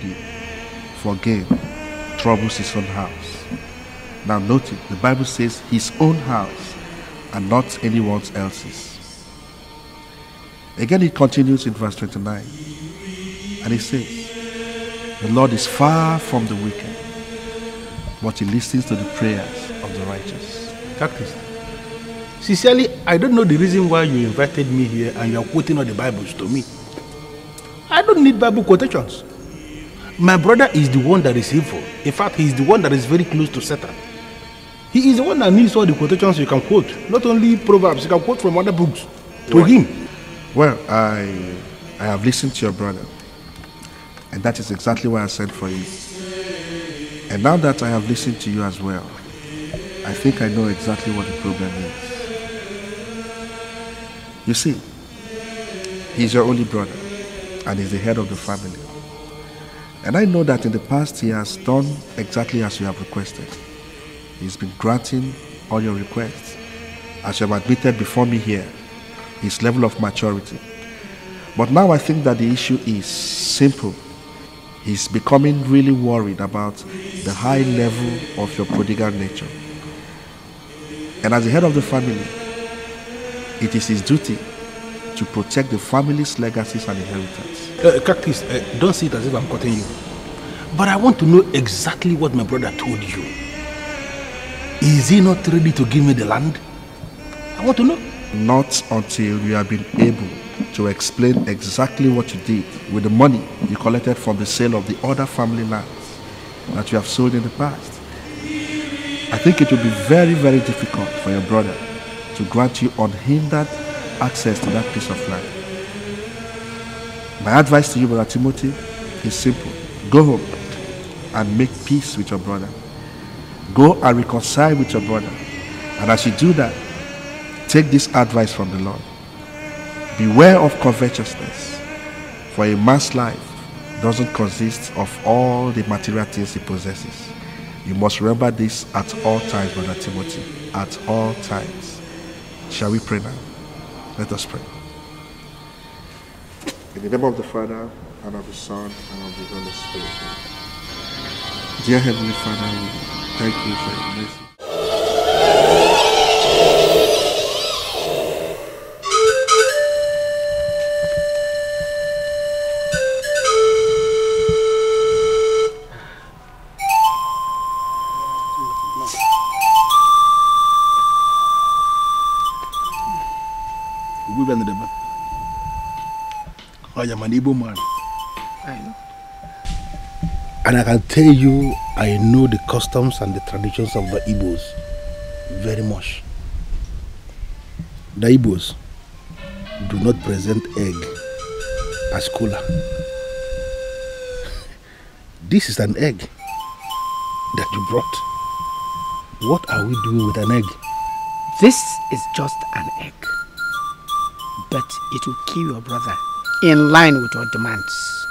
greedy for gain troubles his own house. Now note it, the Bible says his own house and not anyone else's. Again it continues in verse 29 and it says, the Lord is far from the wicked, but he listens to the prayers of the righteous. Cactus, sincerely, I don't know the reason why you invited me here and you are quoting all the Bibles to me. I don't need Bible quotations. My brother is the one that is evil. In fact, he is the one that is very close to Satan. He is the one that needs all the quotations you can quote. Not only Proverbs, you can quote from other books to him. Well, I have listened to your brother, and that is exactly why I sent for you. And now that I have listened to you as well, I think I know exactly what the problem is. You see, he's your only brother, and he's the head of the family. And I know that in the past he has done exactly as you have requested. He's been granting all your requests. As you have admitted before me here, his level of maturity. But now I think that the issue is simple. He's becoming really worried about the high level of your prodigal nature. And as the head of the family, it is his duty to protect the family's legacies and inheritance. Cactus, don't see it as if I'm cutting you. But I want to know exactly what my brother told you. Is he not ready to give me the land? I want to know. Not until you have been able to explain exactly what you did with the money you collected from the sale of the other family lands that you have sold in the past. I think it will be very, very difficult for your brother to grant you unhindered access to that piece of land. My advice to you, Brother Timothy, is simple. Go home and make peace with your brother. Go and reconcile with your brother. And as you do that, take this advice from the Lord. Beware of covetousness, for a man's life doesn't consist of all the material things he possesses. You must remember this at all times, Brother Timothy, at all times. Shall we pray now? Let us pray. In the name of the Father, and of the Son, and of the Holy Spirit. Dear Heavenly Father, we thank you for your mercy. I am an Igbo man. I know. And I can tell you, I know the customs and the traditions of the Igbos very much. The Igbos do not present egg as cola. This is an egg that you brought. What are we doing with an egg? This is just an egg. But it will kill your brother in line with your demands.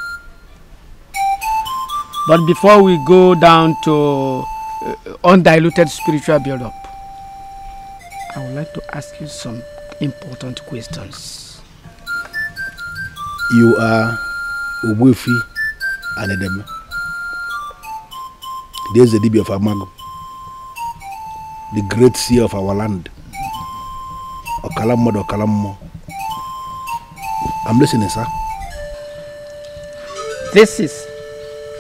But before we go down to undiluted spiritual build-up, I would like to ask you some important questions. You are Ogbuefi and Edem. There's the DB of Amago, the great seer of our land. Okalammo. I'm listening, sir. This is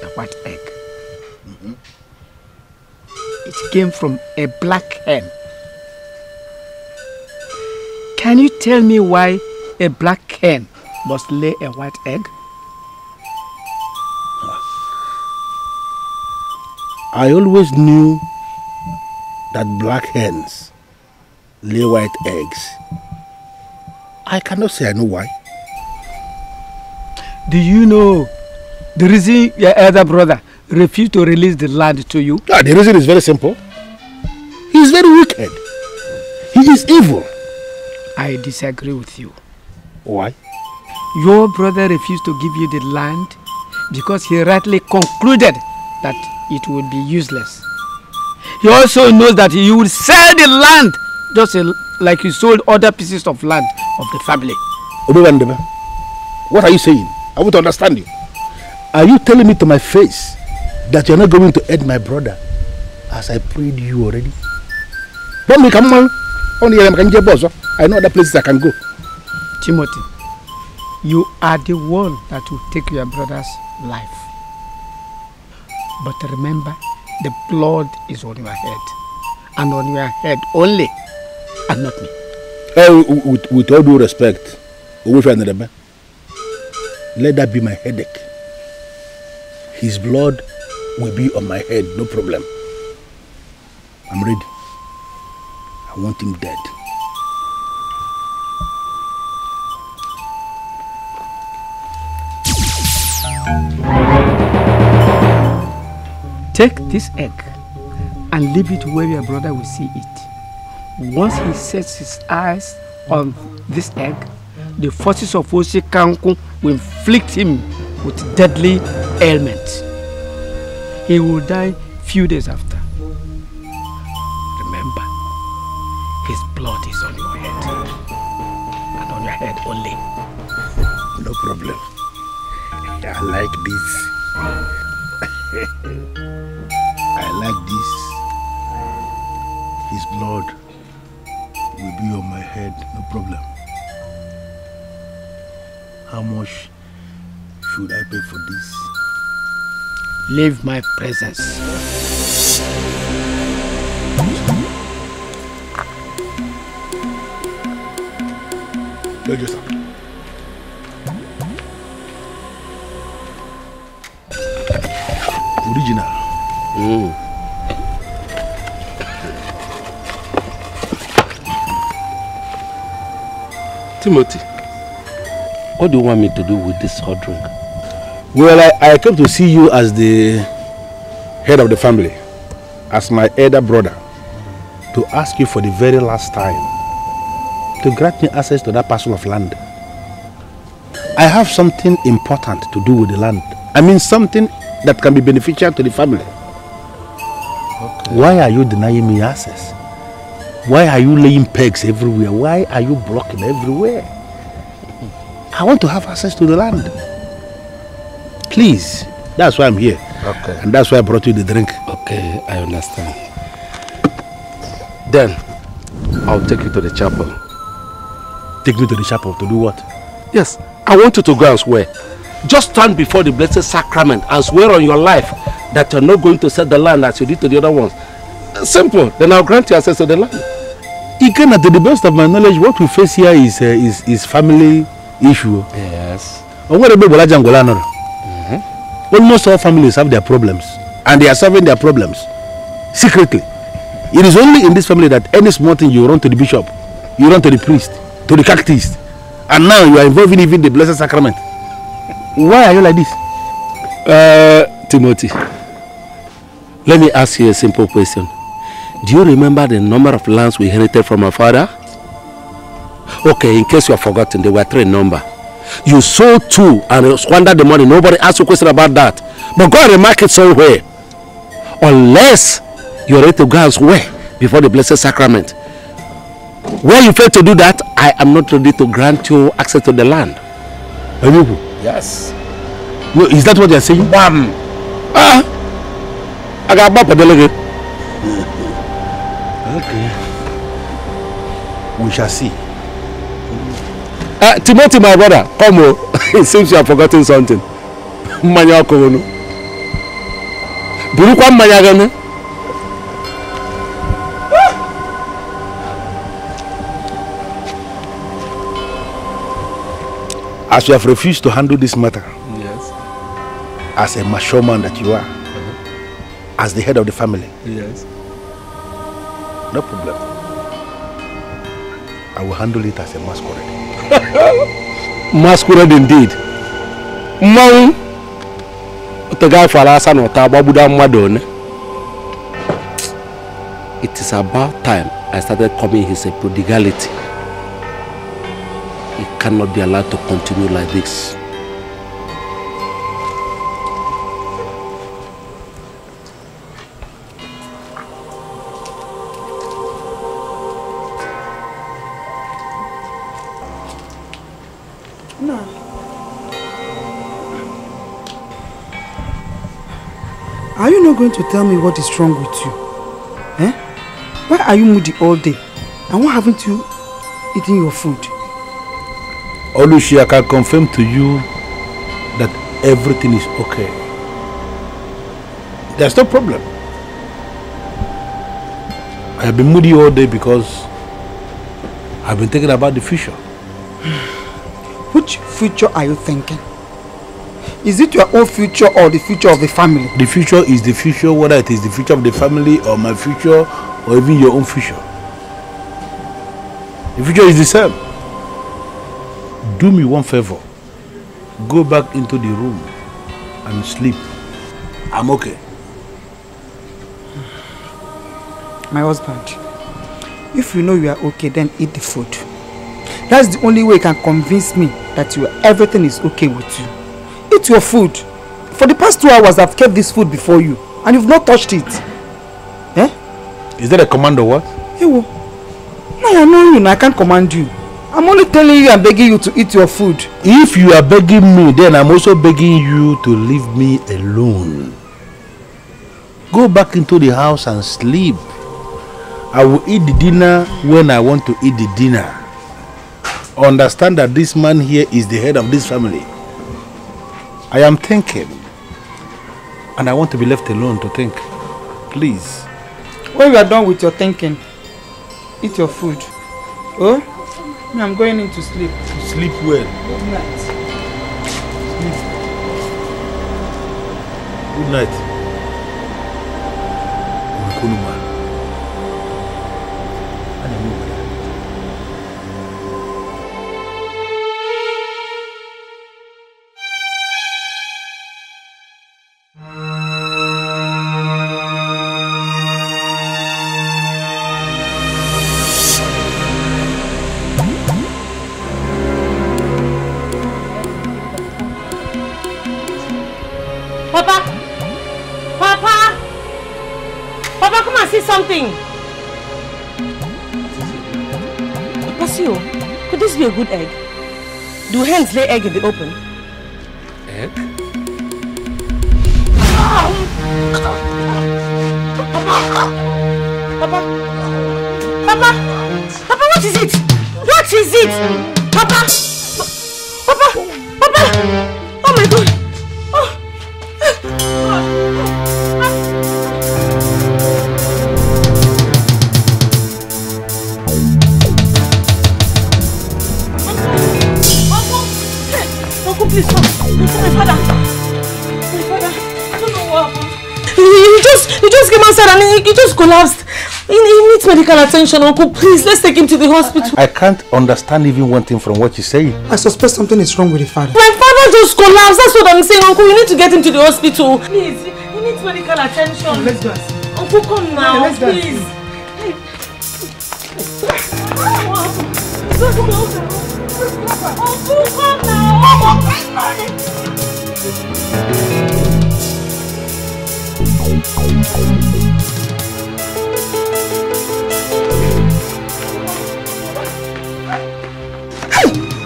a white egg. It came from a black hen. Can you tell me why a black hen must lay a white egg? I always knew that black hens lay white eggs. I cannot say I know why. Do you know the reason your elder brother refused to release the land to you? Yeah, the reason is very simple. He is very wicked. He is evil. I disagree with you. Why? Your brother refused to give you the land because he rightly concluded that it would be useless. He also knows that you will sell the land just like you sold other pieces of land of the family. What are you saying? I want to understand you. Are you telling me to my face that you're not going to aid my brother as I prayed you already? Don't make a man. Only I can get boss. I know other places I can go. Timothy, you are the one that will take your brother's life. But remember, the blood is on your head. And on your head only, and not me. With all due respect, let that be my headache. His blood will be on my head, no problem. I'm ready. I want him dead. Take this egg and leave it where your brother will see it. Once he sets his eyes on this egg, the forces of Oshikanku will inflict him with deadly ailment. He will die few days after. Remember, his blood is on your head. And on your head only. No problem. I like this. I like this. His blood will be on my head, no problem. How much should I pay for this? Leave my presence. Original. Timothy, what do you want me to do with this hot drink? Well, I came to see you as the head of the family, as my elder brother, to ask you for the very last time to grant me access to that parcel of land. I have something important to do with the land. I mean something that can be beneficial to the family. Okay. Why are you denying me access? Why are you laying pegs everywhere? Why are you blocking everywhere? I want to have access to the land. Please. That's why I'm here. Okay. And that's why I brought you the drink. Okay, I understand. Then, I'll take you to the chapel. Take me to the chapel to do what? Yes, I want you to go and swear. Just stand before the blessed sacrament and swear on your life that you're not going to sell the land as you did to the other ones. Simple. Then I'll grant you access to the land. Again, to the best of my knowledge, what we face here is family issue. Yes. Almost all families have their problems, and they are solving their problems secretly. It is only in this family that any small thing you run to the bishop, you run to the priest, to the catechist, and now you are involving even the blessed sacrament. Why are you like this? Timothy, let me ask you a simple question. Do you remember the number of lands we inherited from our father? Okay, in case you have forgotten, there were 3 in number. You sold 2 and squandered the money. Nobody asked you a question about that. But go and remark it somewhere. Unless you're ready to go and swear before the blessed sacrament. Where you fail to do that, I am not ready to grant you access to the land. Ayubu? Yes. No, is that what you're saying? Bam! I got bump a delegate. Okay. We shall see. Timothy, my brother, come on. It seems you have forgotten something. Manya kono. Burukwa manya gane. As you have refused to handle this matter, yes, as a mature man that you are, as the head of the family, yes, no problem. I will handle it as a masquerade. Masquerade indeed. Mom, the guy for us and Madonna. It is about time I started coming his prodigality. It cannot be allowed to continue like this. Are you not going to tell me what is wrong with you? Eh? Why are you moody all day? And why haven't you eaten your food? Olushi, I can confirm to you that everything is okay. There's no problem. I have been moody all day because I've been thinking about the future. Which future are you thinking? Is it your own future or the future of the family? The future is the future, whether it is the future of the family or my future or even your own future. The future is the same. Do me one favor. Go back into the room and sleep. I'm okay. My husband, if you know you are okay, then eat the food. That's the only way you can convince me that everything is okay with you. Eat your food. For the past 2 hours, I've kept this food before you, and you've not touched it. Eh? Is that a command or what? No, I know you, I can't command you. I'm only telling you and begging you to eat your food. If you are begging me, then I'm also begging you to leave me alone. Go back into the house and sleep. I will eat the dinner when I want to eat the dinner. Understand that this man here is the head of this family. I am thinking, and I want to be left alone to think. Please. When you are done with your thinking, eat your food. Oh, I'm going in to sleep. Sleep well. Good night. Sleep. Good night. Could this be a good egg? Do hens lay egg in the open? Egg? Papa, what is it? What is it? Papa! Oh my God! Please come. My father. I don't know what happened. He just came outside and he just collapsed. He needs medical attention, Uncle. Please, let's take him to the hospital. I can't understand even one thing from what you say. I suspect something is wrong with the father. My father just collapsed. That's what I'm saying, Uncle. You need to get him to the hospital. Please, he needs medical attention. Let's go. Uncle, come now, let's go. please. Uncle, come now.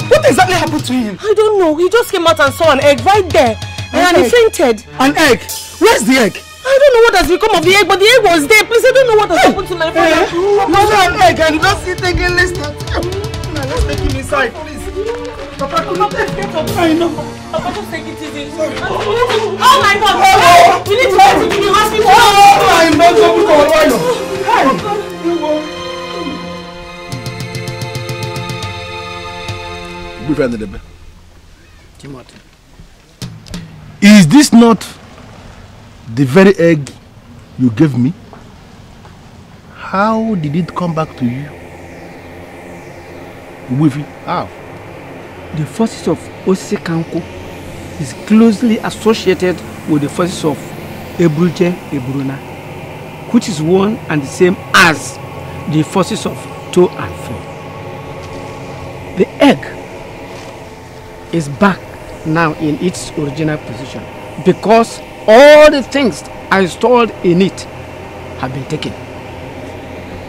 What exactly happened to him? I don't know. He just came out and saw an egg right there. And he fainted. An egg? Where's the egg? I don't know what has become of the egg, but the egg was there. Please, I don't know what has happened to my father. You saw an egg and you don't sit again. Let's take him inside, please. Papa, get up. I know. Papa, just take it easy. Oh my God! We need to get him to the hospital. I'm not going to go. Timothy. Is this not the very egg you gave me? How did it come back to you? With it? How? The forces of Osikanko is closely associated with the forces of Ebulje Ebruna, which is one and the same as the forces of To and Fro. The egg is back now in its original position because all the things I stored in it have been taken.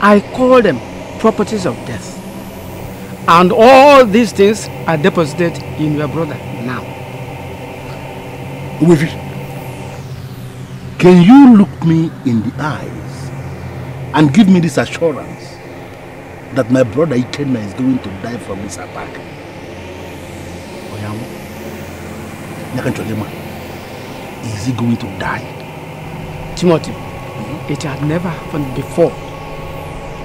I call them properties of death. And all these things are deposited in your brother now. Can you look me in the eyes and give me this assurance that my brother Ikenna is going to die from this attack? Is he going to die? Timothy, it had never happened before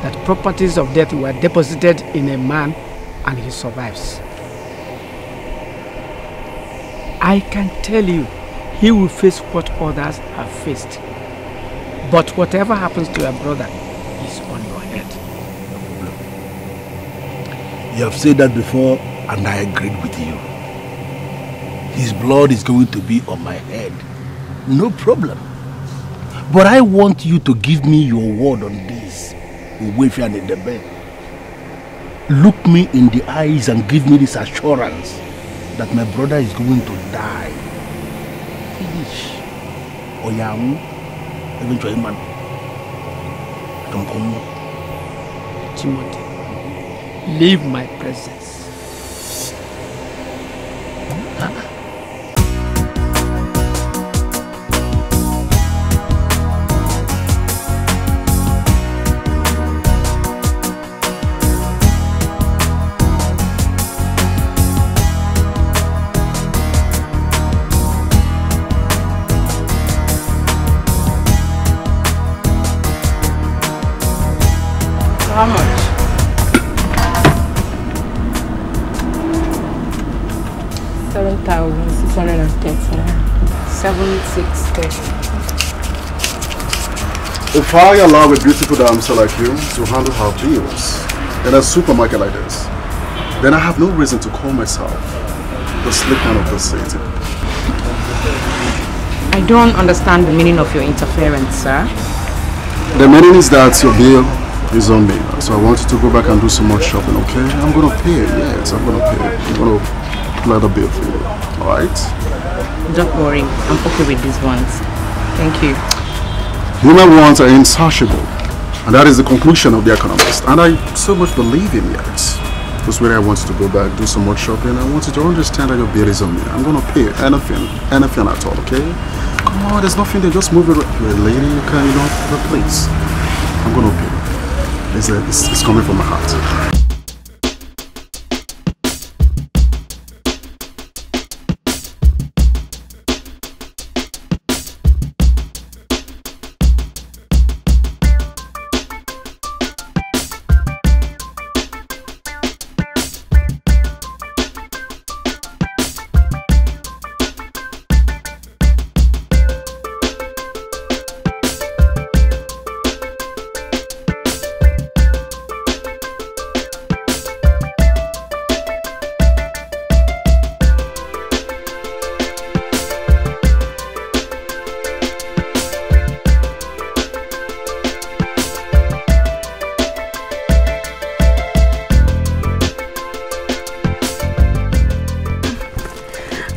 that properties of death were deposited in a man and he survives. I can tell you, he will face what others have faced. But whatever happens to your brother is on your head. You have said that before and I agreed with you. His blood is going to be on my head. No problem. But I want you to give me your word on this. Look me in the eyes and give me this assurance that my brother is going to die. Finish. Oyamu, eventually man. Don't come. Timothy, leave my presence. How much? 7,630. 7,630. If I allow a beautiful damsel like you to handle her bills in a supermarket like this, then I have no reason to call myself the slick man of the city. I don't understand the meaning of your interference, sir. The meaning is that your bill is on me, so I want you to go back and do some more shopping, okay? I'm gonna pay, yes, I'm gonna pay. I'm gonna apply the bill for you, alright? Don't worry, I'm okay with these ones. Thank you. Human wants are insatiable, and that is the conclusion of the economist, and I so much believe in it. That's where I want you to go back, do some more shopping. I want you to understand that your bill is on me. I'm gonna pay anything at all, okay? Come on, there's nothing there, just move it. You're a lady, you can, you don't have a place. I'm gonna pay. It's coming from my heart.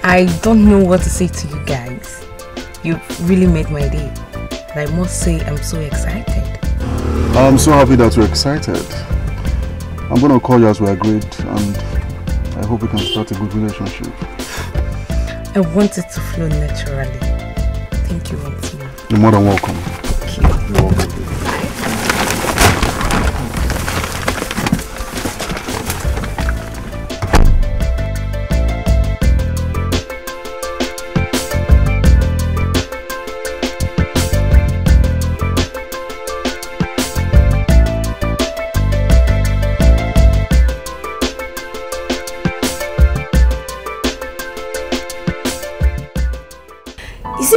I don't know what to say to you guys. You really made my day. And I must say I'm so excited. I'm so happy that you're excited. I'm going to call you as we agreed, and I hope we can start a good relationship. I want it to flow naturally. Thank you once more. You're more than welcome. Thank you. You're welcome.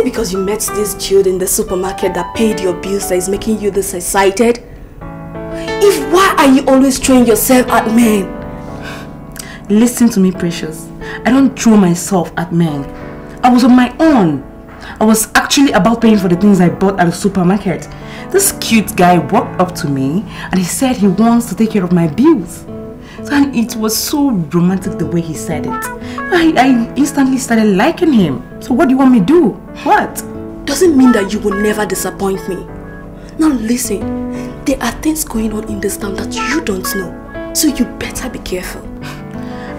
Because you met this dude in the supermarket that paid your bills that is making you this excited? Why are you always throwing yourself at men? Listen to me, precious. I don't throw myself at men. I was on my own. I was actually about paying for the things I bought at the supermarket. This cute guy walked up to me and he said he wants to take care of my bills. And it was so romantic the way he said it. I instantly started liking him. So what do you want me to do? What? Doesn't mean that you will never disappoint me. Now listen, there are things going on in this town that you don't know. So you better be careful.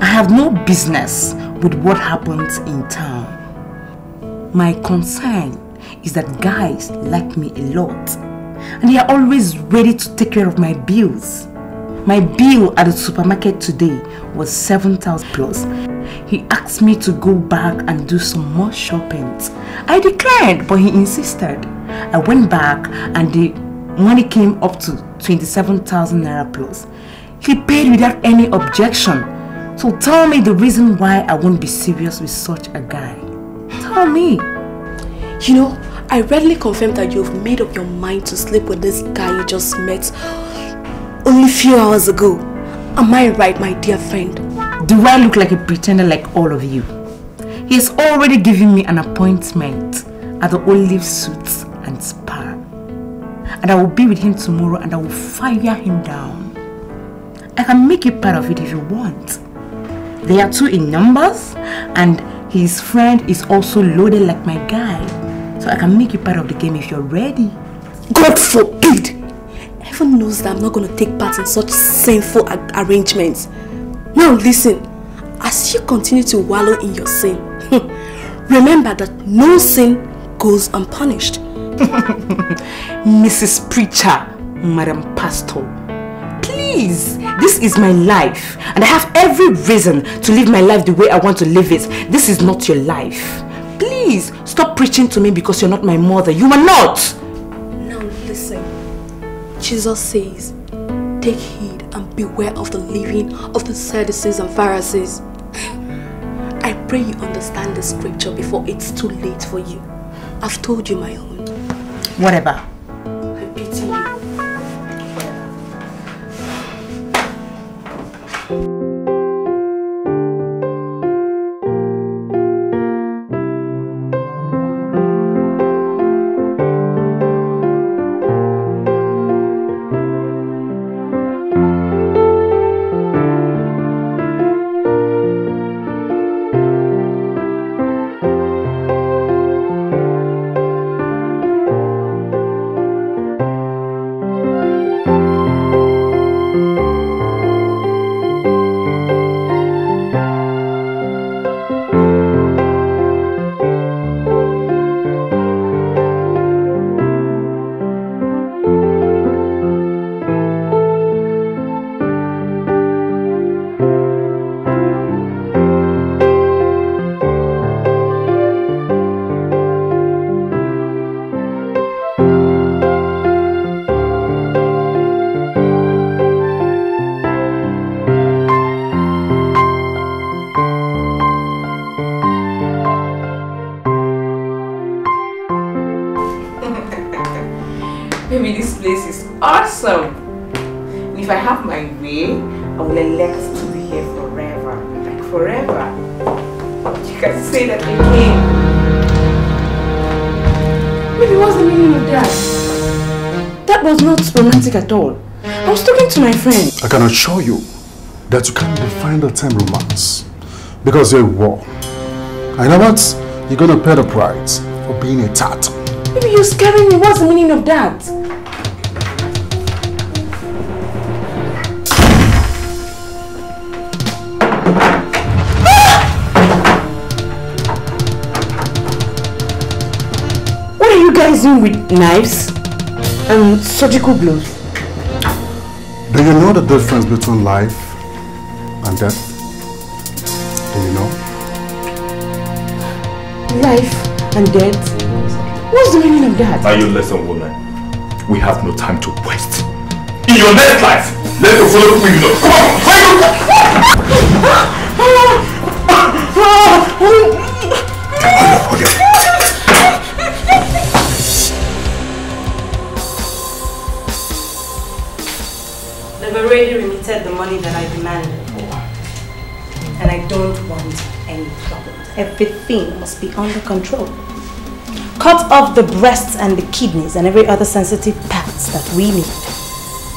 I have no business with what happens in town. My concern is that guys like me a lot. And they are always ready to take care of my bills. My bill at the supermarket today was 7,000 plus. He asked me to go back and do some more shopping. I declined, but he insisted. I went back and the money came up to 27,000 naira plus. He paid without any objection. So tell me the reason why I won't be serious with such a guy. Tell me. You know, I readily confirm that you've made up your mind to sleep with this guy you just met only a few hours ago. Am I right, my dear friend? Do I look like a pretender like all of you? He has already given me an appointment at the Olive Suits and Spa. And I will be with him tomorrow and I will fire him down. I can make you part of it if you want. They are 2 in numbers and his friend is also loaded like my guy. So I can make you part of the game if you're ready. God forbid! Heaven knows that I'm not going to take part in such sinful arrangements. Now listen, as you continue to wallow in your sin, remember that no sin goes unpunished. Mrs. Preacher, Madam Pastor, please, this is my life and I have every reason to live my life the way I want to live it. This is not your life. Please, stop preaching to me because you're not my mother. You are not. Now listen, Jesus says, take heed and beware of the leaven of the Sadducees and Pharisees. I pray you understand the scripture before it's too late for you. I've told you my own. Whatever. I pity you. Awesome. And if I have my way, I will elect to be here forever. Like forever. You can say that again. Maybe what's the meaning of that? That was not romantic at all. I was talking to my friend. I can assure you that you can't define the term romance because you're a war. And you know what? You're gonna pay the price for being a tat. Maybe you're scaring me. What's the meaning of that? With knives and surgical gloves. Do you know the difference between life and death? Do you know? Life and death? What's the meaning of that? Now you listen, woman. We have no time to waste. In your next life, let the follow you know. Come on, okay. Already remitted the money that I demanded for, and I don't want any trouble. Everything must be under control. Cut off the breasts and the kidneys and every other sensitive parts that we need.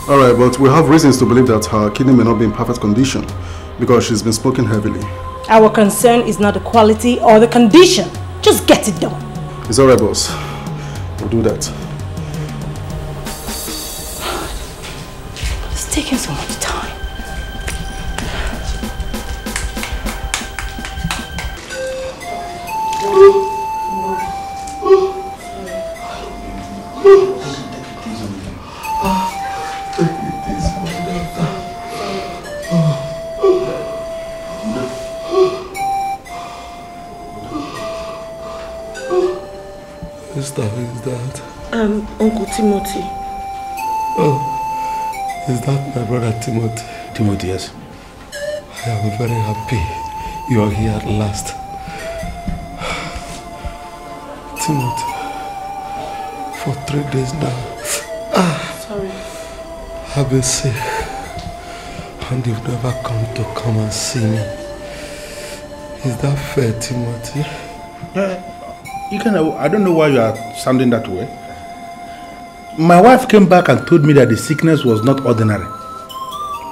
Alright, but we have reasons to believe that her kidney may not be in perfect condition because she's been smoking heavily. Our concern is not the quality or the condition. Just get it done. It's alright, boss. We'll do that. It's taking so much time. Sister, who is that? Uncle Timothy. Oh, is that my brother Timothy? Timothy, yes. I am very happy you are here at last. Timothy, for 3 days now. Sorry. I've been sick. And you've never come and see me. Is that fair, Timothy? I don't know why you are sounding that way. My wife came back and told me that the sickness was not ordinary.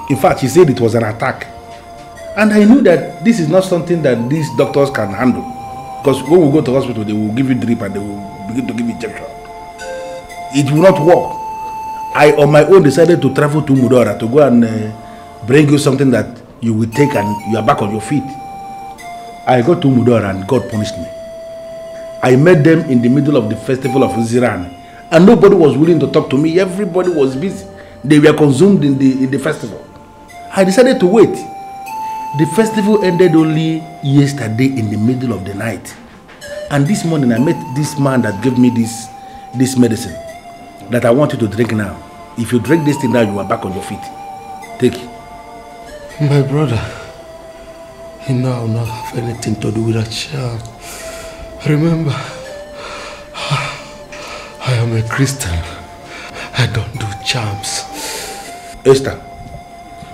In fact, she said it was an attack. And I knew that this is not something that these doctors can handle. Because when we go to hospital, they will give you drip and they will begin to give you injection. It will not work. I, on my own, decided to travel to Mudora to go and bring you something that you will take and you are back on your feet. I got to Mudora and God punished me. I met them in the middle of the festival of Ziran. And nobody was willing to talk to me. Everybody was busy. They were consumed in the festival. I decided to wait. The festival ended only yesterday in the middle of the night. And this morning I met this man that gave me this medicine that I want you to drink now. If you drink this thing now, you are back on your feet. Take it. My brother, you know I will not have anything to do with that charm. Remember, I am a Christian. I don't do charms. Esther,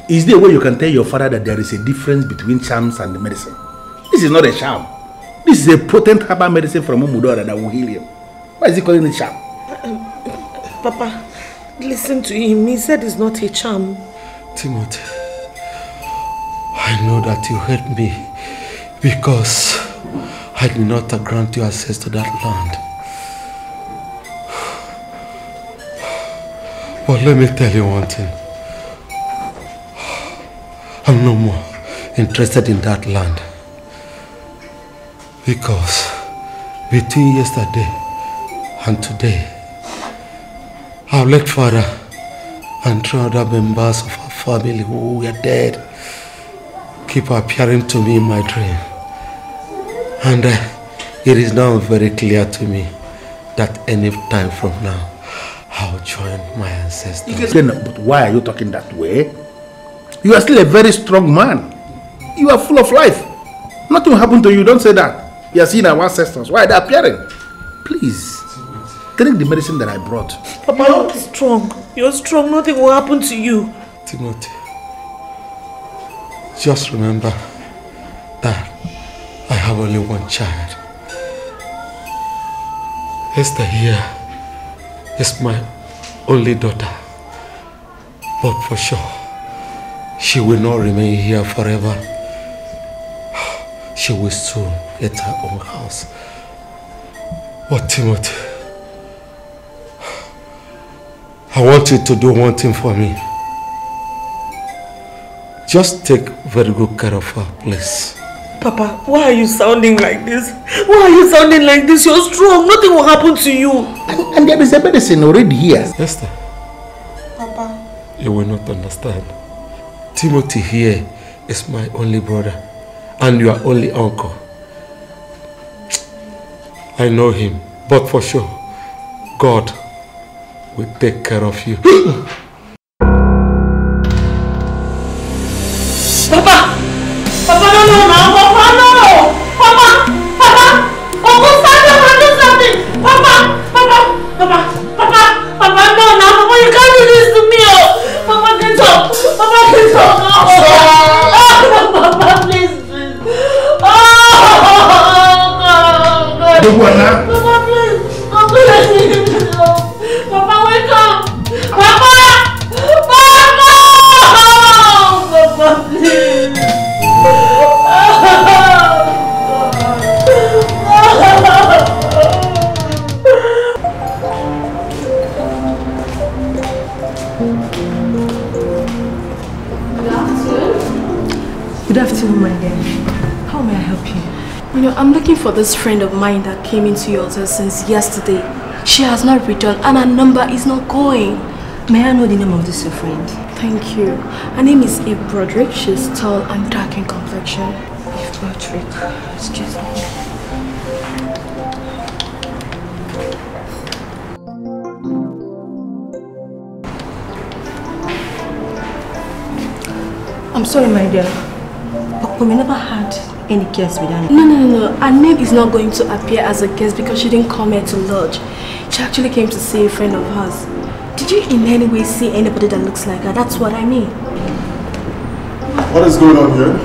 is there a way you can tell your father that there is a difference between charms and the medicine? This is not a charm. This is a potent herbal medicine from Umudora that will heal him. Why is he calling it charm? Papa, listen to him. He said it's not a charm. Timothy, I know that you hate me because I did not grant you access to that land. But let me tell you one thing. I'm no more interested in that land. Because between yesterday and today, I've let father and 3 other members of our family who were dead keep appearing to me in my dream. And it is now very clear to me that any time from now, I'll join my ancestors. But why are you talking that way? You are still a very strong man. You are full of life. Nothing will happen to you. Don't say that. You are seeing our ancestors. Why are they appearing? Please, drink the medicine that I brought. Papa, you're strong. You're strong. Nothing will happen to you. Timothy, just remember that I have only one child. Esther here is my only daughter. But for sure, she will not remain here forever. She will soon get her own house. But Timothy, I want you to do one thing for me. Just take very good care of her, please. Papa, why are you sounding like this? Why are you sounding like this? You're strong. Nothing will happen to you. And there is a medicine already here. Esther. Papa. You will not understand. Timothy here is my only brother and your only uncle. I know him, but for sure, God will take care of you. Papa! Papa, no, Papa, no! Papa! Uncle, do something! Papa, no, Papa, you can't do this to me, oh! Papa, get up! Papa, get up! Papa, please! Oh, God! Papa, please! Uncle, let me go! Papa, wake up! Papa, please! Good afternoon, my dear. How may I help you? You know, I'm looking for this friend of mine that came into your hotel since yesterday. She has not returned and her number is not going. May I know the name of this your friend? Thank you. Her name is Eve Broderick. She's tall and dark in complexion. Eve Broderick. Excuse me. I'm sorry, my dear. But we never had any guests with her. No. Her name is not going to appear as a guest because she didn't come here to lodge. She actually came to see a friend of hers. Did you in any way see anybody that looks like her? That's what I mean. What is going on here?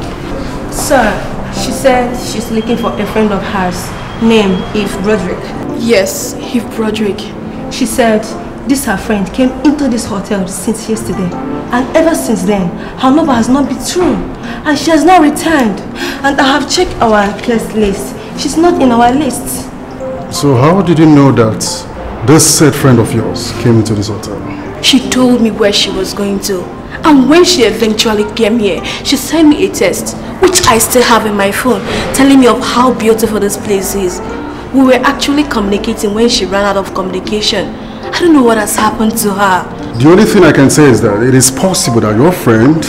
Sir, she said she's looking for a friend of hers. Name is Broderick. Yes, Eve Broderick. She said this her friend came into this hotel since yesterday. And ever since then, her number has not been true. And she has not returned. And I have checked our guest list. She's not in our list. So how did you know that this said friend of yours came into this hotel? She told me where she was going to. And when she eventually came here, she sent me a text, which I still have in my phone, telling me of how beautiful this place is. We were actually communicating when she ran out of communication. I don't know what has happened to her. The only thing I can say is that it is possible that your friend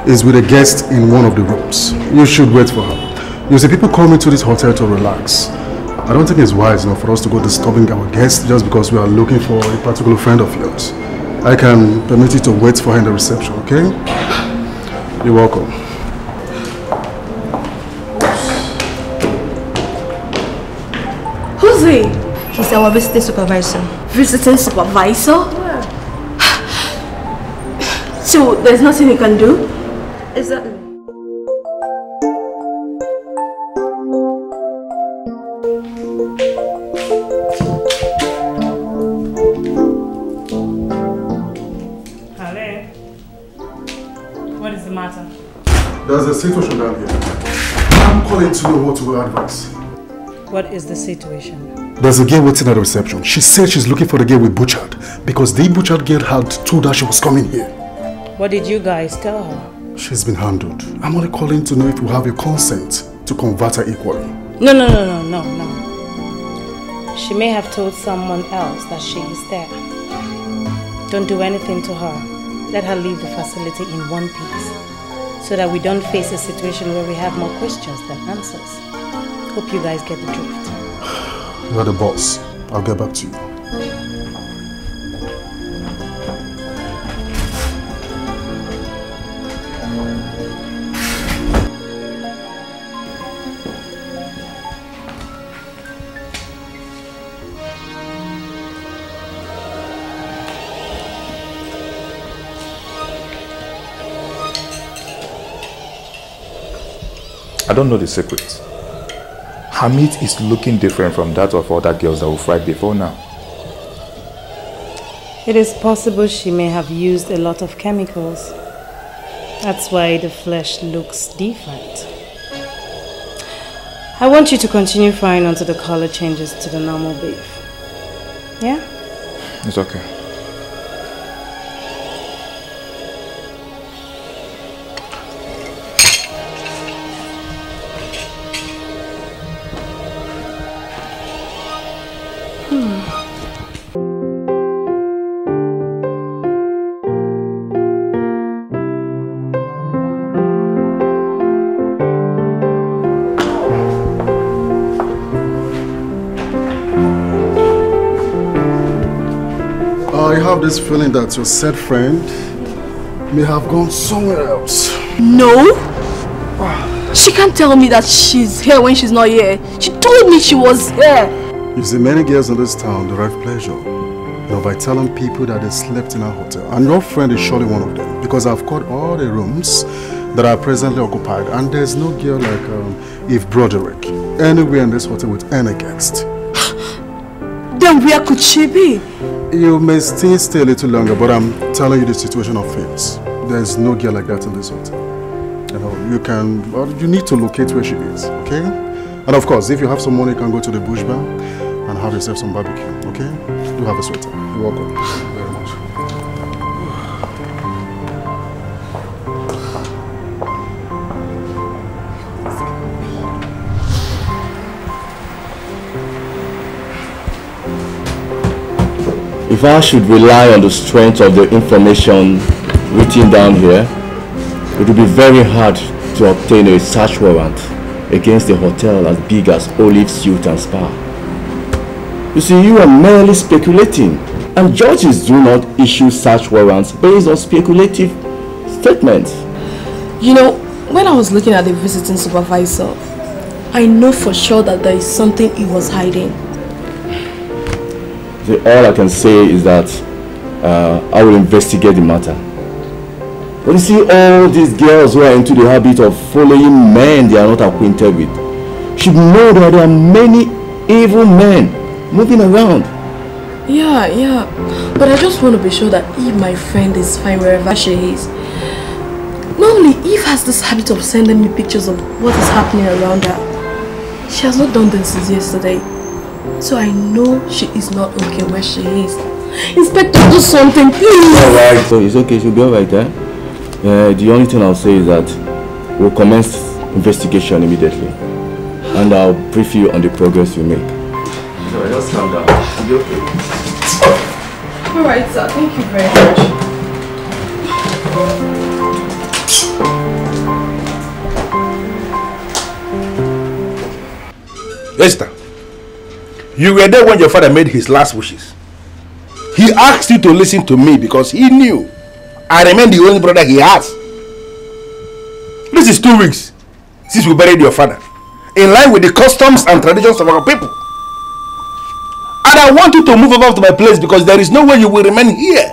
is with a guest in one of the rooms. You should wait for her. You see, people come into this hotel to relax. I don't think it's wise enough for us to go disturbing our guests just because we are looking for a particular friend of yours. I can permit you to wait for her in the reception, okay? You're welcome. Who's he? He's our visiting supervisor. Visiting supervisor? So there's nothing you can do? Exactly. What is the matter? There's a situation down here. I'm calling to know what to advise. What is the situation? There's a girl waiting at the reception. She said she's looking for the girl we butchered because the butchered girl had told her she was coming here. What did you guys tell her? She's been handled. I'm only calling to know if you have your consent to convert her equally. No. She may have told someone else that she is there. Don't do anything to her. Let her leave the facility in one piece so that we don't face a situation where we have more questions than answers. Hope you guys get the drift. You're the boss. I'll get back to you. I don't know the secret. Her meat is looking different from that of other girls that we fried before now. It is possible she may have used a lot of chemicals. That's why the flesh looks different. I want you to continue frying until the color changes to the normal beef. Yeah? It's okay. I have this feeling that your said friend may have gone somewhere else. No? She can't tell me that she's here when she's not here. She told me she was here. You see, many girls in this town derive pleasure, by telling people that they slept in a hotel. And your friend is surely one of them, because I've got all the rooms that are presently occupied, and there's no girl like Eve Broderick anywhere in this hotel with any guest. Then where could she be? You may still stay a little longer, but I'm telling you the situation of things. There's no girl like that in this hotel. You need to locate where she is, okay? And of course, if you have some money, you can go to the bush bar and have yourself some barbecue, okay? Do have a sweater. You're welcome. Very much. If I should rely on the strength of the information written down here, it would be very hard to obtain a search warrant against a hotel as big as Olive Suite and Spa. You see, you are merely speculating, and judges do not issue search warrants based on speculative statements. You know, when I was looking at the visiting supervisor, I know for sure that there is something he was hiding. All I can say is that I will investigate the matter. But you see, all these girls who are into the habit of following men they are not acquainted with should know that there are many evil men moving around. Yeah. But I just want to be sure that Eve, my friend, is fine wherever she is. Normally, Eve has this habit of sending me pictures of what is happening around her. She has not done this since yesterday. So I know she is not okay where she is. Inspector, do something, please. Alright, so it's okay, she'll be alright, eh? The only thing I'll say is that we'll commence investigation immediately. And I'll brief you on the progress we make. Alright, just calm down. It'll be okay. Alright, sir. Thank you very much. Esther, you were there when your father made his last wishes. He asked you to listen to me because he knew I remain the only brother he has. This is 2 weeks since we buried your father, in line with the customs and traditions of our people. And I want you to move over to my place because there is no way you will remain here.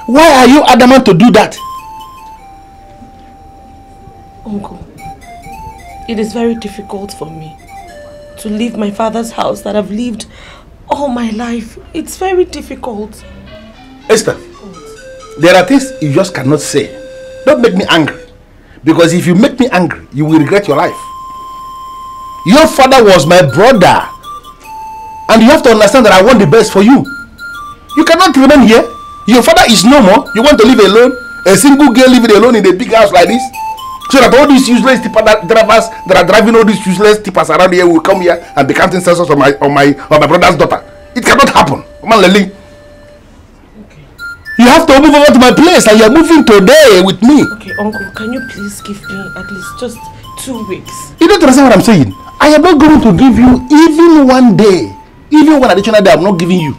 Why are you adamant to do that? Uncle, it is very difficult for me to leave my father's house that I've lived all my life. It's very difficult. Esther, there are things you just cannot say. Don't make me angry. Because if you make me angry, you will regret your life. Your father was my brother. And you have to understand that I want the best for you. You cannot remain here. Your father is no more. You want to live alone? A single girl living alone in a big house like this? So that all these useless tipper drivers that are driving all these useless tippers around here will come here and be counting census on my brother's daughter. It cannot happen. Come on, Lily. Okay. You have to move over to my place and you're moving today with me. Okay, Uncle, can you please give me at least just 2 weeks? You don't understand what I'm saying? I am not going to give you even 1 day. Even 1 additional day I'm not giving you.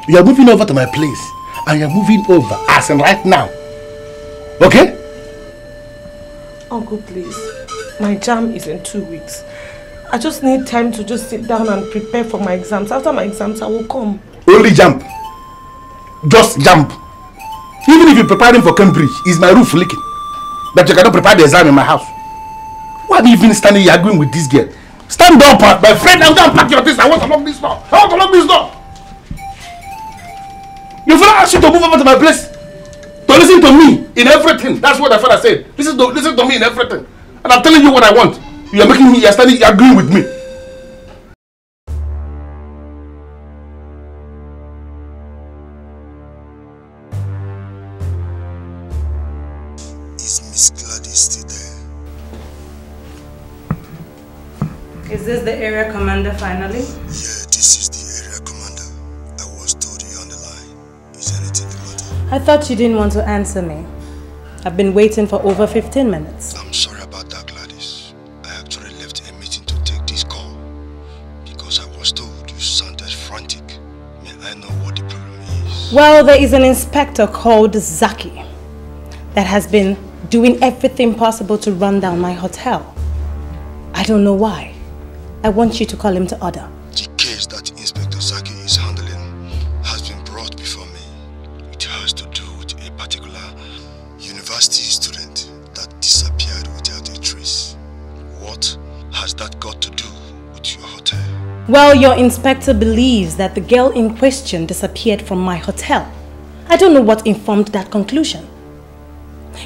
You are moving over to my place. And you're moving over as in right now. Okay? Uncle, please. My jam is in 2 weeks. I just need time to just sit down and prepare for my exams. After my exams, I will come. Only jump. Just jump. Even if you're preparing for Cambridge, is my roof leaking? That you cannot prepare the exam in my house. Why are you even standing here arguing with this girl? Stand up, my friend, and go and pack your things. I want to lock this door. I want to lock this door. Your father asked you to move over to my place. To listen to me in everything. That's what my father said. Listen to me in everything. And I'm telling you what I want. You're making me, you're standing, you're agreeing with me. Is Miss Gladys still there? Is this the area commander finally? Yeah, this is the area commander. I was told you're on the line. Is anything the matter? I thought you didn't want to answer me. I've been waiting for over 15 minutes. I'm sorry about that, Gladys. I actually left a meeting to take this call because I was told you sounded frantic. May I know what the problem is? Well, there is an inspector called Zaki that has been doing everything possible to run down my hotel. I don't know why. I want you to call him to order. The case that Inspector Zaki is handling has been brought before me. It has to do with a particular university student that disappeared without a trace. What has that got to do with your hotel? Well, your inspector believes that the girl in question disappeared from my hotel. I don't know what informed that conclusion.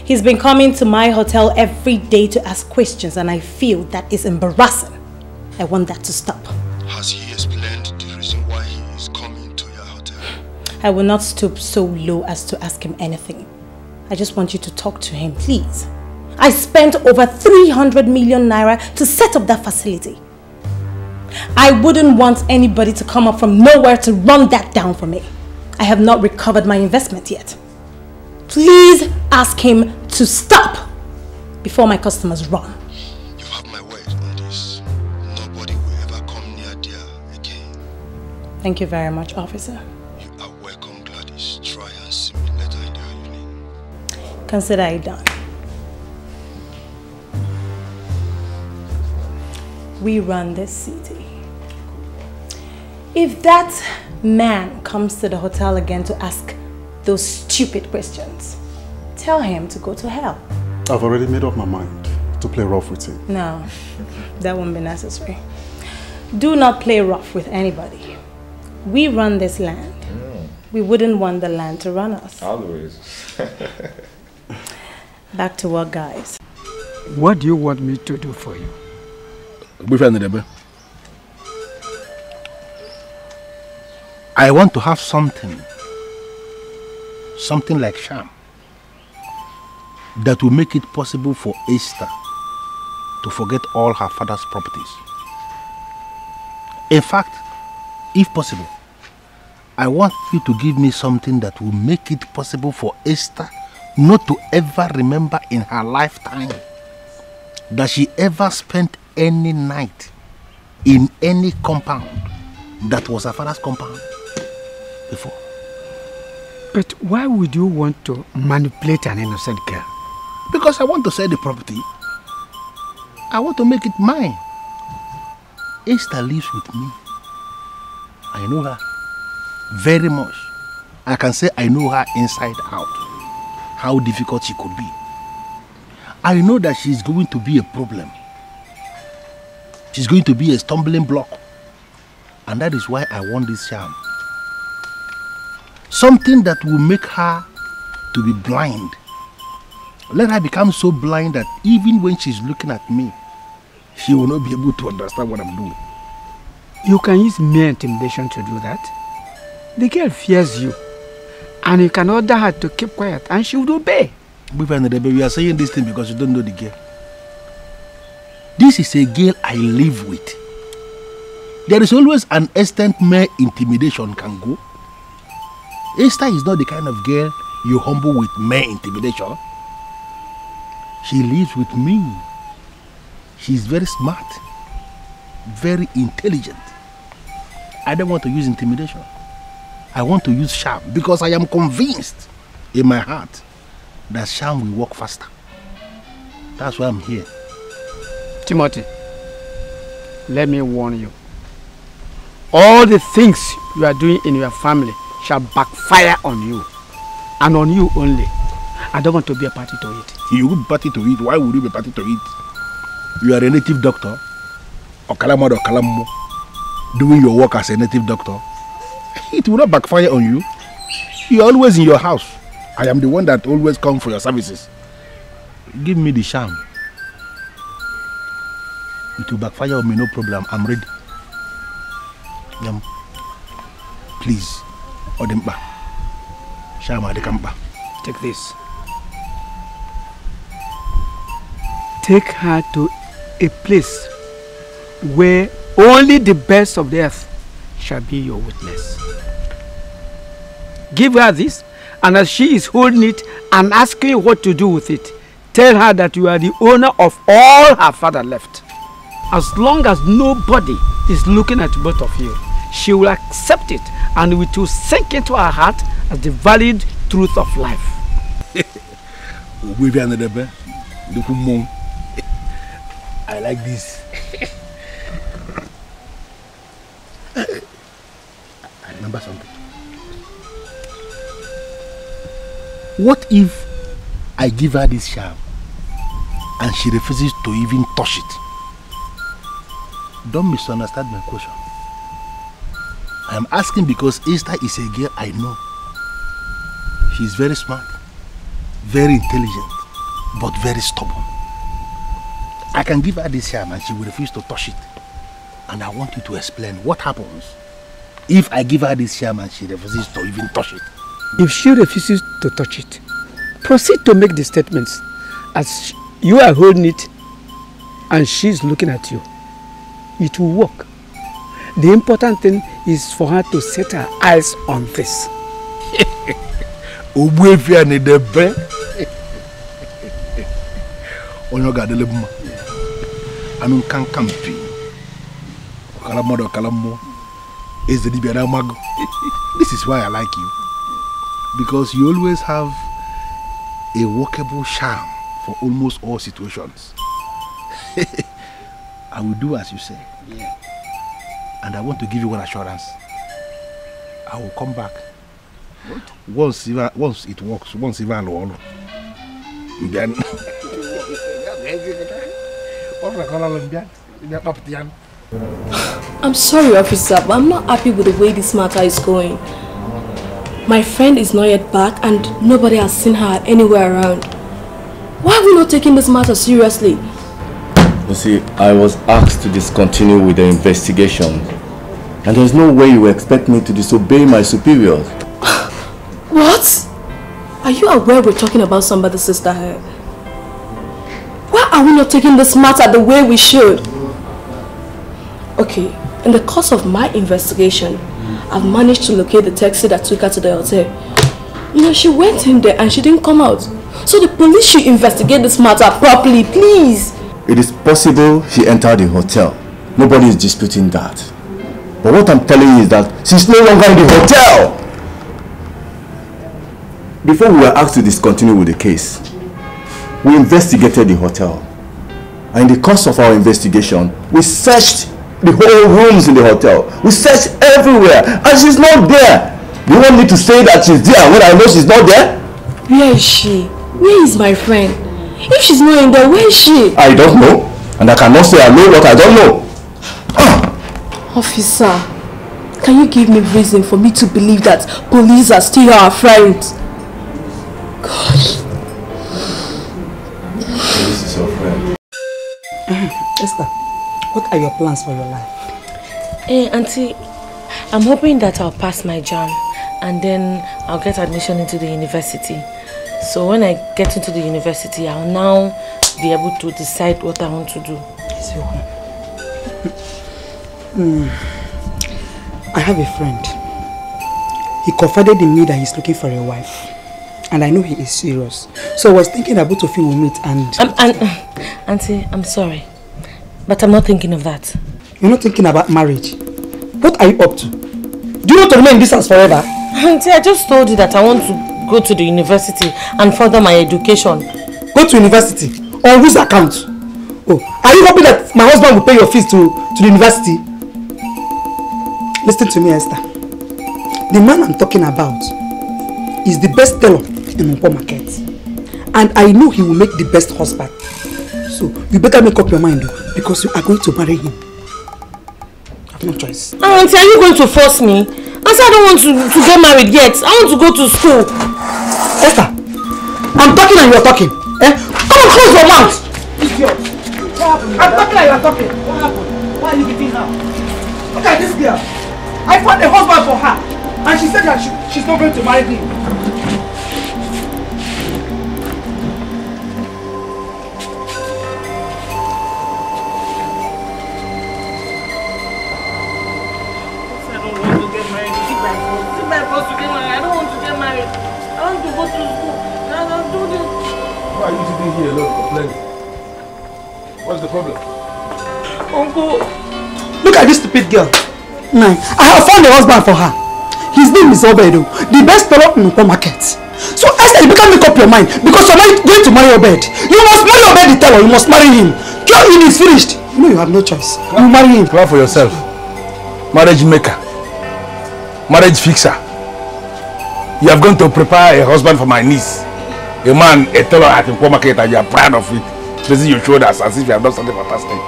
He's been coming to my hotel every day to ask questions and I feel that is embarrassing. I want that to stop. Has he explained the reason why he is coming to your hotel? I will not stoop so low as to ask him anything. I just want you to talk to him, please. I spent over 300 million naira to set up that facility. I wouldn't want anybody to come up from nowhere to run that down for me. I have not recovered my investment yet. Please ask him to stop before my customers run. You have my word on this. Nobody will ever come near there again. Thank you very much, officer. You are welcome, Gladys. Try and see me later in the evening. Consider it done. We run this city. If that man comes to the hotel again to ask those stupid questions, tell him to go to hell. I've already made up my mind to play rough with him. No, that won't be necessary. Do not play rough with anybody. We run this land. We wouldn't want the land to run us. Always. Back to work, guys. What do you want me to do for you? I want to have something like sham, that will make it possible for Esther to forget all her father's properties. In fact, if possible, I want you to give me something that will make it possible for Esther not to ever remember in her lifetime that she ever spent any night in any compound that was her father's compound before. But why would you want to manipulate an innocent girl? Because I want to sell the property. I want to make it mine. Esther lives with me. I know her very much. I can say I know her inside out. How difficult she could be. I know that she's going to be a problem. She's going to be a stumbling block. And that is why I want this charm. Something that will make her to be blind. Let her become so blind that even when she's looking at me, she will not be able to understand what I'm doing. You can use mere intimidation to do that. The girl fears you. And you can order her to keep quiet and she would obey. We are saying this thing because you don't know the girl. This is a girl I live with. There is always an extent mere intimidation can go. Esther is not the kind of girl you humble with mere intimidation. She lives with me. She's very smart, very intelligent. I don't want to use intimidation. I want to use charm because I am convinced in my heart that charm will work faster. That's why I'm here. Timothy, let me warn you. All the things you are doing in your family shall backfire on you. And on you only. I don't want to be a party to it. You will be party to it. Why would you be party to it? You are a native doctor. Or Kalamo, doing your work as a native doctor. It will not backfire on you. You are always in your house. I am the one that always comes for your services. Give me the charm. It will backfire on me, no problem. I'm ready. Please. Odemba. Shama Dekamba. Take this. Take her to a place where only the best of the earth shall be your witness. Give her this, and as she is holding it and asking you what to do with it, tell her that you are the owner of all her father left. As long as nobody is looking at both of you, she will accept it and it will sink into her heart as the valid truth of life. I like this. I remember something. What if I give her this charm and she refuses to even touch it? Don't misunderstand my question. I am asking because Esther is a girl I know. She is very smart, very intelligent, but very stubborn. I can give her this charm and she will refuse to touch it. And I want you to explain what happens if I give her this charm and she refuses to even touch it. If she refuses to touch it, proceed to make the statements as you are holding it and she's looking at you. It will work. The important thing is for her to set her eyes on this. This is why I like you. Because you always have a workable charm for almost all situations. I will do as you say. Yeah. And I want to give you one assurance. I will come back. What? Once it works, once even then. I'm sorry, officer, but I'm not happy with the way this matter is going. My friend is not yet back and nobody has seen her anywhere around. Why are we not taking this matter seriously? You see, I was asked to discontinue with the investigation. And there's no way you expect me to disobey my superiors. What? Are you aware we're talking about somebody's sister here? Why are we not taking this matter the way we should? Okay, in the course of my investigation, I've managed to locate the taxi that took her to the hotel. You know, she went in there and she didn't come out. So the police should investigate this matter properly, please. It is possible she entered the hotel. Nobody is disputing that. But what I'm telling you is that she's no longer in the hotel. Before we were asked to discontinue with the case, we investigated the hotel. And in the course of our investigation, we searched the whole rooms in the hotel. We searched everywhere and she's not there. You want me to say that she's there when I know she's not there? Where is she? Where is my friend? If she's not in there, where is she? I don't know. And I cannot say I know what I don't know. Officer, can you give me reason for me to believe that police are still our friends? Gosh. This is your friend. Esther, what are your plans for your life? Hey, Auntie, I'm hoping that I'll pass my JAMB and then I'll get admission into the university. So when I get into the university, I'll now be able to decide what I want to do. I have a friend. He confided in me that he's looking for a wife. And I know he is serious. So I was thinking that both of you will meet and... Auntie, I'm sorry. But I'm not thinking of that. You're not thinking about marriage? What are you up to? Do you want to remain in this house forever? Auntie, I just told you that I want to go to the university and further my education. Go to university? On whose account? Oh, are you hoping that my husband will pay your fees to the university? Listen to me, Esther. The man I'm talking about is the best teller in Mpo market. And I know he will make the best husband. So you better make up your mind though, because you are going to marry him. I have no choice. Auntie, are you going to force me? Auntie, I don't want to get married yet. I want to go to school. Esther, I'm talking and you're talking. Eh? Come on, close your mouth! Idiot. What happened? I'm talking and you're talking. What happened? Why are you beating her? Look at this girl. I found a husband for her. And she said that she's not going to marry him. Here alone complaining. What's the problem? Uncle, look at this stupid girl. No, I have found a husband for her. His name is Obedo, the best seller in the market. So Esther, you better make up your mind because you're not going to marry Obed. You must marry Obed the teller. You must marry him. Girl, it is finished. You know you have no choice. You marry him. Plan for yourself. Marriage maker. Marriage fixer. You have gone to prepare a husband for my niece. A man, a teller at the market, and you are proud of it. Raising your shoulders as if you have done something fantastic.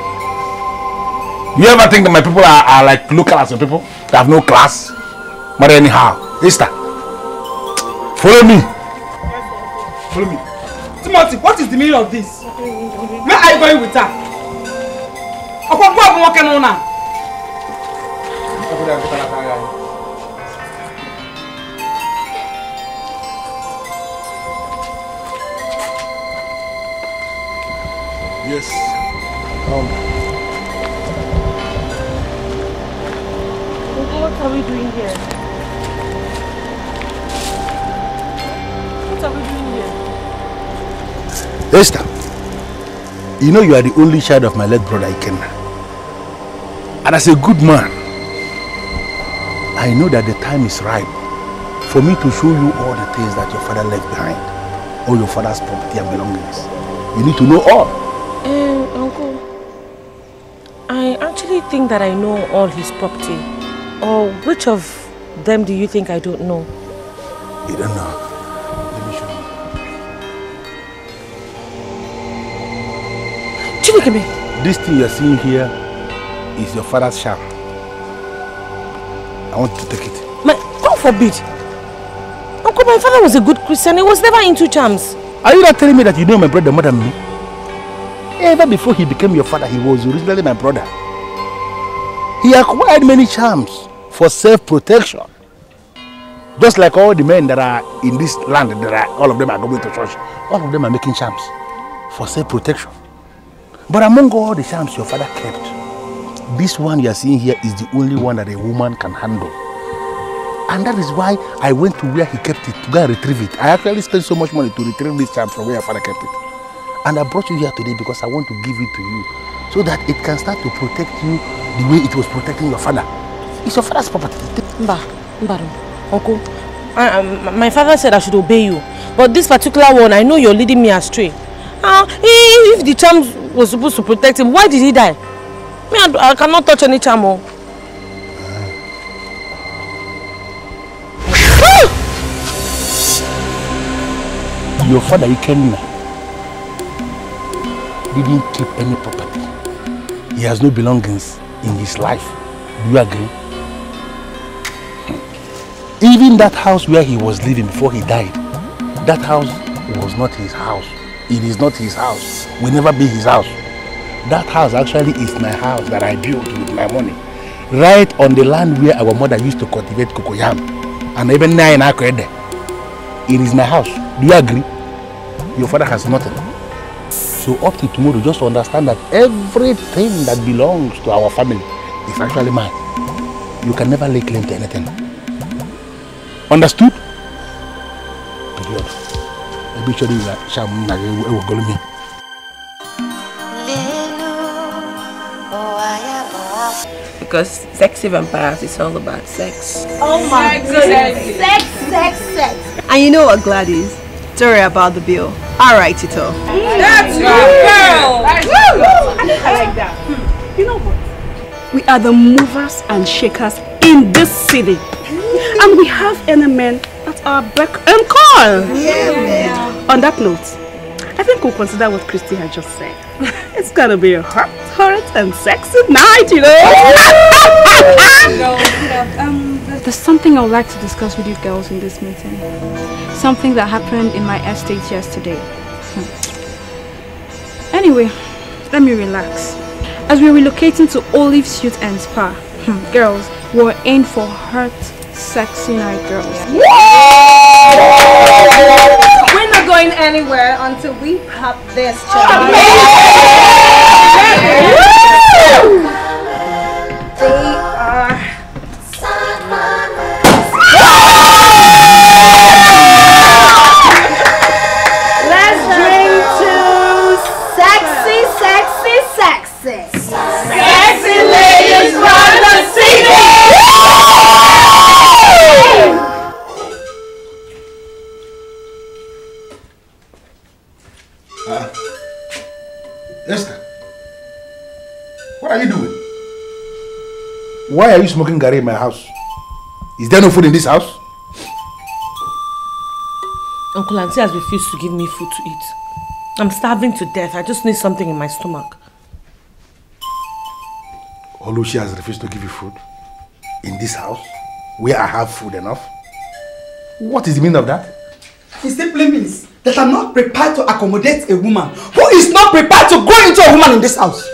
You ever think that my people are like local as your people? They have no class? Marry anyhow. Esther, follow me. Follow me. Timothy, what is the meaning of this? Where are you going with her? Yes. What are we doing here? What are we doing here? Esther, you know you are the only child of my late brother Ikenna. And as a good man, I know that the time is ripe for me to show you all the things that your father left behind. All your father's property and belongings. You need to know all. Uncle, think that I know all his property? Or which of them do you think I don't know? You don't know. Let me show you. Chinekeme! This thing you're seeing here is your father's sham. I want you to take it. God forbid. Uncle, my father was a good Christian. He was never into charms. Are you not telling me that you know my brother more than me? Even before he became your father, he was originally my brother. He acquired many charms for self-protection. Just like all the men that are in this land, all of them are going to church. All of them are making charms for self-protection. But among all the charms your father kept, this one you are seeing here is the only one that a woman can handle. And that is why I went to where he kept it to go and retrieve it. I actually spent so much money to retrieve this charm from where your father kept it. And I brought you here today because I want to give it to you so that it can start to protect you the way it was protecting your father. It's your father's property. Uncle, my father said I should obey you. But this particular one, I know you're leading me astray. If the charm was supposed to protect him, why did he die? Me, I cannot touch any charm. Your father, Ikenna, didn't keep any property. He has no belongings in his life. Do you agree? Even that house where he was living before he died, that house was not his house. It is not his house. Will never be his house. That house actually is my house that I built with my money. Right on the land where our mother used to cultivate cocoyam. And even now in Akwede. It is my house. Do you agree? Your father has nothing. So up to tomorrow, just understand that everything that belongs to our family is actually mine. You can never lay claim to anything. Understood? Period. Maybe show you that sham na will go me. Because sexy vampires is all about sex. Oh my goodness. Sex, sex, sex. And you know what, Gladys? Don't worry about the bill. I'll write it off. That's right, girl. I like that. You know what? We are the movers and shakers in this city. And we have any men at our beck and call. Yeah. On that note, I think we'll consider what Christy had just said. It's gonna be a hot and sexy night, you know. There's something I would like to discuss with you girls in this meeting. Something that happened in my estate yesterday. Anyway, let me relax. As we're relocating to Olive's Youth and Spa, girls, we're in for hot, sexy night, girls. We're not going anywhere until we pop this child. They are. Let's drink to sexy, sexy, sexy. Sexy ladies from the city. Esther, what are you doing? Why are you smoking Gary in my house? Is there no food in this house? Uncle Auntie has refused to give me food to eat. I'm starving to death. I just need something in my stomach. Oluchi has refused to give you food in this house where I have food enough. What is the meaning of that? It simply means that I'm not prepared to accommodate a woman who is not prepared to grow into a woman in this house.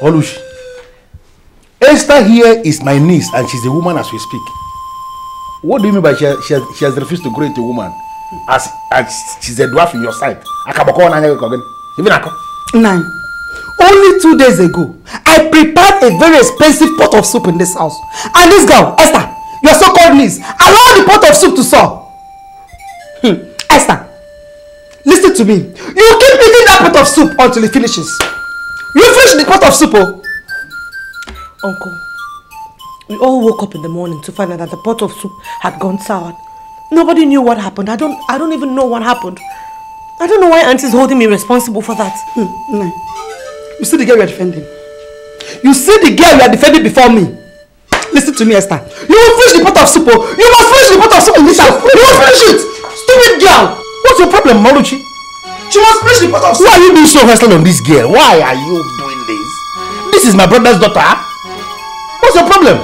Oluchi, Esther here is my niece and she's a woman as we speak. What do you mean by she has refused to grow into a woman? As she's a dwarf in your sight. Nine. Only 2 days ago, I prepared a very expensive pot of soup in this house. And this girl, Esther, your so-called niece, allowed the pot of soup to sour. Esther, listen to me. You keep eating that pot of soup until it finishes. You finish the pot of soup, oh. Uncle, we all woke up in the morning to find out that the pot of soup had gone sour. Nobody knew what happened. I don't even know what happened. I don't know why Auntie's holding me responsible for that. No. You see the girl you're defending? You see the girl you are defending before me. Listen to me, Esther. You will finish the pot of soup. You must finish the pot of soup in this house. You must finish it. Stupid girl. What's your problem, Maluchi? She must finish the pot of soup. Why are you being so hostile on this girl? Why are you doing this? This is my brother's daughter. What's your problem?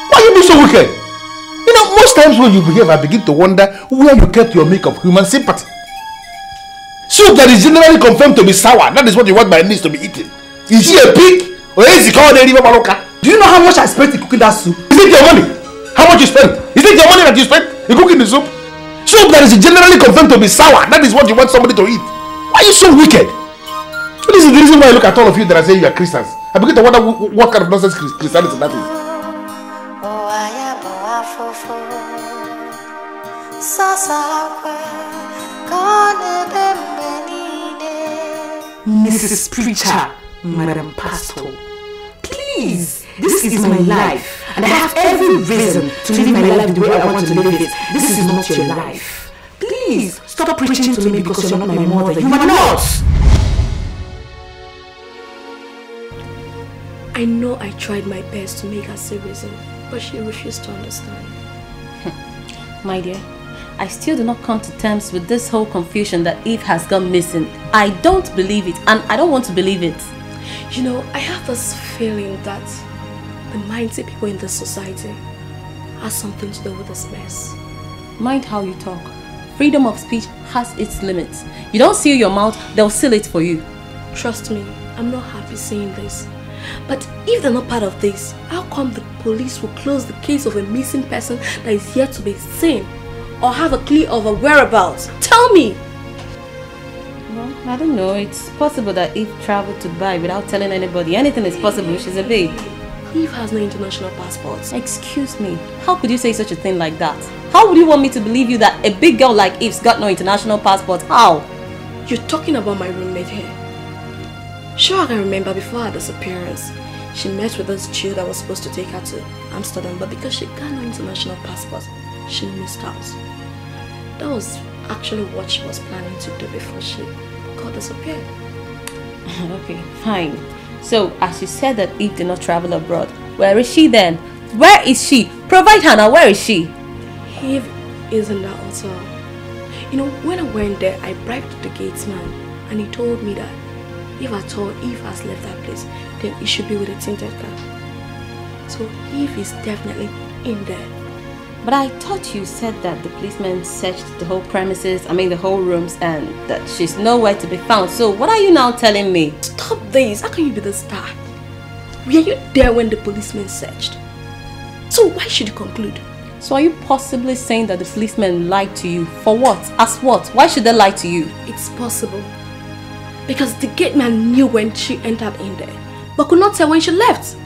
Why are you being so wicked? You know, most times when you behave, I begin to wonder where you kept your make of human sympathy. Soup that is generally confirmed to be sour, that is what you want my niece to be eating. Is she a pig? Or is he called a river maloka? Do you know how much I spent in cooking that soup? Is it your money? How much you spent? Is it your money that you spent in cooking the soup? Soup that is generally confirmed to be sour, that is what you want somebody to eat. Why are you so wicked? This is the reason why I look at all of you that I say you are Christians. I begin to wonder what kind of nonsense Christianity that is. Mrs. Preacher, Madam Pastor, please, this is my life, and I have every reason to live my life the way I want to live it. This is not your life. Please, stop preaching to me because you're not my mother. You are not! I know I tried my best to make her see reason, but she refused to understand. My dear, I still do not come to terms with this whole confusion that Eve has gone missing. I don't believe it, and I don't want to believe it. You know, I have this feeling that the mindset people in this society has something to do with this mess. Mind how you talk. Freedom of speech has its limits. You don't seal your mouth, they'll seal it for you. Trust me, I'm not happy seeing this. But if they're not part of this, how come the police will close the case of a missing person that is yet to be seen? Or have a clue of her whereabouts? Tell me! Well, I don't know. It's possible that Eve traveled to Dubai without telling anybody. Anything is possible. She's a babe. Eve has no international passport. Excuse me. How could you say such a thing like that? How would you want me to believe you that a big girl like Eve's got no international passport? How? You're talking about my roommate here. Sure, I can remember before her disappearance, she met with this Jew that was supposed to take her to Amsterdam, but because she got no international passport, she missed out. That was actually what she was planning to do before she got disappeared. Okay, fine. So, as you said that Eve did not travel abroad, where is she then? Where is she? Provide her now, where is she? Eve is in that hotel. You know, when I went there, I bribed the gatesman and he told me that if at all Eve has left that place, then it should be with a tinted car. So Eve is definitely in there. But I thought you said that the policemen searched the whole premises, the whole rooms, and that she's nowhere to be found. So what are you now telling me? Stop this! How can you be this dark? Were you there when the policemen searched? So why should you conclude? So are you possibly saying that the policemen lied to you? For what? As what? Why should they lie to you? It's possible. Because the gate man knew when she entered in there, but could not tell when she left.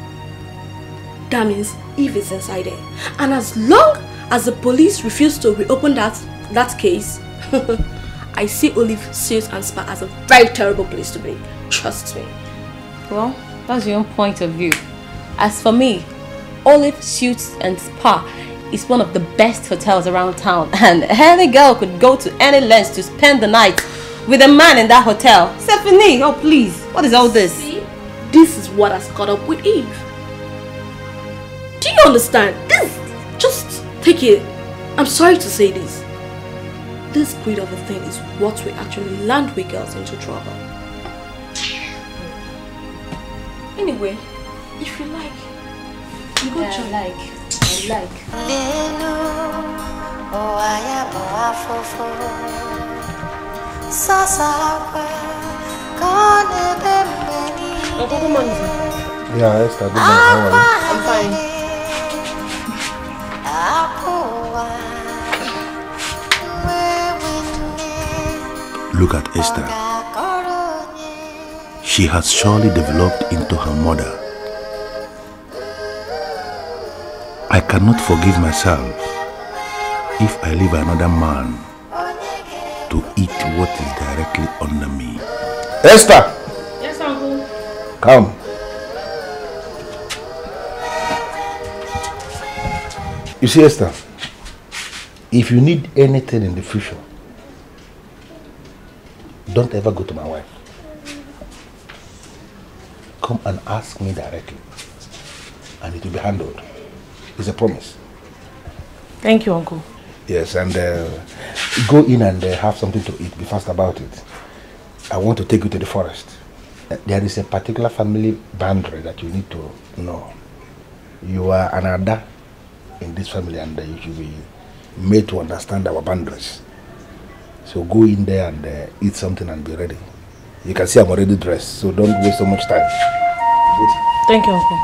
That means Eve is inside there. And as long as the police refuse to reopen that case, I see Olive Suits and Spa as a very terrible place to be. Trust me. Well, that's your own point of view. As for me, Olive Suits and Spa is one of the best hotels around town, and any girl could go to any lengths to spend the night with a man in that hotel. Stephanie, oh please, what is all this? See? This is what has caught up with Eve. Do you understand? This, just take it. I'm sorry to say this. This greed of a thing is what will actually land we girls into trouble. Anyway, if you like, you go join. I like. Yeah, Esther, good night. How are you? I'm fine. Look at Esther. She has surely developed into her mother. I cannot forgive myself if I leave another man to eat what is directly under me. Esther! Yes, Uncle. Come. You see, Esther, if you need anything in the future, don't ever go to my wife. come and ask me directly. And it will be handled. It's a promise. Thank you, Uncle. Yes, and go in and have something to eat. Be fast about it. I want to take you to the forest. There is a particular family boundary that you need to know. You are an Ada in this family, and you should be made to understand our boundaries. So go in there and eat something and be ready. You can see I'm already dressed, so don't waste so much time. Good. Thank you, Uncle.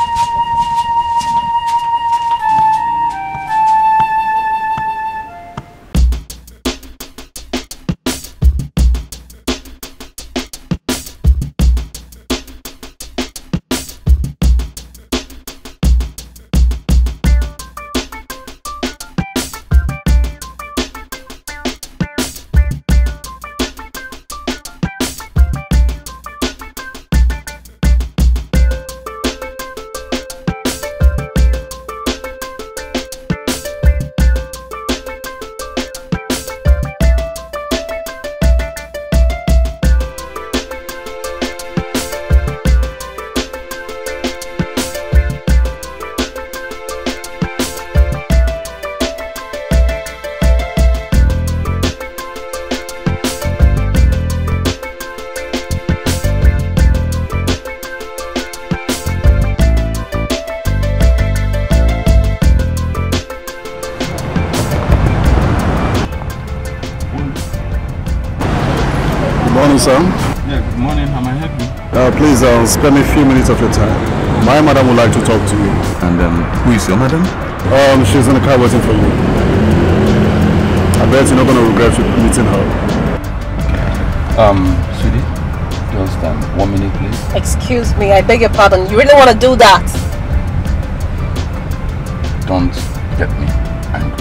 Sir? Yeah, good morning. How may I help you? Please spare me a few minutes of your time. My madam would like to talk to you. And who is your madam? She's in the car waiting for you. I bet you're not going to regret meeting her. Sweetie, just 1 minute, please. Excuse me, I beg your pardon. You really want to do that? Don't get me angry.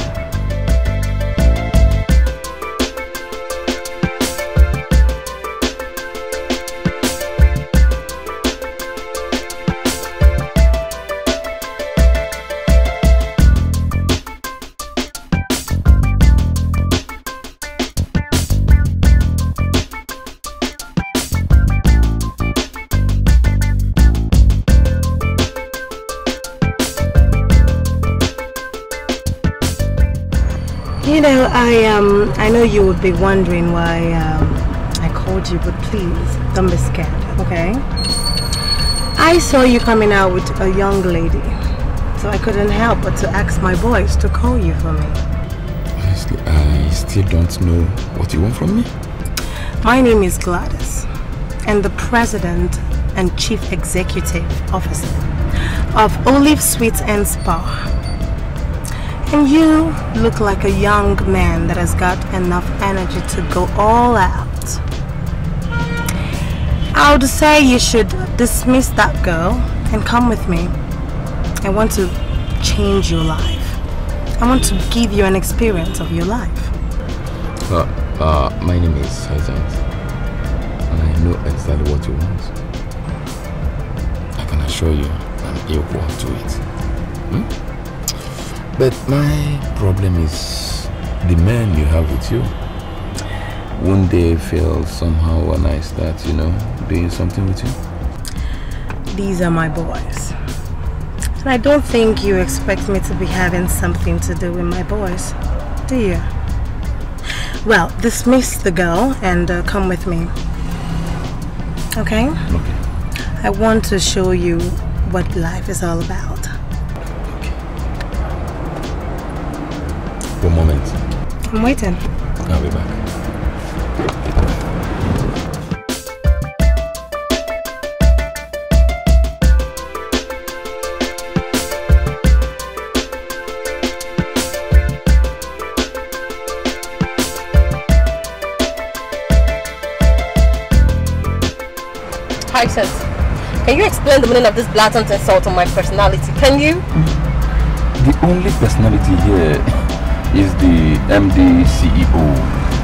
You know, I know you would be wondering why I called you, but please, don't be scared, okay? I saw you coming out with a young lady, so I couldn't help but to ask my boys to call you for me. Honestly, I still don't know what you want from me. My name is Gladys, and the President and Chief Executive Officer of Olive Suites and Spa. And you look like a young man that has got enough energy to go all out. I would say you should dismiss that girl and come with me. I want to change your life. I want to give you an experience of your life. My name is Chizzy, and I know exactly what you want. I can assure you I'm equal to it. But my problem is the man you have with you. Won't they feel somehow when I start, doing something with you? These are my boys. And I don't think you expect me to be having something to do with my boys, do you? Well, dismiss the girl and come with me. Okay? Okay. I want to show you what life is all about. 1 moment. I'm waiting. I'll be back. Hi, Sense. Can you explain the meaning of this blatant insult on my personality? Can you? The only personality here is the MD CEO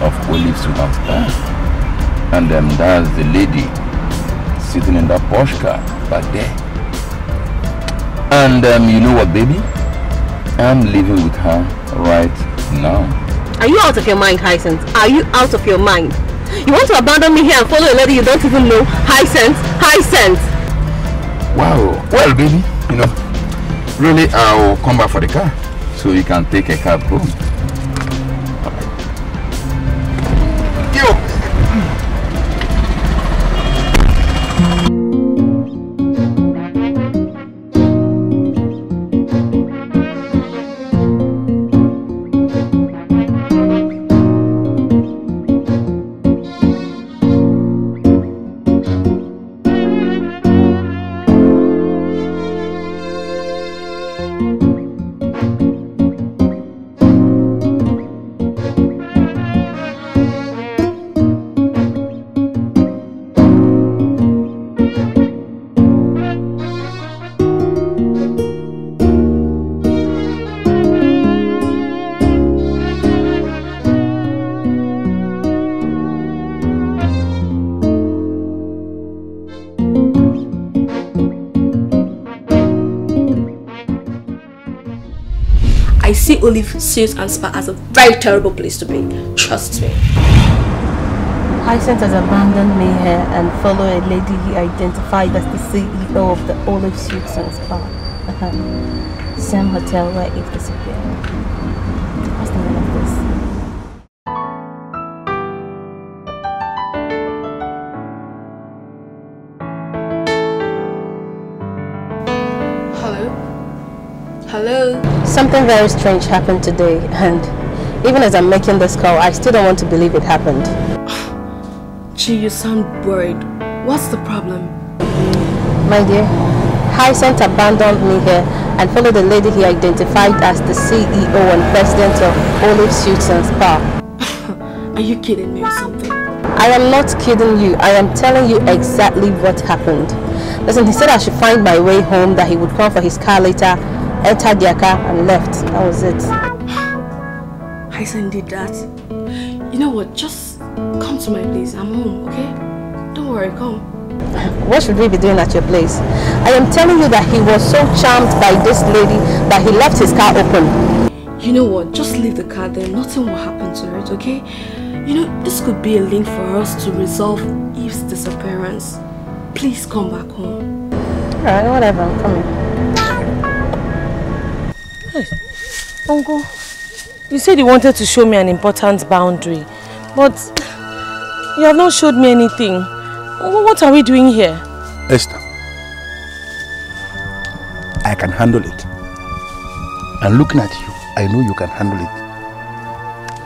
of Olive Suites and Spa. And that's the lady sitting in that Porsche car back there. And you know what, baby? I'm living with her right now. Are you out of your mind, Hyacinth? Are you out of your mind? You want to abandon me here and follow a lady you don't even know? Hyacinth! Hyacinth! Well, baby, you know, really, I'll come back for the car so you can take a cab home. I see Olive Suits and Spa as a very terrible place to be. Trust me. Hyacinth has abandoned me here and followed a lady he identified as the CEO of the Olive Suits and Spa. Same hotel where Eve disappeared. What's the meaning of this? Hello? Something very strange happened today, and even as I'm making this call, I still don't want to believe it happened. Gee, you sound worried. What's the problem? My dear, Hyacinth abandoned me here and followed the lady he identified as the CEO and president of Olive Suits and Spa. Are you kidding me or something? I am not kidding you. I am telling you exactly what happened. Listen, he said I should find my way home, that he would come for his car later, entered their car and left. That was it. Hyacinth did that. You know what? Just come to my place. I'm home, okay? Don't worry, come. What should we be doing at your place? I am telling you that he was so charmed by this lady that he left his car open. You know what? Just leave the car there. Nothing will happen to it, okay? You know, this could be a link for us to resolve Eve's disappearance. Please come back home. Alright, whatever. I'm coming. Hey, Uncle. You said you wanted to show me an important boundary, but you have not showed me anything. What are we doing here? Esther, I can handle it. And looking at you, I know you can handle it.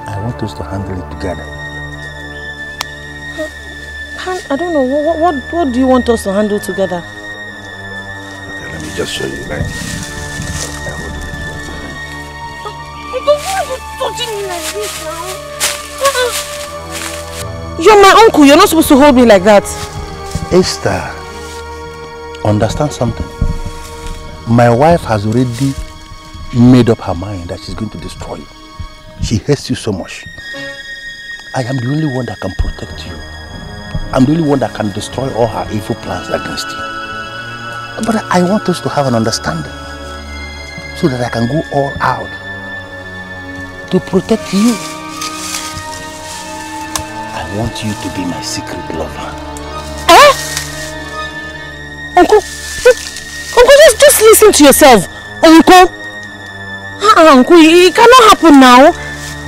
I want us to handle it together. I don't know. What do you want us to handle together? Okay, let me just show you. Like, Why are you touching me like this now? You're my uncle. You're not supposed to hold me like that. Esther, understand something. My wife has already made up her mind that she's going to destroy you. She hates you so much. I am the only one that can protect you. I'm the only one that can destroy all her evil plans against you. But I want us to have an understanding so that I can go all out to protect you. I want you to be my secret lover. Uncle, just listen to yourself. Uncle, Uncle, it cannot happen now.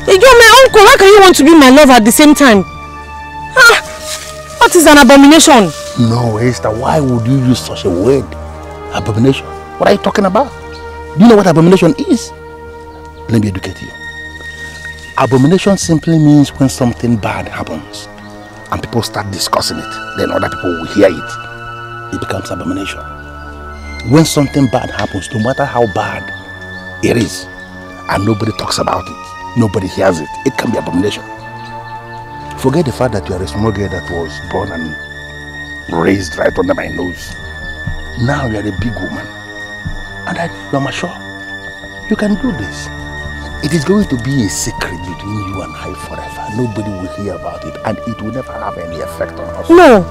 You're my uncle. How can you want to be my lover at the same time? What is an abomination? No, Esther, why would you use such a word? Abomination? What are you talking about? Do you know what abomination is? Let me educate you. Abomination simply means when something bad happens and people start discussing it, then other people will hear it. It becomes abomination. When something bad happens, no matter how bad it is, and nobody talks about it, nobody hears it, it can be abomination. Forget the fact that you are a small girl that was born and raised right under my nose. Now you are a big woman, and you are mature. You can do this. It is going to be a secret between you and I forever. Nobody will hear about it, and it will never have any effect on us. No,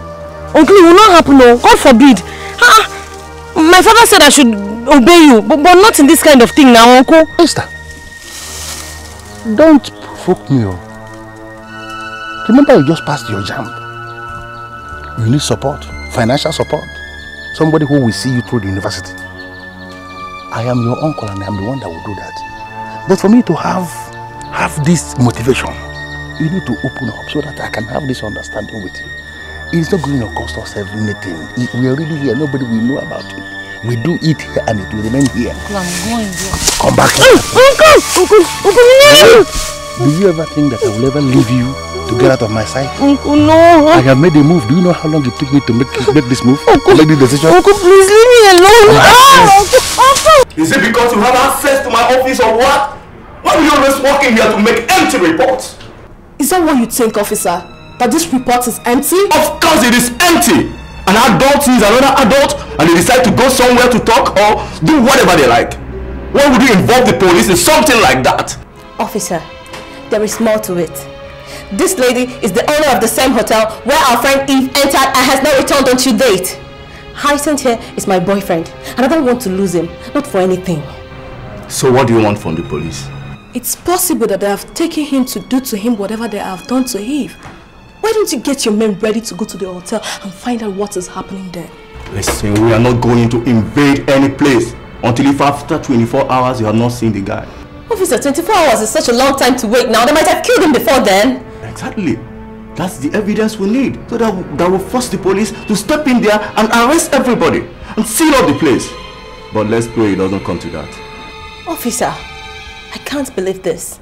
Uncle, it will not happen. No, God forbid. My father said I should obey you, but not in this kind of thing now, Uncle. Esther, don't provoke me. Remember, you just passed your jam. You need support, financial support. somebody who will see you through the university. I am your uncle and I am the one that will do that. But for me to have this motivation, you need to open up so that I can have this understanding with you. It's not going to cost us anything. We are really here, nobody will know about it. We do it here and it will remain here. Uncle, I'm going here. Come back here. Uncle, do you ever think that I will ever leave you to get out of my sight? Uncle, no. I have made a move. Do you know how long it took me to make this move? Uncle, make this decision? Uncle, please leave me alone. Is it because you have access to my office or what? Why will you always walk in here to make empty reports? Is that what you think, officer? That this report is empty? Of course it is empty! An adult sees another adult and they decide to go somewhere to talk or do whatever they like. Why would you involve the police in something like that? Officer, there is more to it. This lady is the owner of the same hotel where our friend Eve entered and has not returned until date. Hyacinth here is my boyfriend and I don't want to lose him, not for anything. So what do you want from the police? It's possible that they have taken him to do to him whatever they have done to Eve. Why don't you get your men ready to go to the hotel and find out what is happening there? Listen, we are not going to invade any place until if after 24 hours you have not seen the guy. Officer, 24 hours is such a long time to wait now. They might have killed him before then. Exactly. That's the evidence we need. So that will force the police to step in there and arrest everybody and seal up the place. But let's pray it doesn't come to that. Officer, I can't believe this.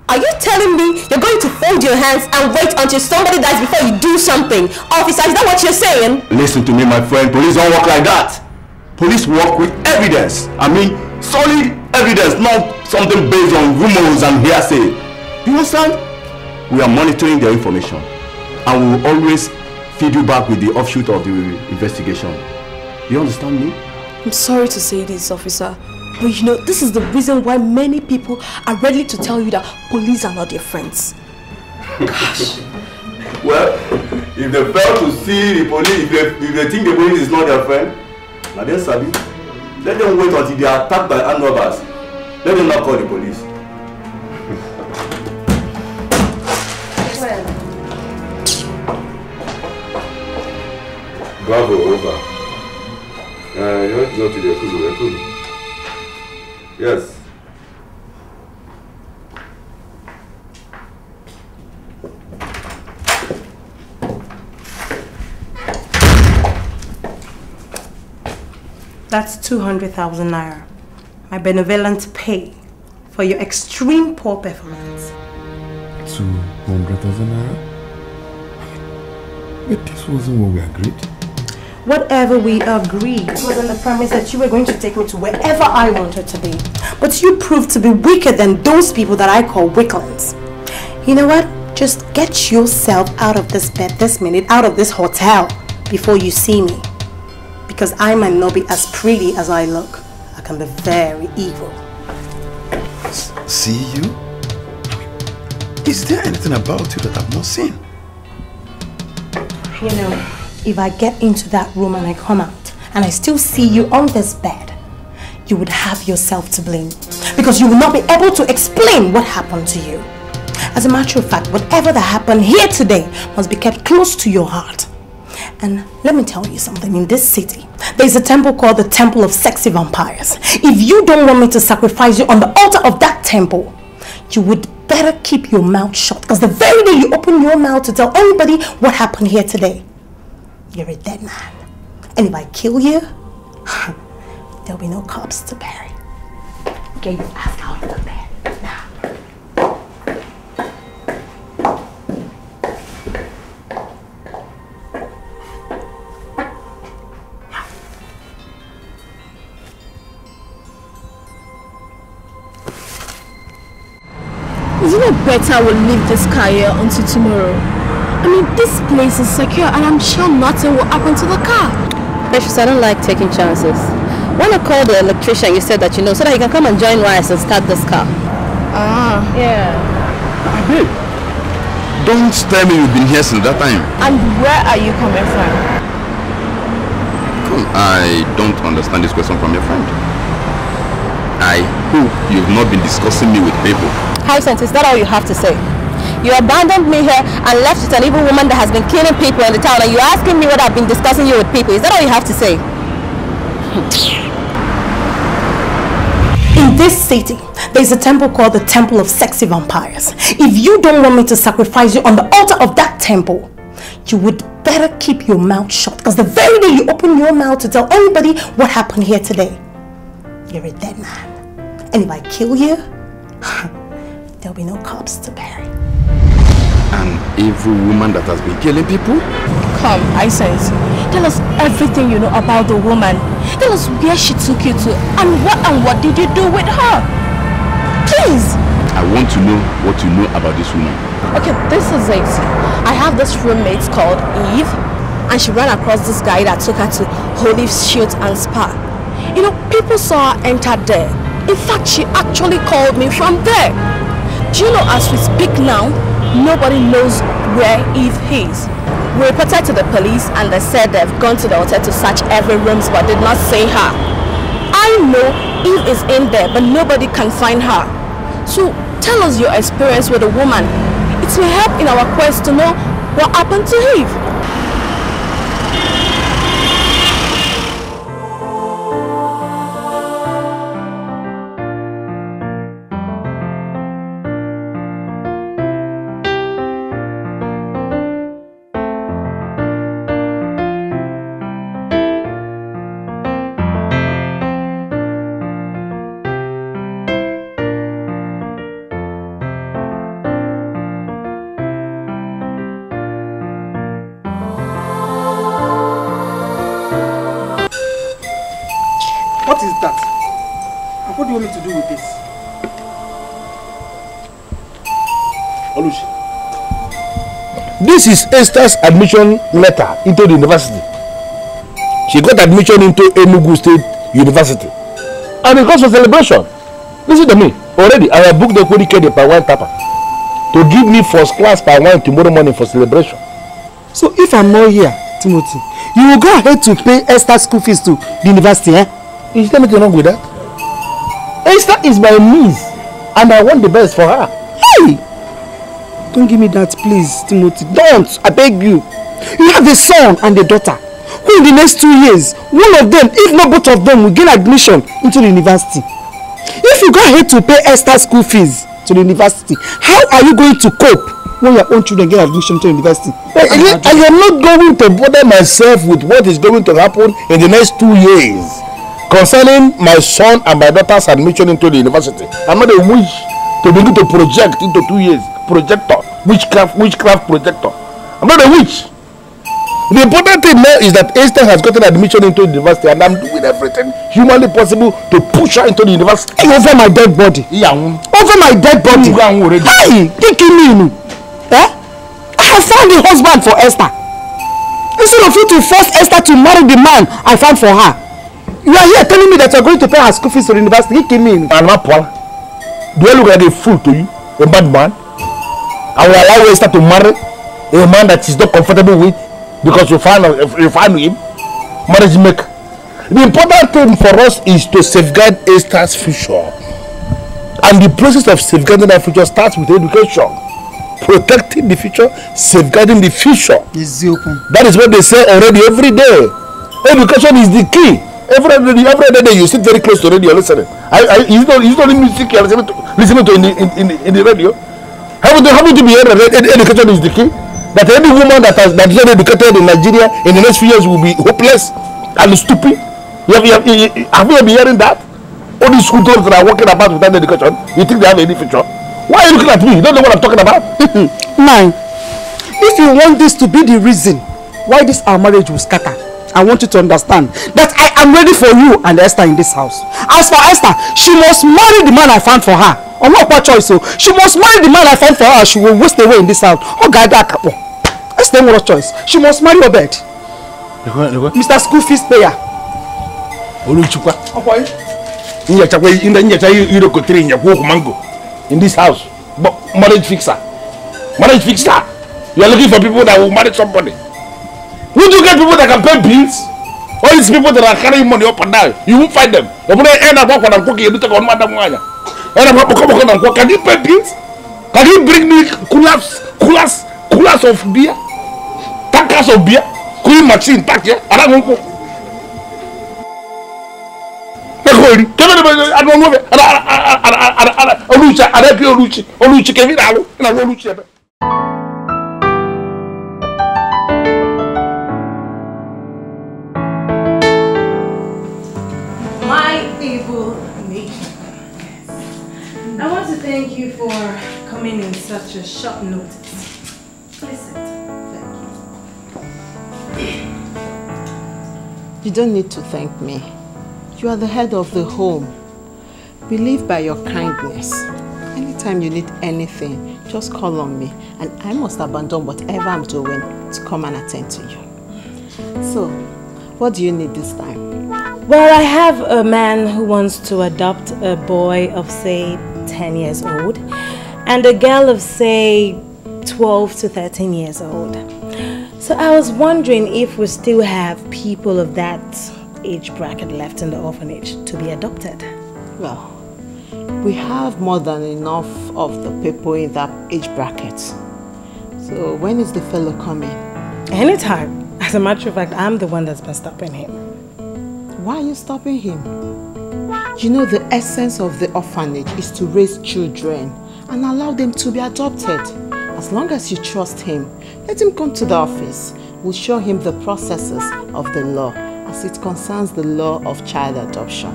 Are you telling me you're going to fold your hands and wait until somebody dies before you do something? Officer, is that what you're saying? Listen to me, my friend. Police don't work like that. Police work with evidence. I mean, solid evidence, not something based on rumors and hearsay. You understand? We are monitoring their information and we will always feed you back with the offshoot of the investigation. You understand me? I'm sorry to say this, officer. But you know, this is the reason why many people are ready to tell you that police are not their friends. Gosh. Well, if they fail to see the police, if they think the police is not their friend, now they're sabi. Let them wait until they are attacked by armed robbers. Let them not call the police. Bravo, over. You want to go to the Kuzu. Yes. That's 200,000 naira. My benevolent pay for your extreme poor performance. 200,000 naira? But this wasn't what we agreed. Whatever we agreed was on the premise that you were going to take me to wherever I wanted to be. But you proved to be weaker than those people that I call weaklings. You know what? Just get yourself out of this bed this minute, out of this hotel, before you see me. Because I might not be as pretty as I look. I can be very evil. See you? Is there anything about you that I've not seen? You know, if I get into that room and I come out and I still see you on this bed, you would have yourself to blame because you will not be able to explain what happened to you. As a matter of fact, whatever that happened here today must be kept close to your heart. And let me tell you something, in this city, there is a temple called the Temple of Sexy Vampires. If you don't want me to sacrifice you on the altar of that temple, you would better keep your mouth shut, because the very day you open your mouth to tell anybody what happened here today, you're a dead man. And if I kill you, there'll be no corpse to bury. Get your ass out of the bed. Isn't it better we'll leave this car here until tomorrow? I mean, this place is secure and I'm sure nothing will happen to the car. Precious, I don't like taking chances. When I called the electrician, you said that you know, so that he can come and join Rice and start this car. Ah. Yeah. Babe, don't tell me you've been here since that time. And where are you coming from? Come, I don't understand this question from your friend. I hope you've not been discussing me with people. Hyacinth, is that all you have to say? You abandoned me here and left with an evil woman that has been killing people in the town, and you're asking me what I've been discussing you with people. Is that all you have to say? In this city, there's a temple called the Temple of Sexy Vampires. If you don't want me to sacrifice you on the altar of that temple, you would better keep your mouth shut, because the very day you open your mouth to tell anybody what happened here today, you're a dead man. And if I kill you, there'll be no corpse to bury. An evil woman that has been killing people? Come, I sense. Tell us everything you know about the woman. Tell us where she took you to and what did you do with her? Please! I want to know what you know about this woman. Okay, this is it. I have this roommate called Eve, and she ran across this guy that took her to Holy Shoot and Spa. You know, people saw her enter there. In fact, she actually called me from there. Do you know, as we speak now, nobody knows where Eve is. We reported to the police and they said they've gone to the hotel to search every room but did not see her. I know Eve is in there, but nobody can find her. So tell us your experience with the woman. It will help in our quest to know what happened to Eve. What is that? And what do you want me to do with this? Alichi, this is Esther's admission letter into the university. She got admission into Enugu State University. And it comes for celebration. Listen to me. Already, I have booked the Kodi per one tapa to give me first class per one tomorrow morning for celebration. So if I'm not here, Timothy, you will go ahead to pay Esther's school fees to the university, eh? Is there anything wrong with that? Esther is my niece, and I want the best for her. Hey! Don't give me that, please, Timothy. Don't! I beg you. You have a son and a daughter who in the next 2 years, one of them, if not both of them, will gain admission into the university. If you go ahead to pay Esther's school fees to the university, how are you going to cope when your own children get admission to the university? I am not going to bother myself with what is going to happen in the next 2 years. Concerning my son and my daughter's admission into the university, I'm not a wish to begin to project into 2 years. Projector, witchcraft projector. I'm not a witch. The important thing now is that Esther has gotten admission into the university, and I'm doing everything humanly possible to push her into the university. Over my dead body. Yeah. Over my dead body. Hey, kicking me. Eh? I have found a husband for Esther. Instead of you to force Esther to marry the man I found for her, you are here telling me that you are going to pay her school fees to the university. Kicking me. And not Paul. Do I look like a fool to you? A bad man? I will allow Esther to marry a man that she's not comfortable with because you find him marriage maker. The important thing for us is to safeguard Esther's future, and the process of safeguarding her future starts with education. Protecting the future, safeguarding the future. That is what they say already every day. Education is the key. Every day you sit very close to radio listening. It's not music you're listening to in the radio. Haven't you been heard that education is the key? That any woman that is not educated in Nigeria in the next few years will be hopeless and stupid. Have you been hearing that? All these school girls that are walking about without education, you think they have any future? Why are you looking at me? You don't know what I'm talking about? Nine. If you want this to be the reason why this our marriage will scatter, I want you to understand that I am ready for you and Esther in this house. As for Esther, she must marry the man I found for her. Or not what choice, so she must marry the man I found for her. She will waste away in this house. Oh God, that couple. Esther, what choice? She must marry Obed. Mr. School fees payer. In this house, but marriage fixer. Marriage fixer. You are looking for people that will marry somebody. Would you get people that can pay bills? All these people that are carrying money up and down, you won't find them. Can you pay bills? Can you bring me coolers of beer? Tankers of beer? Cooling machine, tank, yeah? I don't know. My evil nature. I want to thank you for coming in such a short notice. Listen, thank you. You don't need to thank me. You are the head of the home. We live by your kindness. Anytime you need anything, just call on me and I must abandon whatever I'm doing to come and attend to you. So, what do you need this time? Well, I have a man who wants to adopt a boy of, say, 10 years old and a girl of, say, 12 to 13 years old. So I was wondering if we still have people of that age bracket left in the orphanage to be adopted. Well, we have more than enough of the people in that age bracket. So when is the fellow coming? Anytime. As a matter of fact, I'm the one that's been stopping him. Why are you stopping him? You know, the essence of the orphanage is to raise children and allow them to be adopted. As long as you trust him, let him come to the office. We'll show him the processes of the law as it concerns the law of child adoption.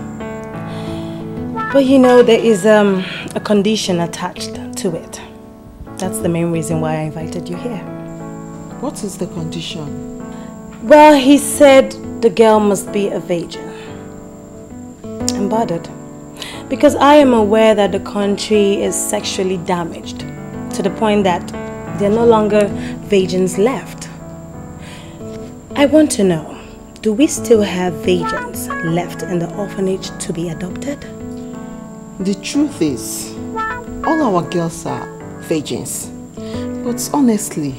But you know, there is a condition attached to it. That's the main reason why I invited you here. What is the condition? Well, he said the girl must be a virgin. I'm bothered because I am aware that the country is sexually damaged to the point that there are no longer virgins left. I want to know, do we still have virgins left in the orphanage to be adopted? The truth is, all our girls are virgins. But honestly,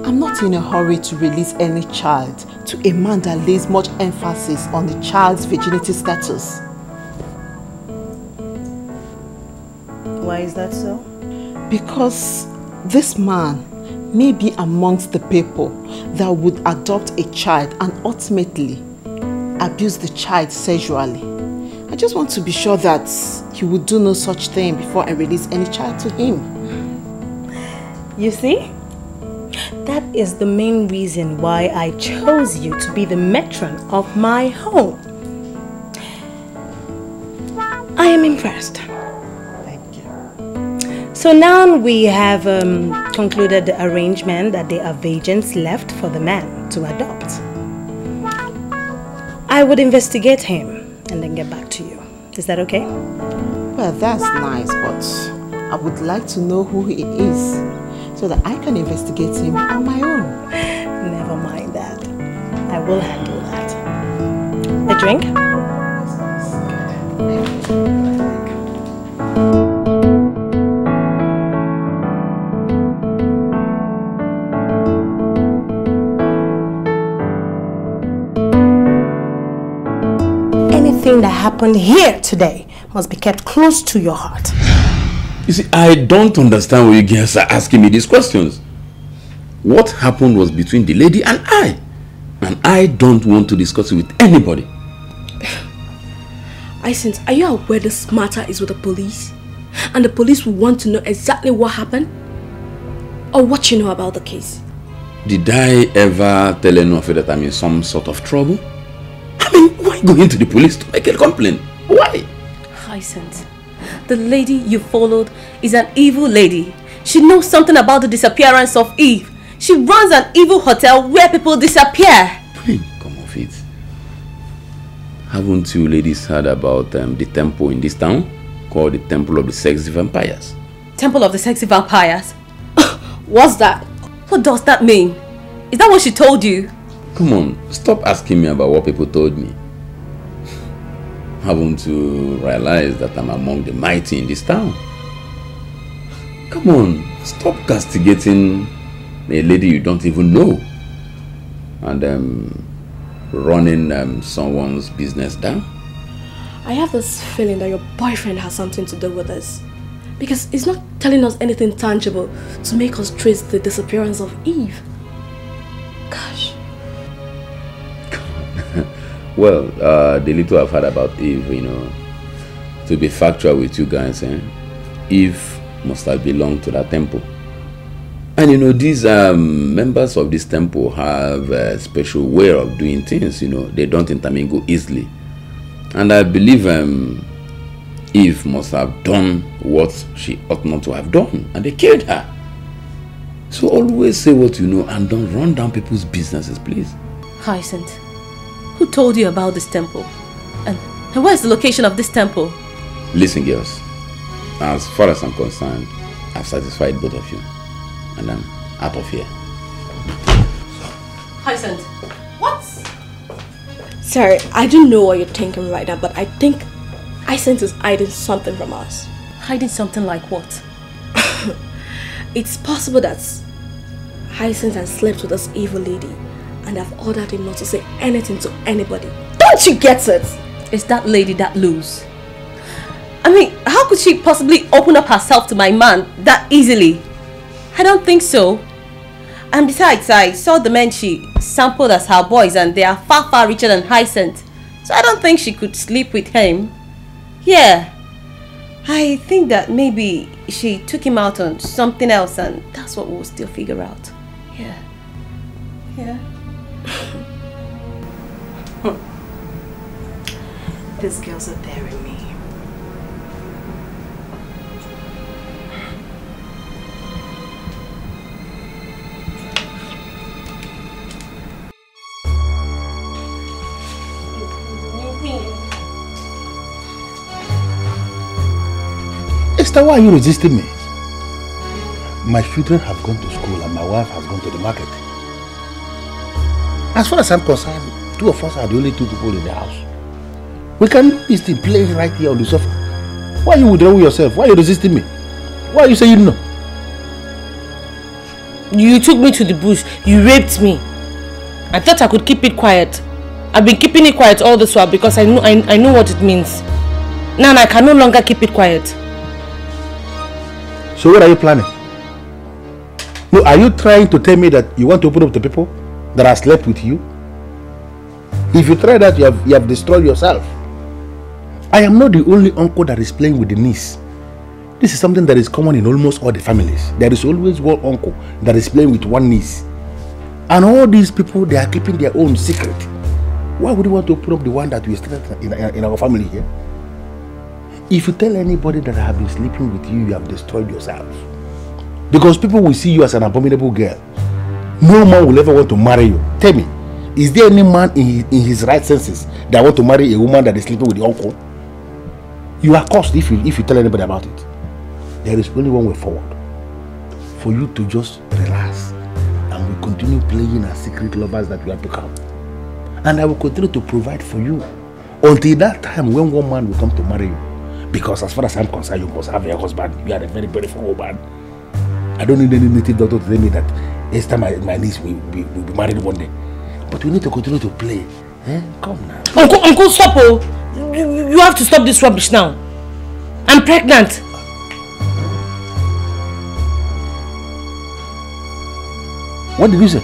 I'm not in a hurry to release any child to a man that lays much emphasis on the child's virginity status. Why is that so? Because this man may be amongst the people that would adopt a child and ultimately abuse the child sexually. I just want to be sure that he would do no such thing before I release any child to him. You see? That is the main reason why I chose you to be the matron of my home. I am impressed. Thank you. So now we have concluded the arrangement that there are virgins left for the man to adopt. I would investigate him and then get back to you. Is that okay? Well, that's nice, but I would like to know who he is so that I can investigate him on my own. Never mind that. I will handle that. A drink? Anything that happened here today must be kept close to your heart. You see, I don't understand why you guys are asking me these questions. What happened was between the lady and I don't want to discuss it with anybody. Isent, are you aware this matter is with the police? And the police will want to know exactly what happened? Or what you know about the case? Did I ever tell anyone that I'm in some sort of trouble? I mean, why go into the police to make a complaint? Why? Isent, the lady you followed is an evil lady. She knows something about the disappearance of Eve. She runs an evil hotel where people disappear. Come off it. Haven't you ladies heard about the temple in this town called the Temple of the Sexy Vampires? Temple of the Sexy Vampires? What's that? What does that mean? Is that what she told you? Come on, stop asking me about what people told me. Haven't you realized that I'm among the mighty in this town? Come on, stop castigating a lady you don't even know and running someone's business down. I have this feeling that your boyfriend has something to do with this. Because it's not telling us anything tangible to make us trace the disappearance of Eve. Gosh. Well, the little I've heard about Eve, you know, to be factual with you guys, Eve must have belonged to that temple. And you know, these members of this temple have a special way of doing things, you know, they don't intermingle easily. And I believe Eve must have done what she ought not to have done, and they killed her. So always say what you know and don't run down people's businesses, please. Hyacinth, who told you about this temple? And where's the location of this temple? Listen, girls, as far as I'm concerned, I've satisfied both of you, and I'm out of here. Hyacinth, what? Sorry, I don't know what you're thinking right now, but I think Hyacinth is hiding something from us. Hiding something like what? It's possible that Hyacinth has slept with this evil lady and I've ordered him not to say anything to anybody. Don't you get it? Is that lady that loose? I mean, how could she possibly open up herself to my man that easily? I don't think so. And besides, I saw the men she sampled as her boys and they are far, far richer than Hyacinth. So I don't think she could sleep with him. Yeah. I think that maybe she took him out on something else and that's what we'll still figure out. Yeah. Yeah. These girls are daring me. Esther, why are you resisting me? My children have gone to school and my wife has gone to the market. As far as I'm concerned, two of us are the only two people in the house. We can do this thing playing right here on the sofa. Why are you withdrawing yourself? Why are you resisting me? Why are you saying no? You took me to the bush. You raped me. I thought I could keep it quiet. I've been keeping it quiet all this while because I know what it means. Now I can no longer keep it quiet. So what are you planning? No, are you trying to tell me that you want to open up to people that have slept with you? If you try that, you have destroyed yourself. I am not the only uncle that is playing with the niece. This is something that is common in almost all the families. There is always one uncle that is playing with one niece. And all these people, they are keeping their own secret. Why would you want to open up the one that we started in our family here? If you tell anybody that I have been sleeping with you, you have destroyed yourself. Because people will see you as an abominable girl. No man will ever want to marry you. Tell me, is there any man in his right senses that want to marry a woman that is sleeping with the uncle? You are cursed if you tell anybody about it. There is only one way forward. For you to just relax and we continue playing as secret lovers that we have become. And I will continue to provide for you until that time when one man will come to marry you. Because as far as I'm concerned, you must have a husband. You are a very beautiful woman. I don't need any native doctor to tell me that Esther, my niece, will be married one day. But we need to continue to play. Eh? Come now. Uncle, stop! Oh. You have to stop this rubbish now. I'm pregnant. What did you say?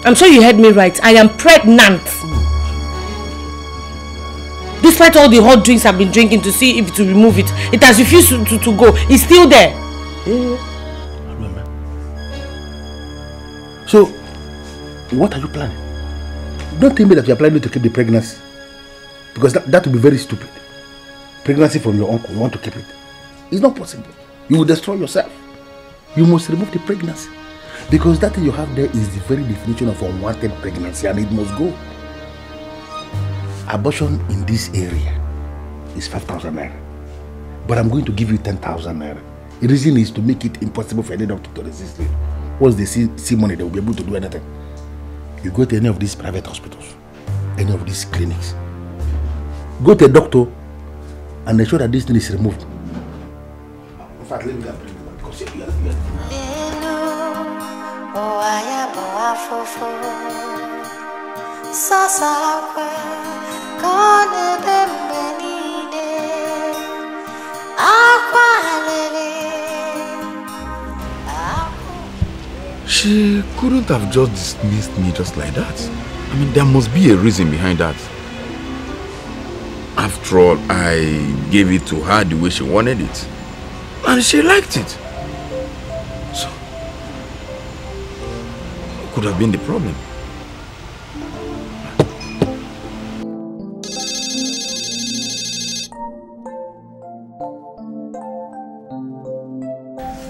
I'm sure you heard me right. I am pregnant. Despite all the hot drinks I've been drinking to see if to remove it, it has refused to go. It's still there. Yeah. I remember. So, what are you planning? Don't tell me that you are planning to keep the pregnancy. Because that would be very stupid. Pregnancy from your uncle, you want to keep it. It's not possible. You will destroy yourself. You must remove the pregnancy. Because that thing you have there is the very definition of unwanted pregnancy and it must go. Abortion in this area is 5,000 naira. But I'm going to give you 10,000 naira. The reason is to make it impossible for any doctor to resist it. Once they see money, they will be able to do anything. You go to any of these private hospitals, any of these clinics. Go to a doctor and ensure that this thing is removed. In fact, let me go and bring you because you are Akwa lele She couldn't have just dismissed me just like that. I mean, there must be a reason behind that. After all, I gave it to her the way she wanted it. And she liked it. So, what could have been the problem?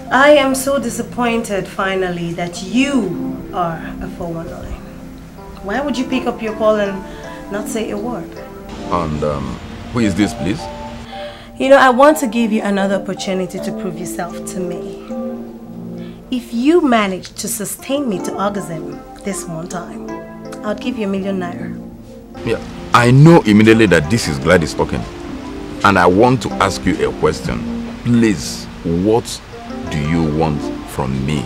I am so disappointed finally that you are a 419. Why would you pick up your call and not say a word? And who is this, please? You know, I want to give you another opportunity to prove yourself to me. If you manage to sustain me to orgasm this one time, I'll give you ₦1,000,000. Yeah, I know immediately that this is Gladys talking. And I want to ask you a question. Please, what do you want from me?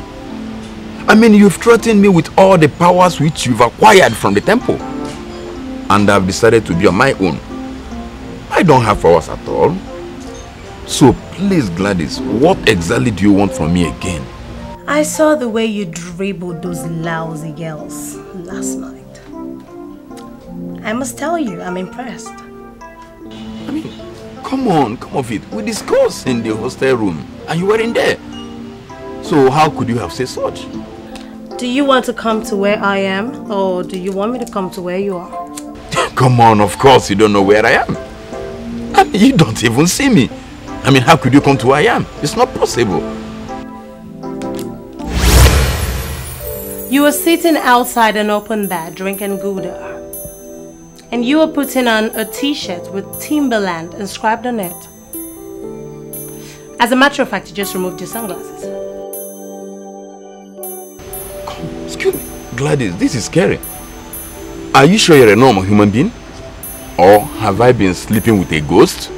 I mean, you've threatened me with all the powers which you've acquired from the temple. And I've decided to be on my own. I don't have powers at all. So please, Gladys, what exactly do you want from me again? I saw the way you dribbled those lousy girls last night. I must tell you, I'm impressed. I mean, come on, come off it. We discussed in the hostel room and you weren't there. So how could you have said such? Do you want to come to where I am, or do you want me to come to where you are? Come on, of course you don't know where I am. I mean, you don't even see me. I mean, how could you come to where I am? It's not possible. You were sitting outside an open bar drinking Gouda. And you were putting on a t-shirt with Timberland inscribed on it. As a matter of fact, you just removed your sunglasses. Excuse me, Gladys, this is scary. Are you sure you're a normal human being? Or have I been sleeping with a ghost?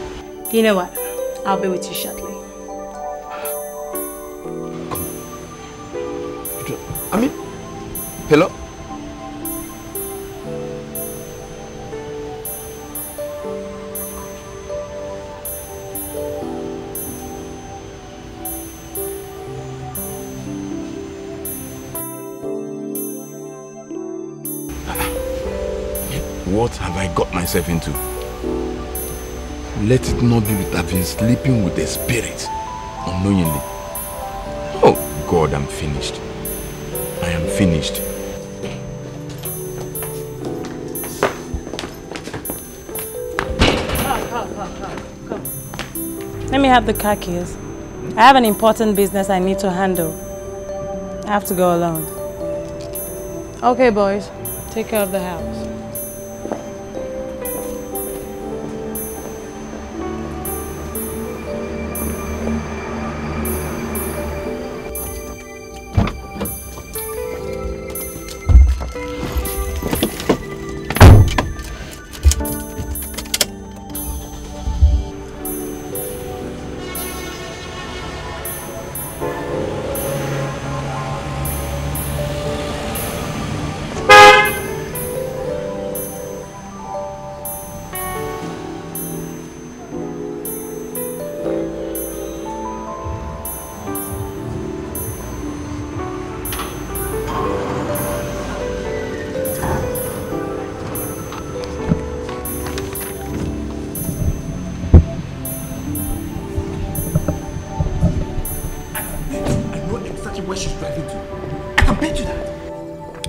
You know what? I'll be with you shortly. I mean, hello? What have I got myself into? Let it not be that I've been sleeping with a spirit unknowingly. Oh God, I'm finished. I am finished. Come. Let me have the car keys. I have an important business I need to handle. I have to go alone. Okay, boys. Take care of the house.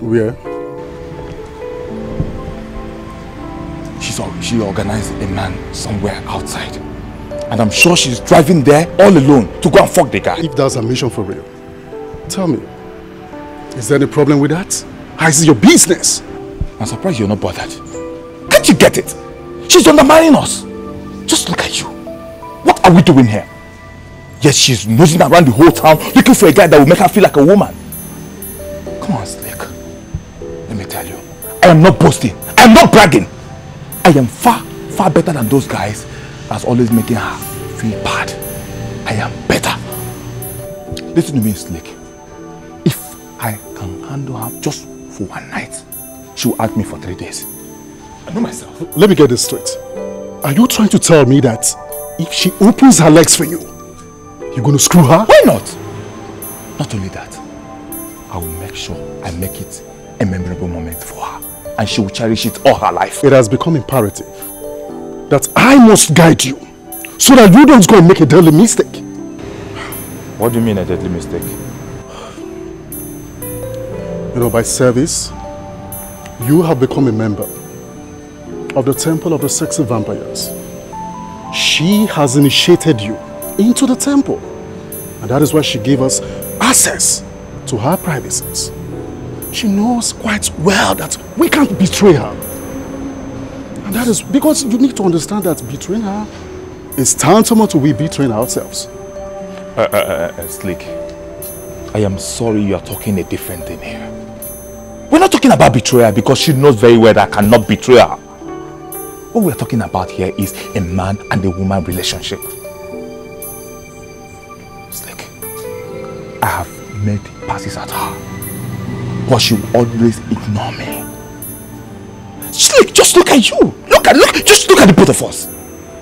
Where? She organized a man somewhere outside. And I'm sure she's driving there all alone to go and fuck the guy. If that's a mission for real, tell me, is there any problem with that? How is it your business? I'm surprised you're not bothered. Can't you get it? She's undermining us. Just look at you. What are we doing here? Yes, she's nosing around the whole town looking for a guy that will make her feel like a woman. Come on, Slick. Let me tell you, I am not boasting. I am not bragging. I am far, far better than those guys that's always making her feel bad. I am better. Listen to me, Slick. If I can handle her just for one night, she will ask me for 3 days. I know myself. Let me get this straight. Are you trying to tell me that if she opens her legs for you, you're going to screw her? Why not? Not only that, I will make sure I make it a memorable moment for her. And she will cherish it all her life. It has become imperative that I must guide you so that you don't go and make a deadly mistake. What do you mean a deadly mistake? You know, by service, you have become a member of the Temple of the Sexy Vampires. She has initiated you into the temple. And that is why she gave us access to her privacies. She knows quite well that we can't betray her. And that is because you need to understand that betraying her is tantamount to we betraying ourselves. Slick, I am sorry you are talking a different thing here. We're not talking about betrayal because she knows very well that I cannot betray her. What we're talking about here is a man and a woman relationship. Slick, I have made passes at her, but she will always ignore me. Slick, just look at you. Just look at the both of us.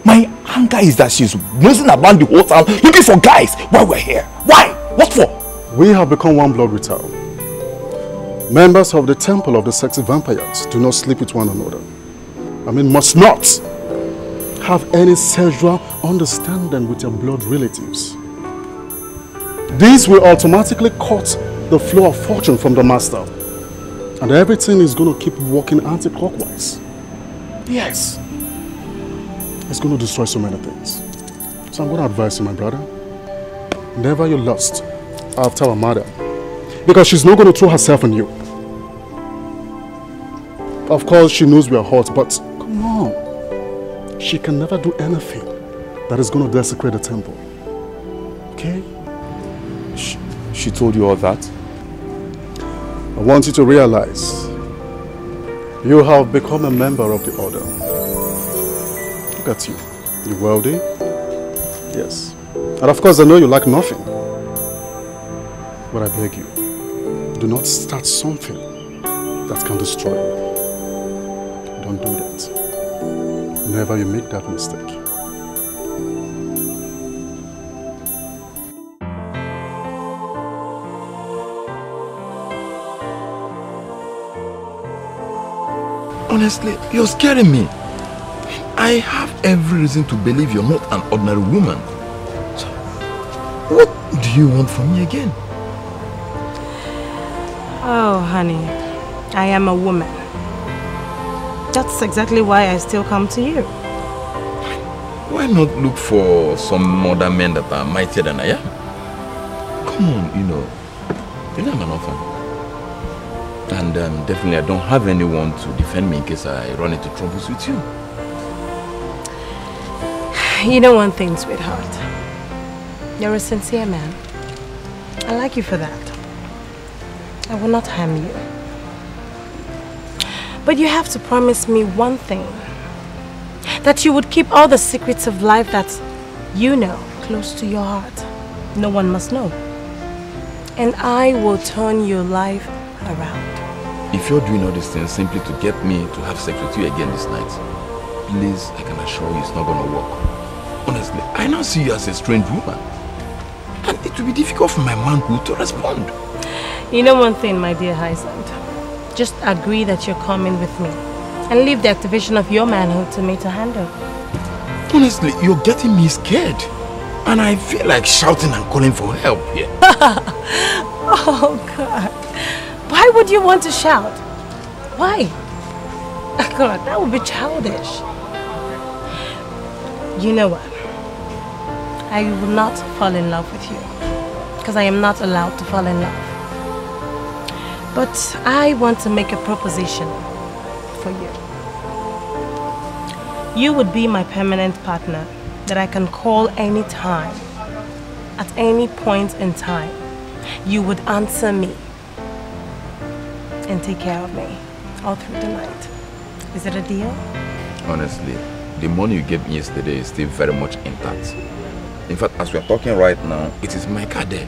My anger is that she's nosing around the whole town looking for guys while we're here. Why? What for? We have become one blood with her. Members of the Temple of the Sexy Vampires do not sleep with one another. I mean, must not have any sexual understanding with your blood relatives. This will automatically cut the flow of fortune from the master. And everything is going to keep working anti-clockwise. Yes. It's going to destroy so many things. So I'm going to advise you, my brother. Never you lust after our mother. Because she's not going to throw herself on you. Of course, she knows we are hot, but come on. She can never do anything that is going to desecrate the temple. Okay? She told you all that? I want you to realize you have become a member of the order. Look at you. You're wealthy. Yes. And of course, I know you lack nothing. But I beg you, do not start something that can destroy you. Don't do that. Never you make that mistake. Honestly, you're scaring me. I have every reason to believe you're not an ordinary woman. So, what do you want from me again? Oh, honey, I am a woman. That's exactly why I still come to you. Why not look for some other men that are mightier than I am? Come on, you know I'm an orphan. And definitely I don't have anyone to defend me in case I run into troubles with you. You know one thing, sweetheart. You're a sincere man. I like you for that. I will not harm you. But you have to promise me one thing. That you would keep all the secrets of life that you know close to your heart. No one must know. And I will turn your life around. If you're doing all these things simply to get me to have sex with you again this night, please, I can assure you it's not going to work. Honestly, I now see you as a strange woman. And it will be difficult for my manhood to respond. You know one thing, my dear Hyacinth. Just agree that you're coming with me. And leave the activation of your manhood to me to handle. Honestly, you're getting me scared. And I feel like shouting and calling for help here. Oh, God. Why would you want to shout? Why? God, that would be childish. You know what? I will not fall in love with you. Because I am not allowed to fall in love. But I want to make a proposition for you. You would be my permanent partner that I can call any time. At any point in time. You would answer me. And take care of me all through the night. Is it a deal? Honestly, the money you gave me yesterday is still very much intact. In fact, as we are talking right now, it is my car there.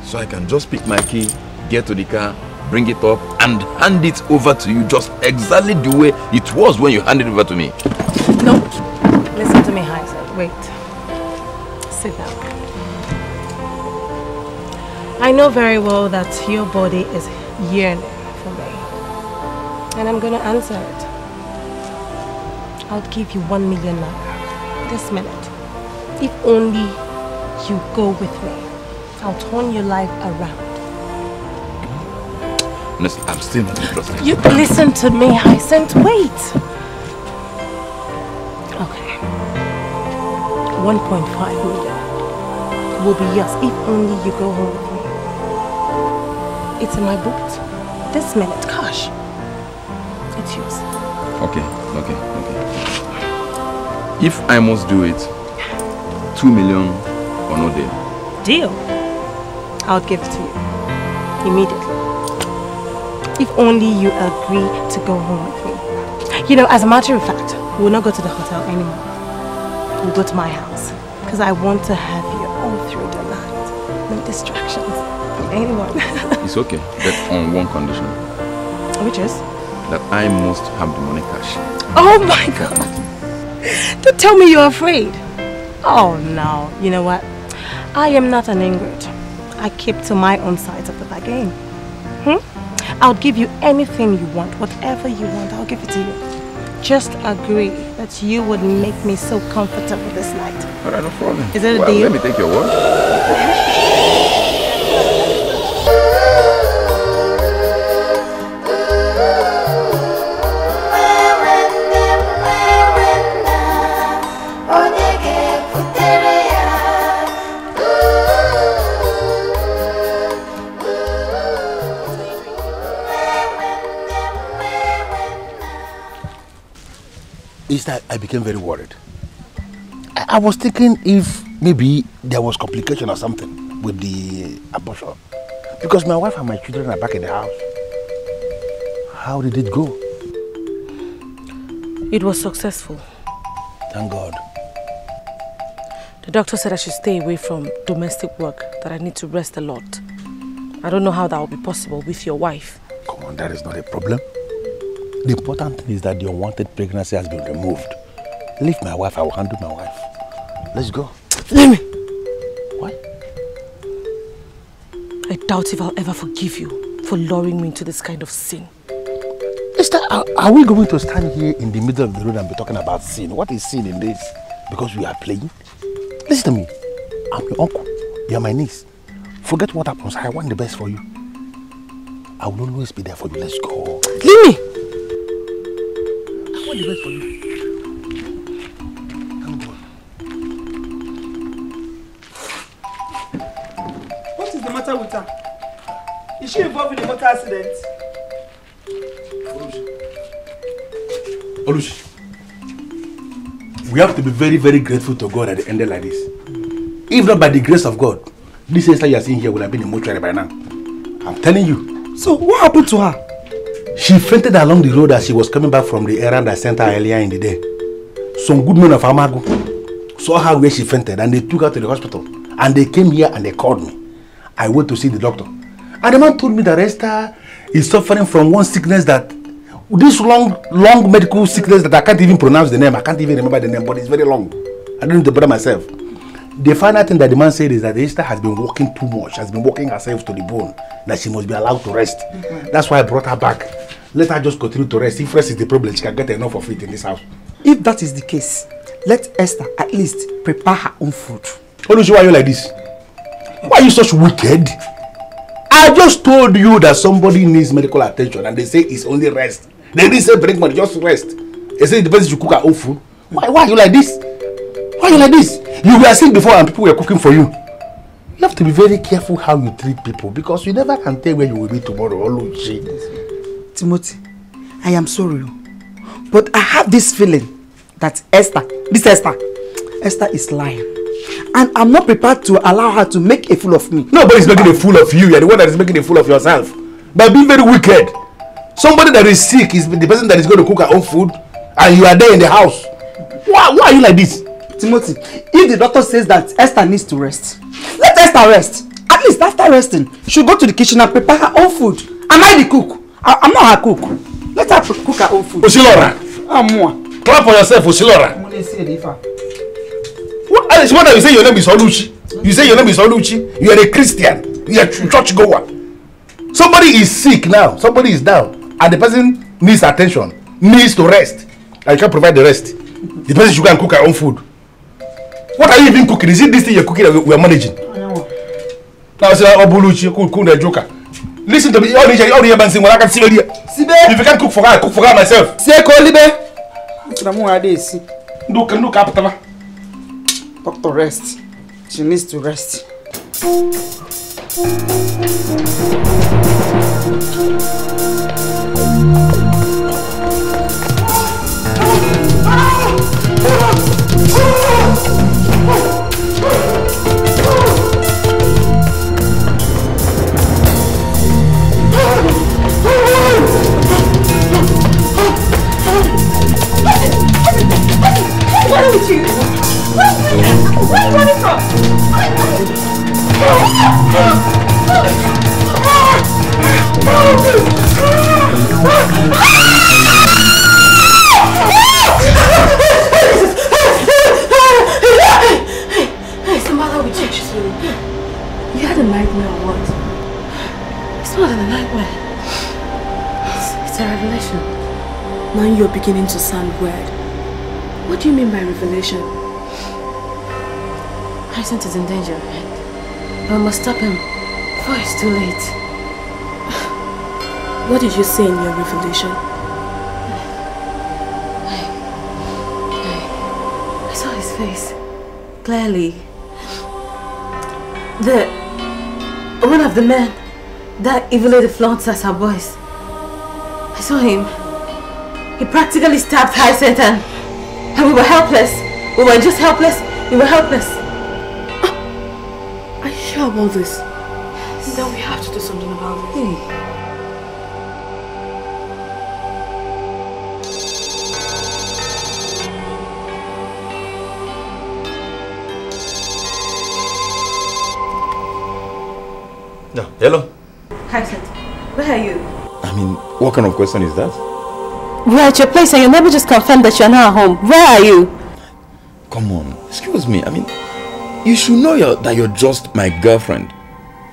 So I can just pick my key, get to the car, bring it up and hand it over to you just exactly the way it was when you handed it over to me. No. Listen to me, Hyacinth. Wait. Sit down. I know very well that your body is yearning for me. And I'm gonna answer it. I'll give you 1 million naira this minute. If only you go with me, I'll turn your life around. Honestly, I'm still not interested. You listen to me, Hyacinth. Wait. Okay. 1.5 million will be yours if only you go home with me. It's in my boot. This minute, cash. It's yours. Okay. If I must do it, 2 million or no deal. Deal. I'll give it to you. Immediately. If only you agree to go home with me. You know, as a matter of fact, we'll not go to the hotel anymore. We'll go to my house. Because I want to have you all through the night. No distractions from anyone. It's okay, but on one condition. Which is? That I must have the money cash. Oh my God. Don't tell me you're afraid. Oh no. You know what? I am not an ingrate. I keep to my own side of the bargain. I'll give you anything you want, whatever you want, I'll give it to you. Just agree that you would make me so comfortable this night. Alright, no problem. Is it a deal? Let me take your word. I became very worried. I was thinking if maybe there was complication or something with the abortion. Because my wife and my children are back in the house. How did it go? It was successful. Thank God. The doctor said I should stay away from domestic work, that I need to rest a lot. I don't know how that will be possible with your wife. Come on, that is not a problem. The important thing is that the unwanted pregnancy has been removed. Leave my wife, I will handle my wife. Let's go. Leave me! What? I doubt if I'll ever forgive you for luring me into this kind of sin. Esther, are we going to stand here in the middle of the road and be talking about sin? What is sin in this? Because we are playing? Listen to me. I'm your uncle. You are my niece. Forget what happens. I want the best for you. I will always be there for you. Let's go. Leave me! I want the best for you. What is the matter with her? Is she involved in a motor accident? Oluchi, we have to be very, very grateful to God at the end like this. If not by the grace of God, this sister you are seeing here would have been in mortuary by now. I'm telling you. So what happened to her? She fainted along the road as she was coming back from the errand I sent her earlier in the day. Some good men of Amago saw her where she fainted and they took her to the hospital. And they came here and they called me. I went to see the doctor. And the man told me that Esther is suffering from one sickness that, this long medical sickness that I can't even pronounce the name. I can't even remember the name, but it's very long. I don't need to bother myself. The final thing that the man said is that Esther has been working too much, has been working herself to the bone, that she must be allowed to rest. That's why I brought her back. Let her just continue to rest. If rest is the problem, she can get enough of it in this house. If that is the case, let Esther at least prepare her own food. Oluchi, why are you like this? Why are you such wicked? I just told you that somebody needs medical attention and they say it's only rest. They didn't say bring money, just rest. They say the person should cook her own food. Why are you like this? Why are you like this? You were sick before and people were cooking for you. You have to be very careful how you treat people because you never can tell where you will be tomorrow. Oluchi. Timothy, I am sorry, but I have this feeling that Esther is lying. And I'm not prepared to allow her to make a fool of me. Nobody's making a fool of you. You're the one that is making a fool of yourself. By being very wicked. Somebody that is sick is the person that is going to cook her own food and you are there in the house. Why are you like this? Timothy, if the doctor says that Esther needs to rest, let Esther rest. At least after resting, she'll go to the kitchen and prepare her own food. Am I the cook? I'm not her cook. Let her cook her own food. Osilora. Clap for yourself, Osilora. What you say your name is Oluchi? You say your name is Oluchi? You are a Christian. You're a church goer. Somebody is sick now. Somebody is down. And the person needs attention. Needs to rest. And you can't provide the rest. The person should go and cook her own food. What are you even cooking? Is it this thing you're cooking that we are managing? Now say Obuluchi, cook the joker. Listen to me. All the man saying, well, I can see you here. If you can't cook for her, I cook for her myself. Say Kolibe. Look up. Doctor rest. She needs to rest. What are you? Where are you running from? What's the matter with you, Chizzy? You had a nightmare or what? It's not a nightmare. It's a revelation. Now you're beginning to sound weird. What do you mean by revelation? Hyacinth is in danger, right? I must stop him before it's too late. What did you say in your revelation? I saw his face clearly. One of the men that evil lady flaunts as her boys. I saw him. He practically stabbed Hyacinth and we were helpless. We were just helpless. We were helpless. Are you sure about this? Then we have to do something about it. No, hello? Hyacinth, where are you? I mean, what kind of question is that? We're at your place and your neighbor just confirmed that you're now at home. Where are you? Come on, excuse me. I mean, you should know that you're just my girlfriend.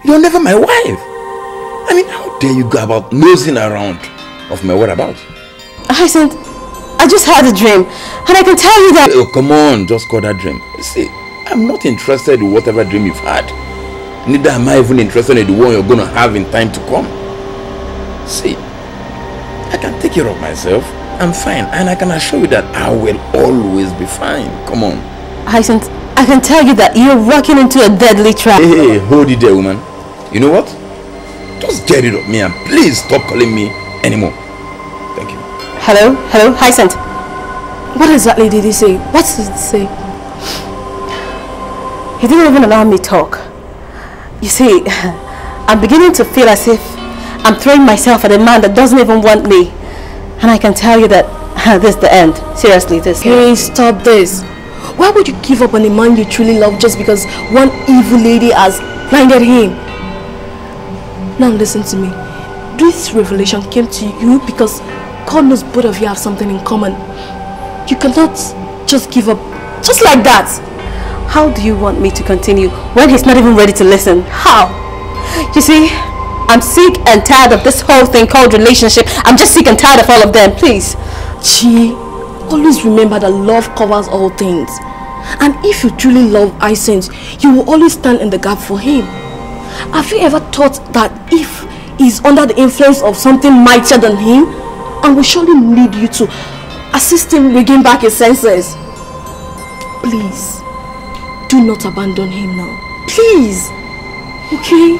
You're never my wife. I mean, how dare you go about nosing around of my whereabouts? Hyacinth, I just had a dream and I can tell you that... Oh, come on, just call that dream. You see, I'm not interested in whatever dream you've had. Neither am I even interested in the one you're going to have in time to come. See, I can take care of myself. I'm fine. And I can assure you that I will always be fine. Come on. Hyacinth, I can tell you that you're walking into a deadly trap. Hey, hold it there, woman. You know what? Just get rid of me and please stop calling me anymore. Thank you. Hello? Hello? Hyacinth. What exactly did he say? What did he say? He didn't even allow me to talk. You see, I'm beginning to feel as if I'm throwing myself at a man that doesn't even want me. And I can tell you that this is the end. Seriously, this is Hey, stop this. Why would you give up on a man you truly love just because one evil lady has blinded him? Now listen to me. This revelation came to you because God knows both of you have something in common. You cannot just give up just like that. How do you want me to continue when he's not even ready to listen? How? You see, I'm sick and tired of this whole thing called relationship. I'm just sick and tired of all of them, please. Chi, always remember that love covers all things. And if you truly love Hyacinth, you will always stand in the gap for him. Have you ever thought that if he's under the influence of something mightier than him, and will surely need you to assist him regain back his senses? Please, do not abandon him now. Please. Okay?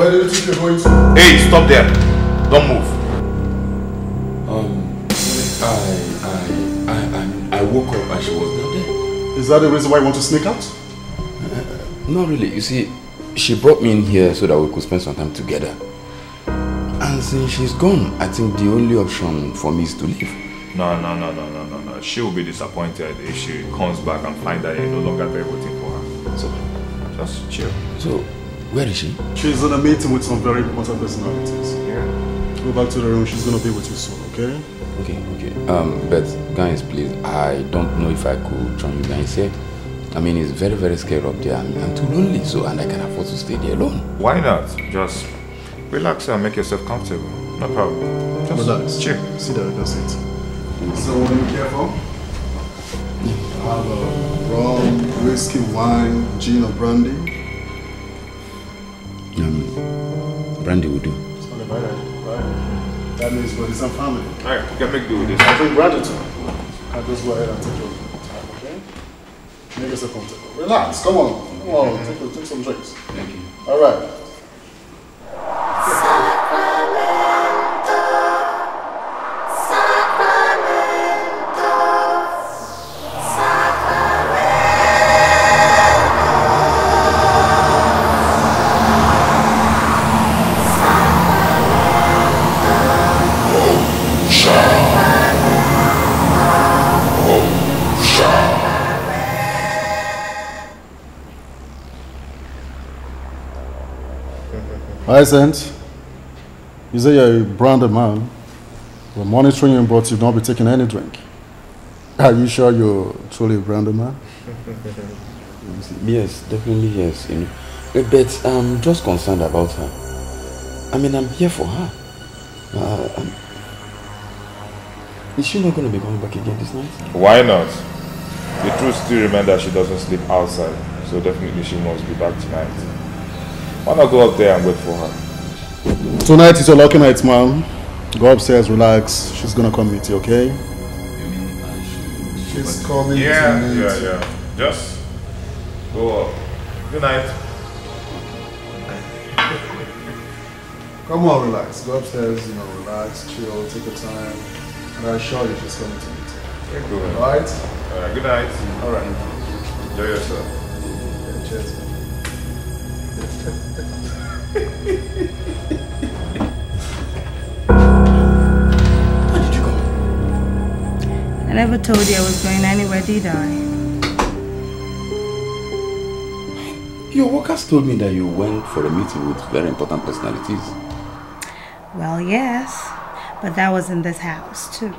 Where do you think you're going to? Hey, stop there. Don't move. I woke up and she was down there. Is that the reason why you want to sneak out? Not really. You see, she brought me in here so that we could spend some time together. And since she's gone, I think the only option for me is to leave. No. She will be disappointed if she comes back and find that you're no longer there waiting for her. So, just chill. So, where is she? She's in a meeting with some very important personalities. Yeah. Go back to the room. She's going to be with you soon, okay? Okay. But guys, please, I don't know if I could join you guys here. I mean, it's very, very scary up there. I'm too lonely, so, and I can afford to stay there alone. Why not? Just relax and make yourself comfortable. No problem. Just relax. Chill. Sit down, just sit. So, what are you careful? I have a rum, whiskey, wine, gin or brandy. Brandy will do. It's not a bad idea, right? That means we're the same family. Alright, you can make do with this. I'll bring brandy too. I'll just go ahead and take your time, okay? Make yourself comfortable. Relax, come on. Take some drinks. Thank you. Alright. Hyacinth, you say you're a branded man. We're monitoring you, but you've not been taking any drink. Are you sure you're truly a branded man? Yes, definitely yes. You know. But I'm just concerned about her. I mean, I'm here for her. Is she not going to be coming back again this night? Why not? The truth still remains that she doesn't sleep outside, so definitely she must be back tonight. Why not go up there and wait for her? Tonight is your lucky night, man. Go upstairs, relax. She's gonna come meet you, okay? She's coming to meet you. Yeah. Just go up. Good night. Come on, relax. Go upstairs, relax, chill, take your time. And I assure you she's coming to meet you. You're good. Alright? Alright, good night. Alright. Enjoy yourself. Yeah, cheers. Where did you go? I never told you I was going anywhere, did I? Your workers told me that you went for a meeting with very important personalities. Well, yes, but that was in this house too.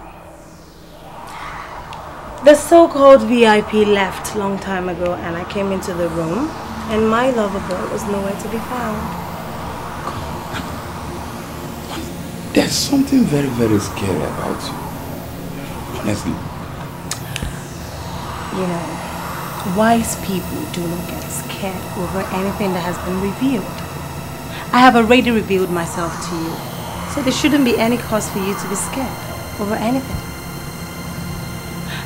The so-called VIP left long time ago and I came into the room and my lover boy was nowhere to be found. There's something very, very scary about you. Honestly. You know, wise people do not get scared over anything that has been revealed. I have already revealed myself to you, so there shouldn't be any cause for you to be scared over anything.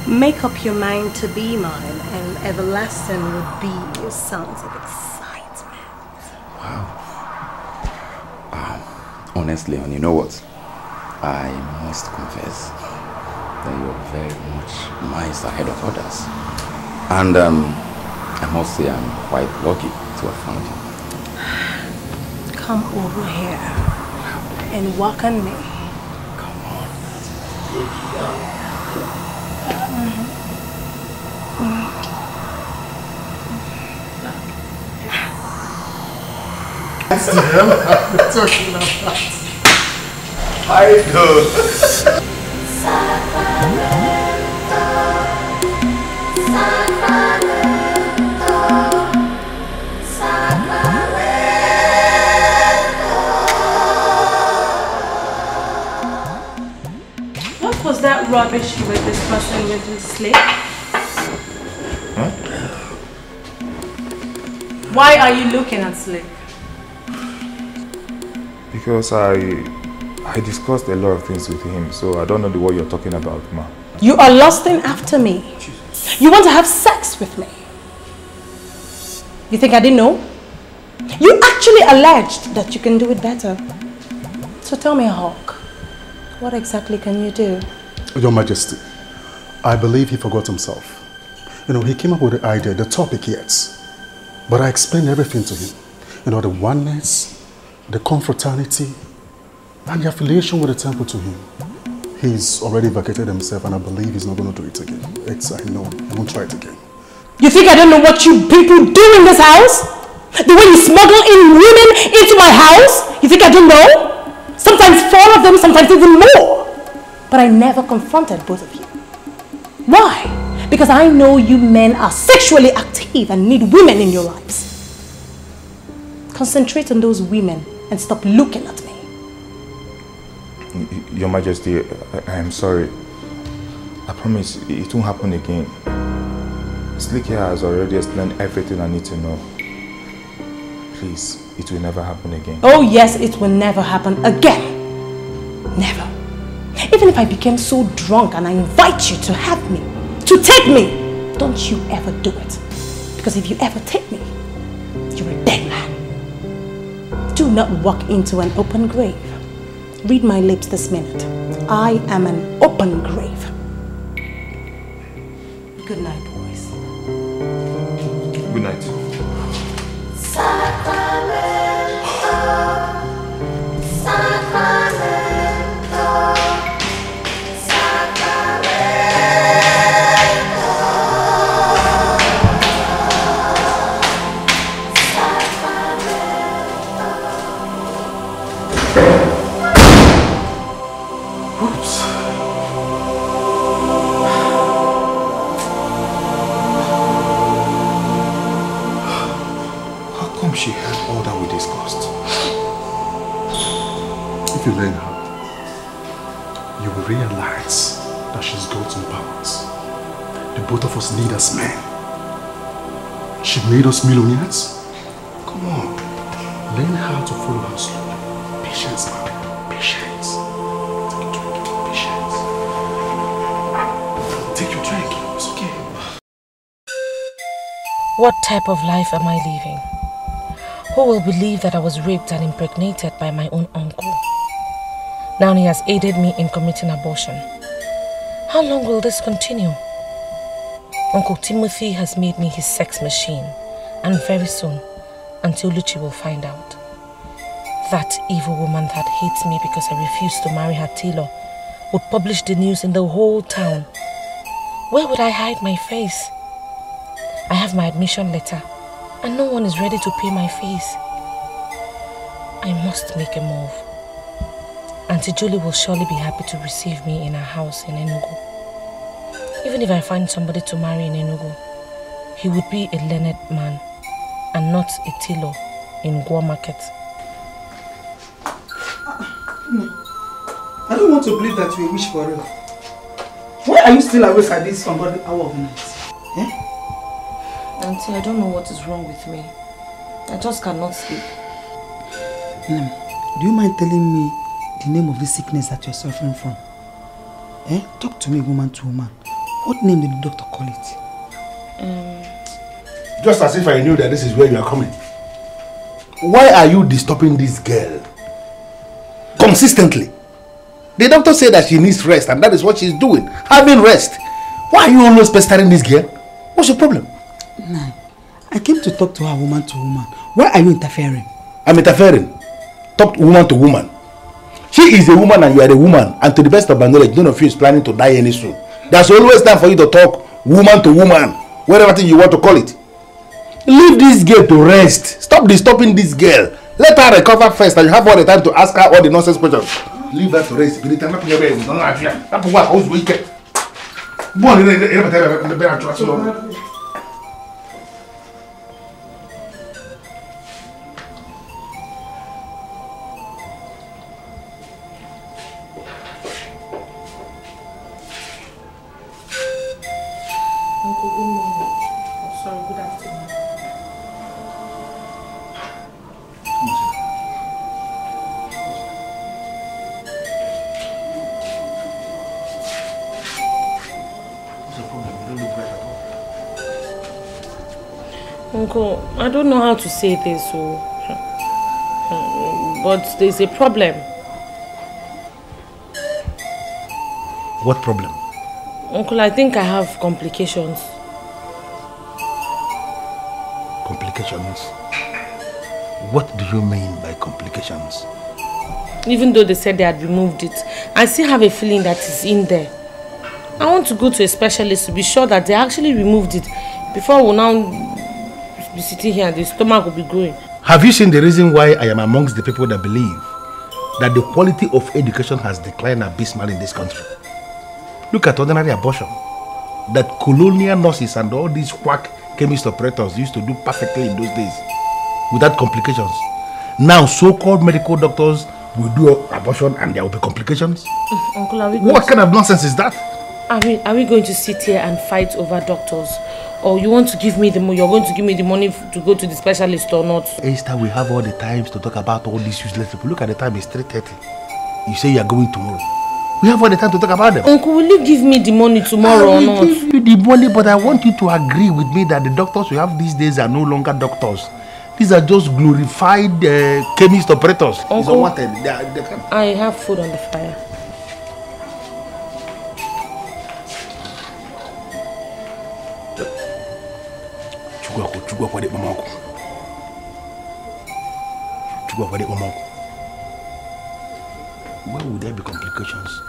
Make up your mind to be mine, and everlasting would be your sounds of excitement. Wow. Honestly, and you know what? I must confess that you're very much miles ahead of others. And I must say I'm quite lucky to have found you. Come over here and walk on me. Come on. That's the hell I'm talking about. I know. What was that rubbish you were discussing with the slave? Huh? Why are you looking at Slave? Because I discussed a lot of things with him, so I don't know what you're talking about, ma. You are lusting after me. You want to have sex with me. You think I didn't know? You actually alleged that you can do it better. So tell me, Hawk, what exactly can you do? Your Majesty, I believe he forgot himself. You know, he came up with the idea, the topic, yes. But I explained everything to him. You know, the oneness, the confraternity, and the affiliation with the temple to him. He's already vacated himself and I believe he's not going to do it again. I know, he won't try it again. You think I don't know what you people do in this house? The way you smuggle in women into my house? You think I don't know? Sometimes 4 of them, sometimes even more. But I never confronted both of you. Why? Because I know you men are sexually active and need women in your lives. Concentrate on those women and stop looking at me. Your Majesty, I am sorry. I promise it won't happen again. Slick here has already explained everything I need to know. Please, it will never happen again. Oh yes, it will never happen again. Never. Even if I became so drunk and I invite you to have me, to take me, don't you ever do it. Because if you ever take me, you're a dead man. Do not walk into an open grave. Read my lips this minute. I am an open grave. Good night, boys. Good night. She heard all that we discussed. If you learn her, you will realize that she's got some powers. The both of us need as men. She made us millionaires. Come on, learn how to follow her slowly. Patience, man. Patience. Take your drink. It's okay. What type of life am I living? Who will believe that I was raped and impregnated by my own uncle? Now he has aided me in committing abortion. How long will this continue? Uncle Timothy has made me his sex machine, and very soon, Auntie Luchi will find out. That evil woman that hates me because I refused to marry her tailor would publish the news in the whole town. Where would I hide my face? I have my admission letter, and no one is ready to pay my fees. I must make a move. Auntie Julie will surely be happy to receive me in her house in Enugu. Even if I find somebody to marry in Enugu, he would be a learned man and not a tailor in Gwa Market. I don't want to believe that you wish for real. Why are you still awake at this ungodly hour of night? Eh? Auntie, I don't know what is wrong with me. I just cannot sleep. Do you mind telling me the name of this sickness that you're suffering from? Eh? Talk to me woman to woman. What name did the doctor call it? Just as if I knew that this is where you are coming. Why are you disturbing this girl? Consistently. The doctor said that she needs rest and that is what she's doing. Having rest. Why are you always pestering this girl? What's your problem? Nah, I came to talk to her woman to woman. Why are you interfering? I'm interfering. Talk woman to woman. She is a woman and you are a woman, and to the best of my knowledge, none of you is planning to die any soon. There's always time for you to talk woman to woman, whatever thing you want to call it. Leave this girl to rest. Stop disturbing this girl. Let her recover first and you have all the time to ask her all the nonsense questions. Leave her to rest. Uncle, I don't know how to say this, but there's a problem. What problem? Uncle, I think I have complications. Complications? What do you mean by complications? Even though they said they had removed it, I still have a feeling that it's in there. I want to go to a specialist to be sure that they actually removed it before we'll now be sitting here and the stomach will be growing. Have you seen the reason why I am amongst the people that believe that the quality of education has declined abysmally in this country? Look at ordinary abortion that colonial nurses and all these quack chemist operators used to do perfectly in those days without complications. Now so-called medical doctors will do abortion and there will be complications? Uncle, are we going what kind of nonsense is that? Are we going to sit here and fight over doctors? Or you want to give me the money? You're going to give me the money to go to the specialist or not? Esther, we have all the times to talk about all these useless people. Look at the time, it's 3:30. You say you are going tomorrow. We have all the time to talk about them. Uncle, will you give me the money tomorrow or not? I will give you the money, but I want you to agree with me that the doctors we have these days are no longer doctors. These are just glorified chemist operators. Uncle, I have food on the fire. Where would there be complications?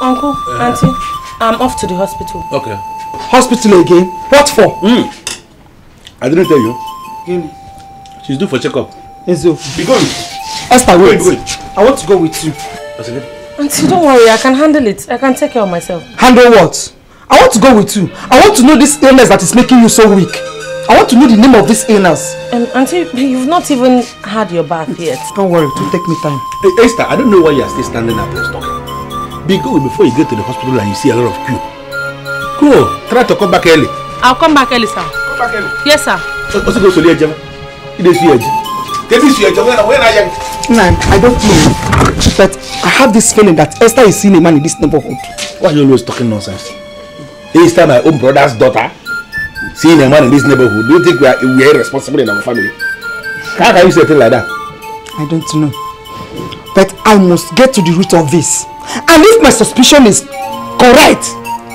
Uncle, Auntie, I'm off to the hospital. Okay. Hospital again? What for? I didn't tell you. She's due for checkup. Enzo. Be going. Esther, wait. I want to go with you. That's okay. Auntie, don't worry, I can handle it. I can take care of myself. Handle what? I want to go with you. I want to know this illness that is making you so weak. I want to know the name of this illness. Auntie, you've not even had your bath yet. Don't worry, it will take me time. Hey, Esther, I don't know why you are still standing up and talking. Be good before you get to the hospital and you see a lot of queue. Go, try to come back early. I'll come back early, sir. Come back early. Yes, sir. What's it going to do? You didn't see it. I don't know. But I have this feeling that Esther is seeing a man in this neighborhood. Why are you always talking nonsense? Esther, my own brother's daughter, seeing a man in this neighborhood. Do you think we are irresponsible in our family? How can you say a thing like that? I don't know. But I must get to the root of this. And if my suspicion is correct,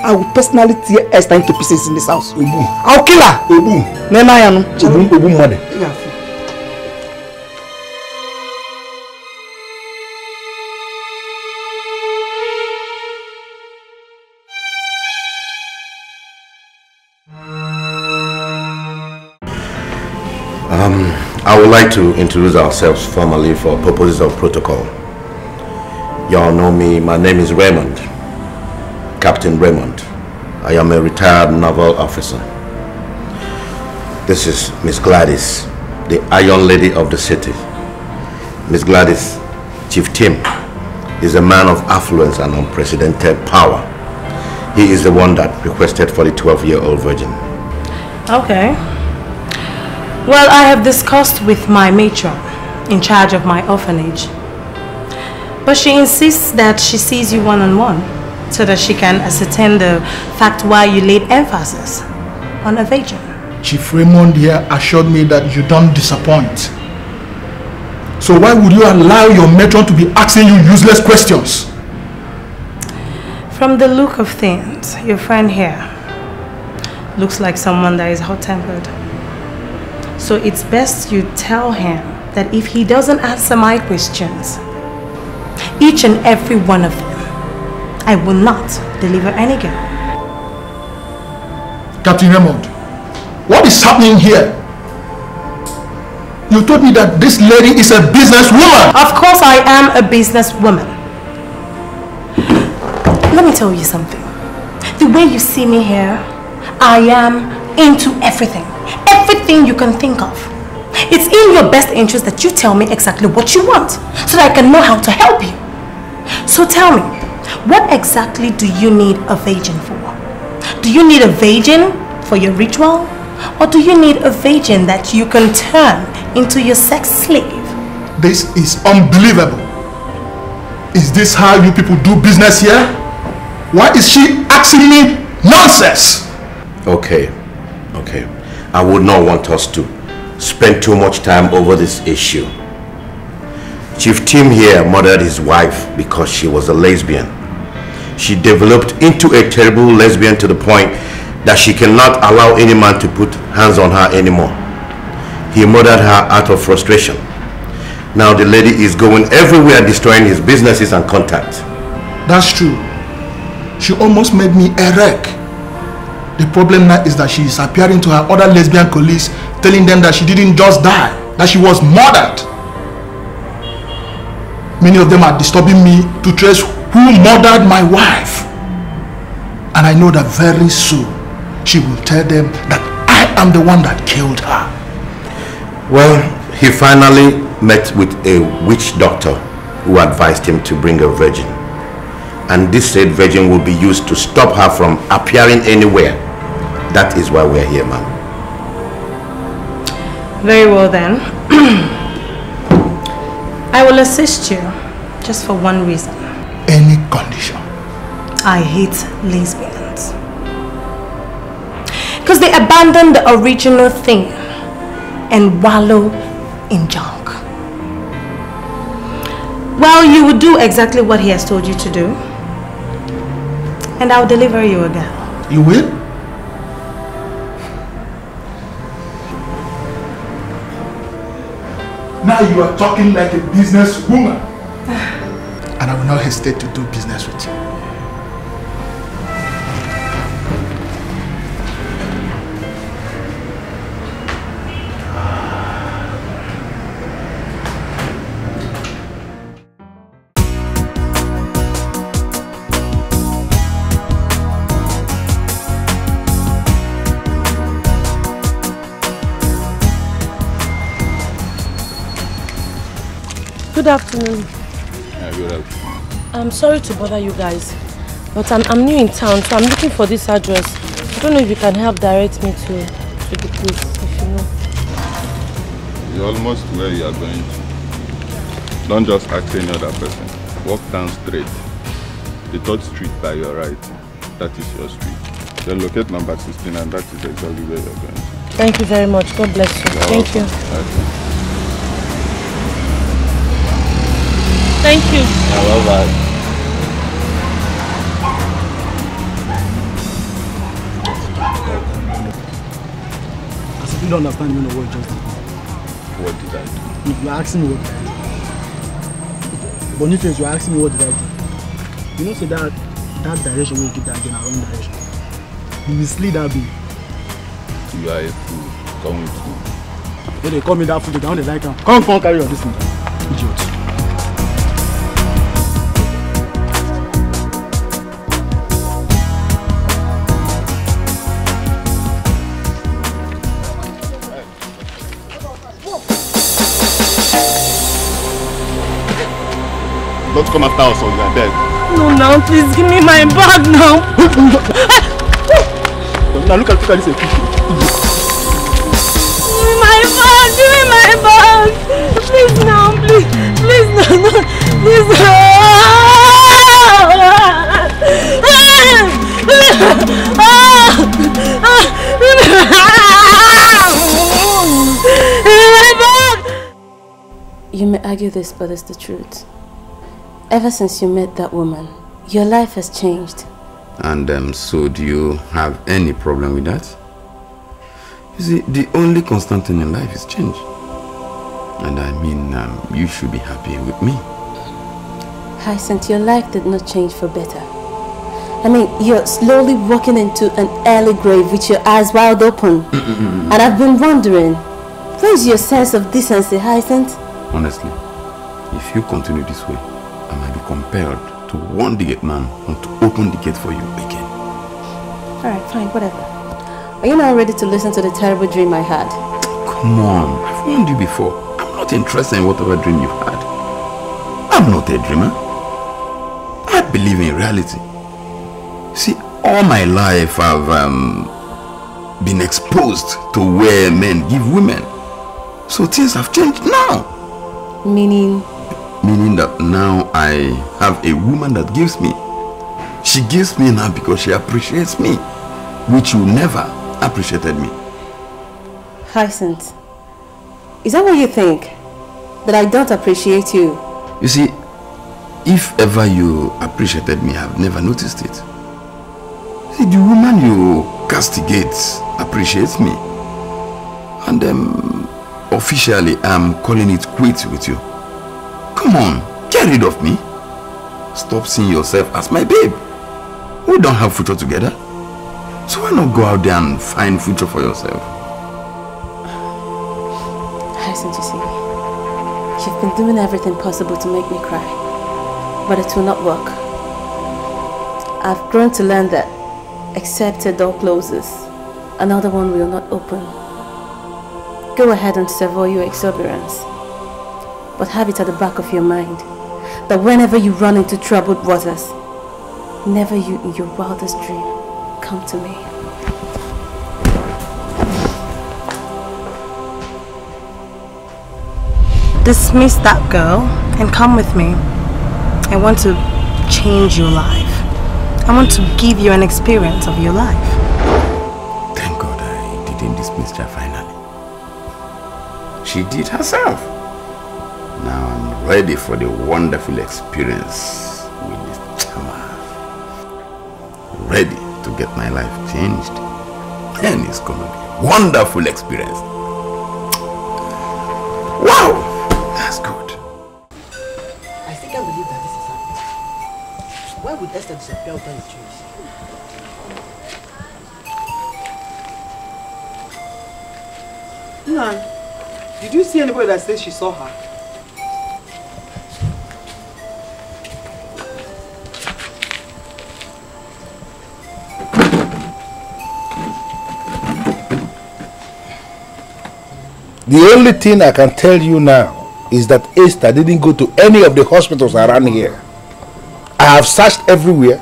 I will personally tear Esther into pieces in this house. I'll kill her. I would like to introduce ourselves formally for purposes of protocol. You all know me. My name is Raymond, Captain Raymond. I am a retired naval officer. This is Miss Gladys, the Iron Lady of the city. Miss Gladys, Chief Tim, is a man of affluence and unprecedented power. He is the one that requested for the 12-year-old virgin. Okay. Well, I have discussed with my matron in charge of my orphanage. But she insists that she sees you one-on-one so that she can ascertain the fact why you laid emphasis on a virgin. Chief Raymond here assured me that you don't disappoint. So why would you allow your matron to be asking you useless questions? From the look of things, your friend here looks like someone that is hot-tempered. So it's best you tell him that if he doesn't answer my questions, each and every one of them, I will not deliver any girl. Captain Raymond, what is happening here? You told me that this lady is a businesswoman. Of course I am a businesswoman. Let me tell you something. The way you see me here, I am into everything. Everything you can think of. It's in your best interest that you tell me exactly what you want so that I can know how to help you. So tell me, what exactly do you need a virgin for? Do you need a virgin for your ritual? Or do you need a virgin that you can turn into your sex slave? This is unbelievable. Is this how you people do business here? Why is she asking me nonsense? Okay. I would not want us to spend too much time over this issue. Chief Tim here murdered his wife because she was a lesbian. She developed into a terrible lesbian to the point that she cannot allow any man to put hands on her anymore. He murdered her out of frustration. Now the lady is going everywhere destroying his businesses and contacts. That's true. She almost made me a wreck. The problem now is that she is appearing to her other lesbian colleagues, telling them that she didn't just die, that she was murdered. Many of them are disturbing me to trace who murdered my wife. And I know that very soon she will tell them that I am the one that killed her. Well, he finally met with a witch doctor who advised him to bring a virgin. And this said virgin will be used to stop her from appearing anywhere. That is why we are here, ma'am. Very well then. I will assist you just for one reason. Any condition? I hate lesbians. Because they abandon the original thing and wallow in junk. Well, you will do exactly what he has told you to do. And I'll deliver you a girl. You will? Now you are talking like a businesswoman. And I will not hesitate to do business with you. Good afternoon. Good afternoon. I'm sorry to bother you guys, but I'm new in town, so I'm looking for this address. I don't know if you can help direct me to the place, if you know. You're almost where you are going to. Don't just ask any other person. Walk down straight. The 3rd street by your right. That is your street. Then locate number 16 and that is exactly where you're going to. Thank you very much. God bless you. Thank you. Okay. Thank you. Bye-bye. As if you don't understand, you know what just did. What did I do? If you're asking me what did I do. Boniface, you're asking me what did I do. You know, say that direction where you keep that again, wrong direction. You mislead that bee. You are a fool. Come with me. When they call me that fool, they don't like him. Come carry on this thing. Idiot. Don't come after us or you are dead. No, now please give me my bag now. Now look at this. Give me my bag. Give me my bag. Please now, please. Please no. Please no. You may argue this, but it's the truth. Ever since you met that woman, your life has changed. And so do you have any problem with that? You see, the only constant thing in life is change. And I mean, you should be happy with me. Hyacinth, your life did not change for better. I mean, you're slowly walking into an early grave with your eyes wide open. And I've been wondering, where's your sense of decency, Hyacinth? Honestly, if you continue this way, I might be compelled to warn the gate man not to open the gate for you again. Alright, fine, whatever. Are you now ready to listen to the terrible dream I had? Come on, I've warned you before. I'm not interested in whatever dream you've had. I'm not a dreamer. I believe in reality. See, all my life I've been exposed to where men give women. So things have changed now. Meaning? Meaning that now I have a woman that gives me. She gives me now because she appreciates me, which you never appreciated me. Hyacinth, is that what you think? That I don't appreciate you? You see, if ever you appreciated me, I've never noticed it. See, the woman you castigate appreciates me. And officially, I'm calling it quits with you. Come on, get rid of me. Stop seeing yourself as my babe. We don't have future together. So why not go out there and find future for yourself? Hyacinth, you see, you've been doing everything possible to make me cry. But it will not work. I've grown to learn that except a door closes, another one will not open. Go ahead and savour your exuberance, but have it at the back of your mind that whenever you run into troubled waters, never you in your wildest dream come to me. Dismiss that girl and come with me. I want to change your life. I want to give you an experience of your life. Thank God I didn't dismiss her finally. She did herself. Now I'm ready for the wonderful experience with this charmer. Ready to get my life changed. And it's gonna be a wonderful experience. Wow! That's good. I still can't believe that this is happening. Why would Esther disappear without a trace? Nan, did you see anybody that says she saw her? The only thing I can tell you now is that Esther didn't go to any of the hospitals around here. I have searched everywhere,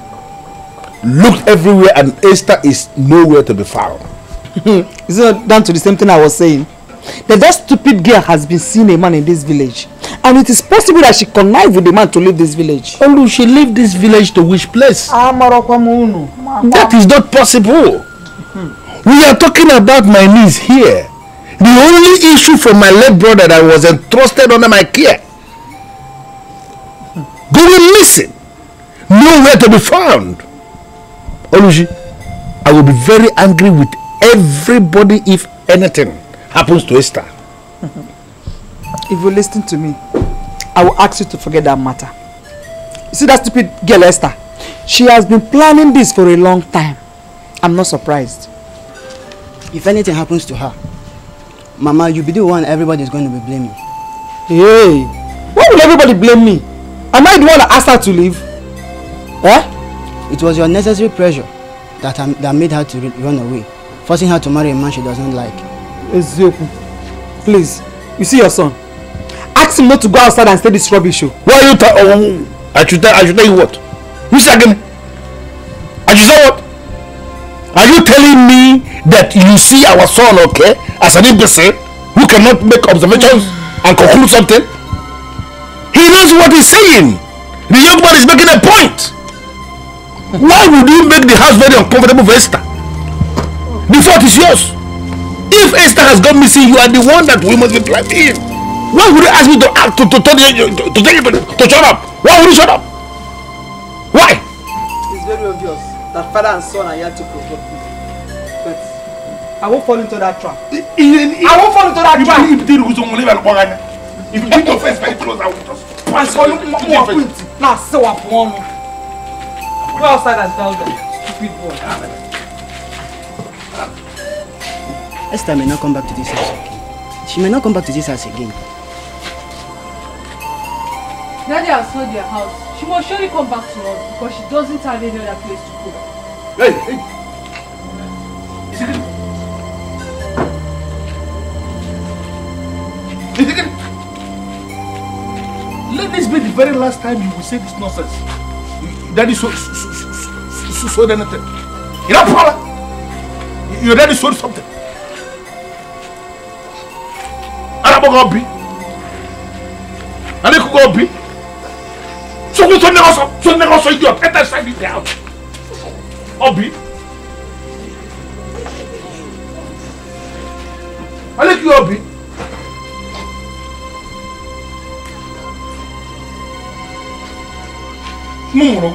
looked everywhere, and Esther is nowhere to be found. Is it down to the same thing I was saying? That stupid girl has been seeing a man in this village, and it is possible that she connived with the man to leave this village. Only she leave this village to which place? That is not possible. We are talking about my niece here. The only issue from my late brother that was entrusted under my care. Going missing. Nowhere to be found. Oluji, I will be very angry with everybody if anything happens to Esther. If you listen to me, I will ask you to forget that matter. You see that stupid girl Esther? She has been planning this for a long time. I'm not surprised. If anything happens to her, Mama, you'll be the one everybody is going to be blaming. Hey, why will everybody blame me? Am I the one that asked her to leave? Eh? It was your necessary pressure that made her to run away, forcing her to marry a man she doesn't like. Ezioku, please, you see your son. Ask him not to go outside and say this rubbish show. Why are you I should tell you what? You say again? I should say what? Are you telling me that you see our son, okay, as an imbecile who cannot make observations and conclude something? He knows what he's saying. The young man is making a point. Why would you make the house very uncomfortable for Esther? The fault is yours. If Esther has gone missing, you are the one that we must be blaming. Why would you ask me to tell you to shut up? Why would you shut up? Why? It's very obvious that father and son are here to provoke me. But I won't fall into that trap. I won't fall into that trap. If you keep your face very close, I will just pass on you. Now, so up one. Go outside and tell them. Stupid boy. Esther may not come back to this house again. She may not come back to this house again. Daddy has sold their house. She must surely come back to us because she doesn't have any other place to go. Hey! Let this be the very last time you will say this nonsense. Daddy sold anything. You know, Paula? Your daddy sold something. Arabo Gobi. Alichi Gobi. So we don't so you get that side it out. Obi. Alichi Gobi. Muro.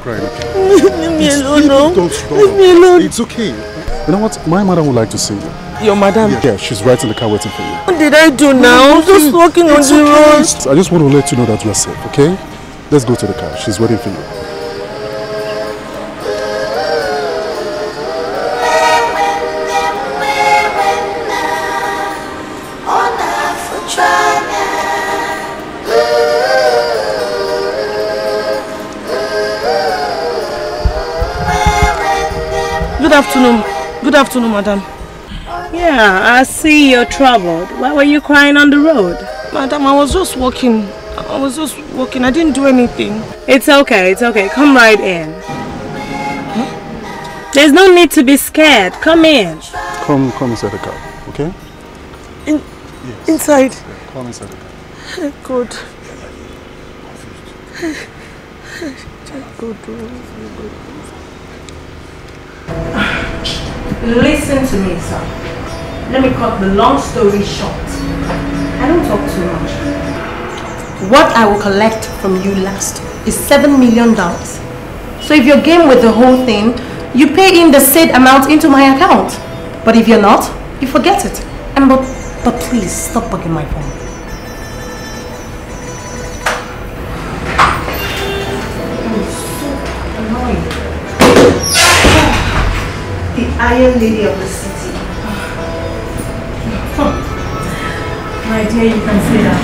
Leave me alone, no. Don't stop. Leave me alone. It's okay. You know what? My mother would like to see you. Your madam? Yeah, she's right in the car waiting for you. What did I do now? I'm just walking on the road. I just want to let you know that you are safe, okay? Let's go to the car. She's waiting for you. Good afternoon, madam. Yeah, I see you're troubled. Why were you crying on the road? Madam, I was just walking. I didn't do anything. It's okay. Come right in. Huh? There's no need to be scared. Come in. Come inside the car, okay? Yes. Inside? Yeah, come inside the car. Good. Listen to me, sir. Let me cut the long story short. I don't talk too much. What I will collect from you last is $7 million. So if you're game with the whole thing, you pay in the said amount into my account. But if you're not, you forget it. And but please stop bugging my phone. The Iron Lady of the city. My dear, you can say that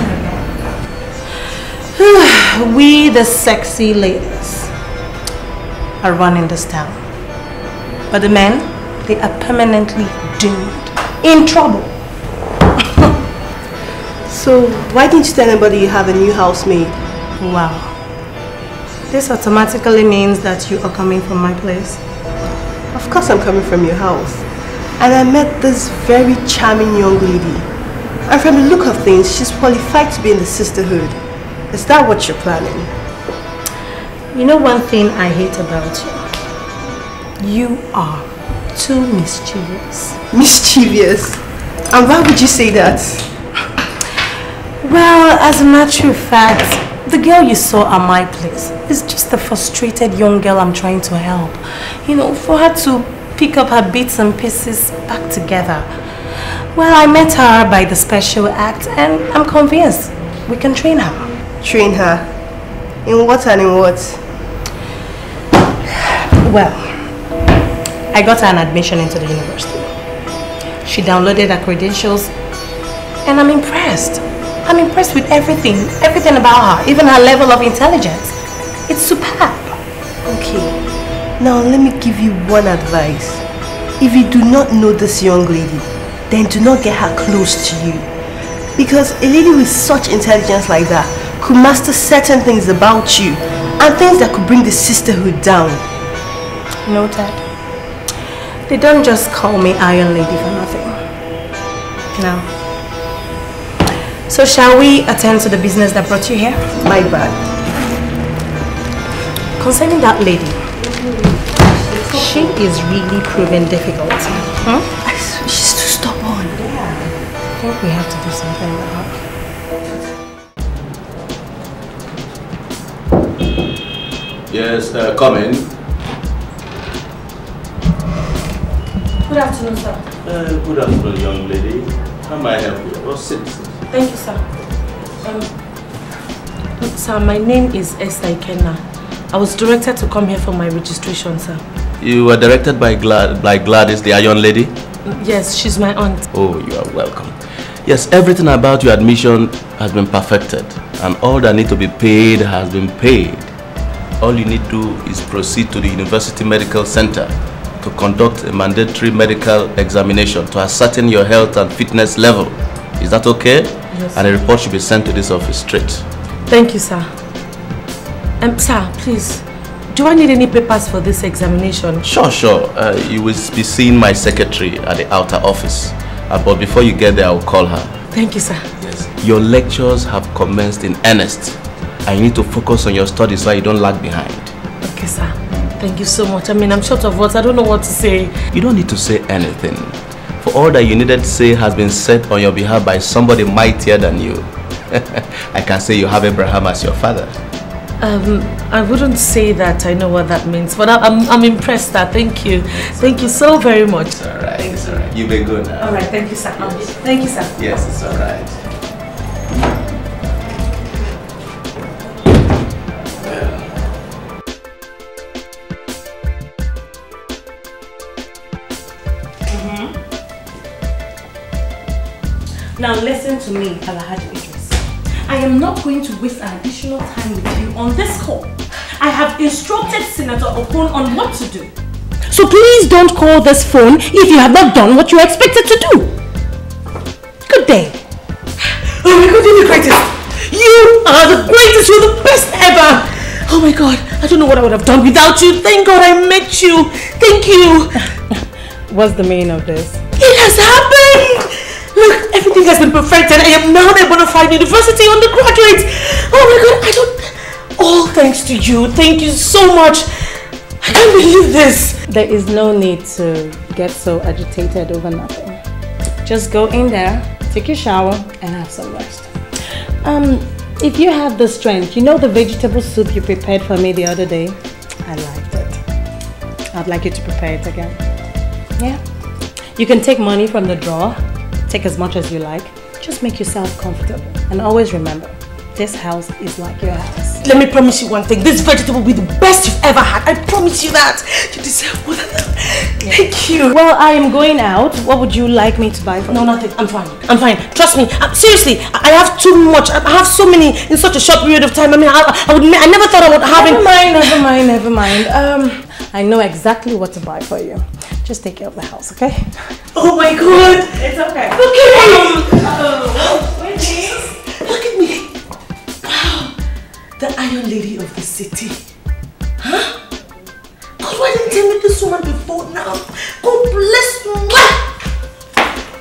again. We, the sexy ladies, are running this town. But the men, they are permanently doomed. In trouble. So, why didn't you tell anybody you have a new housemaid? Wow. This automatically means that you are coming from my place. Of course I'm coming from your house. And I met this very charming young lady. And from the look of things, she's qualified to be in the sisterhood. Is that what you're planning? You know one thing I hate about you? You are too mischievous. Mischievous? And why would you say that? Well, as a matter of fact, the girl you saw at my place is just a frustrated young girl I'm trying to help. You know, for her to pick up her bits and pieces back together. Well, I met her by the special act and I'm convinced we can train her. Train her? In what and in what? Well, I got her an admission into the university. She downloaded her credentials and I'm impressed. I'm impressed with everything about her, even her level of intelligence. It's superb. Okay, now let me give you one advice. If you do not know this young lady, then do not get her close to you. Because a lady with such intelligence like that could master certain things about you and things that could bring the sisterhood down. Noted. They don't just call me Iron Lady for nothing. No. So shall we attend to the business that brought you here? My bad. Concerning that lady, she is really proving difficult. She's too stubborn. I think we have to do something with her. Yes, come in. Good afternoon, sir. Good afternoon, young lady. How may I help you? Oh, sit. Thank you, sir. Sir, my name is Esther Ikenna. I was directed to come here for my registration, sir. You were directed by Gladys, the Iron Lady? Yes, she's my aunt. Oh, you are welcome. Yes, everything about your admission has been perfected, and all that need to be paid has been paid. All you need to do is proceed to the University Medical Center to conduct a mandatory medical examination to ascertain your health and fitness level. Is that okay? Yes. And a report should be sent to this office straight. Thank you, sir. Sir, please, do I need any papers for this examination? Sure. You will be seeing my secretary at the outer office. But before you get there, I will call her. Thank you, sir. Yes. Your lectures have commenced in earnest. And you need to focus on your studies so you don't lag behind. Okay, sir. Thank you so much. I mean, I'm short of words. I don't know what to say. You don't need to say anything. For all that you needed to say has been said on your behalf by somebody mightier than you. I can say you have Abraham as your father. I wouldn't say that I know what that means, but I'm impressed. Thank you. Thank you so very much. It's alright. It's alright. You be good now. Alright, thank you, sir. Yes. Thank you, sir. Yes, it's alright. Now listen to me, Alichi. I am not going to waste an additional time with you on this call. I have instructed Senator Okon on what to do. So please don't call this phone if you have not done what you are expected to do. Good day. Oh my God, you're the greatest. You are the greatest. You're the best ever. Oh my God, I don't know what I would have done without you. Thank God I met you. Thank you. What's the meaning of this? It has happened! Look, everything has been perfected. I am now a bona fide university undergraduate. Oh my God, I don't... All thanks to you. Thank you so much. I can't believe this. There is no need to get so agitated over nothing. Just go in there, take your shower, and have some rest. If you have the strength, you know the vegetable soup you prepared for me the other day? I liked it. I'd like you to prepare it again. Yeah? You can take money from the drawer. Take as much as you like. Just make yourself comfortable. And always remember, this house is like your house. Let me promise you one thing. This vegetable will be the best you've ever had. I promise you that. You deserve more than that. Yeah. Thank you. Well, I am going out. What would you like me to buy for you? No, nothing. I'm fine. I'm fine. Trust me. Seriously, I have too much. I have so many in such a short period of time. I mean, I never thought I would have it. Never mind. I know exactly what to buy for you. Just take care of the house, okay? Oh my God! It's okay. Look at me! Look at me! Wow! The Iron Lady of the city. Huh? God, why didn't you tell me this woman before now? God bless me!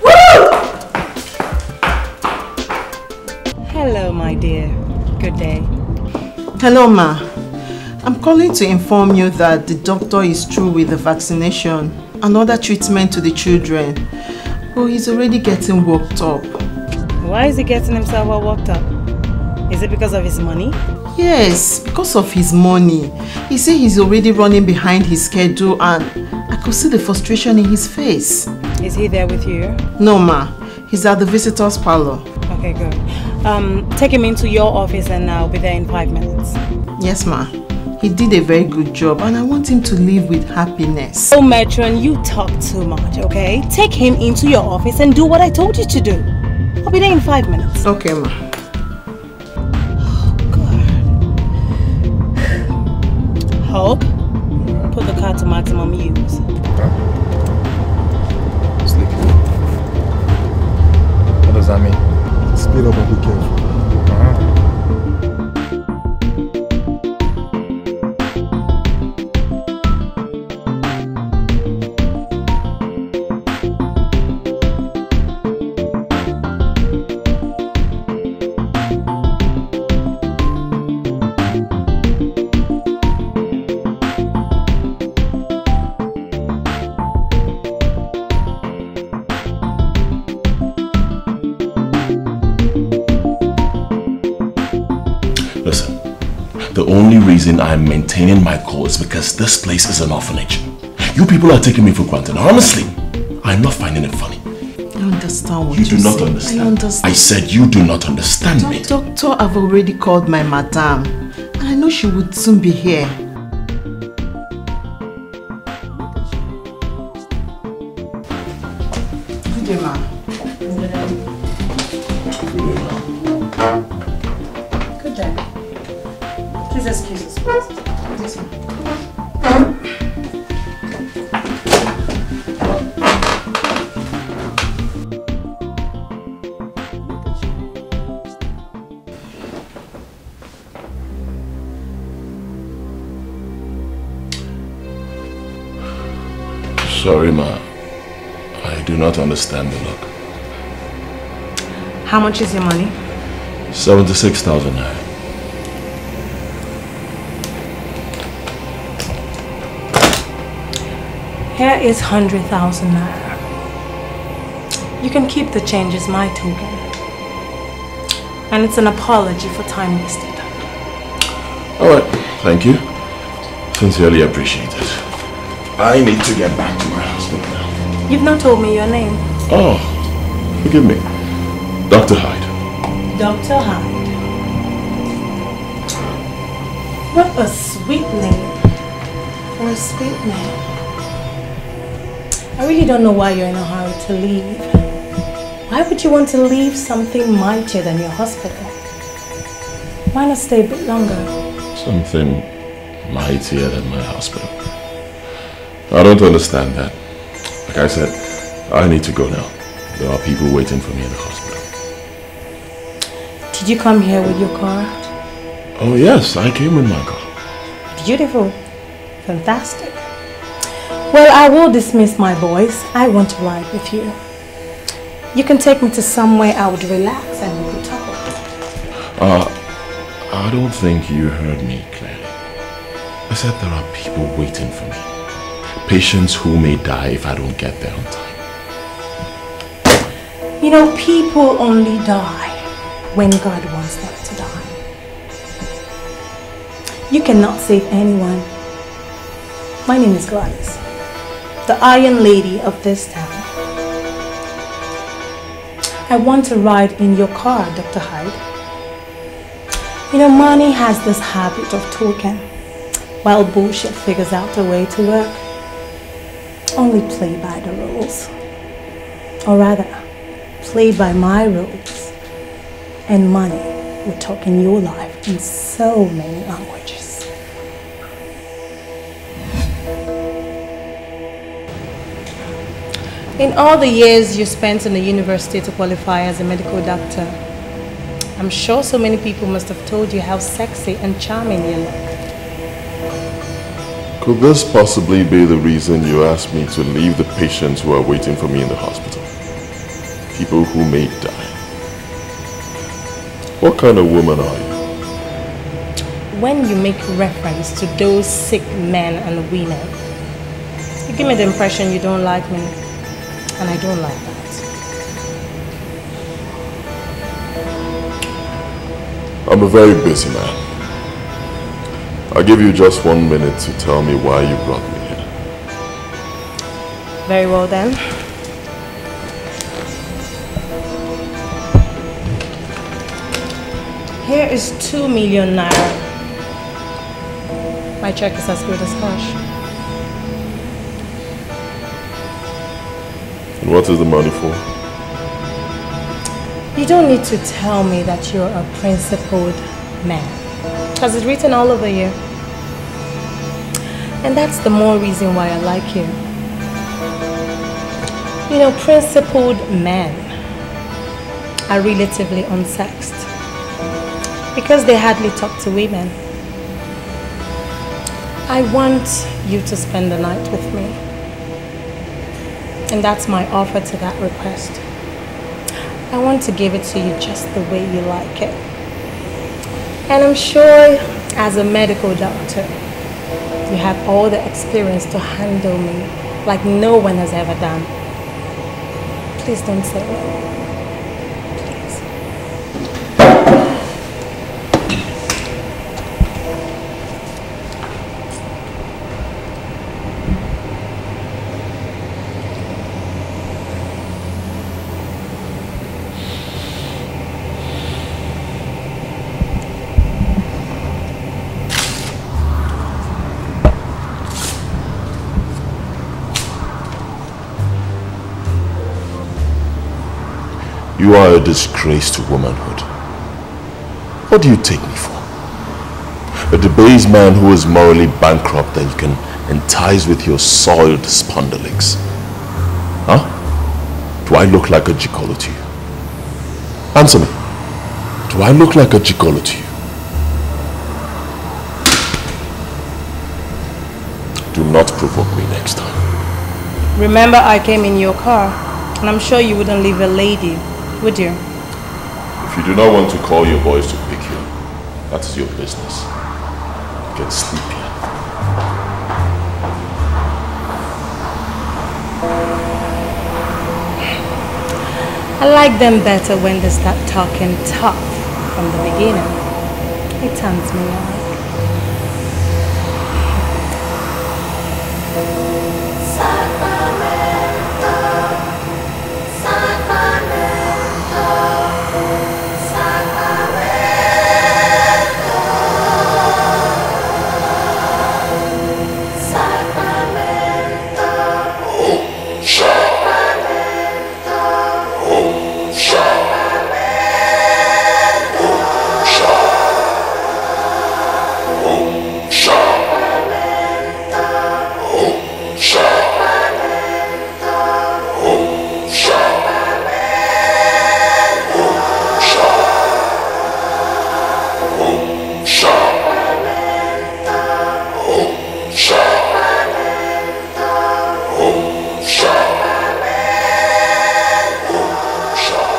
Woo! Hello, my dear. Good day. Hello, ma. I'm calling to inform you that the doctor is through with the vaccination and other treatment to the children. Oh, he's already getting worked up. Why is he getting himself all worked up? Is it because of his money? Yes, because of his money. He said he's already running behind his schedule and I could see the frustration in his face. Is he there with you? No, ma. He's at the visitor's parlor. Okay, good. Take him into your office and I'll be there in 5 minutes. Yes, ma. He did a very good job and I want him to live with happiness. Oh, Matron, you talk too much, okay? Take him into your office and do what I told you to do. I'll be there in 5 minutes. Okay, ma. Oh, God. Hope, put the car to maximum use. Sleep. What does that mean? Speed up and be careful. The only reason I'm maintaining my cool is because this place is an orphanage. You people are taking me for granted. Honestly, I'm not finding it funny. I understand what you you do not say. understand. I understand. I said you do not understand me. Doctor, I've already called my madam. And I know she would soon be here. Good day, ma. Good day. Please excuse us, please. Yes, ma'am. Sorry, ma. I do not understand the look. How much is your money? 76,000 naira. Here is 100,000 naira. You can keep the change as my token. And it's an apology for time wasted. Alright, thank you. Sincerely appreciate it. I need to get back to my husband now. You've not told me your name. Oh, forgive me. Dr. Hyde. Dr. Hyde. What a sweet name. For a sweet name. I really don't know why you're in a hurry to leave. Why would you want to leave something mightier than your hospital? Why not stay a bit longer? Something mightier than my hospital. I don't understand that. Like I said, I need to go now. There are people waiting for me in the hospital. Did you come here with your car? Oh yes, I came with my car. Beautiful. Fantastic. Well, I will dismiss my boys. I want to ride with you. You can take me to somewhere I would relax and we could talk. I don't think you heard me clearly. I said there are people waiting for me. Patients who may die if I don't get there on time. You know, people only die when God wants them to die. You cannot save anyone. My name is Gladys, the Iron Lady of this town. I want to ride in your car, Dr. Hyde. You know, money has this habit of talking, while bullshit figures out a way to work. Only play by the rules. Or rather, play by my rules. And money will talk in your life in so many languages. In all the years you spent in the university to qualify as a medical doctor, I'm sure so many people must have told you how sexy and charming you look. Could this possibly be the reason you asked me to leave the patients who are waiting for me in the hospital? People who may die. What kind of woman are you? When you make reference to those sick men and women, you give me the impression you don't like me, and I don't like that. I'm a very busy man. I'll give you just 1 minute to tell me why you brought me here. Very well then. Here is 2 million naira. my check is as good as cash. And what is the money for? You don't need to tell me that you're a principled man, because it's written all over you. And that's the more reason why I like you. You know, principled men are relatively unsexed because they hardly talk to women. I want you to spend the night with me. And that's my offer to that request. I want to give it to you just the way you like it. And I'm sure as a medical doctor, you have all the experience to handle me like no one has ever done. Please don't say no. You are a disgrace to womanhood. What do you take me for? A debased man who is morally bankrupt that you can entice with your soiled spondylics. Huh? Do I look like a gigolo to you? Answer me. Do I look like a gigolo to you? Do not provoke me next time. Remember, I came in your car, and I'm sure you wouldn't leave a lady, would you? If you do not want to call your boys to pick you, that is your business. Get sleepy. I like them better when they start talking tough from the beginning. It turns me on.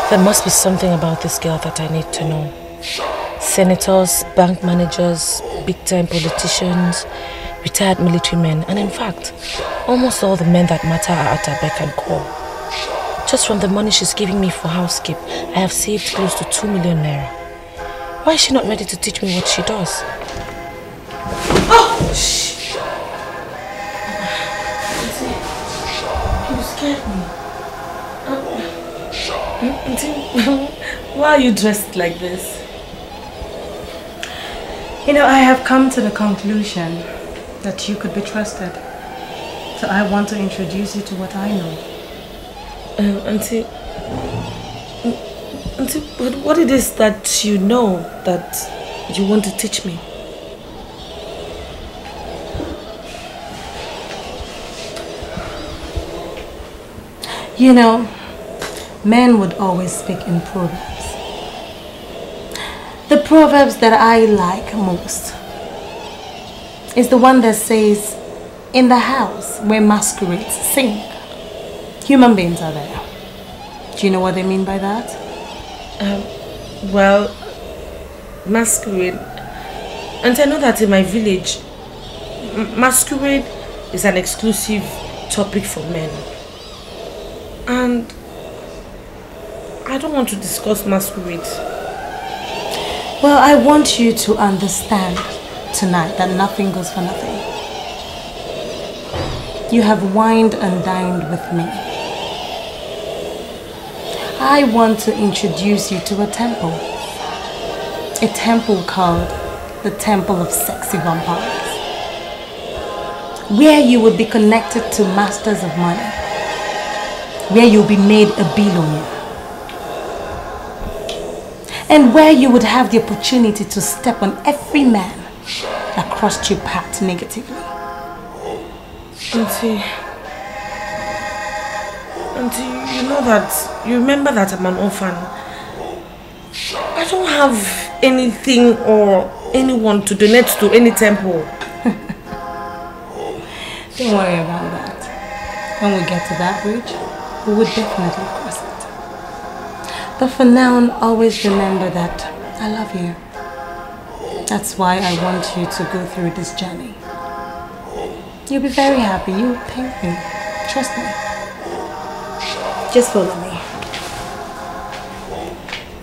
There must be something about this girl that I need to know. Senators, bank managers, big-time politicians, retired military men, and in fact, almost all the men that matter are at her beck and call. Just from the money she's giving me for housekeep, I have saved close to 2 million naira. Why is she not ready to teach me what she does? Oh! Shh! You scared me. Why are you dressed like this? You know, I have come to the conclusion that you could be trusted. So I want to introduce you to what I know. Auntie, what it is that you know that you want to teach me? You know, men would always speak in proverbs. The proverbs that I like most is the one that says, in the house where masquerades sing, human beings are there. Do you know what they mean by that? Well, masquerade. And I know that in my village, masquerade is an exclusive topic for men. And I don't want to discuss masquerade. Well, I want you to understand tonight that nothing goes for nothing. You have wined and dined with me. I want to introduce you to a temple. A temple called the Temple of Sexy Vampires. where you will be connected to masters of money, where you'll be made a billionaire, and where you would have the opportunity to step on every man that crossed your path negatively. Auntie, you remember that I'm an orphan. I don't have anything or anyone to donate to any temple. Don't worry about that. When we get to that bridge, we will definitely cross it. But for now, always remember that I love you. That's why I want you to go through this journey. You'll be very happy. You'll thank me. Trust me. Just follow me.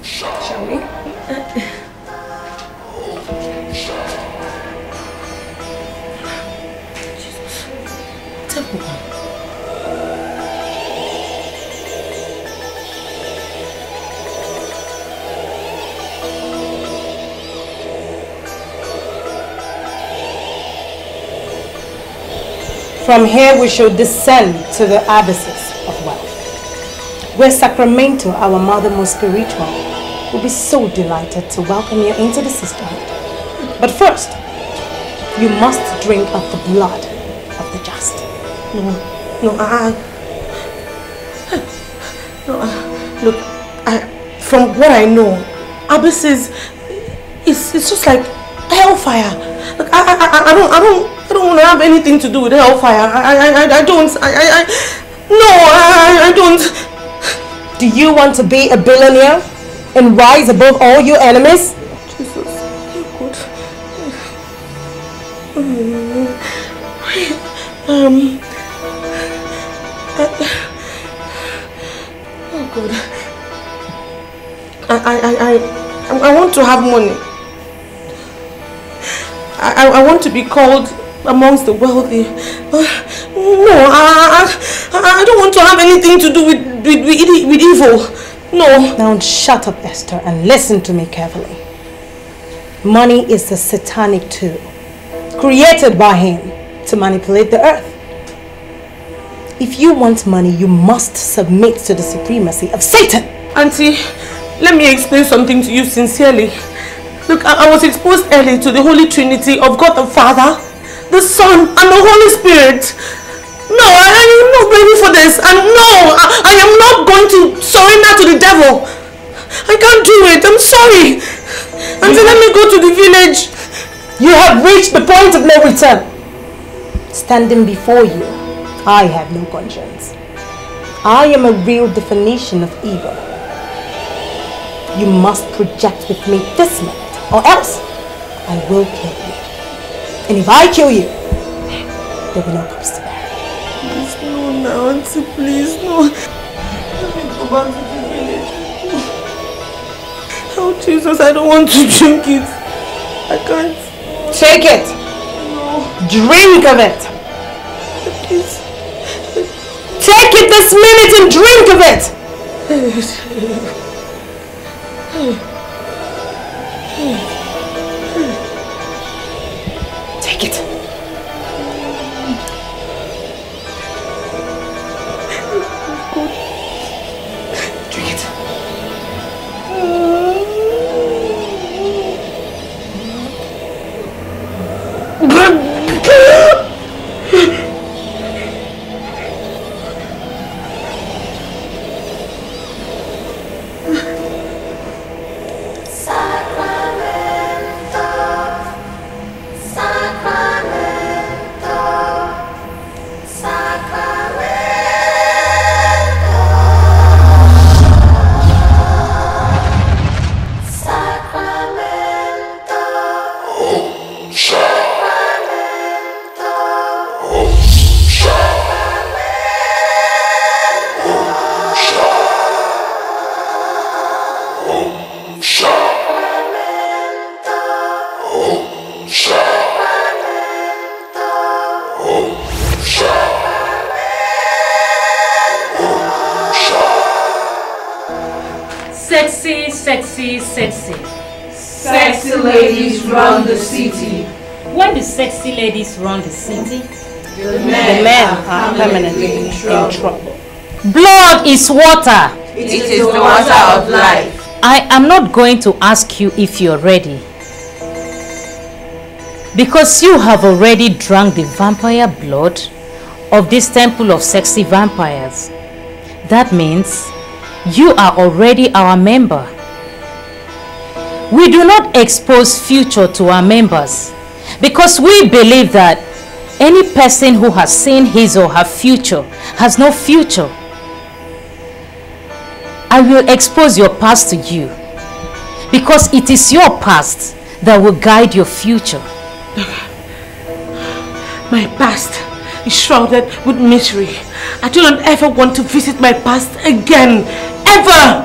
Shall we? From here we shall descend to the abysses of wealth, where Sacramento, our mother most spiritual, will be so delighted to welcome you into the sisterhood. But first, you must drink of the blood of the just. Look, from what I know, abysses it's just like hellfire. Look, I don't want to have anything to do with hellfire. I don't. Do you want to be a billionaire and rise above all your enemies? Jesus, you good. Oh God. I want to have money. I want to be called amongst the wealthy. No, I don't want to have anything to do with evil. No. Now shut up, Esther, and listen to me carefully. Money is a satanic tool created by him to manipulate the earth. If you want money, you must submit to the supremacy of Satan. Auntie, let me explain something to you sincerely. Look, I was exposed early to the Holy Trinity of God the Father, the Son, and the Holy Spirit. No, I am not ready for this. And no, I am not going to surrender to the devil. I can't do it. I'm sorry. Auntie, let me go to the village. You have reached the point of no return. Standing before you, I have no conscience. I am a real definition of evil. You must project with me this minute, or else I will kill you. And if I kill you, there will be no corpse to bury. Please, no, now, Auntie, please, no. Let me go back to the village. Oh, Jesus, I don't want to drink it. I can't. Take it. No. Drink of it. Please. Take it this minute and drink of it. Take it. Drink it. Sexy ladies run the city. When the sexy ladies run the city, the men are permanently in trouble. Blood is water. It is the water of life. I am not going to ask you if you're ready. Because you have already drunk the vampire blood of this temple of sexy vampires. That means you are already our member. We do not expose future to our members because we believe that any person who has seen his or her future has no future. I will expose your past to you because it is your past that will guide your future. My past is shrouded with misery. I do not ever want to visit my past again. Ever!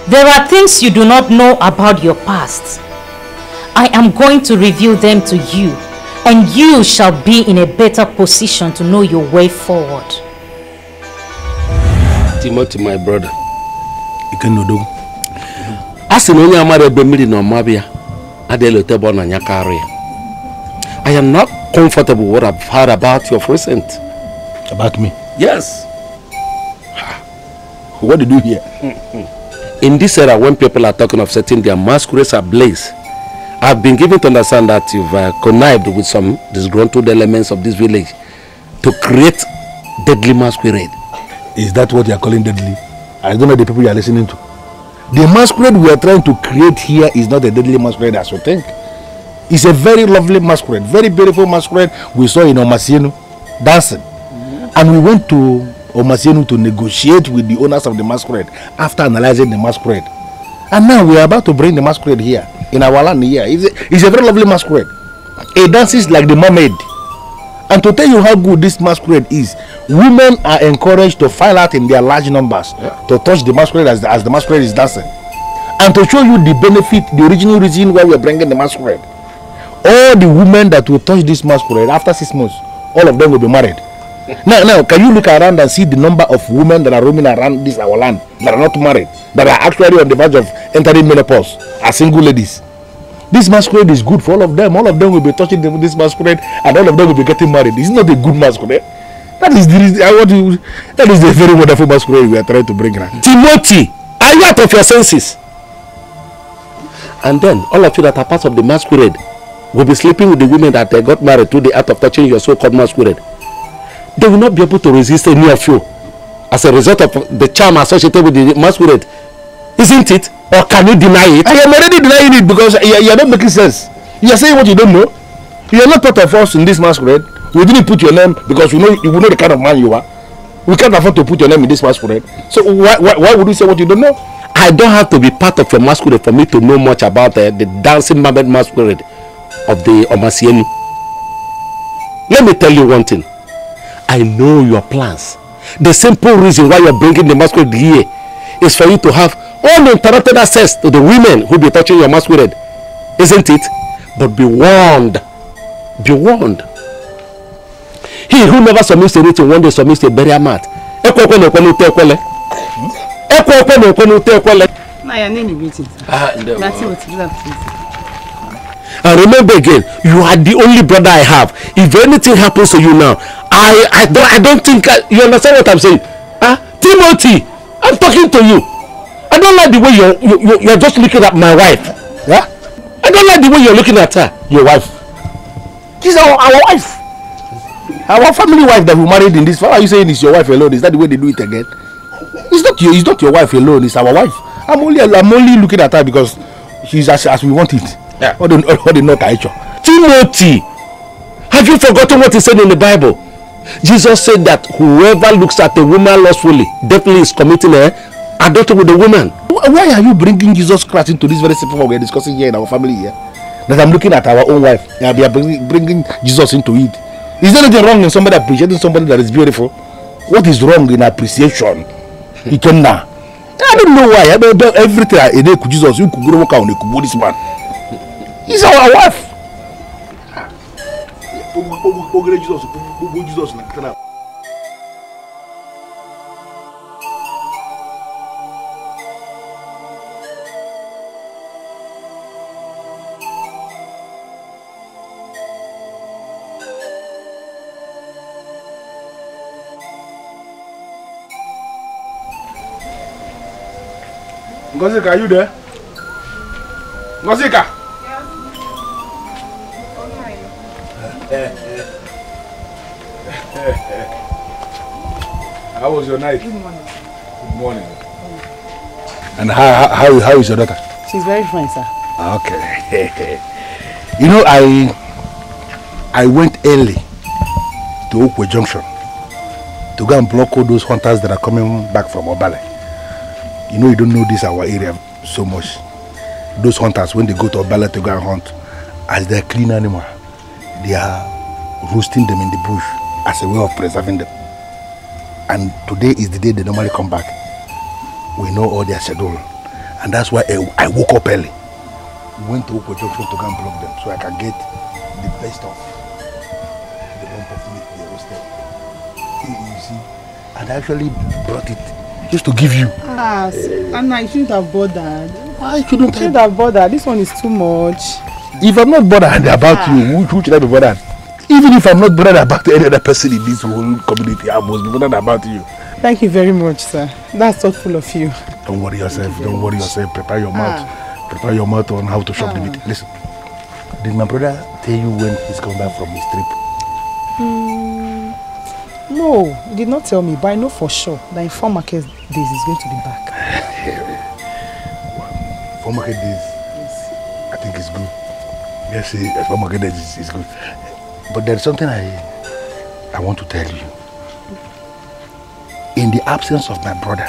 There are things you do not know about your past. I am going to reveal them to you, and you shall be in a better position to know your way forward. Timothy, my brother. You can do. As in only amare bemiri no mabia, adelo tebo na nyakari. I am not comfortable with what I've heard about your present. About me? Yes. What did you hear? In this era, when people are talking of setting their masquerades ablaze, I've been given to understand that you've connived with some disgruntled elements of this village to create deadly masquerade. Is that what you are calling deadly? I don't know the people you are listening to. The masquerade we are trying to create here is not a deadly masquerade as you think. It's a very lovely masquerade, very beautiful masquerade we saw in Omasienu dancing. And we went to Omasienu to negotiate with the owners of the masquerade after analyzing the masquerade. And now we are about to bring the masquerade here, in our land here. It's a very lovely masquerade. It dances like the mermaid. And to tell you how good this masquerade is, women are encouraged to file out in their large numbers to touch the masquerade as the masquerade is dancing. And to show you the benefit, the original reason why we are bringing the masquerade. All the women that will touch this masquerade after 6 months, all of them will be married. Now, can you look around and see the number of women that are roaming around this our land that are not married, that are actually on the verge of entering menopause as single ladies? This masquerade is good for all of them. All of them will be touching this masquerade, and all of them will be getting married. It's not a good masquerade. That is the very wonderful masquerade we are trying to bring around. Timothy, are you out of your senses? And then all of you that are part of the masquerade will be sleeping with the women that got married through the act of touching your so-called masquerade. They will not be able to resist any of you as a result of the charm associated with the masquerade. Isn't it? Or can you deny it? I am already denying it because you are not making sense. You are saying what you don't know. You are not part of us in this masquerade. We didn't put your name because you know the kind of man you are. We can't afford to put your name in this masquerade. So why would you say what you don't know? I don't have to be part of your masquerade for me to know much about the dancing mermaid masquerade of the Omasienu. Let me tell you one thing. I know your plans. The simple reason why you're bringing the masquerade here is for you to have uninterrupted access to the women who be touching your masquerade. Isn't it? But be warned. Be warned. He who never submits to anything one day submits to a burial mat. And remember again, you are the only brother I have. If anything happens to you now, I don't think you understand what I'm saying. Timothy, I'm talking to you. I don't like the way you're just looking at my wife. Yeah? I don't like the way you're looking at her. Your wife. She's our wife. Our family wife that we married in this. Why are you saying it's your wife alone? Is that the way they do it again? It's not your wife alone. It's our wife. I'm only looking at her because she's as we want it. Yeah. What the not Timothy, have you forgotten what he said in the Bible? Jesus said that whoever looks at a woman lustfully definitely is committing adultery with the woman. Why are you bringing Jesus Christ into this very simple what we are discussing here in our family here? That I'm looking at our own wife and we are bringing Jesus into it. Is there anything wrong in somebody appreciating somebody that is beautiful? What is wrong in appreciation? I don't know why. I don't everything Jesus you could go work on this man. He's our wife. Ngozika, are you there? Ngozika! How was your night? Good morning. Good morning. And how is your daughter? She's very fine, sir. Okay. You know, I went early to Okwe Junction to go and block all those hunters that are coming back from Obale. You know, you don't know this our area so much. Those hunters, when they go to Obale to go and hunt, as they're clean animal, they are roasting them in the bush as a way of preserving them. And today is the day they normally come back. We know all their schedule. And that's why I woke up early. Went to Okwe Junction to go and block them so I can get the best of the lump of meat they roasted. You see? And I actually brought it just to give you. Anna, you shouldn't have bothered. I shouldn't have bothered. This one is too much. If I'm not bothered about you, who should I be bothered? Even if I'm not bothered about any other person in this whole community, I must be bothered about you. Thank you very much, sir. That's thoughtful of you. Don't worry yourself. Don't worry yourself. Prepare your mouth. Prepare your mouth on how to chop the meat. Listen, did my brother tell you when he's coming back from his trip? No, he did not tell me, but I know for sure that in 4 market days he's going to be back. 4 market days? Yes. I think it's good. Yes, 4 market days is good. But there's something I want to tell you. In the absence of my brother,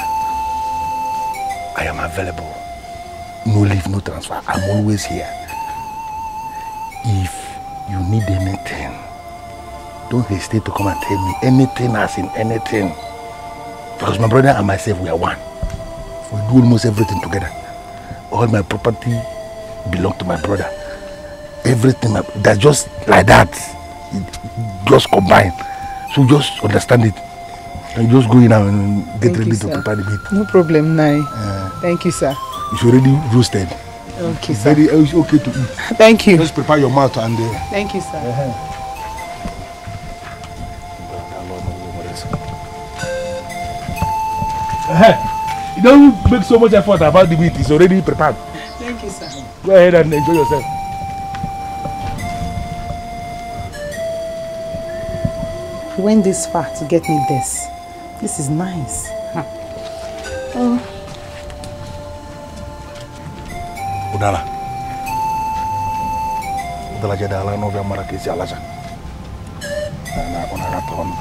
I am available. No leave, no transfer. I'm always here. If you need anything, don't hesitate to come and tell me anything as in anything. Because my brother and myself, we are one. We do almost everything together. All my property belongs to my brother. Everything, that's just like that. It just combined. So just understand it. And just go in and get ready to prepare the meat. No problem, Nai. Thank you, sir. It's already roasted. Okay, sir. It's okay to eat. Thank you. Just prepare your mouth and... Thank you, sir. You don't make so much effort about the meat. It's already prepared. Thank you, sir. Go ahead and enjoy yourself. He went this far to get me this. This is nice. Udala. Udala jadala novia marakisi alaja. Na ona raton.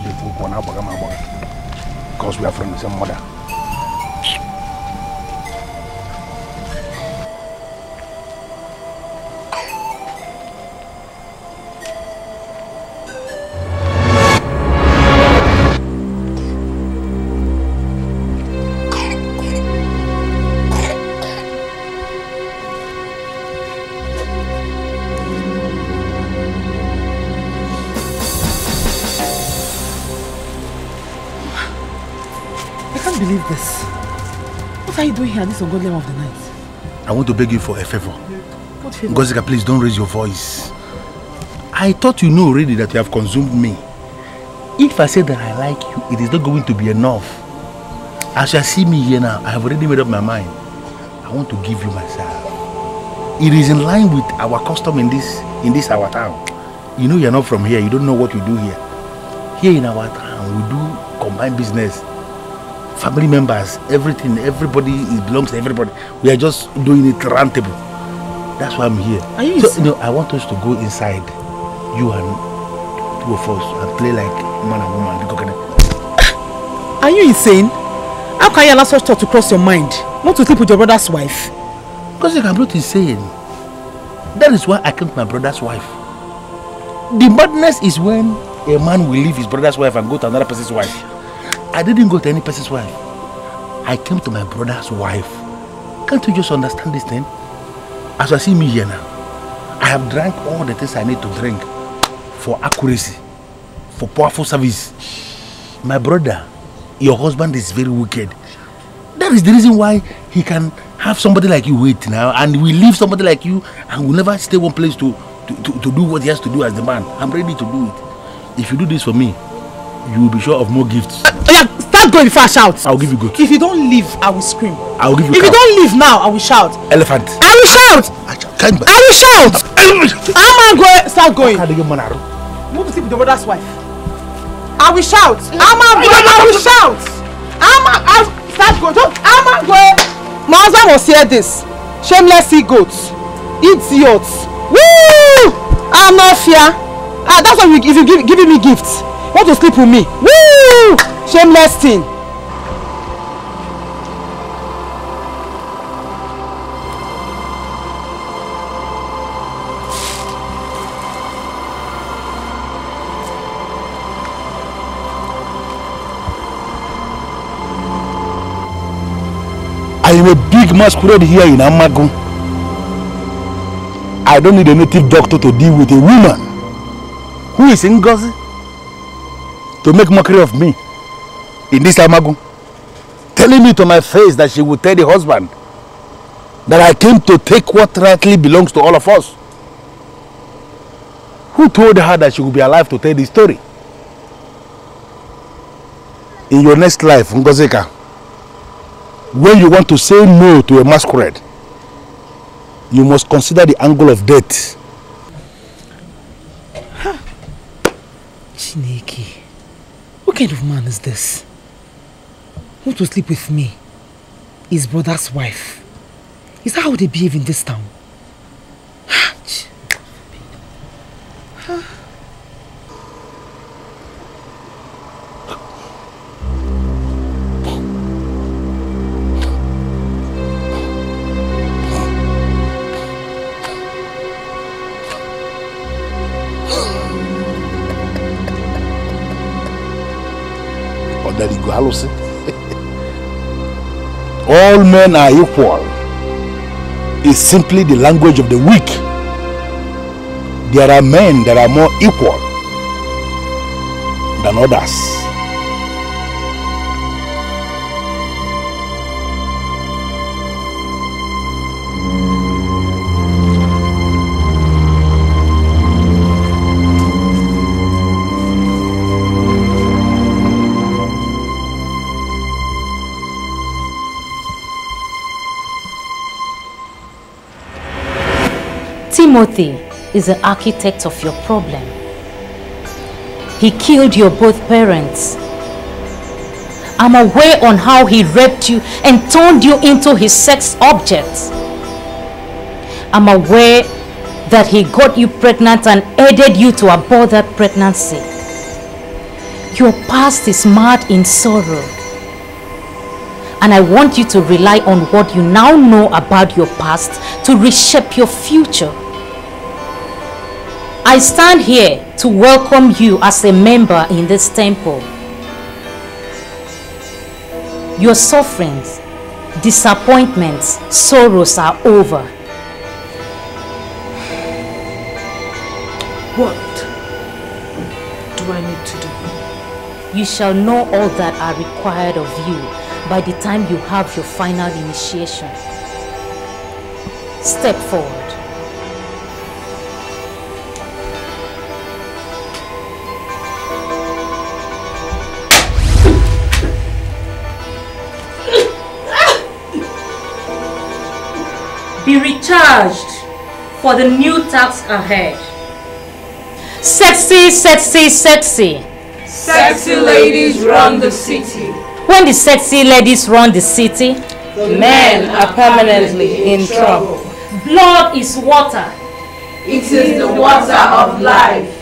Defu kona baga mabaga. Because we are from the same mother. Believe this. What are you doing here this ungodly hour of the night? I want to beg you for a favor. What favor? Ngozika, please don't raise your voice. I thought you know already that you have consumed me. If I say that I like you, it is not going to be enough. As you see me here now, I have already made up my mind. I want to give you myself. It is in line with our custom in this our town. You know you're not from here. You don't know what we do here. Here in our town, we do combined business. Family members, everything, everybody, it belongs to everybody. We are just doing it round table. That's why I'm here. Are you so, I want us to go inside, you and 2 of us, and play like man and woman. Are you insane? How can you allow such thought to cross your mind? Not to sleep with your brother's wife? Because I'm not insane. That is why I came to my brother's wife. The madness is when a man will leave his brother's wife and go to another person's wife. I didn't go to any person's wife. I came to my brother's wife. Can't you just understand this thing? As you see me here now, I have drank all the things I need to drink for accuracy, for powerful service. My brother, your husband is very wicked. That is the reason why he can have somebody like you wait now, and we leave somebody like you and will never stay one place to do what he has to do as the man. I'm ready to do it. If you do this for me, you will be sure of more gifts. Yeah, Start going before I shout. I'll give you goat. If you don't leave, I will scream. I'll give you If cow. you don't leave now, I will shout. Elephant. I will shout. I will shout. I'm going. Start going. Move to sleep with the brother's wife. I will shout. I will shout. Start going. I'm going. My husband must hear this. Shameless goats. Idiots. Woo! I'm not fear. That's why if you giving me gifts. Want to sleep with me? Woo! Shameless thing. I am a big masquerade here in Amagun. I don't need a native doctor to deal with a woman who is Ngozi to make mockery of me in this Amagun, telling me to my face that she would tell the husband that I came to take what rightly belongs to all of us. Who told her that she would be alive to tell the story? In your next life, Ngozika, when you want to say no to a masquerade, you must consider the angle of death. Chineke, what kind of man is this? Want to sleep with me? His brother's wife. Is that how they behave in this town? All men are equal. It's simply the language of the weak. There are men that are more equal than others. Timothy is the architect of your problem. He killed your both parents. I'm aware on how he raped you and turned you into his sex object. I'm aware that he got you pregnant and aided you to abort that pregnancy. Your past is marred in sorrow. And I want you to rely on what you now know about your past to reshape your future. I stand here to welcome you as a member in this temple. Your sufferings, disappointments, sorrows are over. What do I need to do? You shall know all that are required of you by the time you have your final initiation. Step forward. Be recharged for the new task ahead. Sexy, sexy, sexy. Sexy ladies run the city. When the sexy ladies run the city, The men are permanently in trouble. Blood is water. It is the water of life.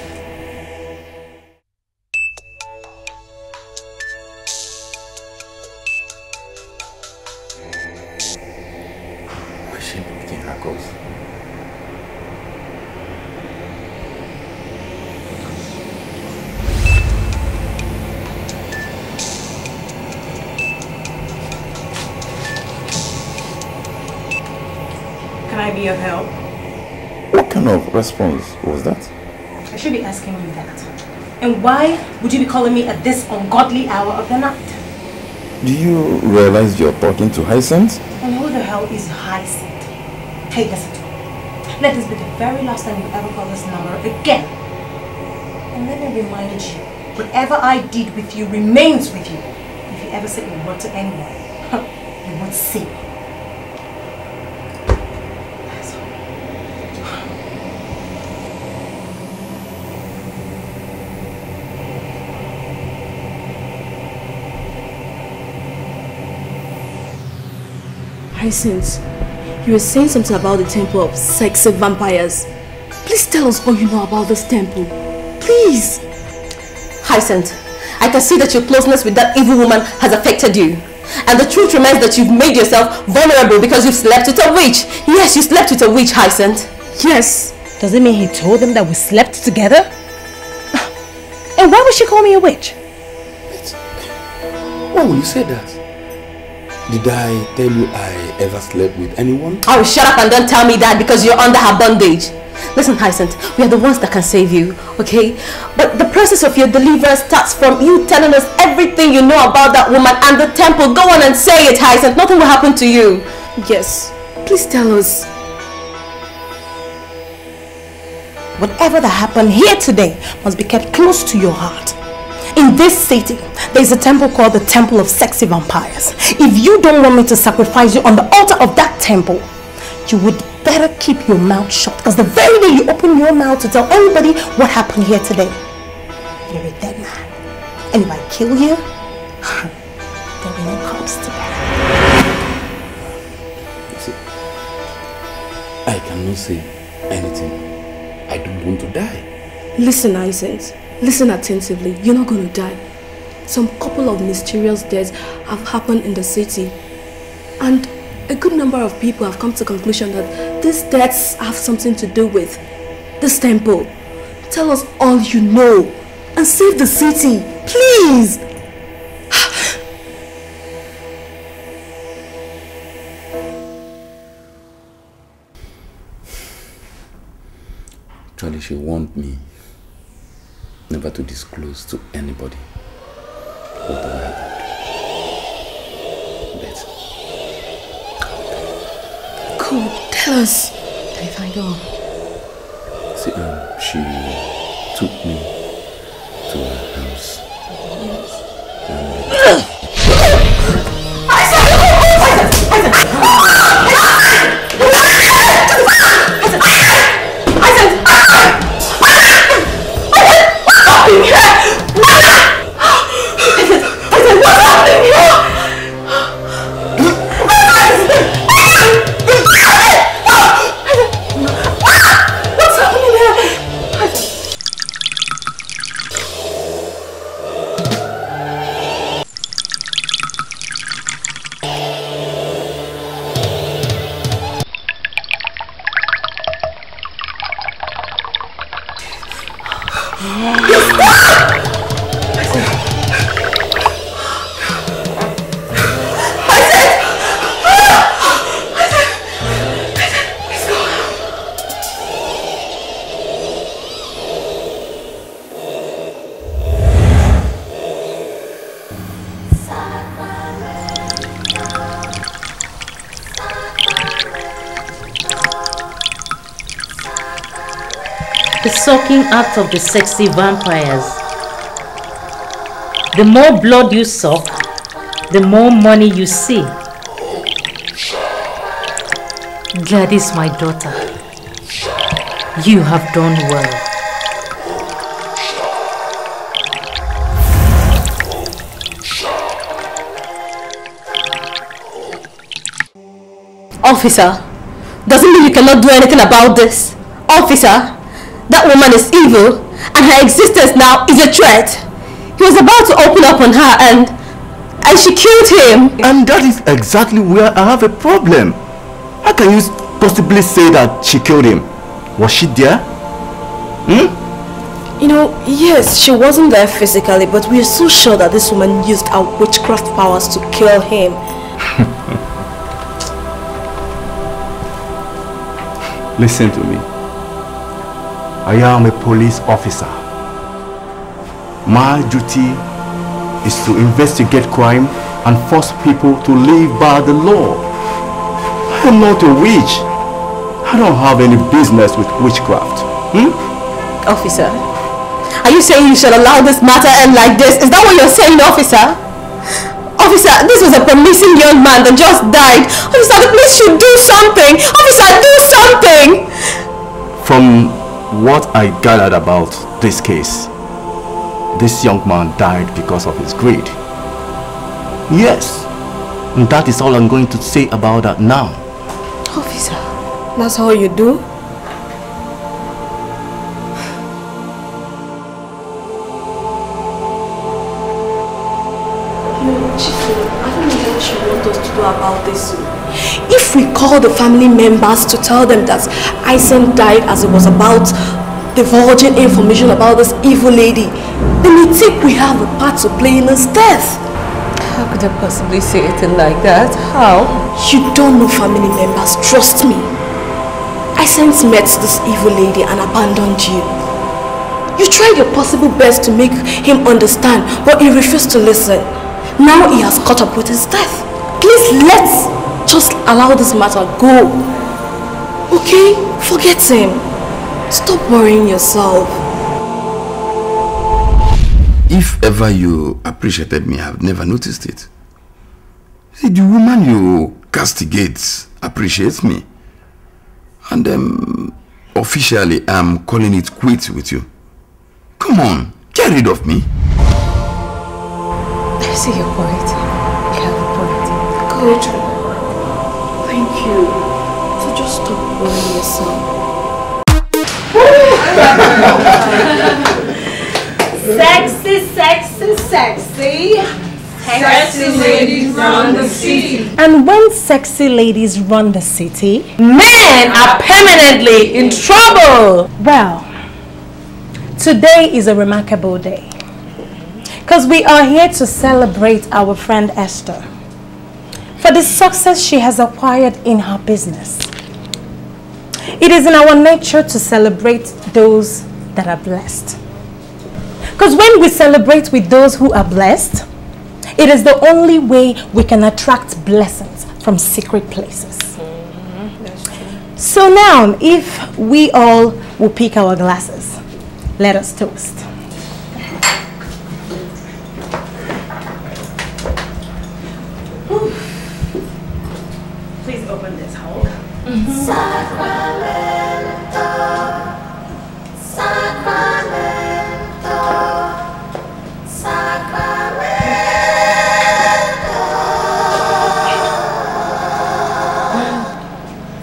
Can I be of help? What kind of response was that? I should be asking you that. And why would you be calling me at this ungodly hour of the night? Do you realize you're talking to Hyacinth? And who the hell is Hyacinth? Hey, listen to me. Let this be the very last time you ever call this number again. And let me remind you, whatever I did with you remains with you. If you you ever say a word to anyone, you would see. Hyacinth, you were saying something about the temple of sexy vampires. Please tell us all you know about this temple. Please. Hyacinth, I can see that your closeness with that evil woman has affected you. And the truth remains that you've made yourself vulnerable because you've slept with a witch. Yes, you slept with a witch, Hyacinth. Yes. Does it mean he told them that we slept together? And why would she call me a witch? Why would you say that? Did I tell you I ever slept with anyone? Oh, shut up and don't tell me that because you're under her bondage. Listen, Hyacinth, we are the ones that can save you, okay? But the process of your deliverance starts from you telling us everything you know about that woman and the temple. Go on and say it, Hyacinth. Nothing will happen to you. Yes. Please tell us. Whatever that happened here today must be kept close to your heart. In this city, there is a temple called the Temple of Sexy Vampires. If you don't want me to sacrifice you on the altar of that temple, you would better keep your mouth shut. Because the very day you open your mouth to tell everybody what happened here today, you're a dead man. And if I kill you, there'll be no cops to bear. See, I cannot say anything. I don't want to die. Listen, Hyacinth. Listen attentively. You're not going to die. Some couple of mysterious deaths have happened in the city. And a good number of people have come to the conclusion that these deaths have something to do with this temple. Tell us all you know and save the city. Please! Actually, she warned me never to disclose to anybody what happened. But Cool, tell us. If I go. See, she took me to her house. The sucking act of the sexy vampires. The more blood you suck, the more money you see. Gladys, my daughter, you have done well. Officer, doesn't mean you cannot do anything about this. Officer, that woman is evil and her existence now is a threat. He was about to open up on her and she killed him. And that is exactly where I have a problem. How can you possibly say that she killed him? Was she there? You know, yes, she wasn't there physically, but we are so sure that this woman used her witchcraft powers to kill him. Listen to me. I am a police officer. My duty is to investigate crime and force people to live by the law. I am not a witch. I don't have any business with witchcraft. Officer, are you saying you should allow this matter end like this? Is that what you're saying, officer? Officer, this was a promising young man that just died. Officer, the police should do something. Officer, do something. From what I gathered about this case, this young man died because of his greed. Yes. And that is all I'm going to say about that now. Officer, that's all you do? I don't know what you want us to do about this. If we call the family members to tell them that Ison died as it was about divulging information about this evil lady, they may think we have a part to play in his death. How could I possibly say anything like that? How? You don't know family members, trust me. Ison met this evil lady and abandoned you. You tried your possible best to make him understand, but he refused to listen. Now he has caught up with his death. Please, let's just allow this matter go. Okay? Forget him. Stop worrying yourself. If ever you appreciated me, I've never noticed it. See, the woman you castigate appreciates me. And officially, I'm calling it quits with you. Come on, get rid of me. I see your point. You have a point. Good. Thank you. So just stop worrying yourself. Sexy, sexy, sexy. Sexy ladies run the city. And when sexy ladies run the city, men are permanently in trouble. Well, today is a remarkable day. Because we are here to celebrate our friend Esther for the success she has acquired in her business. It is in our nature to celebrate those that are blessed. Because when we celebrate with those who are blessed, it is the only way we can attract blessings from secret places. So now, if we all will pick our glasses, let us toast. Please open this hole. Sacramento, Sacramento, Sacramento,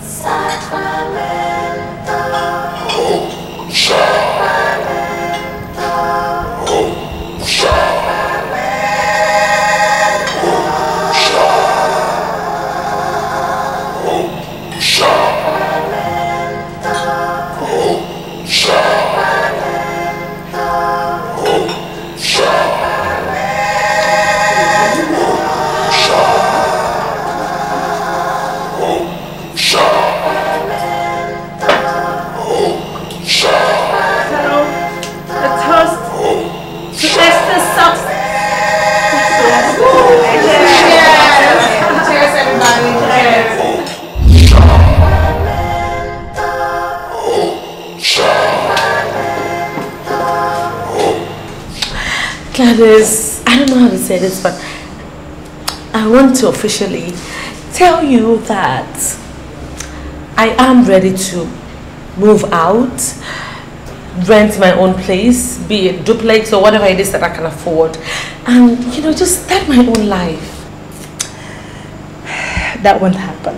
Sacramento, Gladys, I don't know how to say this, but I want to officially tell you that I am ready to move out, rent my own place, be it duplex or whatever it is that I can afford, and you know, just start my own life. That won't happen.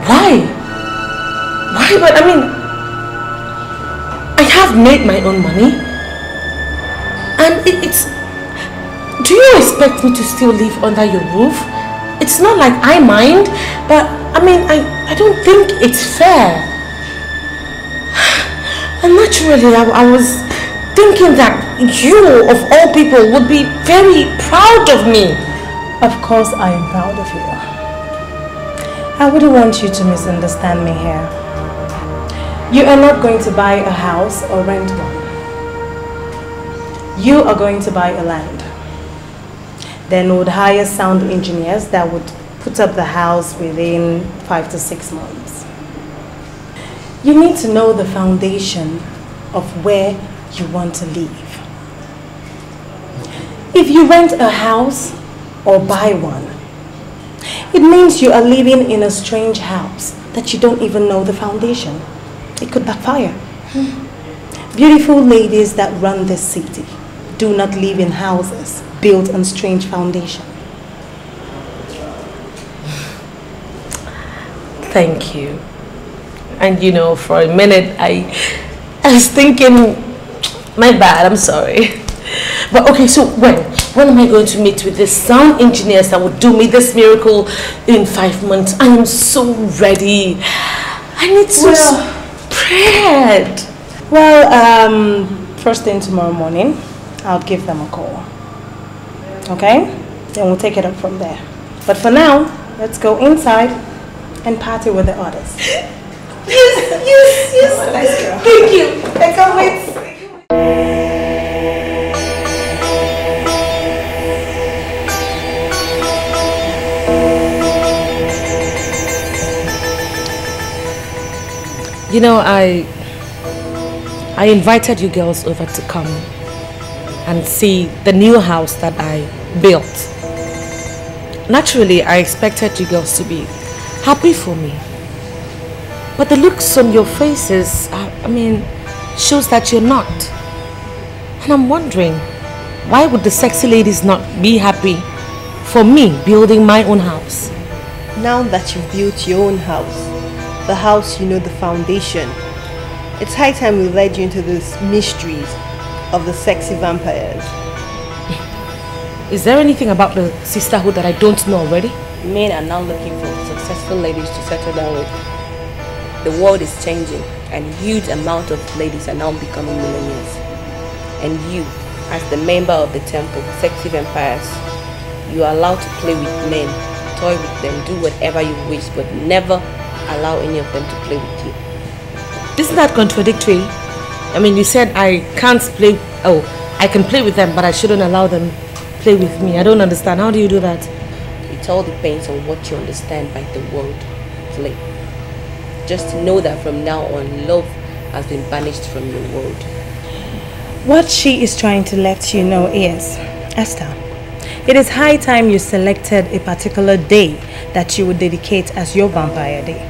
Why? Why? But I mean, I have made my own money, and it's. Do you expect me to still live under your roof? It's not like I mind, but I mean, I don't think it's fair. And naturally, I was thinking that you, of all people, would be very proud of me. Of course, I am proud of you. I wouldn't want you to misunderstand me here. You are not going to buy a house or rent one. You are going to buy a land. Then we would hire sound engineers that would put up the house within 5 to 6 months. You need to know the foundation of where you want to leave. If you rent a house or buy one, it means you are living in a strange house that you don't even know the foundation. It could backfire. Beautiful ladies that run this city do not live in houses built on strange foundation. Thank you. And you know, for a minute I was thinking, my bad, I'm sorry. But okay, so when am I going to meet with the sound engineers that would do me this miracle in 5 months? I am so ready. I need to spread. Well, first thing tomorrow morning, I'll give them a call. Okay? Then we'll take it up from there. But for now, let's go inside and party with the others. Yes. Let's go. Thank you. I can't wait. You know, I invited you girls over to come and see the new house that I built. Naturally, I expected you girls to be happy for me. But the looks on your faces, I mean, shows that you're not. And I'm wondering, why would the sexy ladies not be happy for me building my own house? Now that you've built your own house, the house you know the foundation, it's high time we led you into the mysteries of the sexy vampires. Is there anything about the sisterhood that I don't know already? Men are now looking for successful ladies to settle down with. The world is changing and a huge amount of ladies are now becoming millionaires. And you, as the member of the temple, sexy vampires, you are allowed to play with men, toy with them, do whatever you wish, but never allow any of them to play with you. Isn't that contradictory? I mean, you said I can't play, I can play with them, but I shouldn't allow them play with me. I don't understand. How do you do that? It all depends on what you understand by the word play. Just know that from now on, love has been banished from your world. What she is trying to let you know is, Esther, it is high time you selected a particular day that you would dedicate as your vampire day.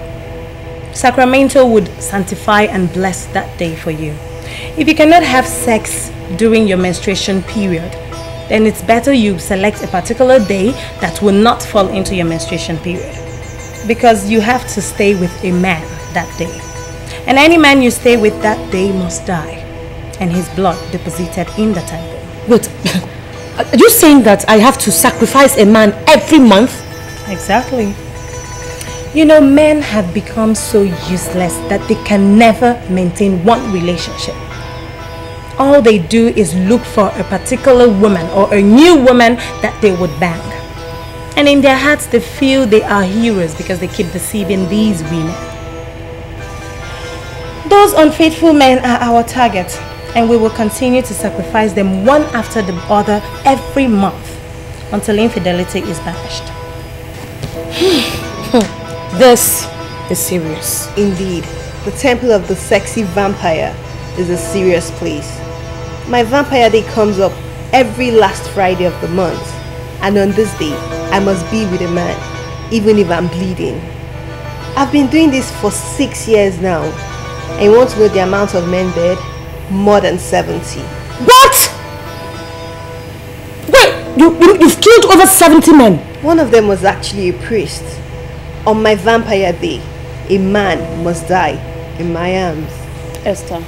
Sacramento would sanctify and bless that day for you. If you cannot have sex during your menstruation period, then it's better you select a particular day that will not fall into your menstruation period. Because you have to stay with a man that day. And any man you stay with that day must die. And his blood deposited in the temple. Wait, are you saying that I have to sacrifice a man every month? Exactly. You know, men have become so useless that they can never maintain one relationship. All they do is look for a particular woman or a new woman that they would bang. And in their hearts they feel they are heroes because they keep deceiving these women. Those unfaithful men are our target, and we will continue to sacrifice them one after the other every month until infidelity is banished. This is serious. Indeed, the temple of the sexy vampire is a serious place. My vampire day comes up every last Friday of the month, and on this day, I must be with a man, even if I'm bleeding. I've been doing this for 6 years now, and you want to know the amount of men dead? More than 70. What? Wait, you've killed over 70 men? One of them was actually a priest. On my vampire day, a man must die in my arms. Esther,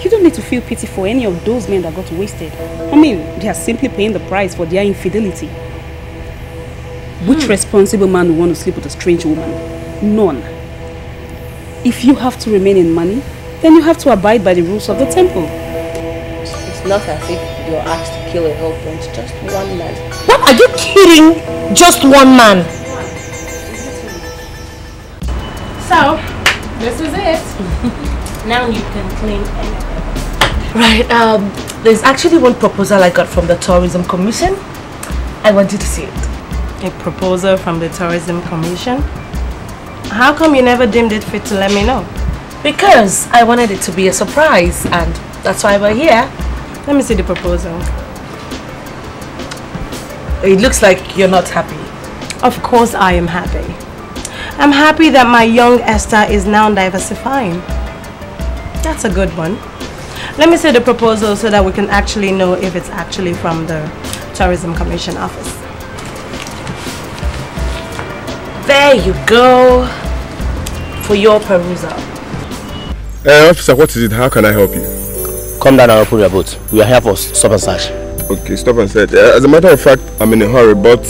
you don't need to feel pity for any of those men that got wasted. I mean, they are simply paying the price for their infidelity. Which responsible man would want to sleep with a strange woman? None. If you have to remain in money, then you have to abide by the rules of the temple. It's not as if you're asked to kill a whole bunch, just one man. What? Are you kidding? Just one man? So, this is it. Now you can claim anything. Right, there's actually one proposal I got from the Tourism Commission. I want you to see it. A proposal from the Tourism Commission? How come you never deemed it fit to let me know? Because I wanted it to be a surprise, and That's why we're here. Let me see the proposal. It looks like you're not happy. Of course I am happy. I'm happy that my young Esther is now diversifying. That's a good one. Let me see the proposal so that we can actually know if it's actually from the Tourism Commission office. There you go. For your perusal. Officer, what is it? How can I help you? Come down and open your boot. We are here for stop and search. Okay, stop and search. As a matter of fact, I'm in a hurry, but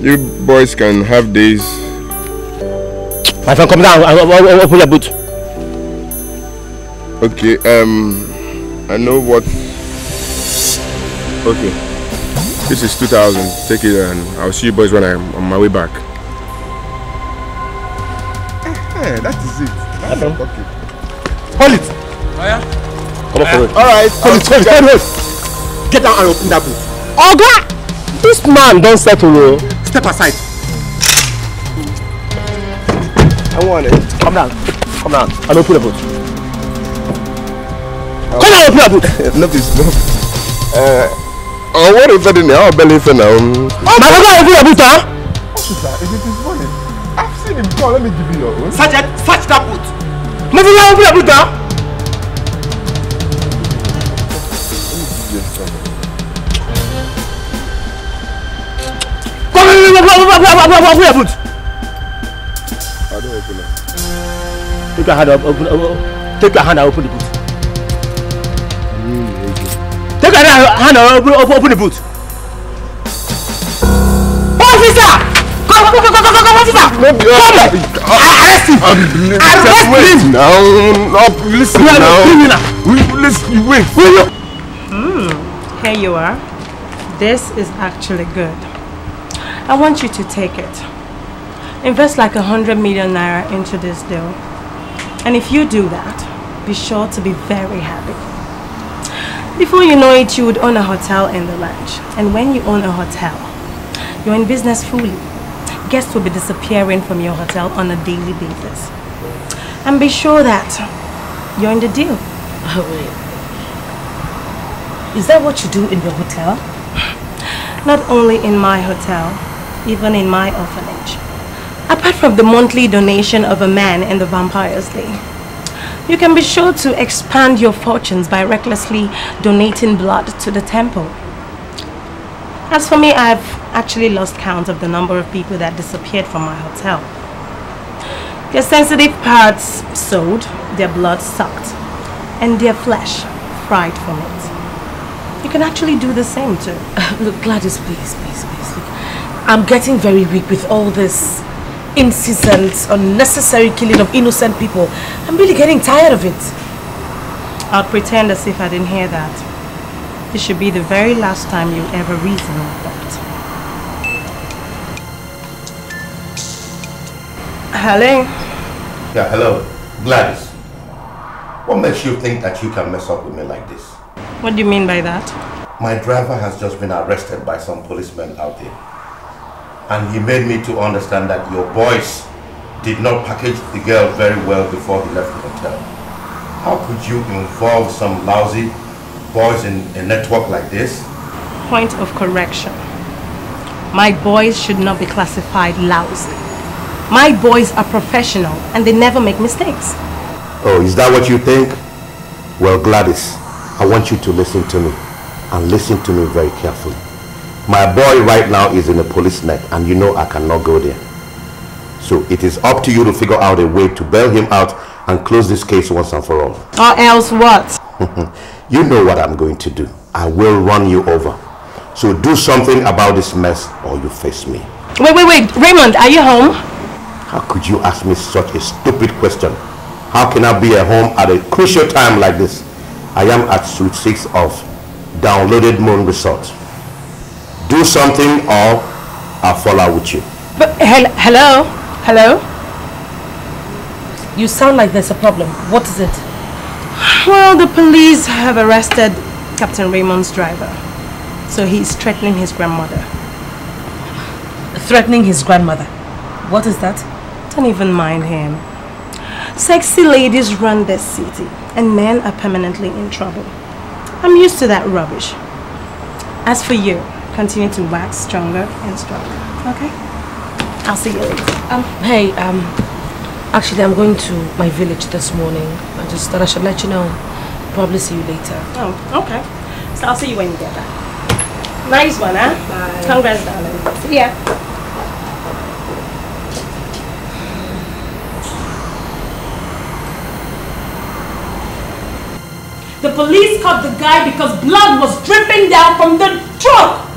you boys can have days. My friend, come down and open your boot. Okay, I know what. Okay, this is 2,000. Take it, and I'll see you boys when I'm on my way back. Hey, that is it. That's okay. Hold it. Oh yeah. Come on for it. All right. Hold it. Get down and open that boot. Oh God! This man don't settle. Step aside. I want it. Come down. Come down. And open the boot. Come on, open the boot. No, please, no. What is that in there? I'll belly for now. My brother, open the boot, huh? Officer, if it is money, I've seen him before. Let me give you your own. Sergeant, search that boot. My brother, open the boot, huh? Come on, open the boot. I don't open it. Take your hand up, take your hand and open the boot. Take your hand and open the boot. Officer! Come, officer! Arrest him! Arrest him! Now, listen now. Listen, wait. Here you are. This is actually good. I want you to take it. Invest like 100 million naira into this deal. And if you do that, be sure to be very happy. Before you know it, you would own a hotel in the ranch. And when you own a hotel, you're in business fully. Guests will be disappearing from your hotel on a daily basis. And be sure that you're in the deal. Oh, wait. Is that what you do in your hotel? Not only in my hotel, even in my orphanage. Apart from the monthly donation of a man in the Vampires League, you can be sure to expand your fortunes by recklessly donating blood to the temple. As for me, I've actually lost count of the number of people that disappeared from my hotel. Their sensitive parts sold, their blood sucked, and their flesh fried for meat. You can actually do the same too. Look, Gladys, please. Look, I'm getting very weak with all this incessant, unnecessary killing of innocent people. I'm really getting tired of it. I'll pretend as if I didn't hear that. This should be the very last time you ever reason like that. Hello? Yeah, hello. Gladys. What makes you think that you can mess up with me like this? What do you mean by that? My driver has just been arrested by some policemen out there. And he made me to understand that your boys did not package the girl very well before he left the hotel. How could you involve some lousy boys in a network like this? Point of correction. My boys should not be classified lousy. My boys are professional and they never make mistakes. Oh, is that what you think? Well, Gladys, I want you to listen to me, and listen to me very carefully. My boy right now is in a police net, and you know I cannot go there. So it is up to you to figure out a way to bail him out and close this case once and for all. Or else what? You know what I'm going to do. I will run you over. So do something about this mess or you face me. Wait. Raymond, are you home? How could you ask me such a stupid question? How can I be at home at a crucial time like this? I am at Suite 6 of Downloaded Moon Resort. Do something or I'll fall out with you. But hello? You sound like there's a problem. What is it? Well, the police have arrested Captain Raymond's driver. So he's threatening his grandmother. Threatening his grandmother? What is that? Don't even mind him. Sexy ladies run this city, and men are permanently in trouble. I'm used to that rubbish. As for you, continue to wax stronger and stronger, okay? I'll see you later. Hey, actually I'm going to my village this morning. I just thought I should let you know. Probably see you later. Oh, okay. So I'll see you when you get back. Nice one, huh? Bye. Congrats, darling. See ya. The police caught the guy because blood was dripping down from the truck.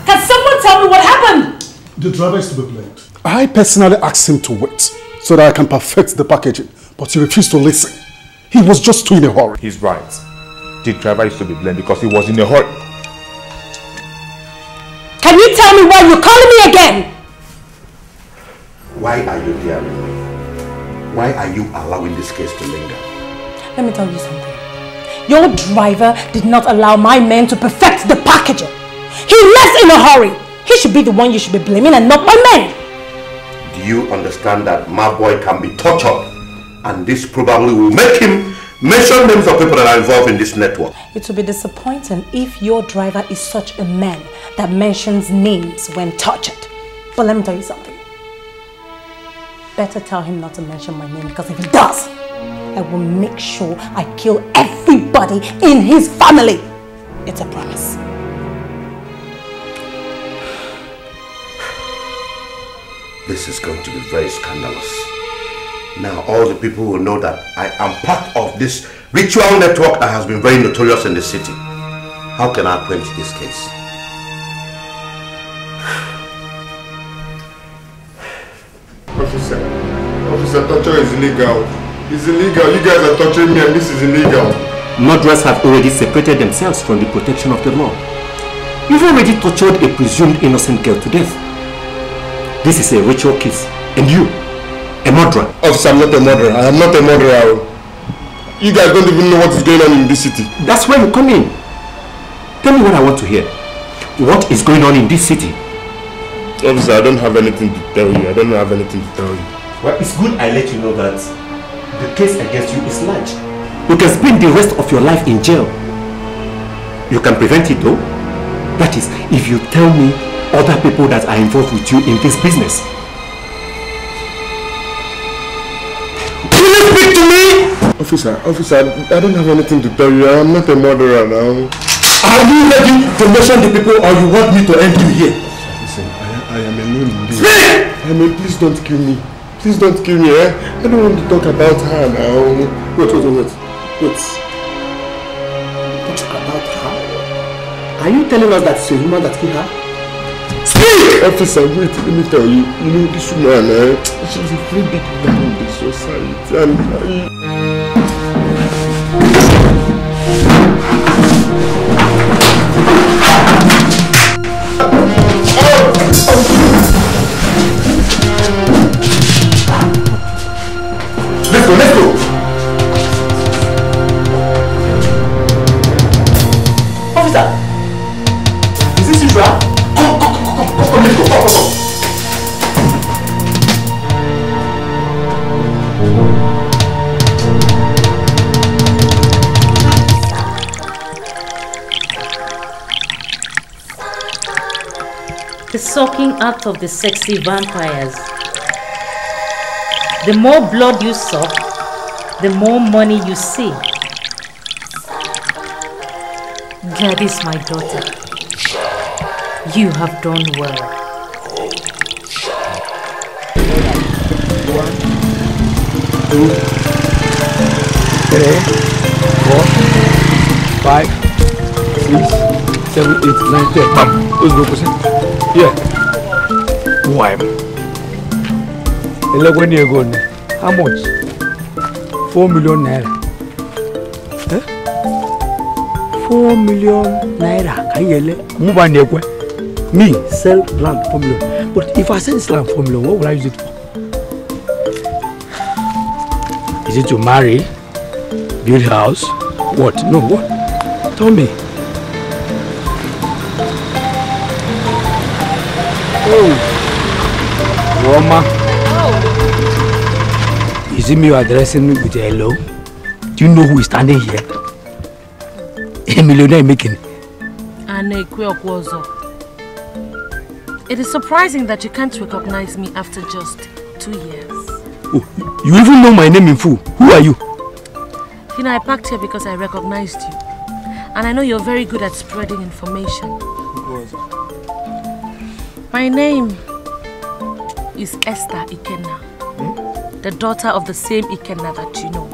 Can someone tell me what happened? The driver is to be blamed. I personally asked him to wait so that I can perfect the packaging, but he refused to listen. He was just too in a hurry. He's right. The driver is to be blamed because he was in a hurry. Can you tell me why you're calling me again? Why are you here? Why are you allowing this case to linger? Let me tell you something. Your driver did not allow my men to perfect the packaging. He left in a hurry. He should be the one you should be blaming and not my men. Do you understand that my boy can be tortured? And this probably will make him mention names of people that are involved in this network. It will be disappointing if your driver is such a man that mentions names when tortured. But let me tell you something. Better tell him not to mention my name, because if he does, I will make sure I kill everybody in his family. It's a promise. This is going to be very scandalous. Now all the people will know that I am part of this ritual network that has been very notorious in the city. How can I quench this case? Officer, torture is illegal. It's illegal. You guys are torturing me and this is illegal. Murderers have already separated themselves from the protection of the law. You've already tortured a presumed innocent girl to death. This is a ritual case. And you, a murderer. Officer, I'm not a murderer. I am not a murderer. You guys don't even know what is going on in this city. That's where you come in. Tell me what I want to hear. What is going on in this city? Officer, I don't have anything to tell you. I don't have anything to tell you. Well, it's good I let you know that the case against you is large. You can spend the rest of your life in jail. You can prevent it though. That is, if you tell me other people that are involved with you in this business. Will you speak to me? Officer, I don't have anything to tell you. I am not a murderer now. Are you ready to mention the people or you want me to end you here? Listen, I am alone in this. I mean, please don't kill me. Please don't kill me, eh? I don't want to talk about her now. Wait. Talk about her? Are you telling us that it's a woman that killed her? Speak! Officer, wait, let me tell you. You know, this woman, she's a very big woman in this society. And Let's go. Officer, is this usual? Come, let's go. Come. The sucking act of the sexy vampires. The more blood you suck, the more money you see. Gladys, my daughter, you have done well. 1, 2, 3, 4, 5, 6, 7, 8, 9, 10. Bam! Let's go, percent. Yeah. Why? How much? 4 million naira. 4 million naira. Me sell land 4 million. But if I sell this land 4 million, what will I use it for? Is it to marry? Build house? What? No, what? Tell me. Oh, Roma. You see me addressing me with a hello? Do you know who is standing here? A millionaire making. It is surprising that you can't recognize me after just 2 years. Oh, you even know my name in full. Who are you? You know, I parked here because I recognized you. And I know you're very good at spreading information. My name is Esther Ikenna, the daughter of the same Ikenna that you know.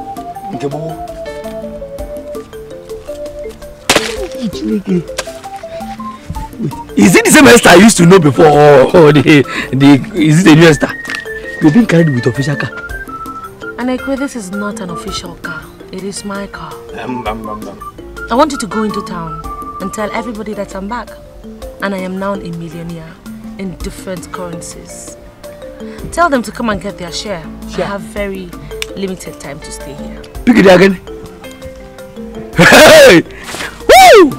Is it the same Esther I used to know before, or is it a new Esther? You're being carried with official car. Anekwe, this is not an official car. It is my car. I want you to go into town and tell everybody that I'm back. And I am now a millionaire in different currencies. Tell them to come and get their share. I have very limited time to stay here. Pick it again. Hey! Woo! Woo!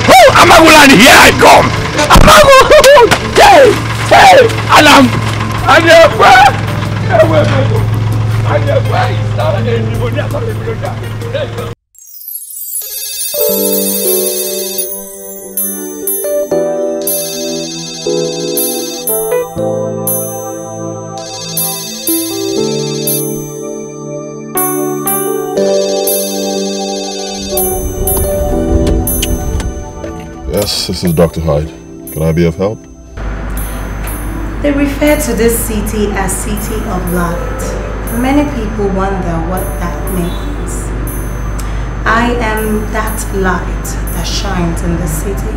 Woo! Amagulani, here I come! Amagulani! Hey! Hey! Alam! Yes, this is Dr. Hyde. Can I be of help? They refer to this city as City of Light. Many people wonder what that means. I am that light that shines in the city.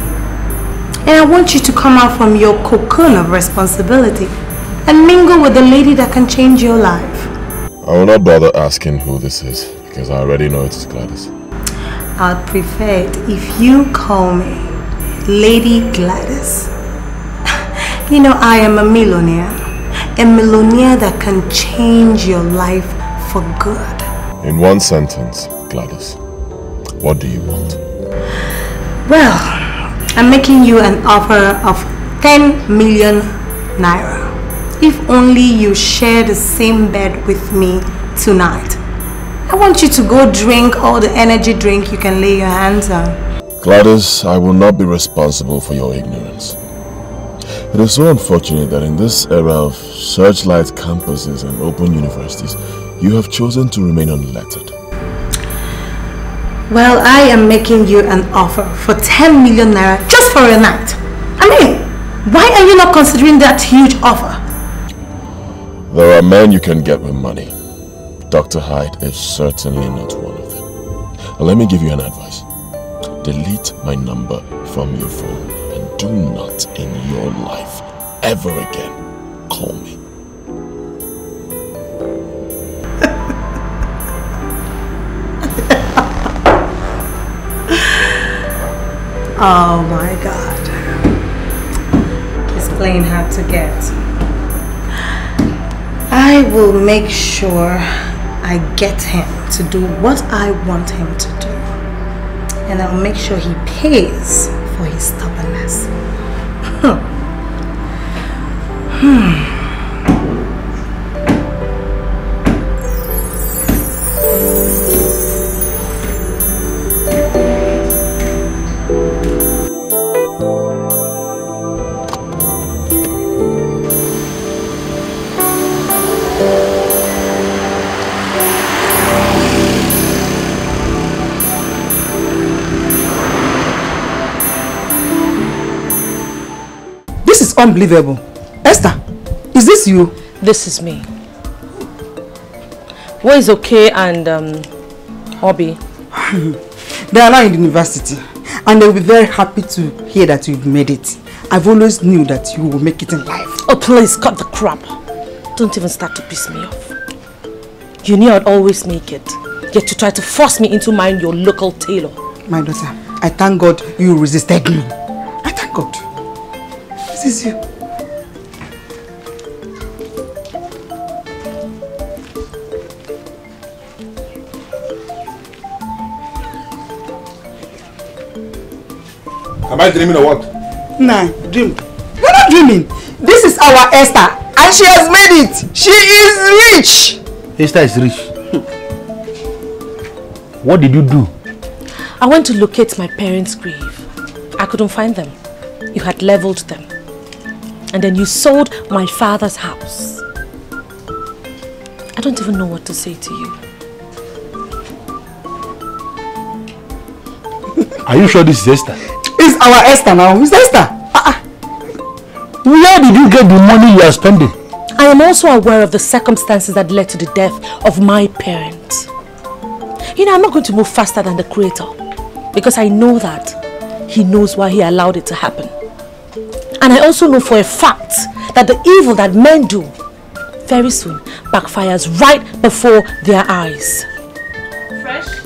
And I want you to come out from your cocoon of responsibility and mingle with the lady that can change your life. I will not bother asking who this is, because I already know it is Gladys. I'd prefer it if you call me Lady Gladys. You know, I am a millionaire that can change your life for good. In one sentence, Gladys, what do you want? Well, I'm making you an offer of 10 million naira. If only you share the same bed with me tonight. I want you to go drink all the energy drink you can lay your hands on. Gladys, I will not be responsible for your ignorance. It is so unfortunate that in this era of searchlight campuses and open universities, you have chosen to remain unlettered. Well, I am making you an offer for 10 million naira just for a night. I mean, why are you not considering that huge offer? There are men you can get with money. Dr. Hyde is certainly not one of them. Now, let me give you an advice. Delete my number from your phone and do not in your life ever again call me. Oh my God. He's playing hard to get. I will make sure I get him to do what I want him to do. And I'll make sure he pays for his stubbornness. Unbelievable. Esther, is this you? This is me. Where is Okay and Hobby? They are now in the university and they'll be very happy to hear that you've made it. I've always knew that you will make it in life. Oh please, cut the crap. Don't even start to piss me off. You knew I'd always make it, yet you try to force me into marrying your local tailor. My daughter, I thank God you resisted me. I thank God. This is you. Am I dreaming or what? Nah, dream. You're not dreaming. This is our Esther. I And she has made it. She is rich. Esther is rich. What did you do? I went to locate my parents' grave. I couldn't find them. You had leveled them. And then you sold my father's house. I don't even know what to say to you. Are you sure this is Esther? It's our Esther now. Who's Esther? Where did you get the money you are spending? I am also aware of the circumstances that led to the death of my parents. You know, I'm not going to move faster than the Creator, because I know that He knows why He allowed it to happen. And I also know for a fact that the evil that men do very soon backfires right before their eyes. Fresh?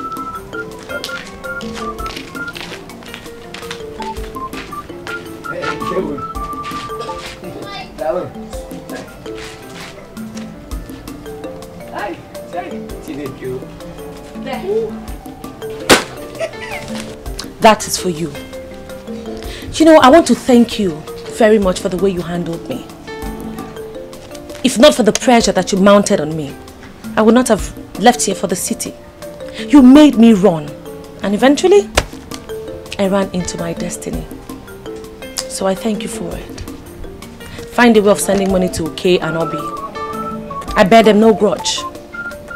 That is for you. You know, I want to thank you very much for the way you handled me. If not for the pressure that you mounted on me, I would not have left here for the city. You made me run, and eventually, I ran into my destiny. So I thank you for it. Find a way of sending money to Kay and Obi. I bear them no grudge.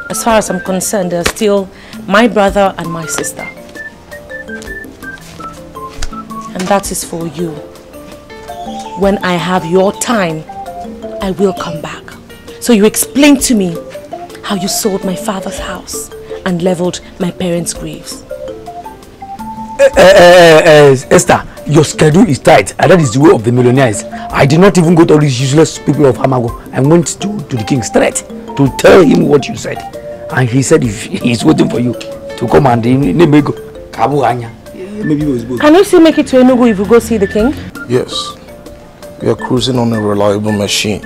As far as I'm concerned, they're still my brother and my sister. And that is for you. When I have your time, I will come back. So you explain to me how you sold my father's house and leveled my parents' graves. Esther, your schedule is tight, and that is the way of the millionaires. I did not even go to all these useless people of Hamago. I went to the king straight to tell him what you said. And he said if he's waiting for you to come and maybe go. Can you still make it to Enugu if you go see the king? Yes. We are cruising on a reliable machine.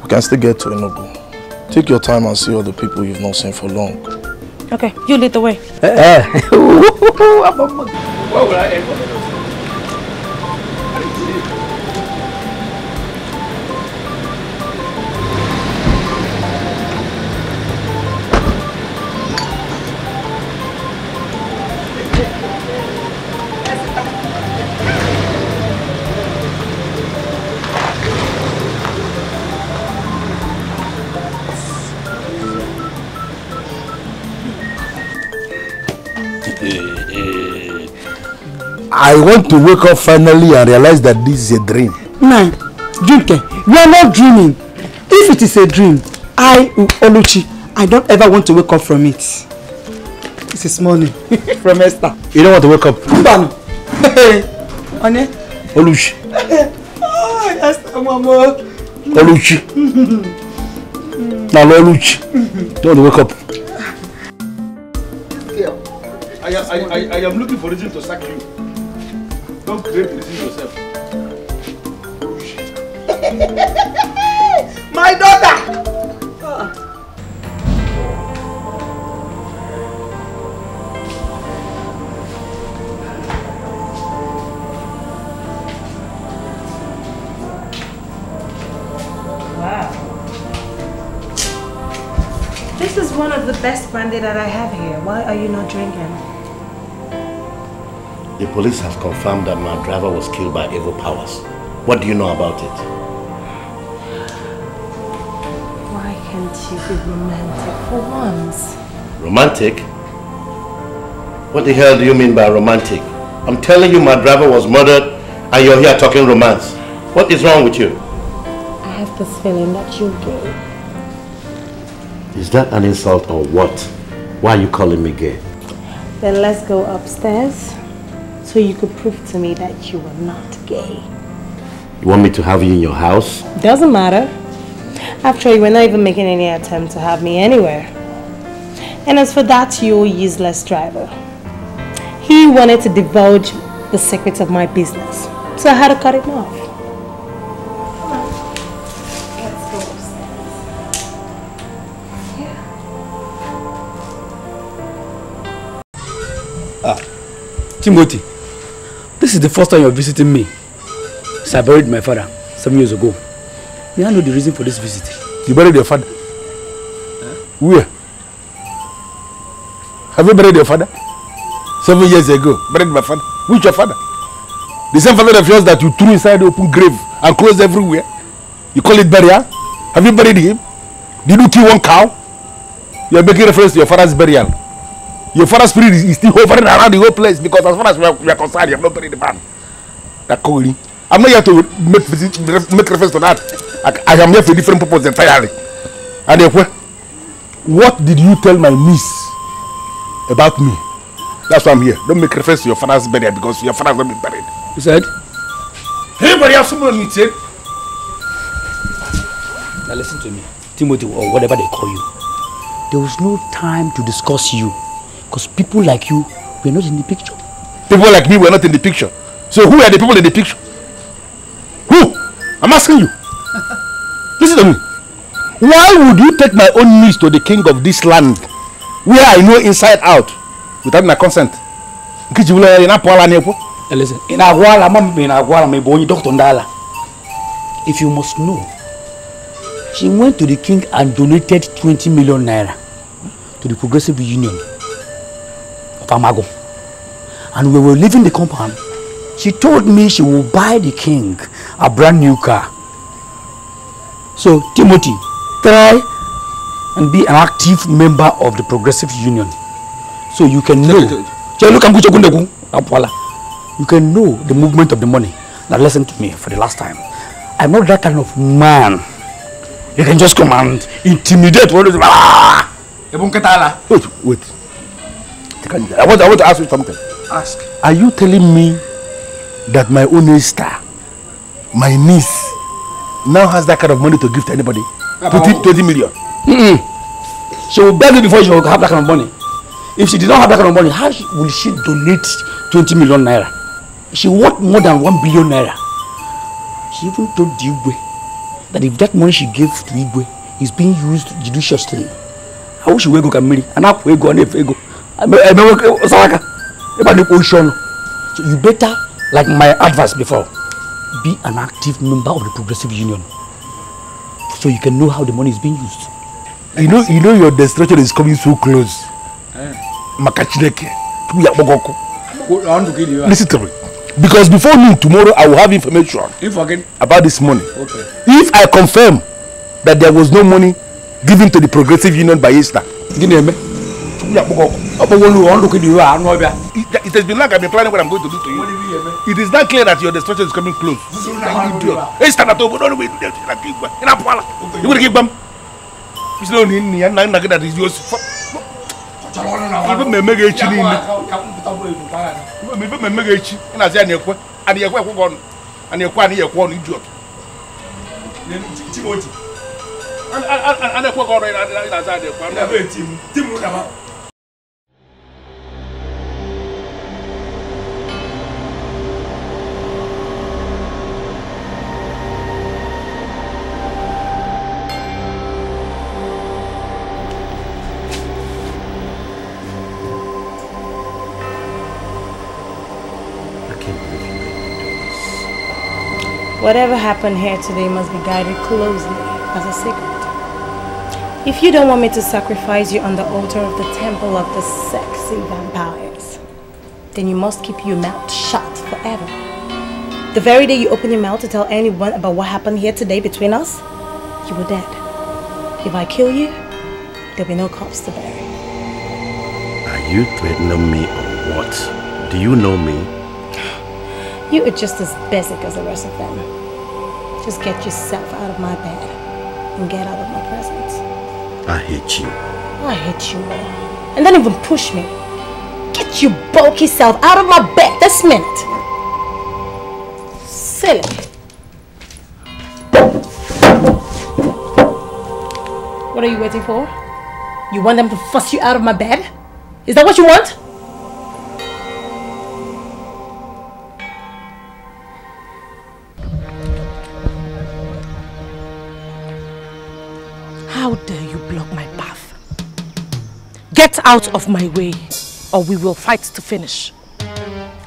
We can still get to Enugu. Take your time and see all the people you've not seen for long. Okay, you lead the way. I want to wake up finally and realize that this is a dream. No, Junke, you are not dreaming. If it is a dream, Oluchi, I don't ever want to wake up from it. This is morning from Esther. You don't want to wake up? Onny? Oluchi. Oh, Esther, Mama. Oluchi. Now, Oluchi. Don't wake up. I am looking for reason to sack you. Don't create reason yourself. My daughter! Wow. This is one of the best brandy that I have here. Why are you not drinking? The police have confirmed that my driver was killed by evil powers. What do you know about it? Why can't you be romantic for once? Romantic? What the hell do you mean by romantic? I'm telling you my driver was murdered and you're here talking romance. What is wrong with you? I have this feeling that you're gay. Is that an insult or what? Why are you calling me gay? Then let's go upstairs so you could prove to me that you are not gay. You want me to have you in your house? Doesn't matter. After all, you were not even making any attempt to have me anywhere. And as for that, you useless driver, he wanted to divulge the secrets of my business, so I had to cut him off. Let's go Ah, upstairs. Timothy, this is the first time you're visiting me. So I buried my father 7 years ago. May I know the reason for this visit? You buried your father? Where? Have you buried your father? 7 years ago, buried my father. Which your father? The same father of yours that you threw inside the open grave and closed everywhere. You call it burial? Have you buried him? Did you kill one cow? You are making reference to your father's burial. Your father's spirit is still hovering around the whole place because as far as we are concerned, you have not buried the man. I'm not here to make reference to that. I am here for a different purpose entirely. And what did you tell my niece about me? That's why I'm here. Don't make reference to your father's burial because your father has not been buried. You said? Anybody have someone meet here? Now listen to me, Timothy, or whatever they call you. There was no time to discuss you because people like you were not in the picture. People like me were not in the picture. So who are the people in the picture? Who? I'm asking you. Listen to me. Why would you take my own niece to the king of this land where I know inside out without my consent? Listen, if you must know, she went to the king and donated 20 million naira to the Progressive Union of Amago. And we were leaving the compound. She told me she will buy the king a brand new car. So, Timothy, try and be an active member of the Progressive Union. So you can know. You can know the movement of the money. Now listen to me for the last time. I'm not that kind of man. You can just come and intimidate. Wait. I want to ask you something. Ask. Are you telling me that my own sister, my niece, now has that kind of money to give to anybody? 20 million. She will beg you before she will have that kind of money. If she did not have that kind of money, how will she donate 20 million naira? She worth more than 1 billion naira. She even told Igwe that if that money she gave to Igwe is being used judiciously, how she will go and marry? And how will go and go? So you better, like my advice before, be an active member of the Progressive Union, so you can know how the money is being used. You know your destruction is coming so close. Listen to me. Because before noon tomorrow I will have information about this money. Okay. If I confirm that there was no money given to the Progressive Union by Easter, it has been like I've been planning what I'm going to do to you. It is not clear that your destruction is coming close. You will give them. It's not that is yours. Even me make a chili. Me make a chili. And I say, and you're gone. And you're quite near one idiot. Timothy. And I walk on outside the Whatever happened here today must be guided closely as a secret. If you don't want me to sacrifice you on the altar of the temple of the sexy vampires, then you must keep your mouth shut forever. The very day you open your mouth to tell anyone about what happened here today between us, you were dead. If I kill you, there'll be no corpse to bury. Are you threatening me or what? Do you know me? You are just as basic as the rest of them. Just get yourself out of my bed and get out of my presence. I hate you. I hate you more. And don't even push me. Get your bulky self out of my bed this minute. Silly. What are you waiting for? You want them to fuss you out of my bed? Is that what you want? How dare you block my path? Get out of my way, or we will fight to finish.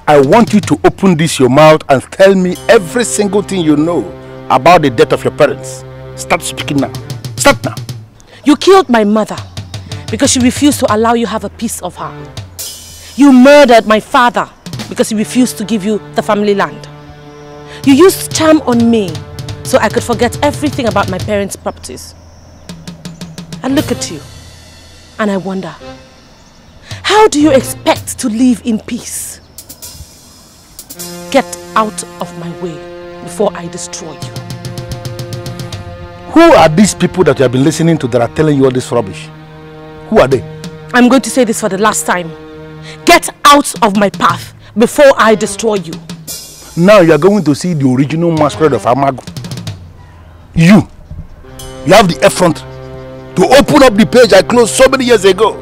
I want you to open this your mouth and tell me every single thing you know about the death of your parents. Start speaking now. Start now. You killed my mother because she refused to allow you have a piece of her. You murdered my father because he refused to give you the family land. You used charm on me so I could forget everything about my parents' properties. I look at you and I wonder, how do you expect to live in peace? Get out of my way before I destroy you. Who are these people that you have been listening to that are telling you all this rubbish? Who are they? I'm going to say this for the last time. Get out of my path before I destroy you. Now you are going to see the original masquerade of Amago. You have the effort to open up the page I closed so many years ago.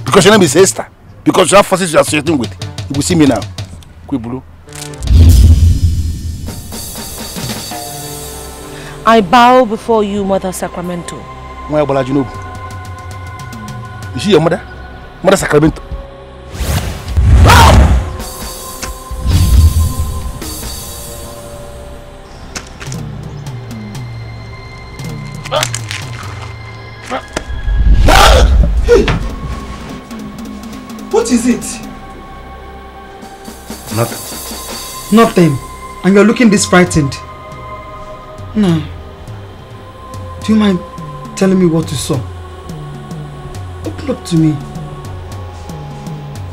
Because your name is Esther. Because you have forces you are associating with. You will see me now. Kwibulu. I bow before you, Mother Sacramento. You see your mother? Mother Sacramento. What is it? Nothing. Nothing. And you're looking this frightened. No. Do you mind telling me what you saw? Open up to me.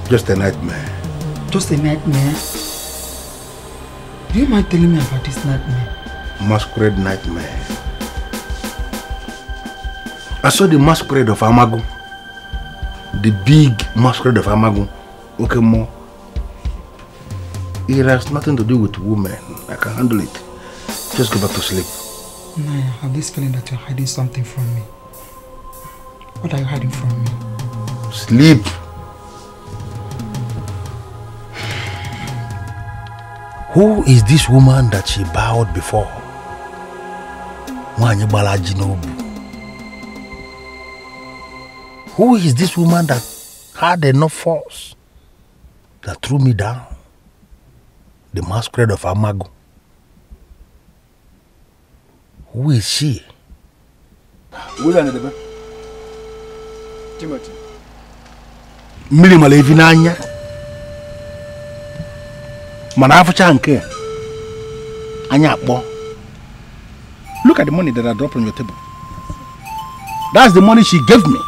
Just a nightmare. Just a nightmare? Do you mind telling me about this nightmare? Masquerade nightmare. I saw the masquerade of Amago. The big masquerade of Amago. Okay, more. It has nothing to do with women. I can handle it. Just go back to sleep. No, I have this feeling that you're hiding something from me. What are you hiding from me? Sleep. Who is this woman that she bowed before? Who is this woman that had enough force that threw me down? The masquerade of Amago. Who is she? Timothy. Mirimalevina. Manafuchanke. Anyakbo. Look at the money that I dropped on your table. That's the money she gave me.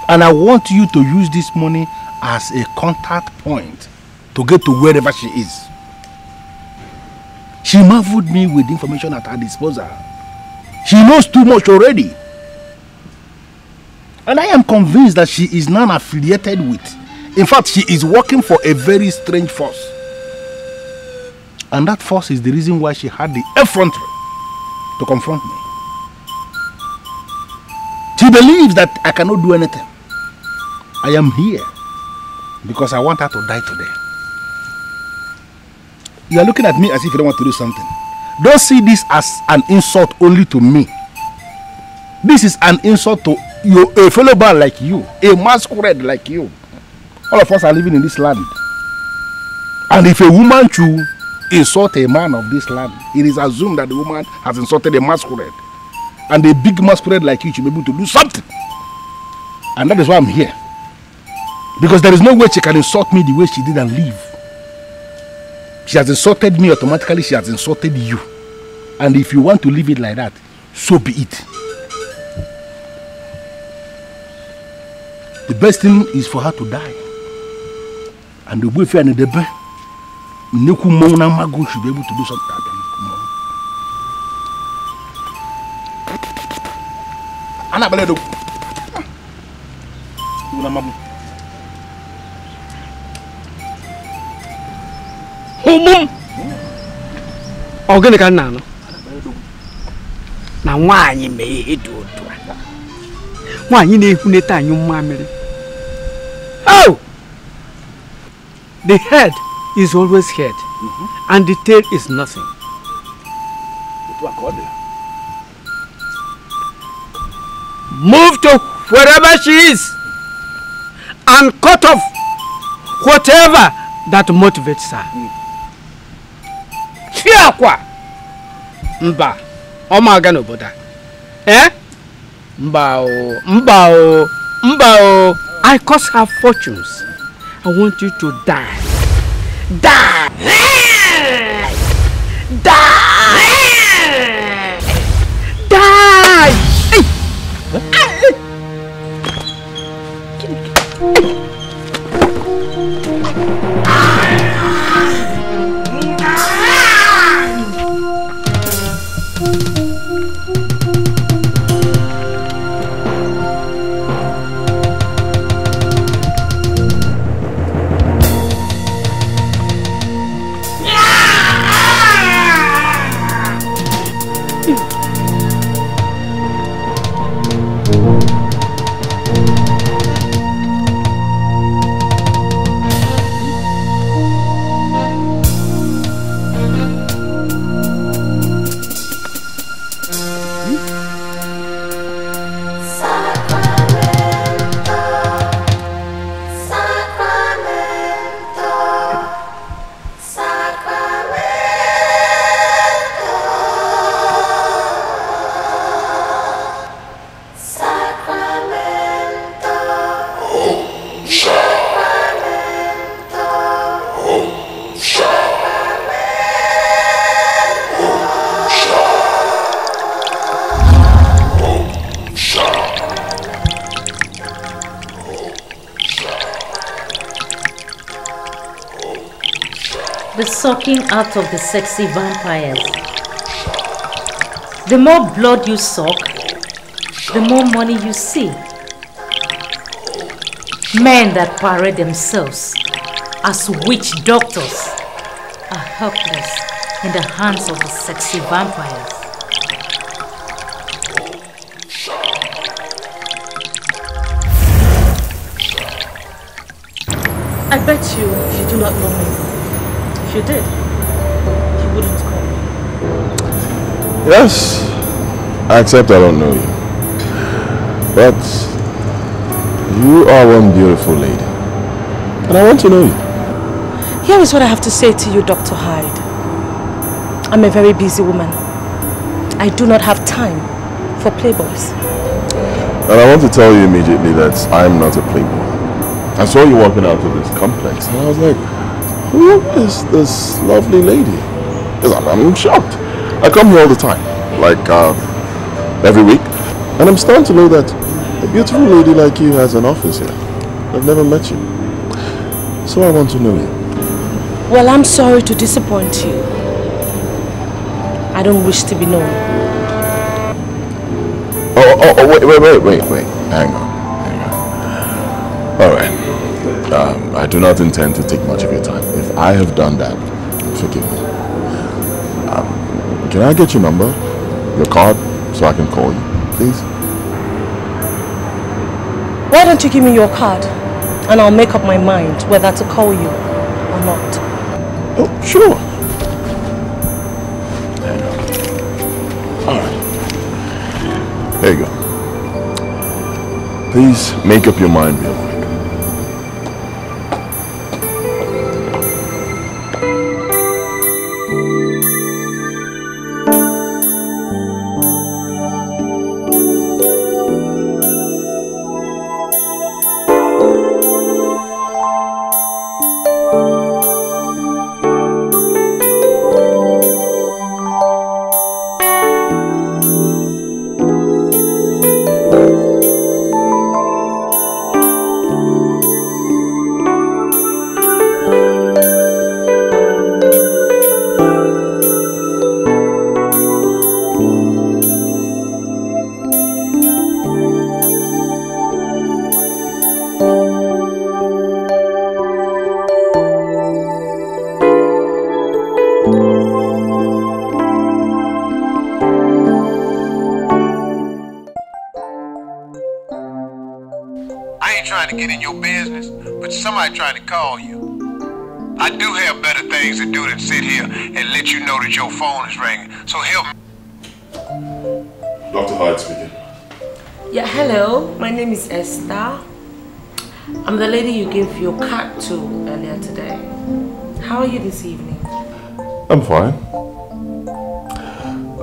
And I want you to use this money as a contact point to get to wherever she is. She marveled me with information at her disposal. She knows too much already. And I am convinced that she is non-affiliated with. In fact, she is working for a very strange force. And that force is the reason why she had the effrontery to confront me. She believes that I cannot do anything. I am here because I want her to die today. You are looking at me as if you don't want to do something. Don't see this as an insult only to me. This is an insult to you, a fellow man like you, a masquerade like you. All of us are living in this land. And if a woman should insult a man of this land, it is assumed that the woman has insulted a masquerade. And a big masquerade like you should be able to do something. And that is why I'm here. Because there is no way she can insult me the way she did and leave. She has insulted me automatically, she has insulted you. And if you want to leave it like that, so be it. The best thing is for her to die. And the boyfriend and the bed, Neku Mona Mago should be able to do something. Anabeledo. Organic nano. Now why you may do it? Why you need to let you mammy? Oh! The head is always head, and the tail is nothing. Move to wherever she is and cut off whatever that motivates her. Fiakwa! Mba. Oh my God, Oboda. Eh? Mbao. I cause her fortunes. I want you to die. Die! Die! Die! The sucking out of the sexy vampires. The more blood you suck, the more money you see. Men that parade themselves as witch doctors are helpless in the hands of the sexy vampires. I bet you do not know me. If you did, you wouldn't call me. Yes, I accept I don't know you. But you are one beautiful lady. And I want to know you. Here is what I have to say to you, Dr. Hyde. I'm a very busy woman. I do not have time for playboys. And I want to tell you immediately that I'm not a playboy. I saw you walking out of this complex and I was like, who is this lovely lady? I'm shocked. I come here all the time, like every week, and I'm starting to know that a beautiful lady like you has an office here. I've never met you. So I want to know you. Well, I'm sorry to disappoint you. I don't wish to be known. Wait. Hang on. All right. I do not intend to take much of your time. If I have done that, forgive me. Can I get your number, your card, so I can call you, please? Why don't you give me your card and I'll make up my mind whether to call you or not. Oh, sure. Hang on. All right. There you go. Please make up your mind real quick. Trying to call you. I do have better things to do than sit here and let you know that your phone is ringing. So help me. Dr. Hyde speaking. Yeah, hello. My name is Esther. I'm the lady you gave your card to earlier today. How are you this evening? I'm fine.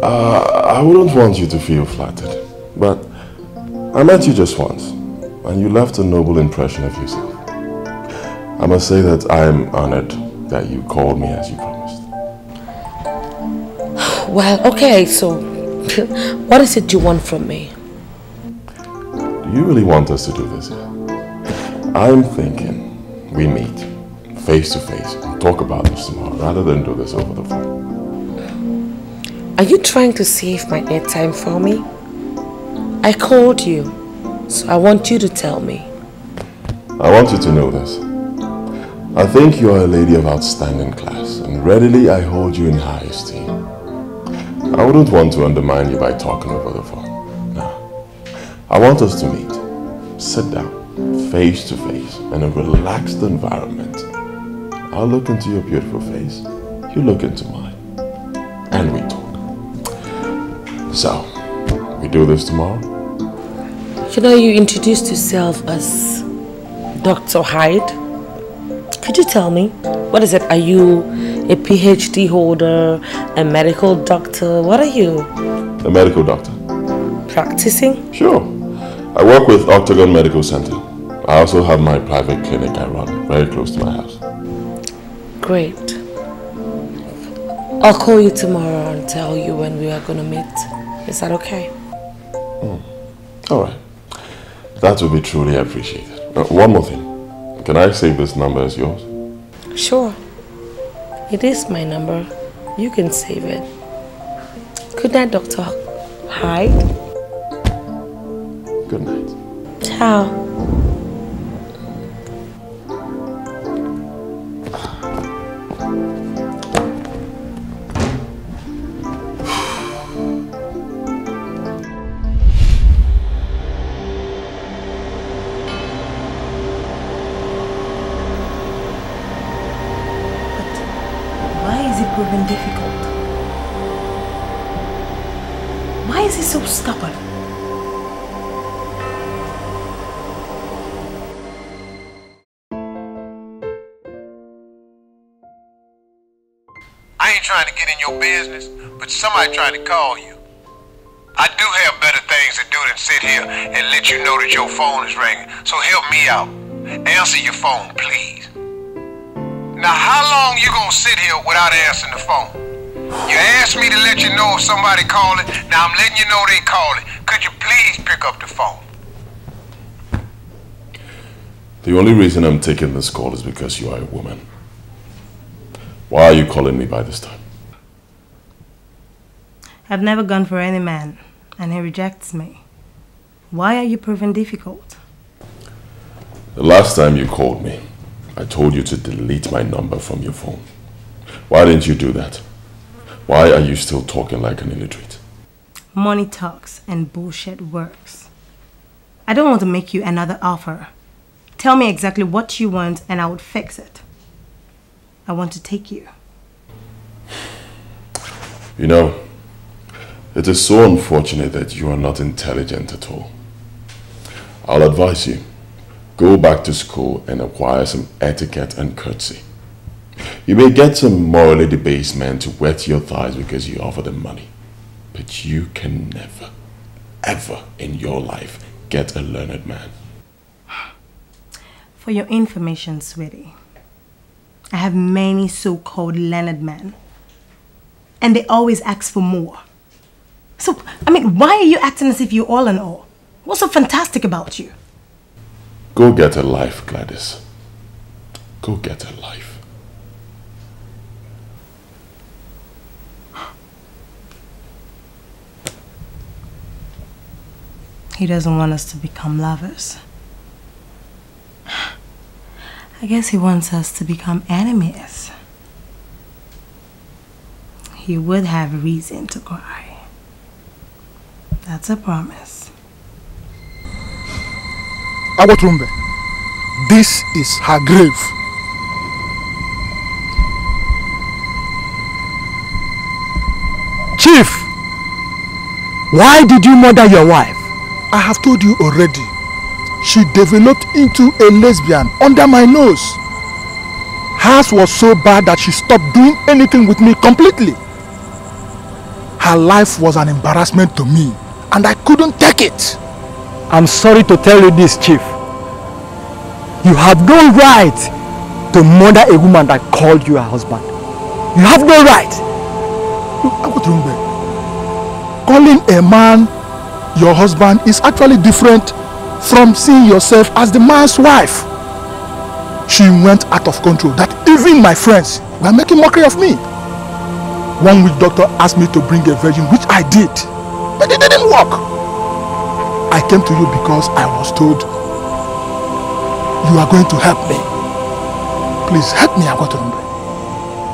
I wouldn't want you to feel flattered, but I met you just once, and you left a noble impression of yourself. I must say that I am honored that you called me as you promised. Well, okay, so what is it you want from me? Do you really want us to do this here? I'm thinking we meet face to face and talk about this tomorrow rather than do this over the phone. Are you trying to save my airtime for me? I called you, so I want you to tell me. I want you to know this. I think you are a lady of outstanding class, and readily I hold you in high esteem. I wouldn't want to undermine you by talking over the phone. No. I want us to meet, sit down, face to face, in a relaxed environment. I'll look into your beautiful face, you look into mine, and we talk. So, we do this tomorrow? You know, you introduced yourself as Dr. Hyde. Could you tell me, what is it? Are you a PhD holder, a medical doctor? What are you? A medical doctor. Practicing? Sure. I work with Octagon Medical Center. I also have my private clinic I run very close to my house. Great. I'll call you tomorrow and tell you when we are going to meet. Is that okay? Alright. That would be truly appreciated. One more thing. Can I save this number as yours? Sure. It is my number. You can save it. Good night, Dr. Hyde. Good night. Ciao. Proving difficult? Why is he so stubborn? I ain't trying to get in your business, but somebody trying to call you. I do have better things to do than sit here and let you know that your phone is ringing, so help me out. Answer your phone, please. Now, how long you gonna sit here without answering the phone? You asked me to let you know if somebody calling. Now I'm letting you know they calling. Could you please pick up the phone? The only reason I'm taking this call is because you are a woman. Why are you calling me by this time? I've never gone for any man, and he rejects me. Why are you proving difficult? The last time you called me, I told you to delete my number from your phone. Why didn't you do that? Why are you still talking like an illiterate? Money talks and bullshit works. I don't want to make you another offer. Tell me exactly what you want and I would fix it. I want to take you. You know, it is so unfortunate that you are not intelligent at all. I'll advise you. Go back to school and acquire some etiquette and courtesy. You may get some morally debased men to wet your thighs because you offer them money. But you can never, ever in your life get a learned man. For your information, sweetie, I have many so-called learned men. And they always ask for more. So, I mean, why are you acting as if you're all in all? What's so fantastic about you? Go get a life, Gladys. Go get a life. He doesn't want us to become lovers. I guess he wants us to become enemies. He would have reason to cry. That's a promise. Awotumbe, this is her grave. Chief, why did you murder your wife? I have told you already. She developed into a lesbian under my nose. Hers was so bad that she stopped doing anything with me completely. Her life was an embarrassment to me, and I couldn't take it. I'm sorry to tell you this, Chief. You have no right to murder a woman that called you her husband. You have no right. Calling a man your husband is actually different from seeing yourself as the man's wife. She went out of control that even my friends were making mockery of me. One witch doctor asked me to bring a virgin, which I did, but it didn't work. I came to you because I was told you are going to help me. Please help me, Agwaturumbe.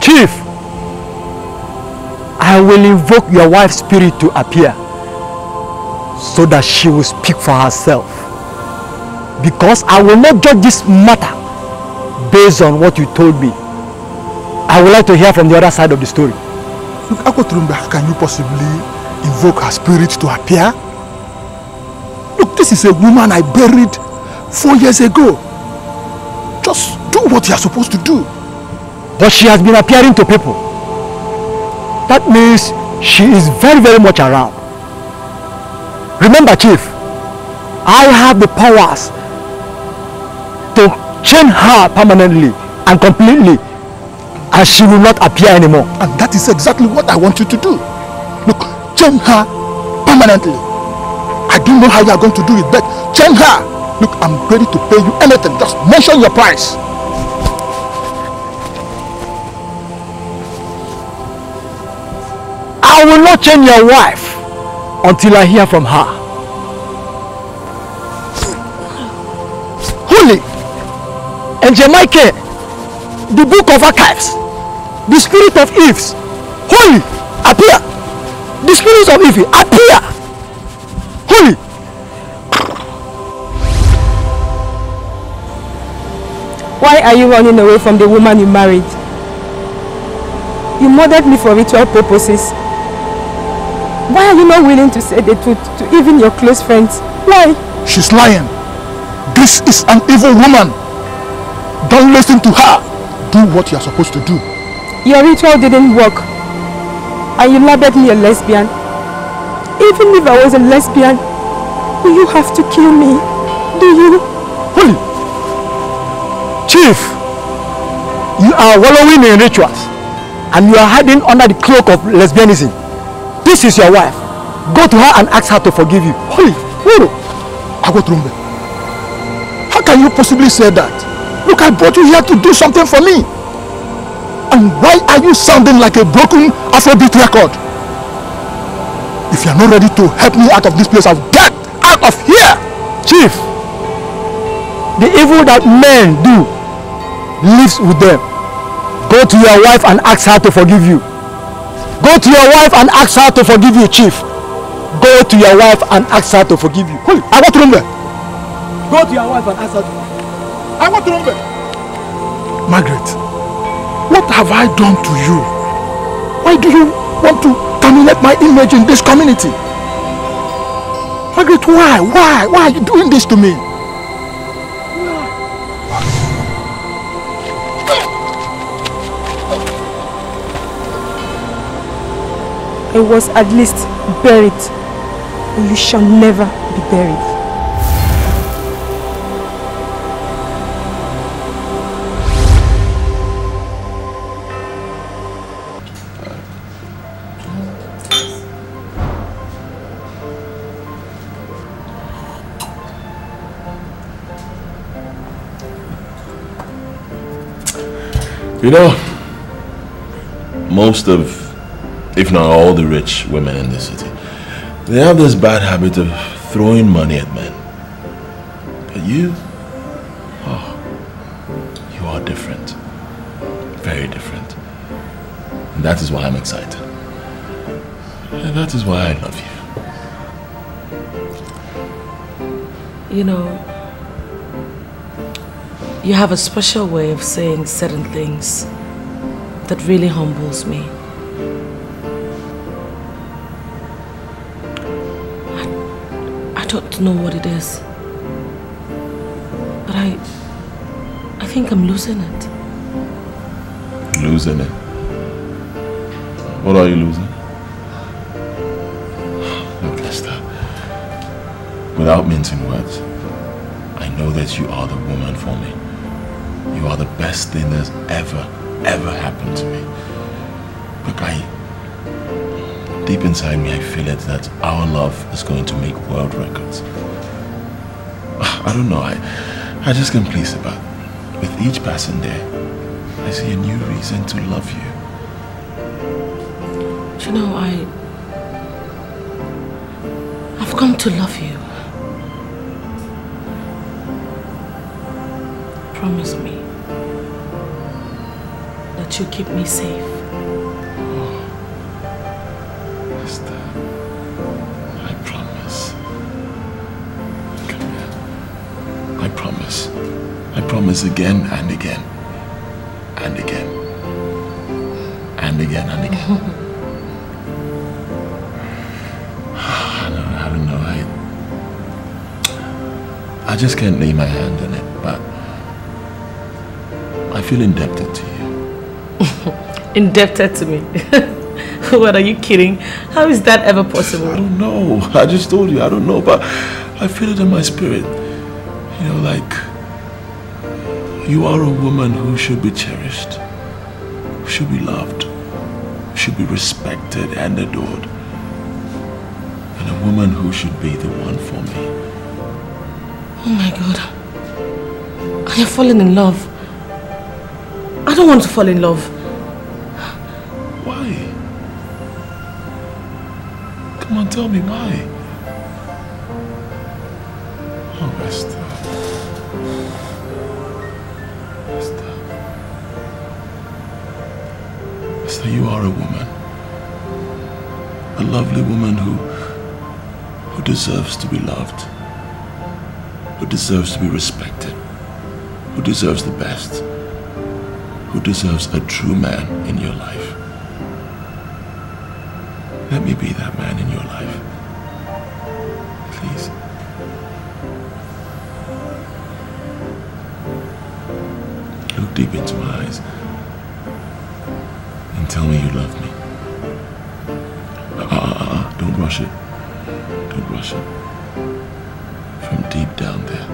Chief, I will invoke your wife's spirit to appear so that she will speak for herself. Because I will not judge this matter based on what you told me. I would like to hear from the other side of the story. Look, Agwaturumbe, how can you possibly invoke her spirit to appear? Look, this is a woman I buried 4 years ago. Just do what you are supposed to do. But she has been appearing to people. That means she is very, very much around. Remember, Chief, I have the powers to chain her permanently and completely, and she will not appear anymore. And that is exactly what I want you to do. Look, chain her permanently. I don't know how you are going to do it, but chain her. Look, I'm ready to pay you anything. Just mention your price. I will not chain your wife until I hear from her. Holy and Jamaica, the book of archives, the spirit of Eves, holy, appear. The spirit of Eve, appear. Holy. Why are you running away from the woman you married? You murdered me for ritual purposes. Why are you not willing to say the truth to even your close friends? Why? She's lying. This is an evil woman. Don't listen to her. Do what you are supposed to do. Your ritual didn't work. And you labeled me a lesbian. Even if I was a lesbian, do you have to kill me? Do you? Holy. Chief, you are wallowing in rituals and you are hiding under the cloak of lesbianism. This is your wife. Go to her and ask her to forgive you. Holy. Agwaturumbe, how can you possibly say that? Look, I brought you here to do something for me. And why are you sounding like a broken Afrobeat record? If you are not ready to help me out of this place, I'll get out of here. Chief, the evil that men do lives with them. Go to your wife and ask her to forgive you. Go to your wife and ask her to forgive you, Chief. Go to your wife and ask her to forgive you. Holy, Agwaturumbe. Go to your wife and ask her to. Agwaturumbe. Margaret, what have I done to you? Why do you want to terminate my image in this community? Margaret, why? Why are you doing this to me? I was at least buried, and you shall never be buried. You know, most of, if not all the rich women in this city, they have this bad habit of throwing money at men. But you, you are different. Very different. And that is why I'm excited. And that is why I love you. You know, you have a special way of saying certain things that really humbles me. I don't know what it is, but I think I'm losing it. Losing it? What are you losing? without mincing words, I know that you are the woman for me. You are the best thing that's ever happened to me. Look, deep inside me, I feel it that our love is going to make world records. I don't know, I just can't place it, but with each passing day, I see a new reason to love you. You know, I've come to love you. Promise me that you keep me safe. Oh, Esther, I promise. Come here. I promise. I promise again and again. And again. And again and again. I don't know. I just can't lay my hand on it, but I feel indebted to you. Indebted to me? What, are you kidding? How is that ever possible? I don't know. I just told you, I don't know, but I feel it in my spirit. You know, like, you are a woman who should be cherished, who should be loved, who should be respected and adored, and a woman who should be the one for me. Oh my God. I have fallen in love. I don't want to fall in love. Why? Come on, tell me why. Oh, Esther. Esther, you are a woman. A lovely woman who deserves to be loved. Who deserves to be respected. Who deserves the best. Who deserves a true man in your life. Let me be that man in your life. Please. Look deep into my eyes and tell me you love me. Don't rush it. Don't rush it. From deep down there,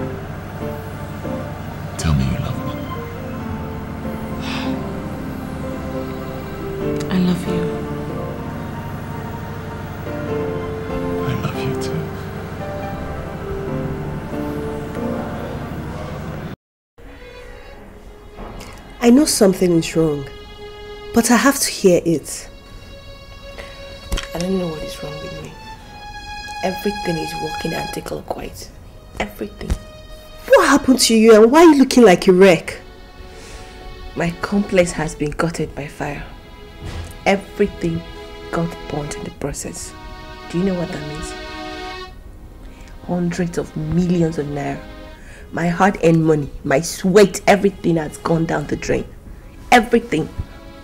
tell me you love me. I love you. I love you too. I know something is wrong, but I have to hear it. I don't know what is wrong with me. Everything is working anti-clockwise. Everything. What happened to you and why are you looking like a wreck? My complex has been gutted by fire. Everything got burnt in the process. Do you know what that means? Hundreds of millions of naira. My hard-earned money, my sweat, everything has gone down the drain. Everything.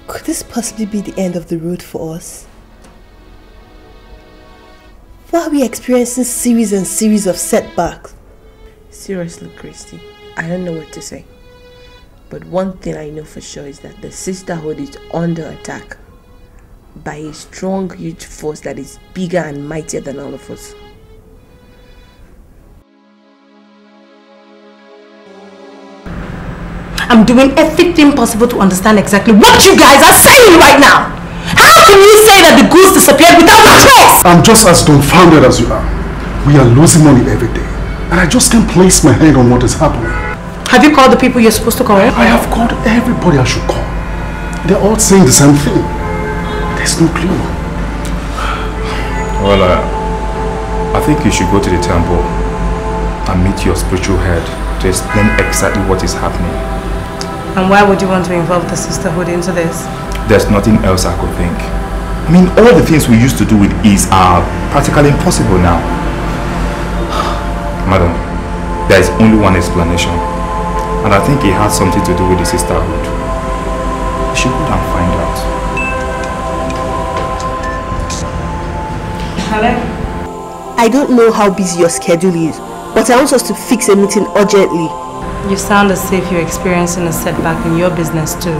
Could this possibly be the end of the road for us? Why are we experiencing series and series of setbacks? Seriously, Christy, I don't know what to say. But one thing I know for sure is that the sisterhood is under attack by a strong, huge force that is bigger and mightier than all of us. I'm doing everything possible to understand exactly what you guys are saying right now. How can you say that the goods disappeared without a trace? I'm just as dumbfounded as you are. We are losing money every day, and I just can't place my hand on what is happening. Have you called the people you're supposed to call? I have called everybody I should call. They're all saying the same thing. There's no clue. Well, I think you should go to the temple and meet your spiritual head to explain exactly what is happening. And why would you want to involve the sisterhood into this? There's nothing else I could think. I mean, all the things we used to do with ease are practically impossible now. Madam, there is only one explanation. And I think it has something to do with the sisterhood. We should go and find out. Hello? I don't know how busy your schedule is, but I want us to fix a meeting urgently. You sound as if you're experiencing a setback in your business too.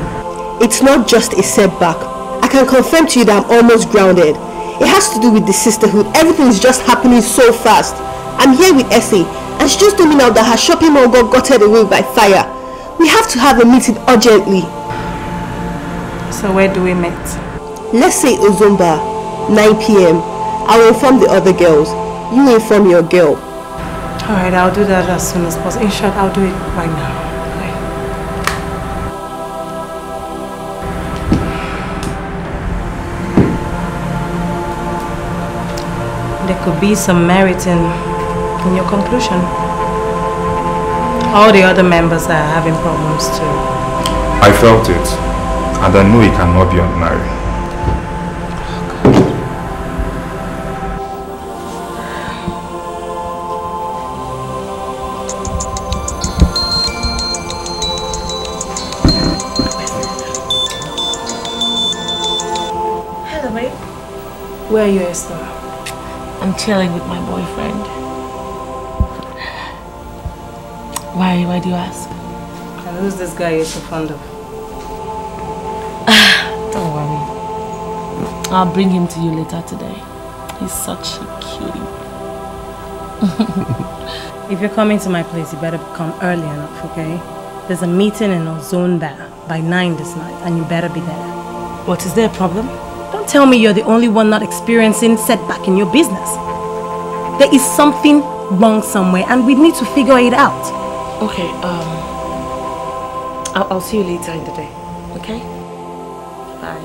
It's not just a setback. I can confirm to you that I'm almost grounded. It has to do with the sisterhood. Everything is just happening so fast. I'm here with Essie, and she just told me now that her shopping mall got gutted away by fire. We have to have a meeting urgently. So where do we meet? Let's say Ozumba, 9 p.m. I will inform the other girls. You inform your girl. Alright, I'll do that as soon as possible. In short, I'll do it right now. There could be some merit in your conclusion. All the other members are having problems too. I felt it, and I know it cannot be ordinary. Hello, babe. Where are you, Esther? I'm chilling with my boyfriend. Why do you ask? And who's this guy you're so fond of? Don't worry. I'll bring him to you later today. He's such a cutie. If you're coming to my place, you better come early enough, okay? There's a meeting in Ozumba by 9 this night, and you better be there. What, is there a problem? Don't tell me you're the only one not experiencing setback in your business. There is something wrong somewhere, and we need to figure it out. Okay, I'll see you later in the day, okay? Bye.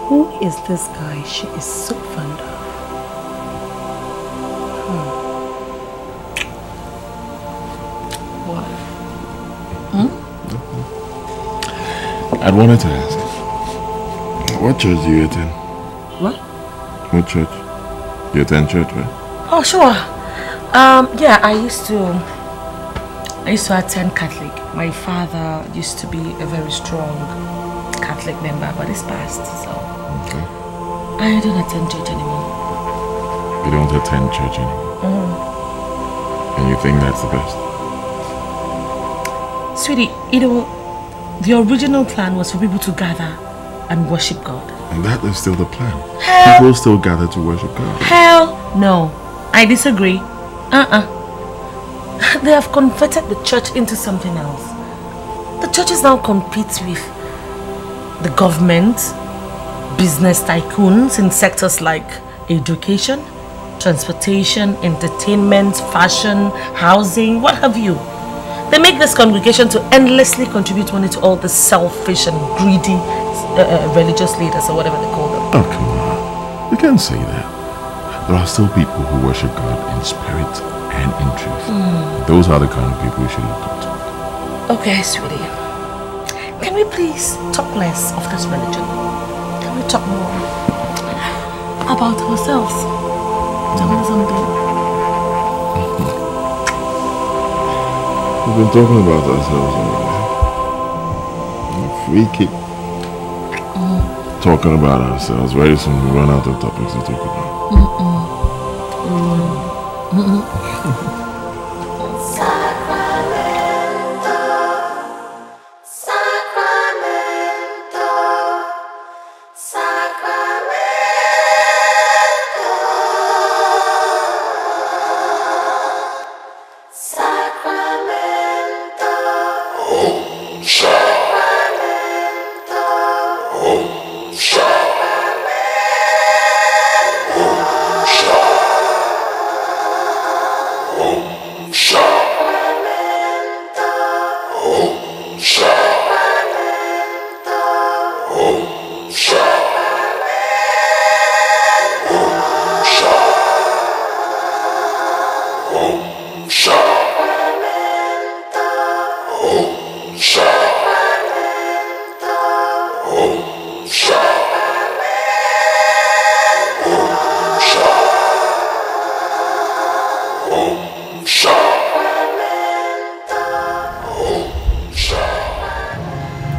Who is this guy she is so fond of? What? I wanted to ask, what church do you attend? What? What church? You attend church, right? Oh, sure. Yeah, I used to attend Catholic. My father used to be a very strong Catholic member, but he's passed, so okay. I don't attend church anymore. You don't attend church anymore? And you think that's the best? Sweetie, you know, the original plan was for people to gather and worship God. And that is still the plan. Hell, People still gather to worship God. hell no. I disagree. They have converted the church into something else. The churches now compete with the government, business tycoons in sectors like education, transportation, entertainment, fashion, housing, what have you. They make this congregation to endlessly contribute money to all the selfish and greedy religious leaders or whatever they call them. Oh, come on. You can't say that. There are still people who worship God in spirit and in truth. Those are the kind of people you should look up to. Okay, sweetie. Can we please talk less of this religion? Can we talk more about ourselves? Tell me something. We've been talking about ourselves already. If we keep talking about ourselves, very soon we run out of topics to talk about.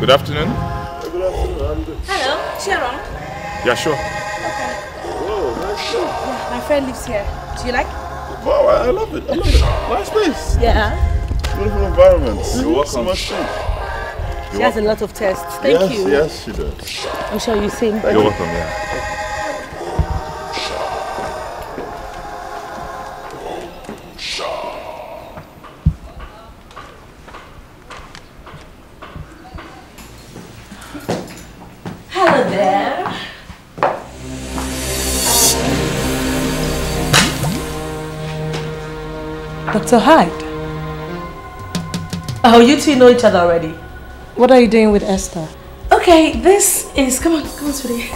Good afternoon. Good afternoon. Hello, is she around? Yeah, sure. Okay. Whoa, nice place. Yeah, my friend lives here. Do you like? Wow, I love it. I love it. Nice place. Yeah. Beautiful environment. You're welcome. She has a lot of tests. Thank you. Yes, she does. I'm sure you sing. You're welcome, yeah. Hello there. Dr. Hyde. Oh, you two know each other already. What are you doing with Esther? Okay, this is... Come on, sweetie.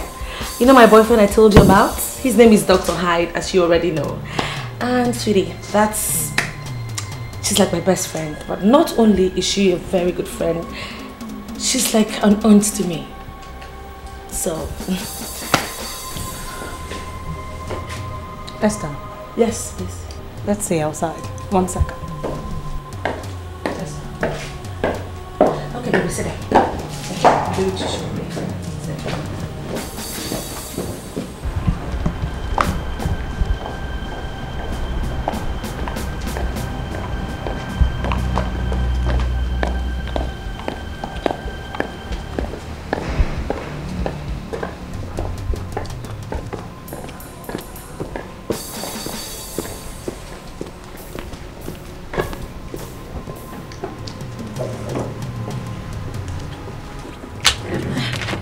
You know my boyfriend I told you about? His name is Dr. Hyde, as you already know. And sweetie, she's like my best friend. But not only is she a very good friend, she's like an aunt to me. So... Esther. Yes, please. Let's see outside. 1 second. Okay, baby, sit down. I'll do what you show me. Sit down.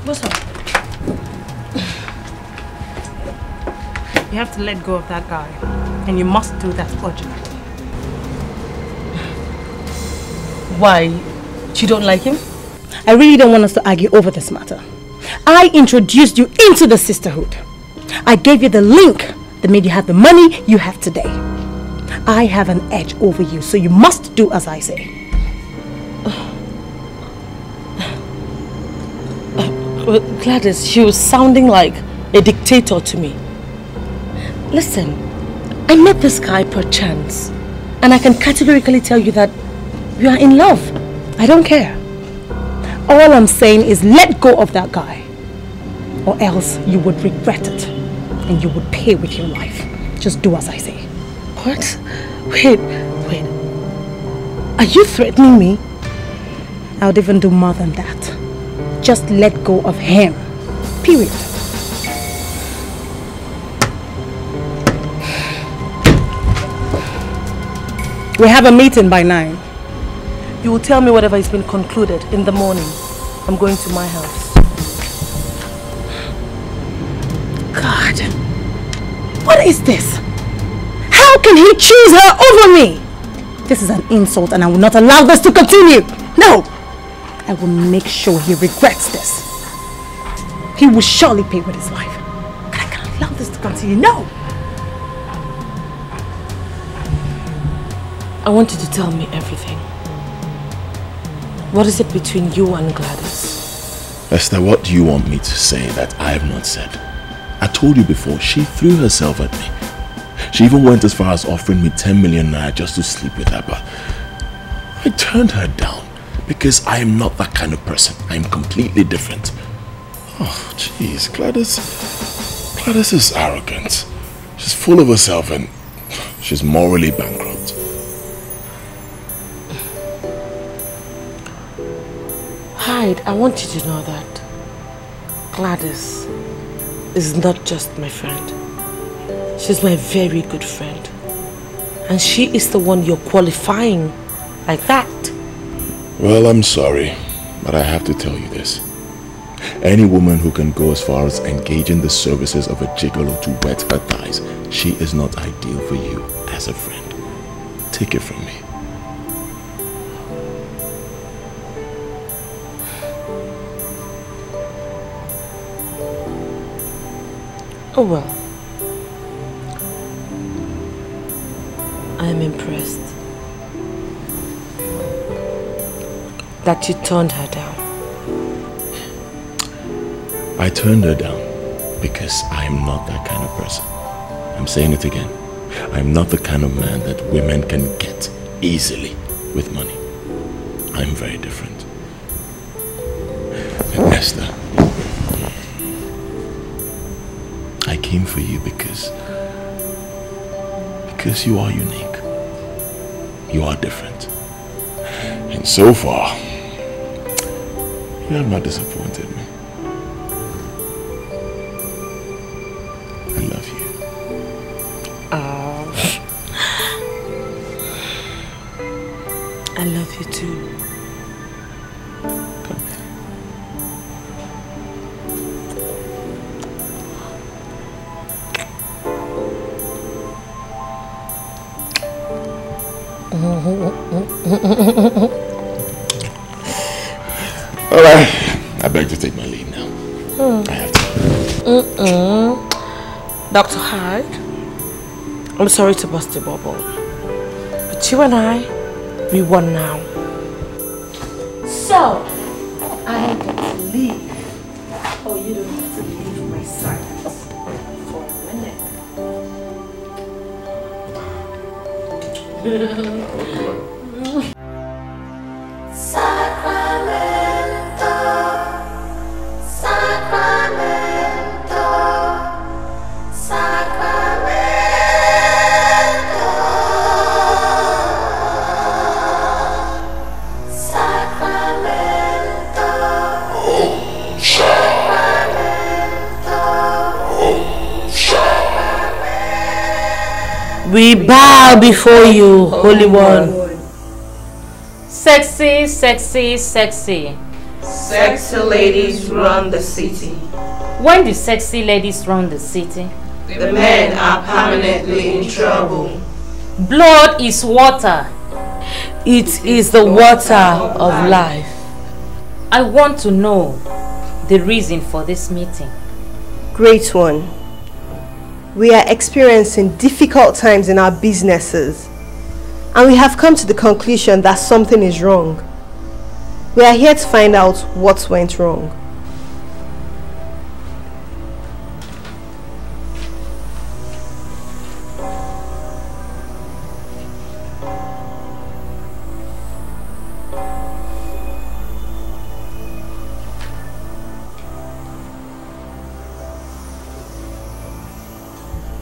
What's up? You have to let go of that guy. And you must do that urgently. Why? You don't like him? I really don't want us to argue over this matter. I introduced you into the sisterhood. I gave you the link that made you have the money you have today. I have an edge over you, so you must do as I say. Gladys, she was sounding like a dictator to me. Listen, I met this guy per chance, and I can categorically tell you that we are in love. I don't care. All I'm saying is let go of that guy, or else you would regret it, and you would pay with your life. Just do as I say. What? Wait. Are you threatening me? I would even do more than that. Just let go of him. Period. We have a meeting by 9. You will tell me whatever has been concluded in the morning. I'm going to my house. God. What is this? How can he choose her over me? This is an insult and I will not allow this to continue. No. I will make sure he regrets this. He will surely pay with his life. And I cannot allow this to continue. No! I want you to tell me everything. What is it between you and Gladys? Esther, what do you want me to say that I have not said? I told you before, she threw herself at me. She even went as far as offering me 10 million naira just to sleep with her, but I turned her down. Because I am not that kind of person. I am completely different. Oh, jeez. Gladys is arrogant. She's full of herself and she's morally bankrupt. Hyde, I want you to know that Gladys is not just my friend. She's my very good friend. And she is the one you're qualifying like that. Well, I'm sorry, but I have to tell you this. Any woman who can go as far as engaging the services of a gigolo to wet her thighs, she is not ideal for you as a friend. Take it from me. Oh well. I am impressed that you turned her down. I turned her down because I am not that kind of person. I'm saying it again. I'm not the kind of man that women can get easily with money. I'm very different. And Esther, I came for you because you are unique. You are different. And so far, you have not disappointed me. I love you. I love you too. Come here. All right, I beg to take my leave now. I have to. Dr. Hyde, I'm sorry to bust your bubble, but you and I, we won now. So, I get to leave. Oh, you don't have to leave my side for a minute. Sacramento, Sacramento, Sacramento, Sacramento, Sacramento. We bow before you, Holy One. Sexy, sexy, sexy. Sexy ladies run the city. When do sexy ladies run the city? The men are permanently in trouble. Blood is water. It is the water of life. I want to know the reason for this meeting. Great one. We are experiencing difficult times in our businesses, and we have come to the conclusion that something is wrong. We are here to find out what went wrong.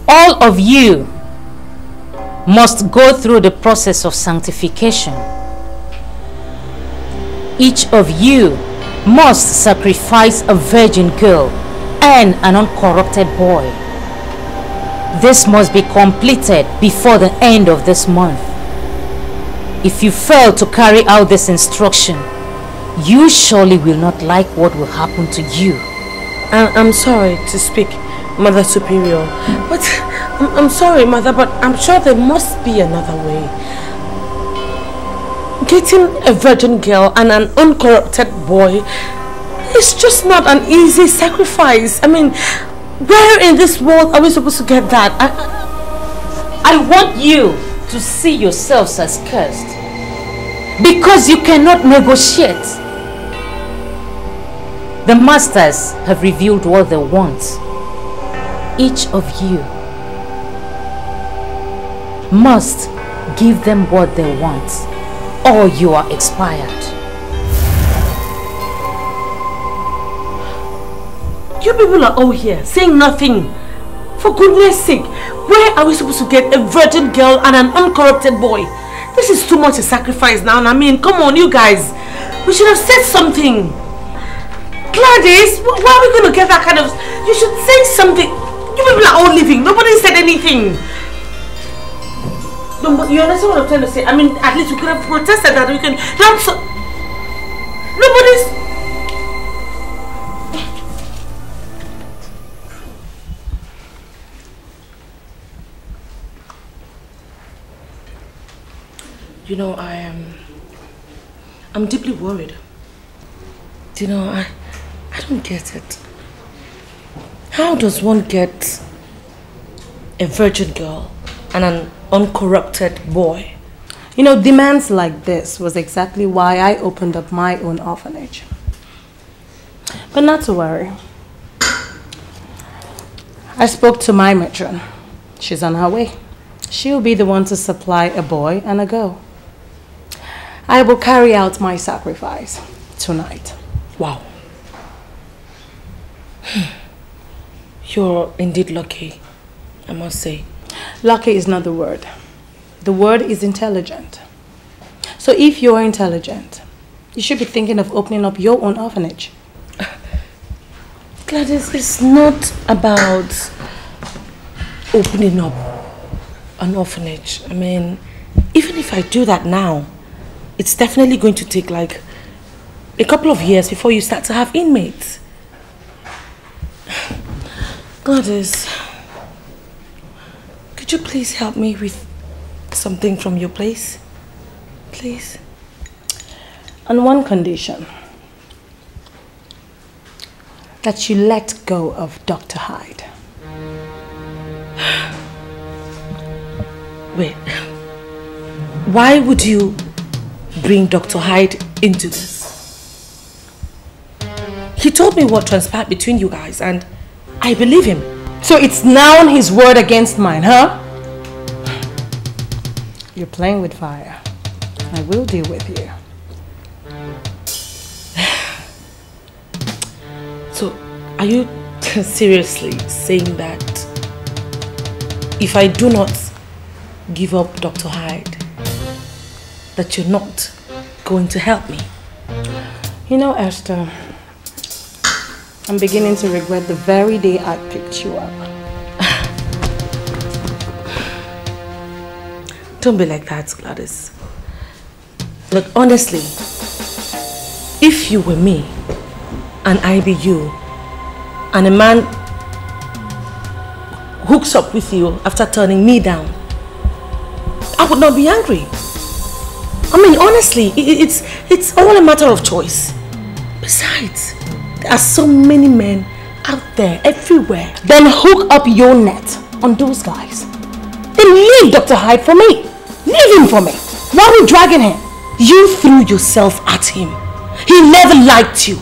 All of you must go through the process of sanctification. Each of you must sacrifice a virgin girl and an uncorrupted boy. This must be completed before the end of this month. If you fail to carry out this instruction, you surely will not like what will happen to you. I'm sorry to speak, Mother Superior, but I'm sorry, Mother, but I'm sure there must be another way. Getting a virgin girl and an uncorrupted boy is just not an easy sacrifice. I mean, where in this world are we supposed to get that? I want you to see yourselves as cursed because you cannot negotiate. The masters have revealed what they want. Each of you must give them what they want, or you are expired. You people are all here saying nothing. For goodness sake, where are we supposed to get a virgin girl and an uncorrupted boy? This is too much a sacrifice now. I mean, come on, you guys. We should have said something. Gladys, where are we going to get that kind of... You should say something. You people are all leaving. Nobody said anything. No, but you understand what I'm trying to say? I mean, at least we could have protested that. We can... Nobody's... You know, I'm deeply worried. You know, I don't get it. How does one get a virgin girl and an uncorrupted boy? You know, demands like this was exactly why I opened up my own orphanage. But not to worry. I spoke to my matron. She's on her way. She'll be the one to supply a boy and a girl. I will carry out my sacrifice tonight. Wow. You're indeed lucky, I must say. Lucky is not the word. The word is intelligent. So if you're intelligent, you should be thinking of opening up your own orphanage. Gladys, it's not about opening up an orphanage. I mean, even if I do that now, it's definitely going to take like a couple of years before you start to have inmates. Gladys, could you please help me with something from your place? Please? On one condition. That you let go of Dr. Hyde. Wait. Why would you bring Dr. Hyde into this? He told me what transpired between you guys and I believe him. So it's now his word against mine, huh? You're playing with fire. I will deal with you. So, are you seriously saying that if I do not give up Dr. Hyde, that you're not going to help me? You know, Esther, I'm beginning to regret the very day I picked you up. Don't be like that, Gladys. Look, honestly, if you were me, and I be you, and a man hooks up with you after turning me down, I would not be angry. I mean, honestly, it's all a matter of choice. Besides, there are so many men out there, everywhere. Then hook up your net on those guys. Then leave Dr. Hyde for me. Leave him for me. Why are we dragging him? You threw yourself at him. He never liked you.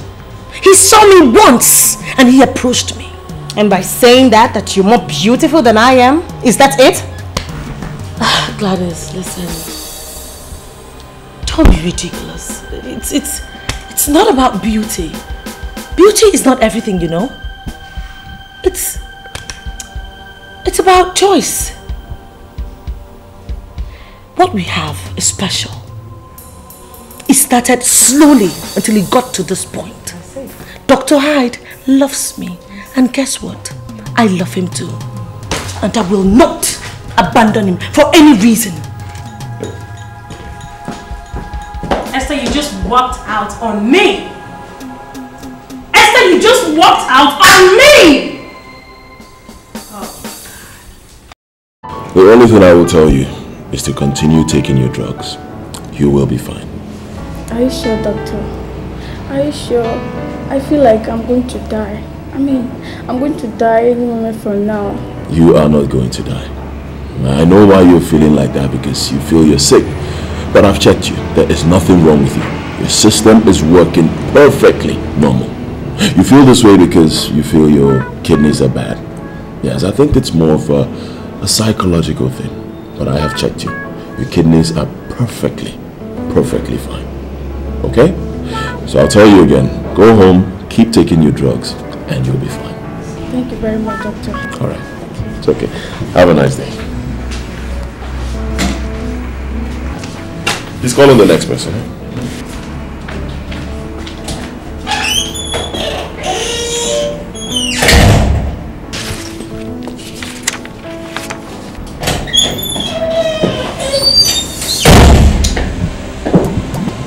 He saw me once and he approached me. And by saying that you're more beautiful than I am, is that it? Gladys, listen. Don't be ridiculous. It's not about beauty. Beauty is not everything, you know. It's about choice. What we have is special. It started slowly until it got to this point. Dr. Hyde loves me, and guess what? I love him too. And I will not abandon him for any reason. Esther, you just walked out on me. Esther, you just walked out on me. The only thing I will tell you is to continue taking your drugs. You will be fine. Are you sure, doctor? Are you sure? I feel like I'm going to die. I mean, I'm going to die any moment from now. You are not going to die. I know why you're feeling like that, because you feel you're sick. But I've checked you. There is nothing wrong with you. Your system is working perfectly normal. You feel this way because you feel your kidneys are bad. Yes, I think it's more of a psychological thing. But I have checked you. Your kidneys are perfectly fine. Okay? So I'll tell you again. Go home, keep taking your drugs, and you'll be fine. Thank you very much, doctor. Alright. It's okay. Have a nice day. Please call in the next person.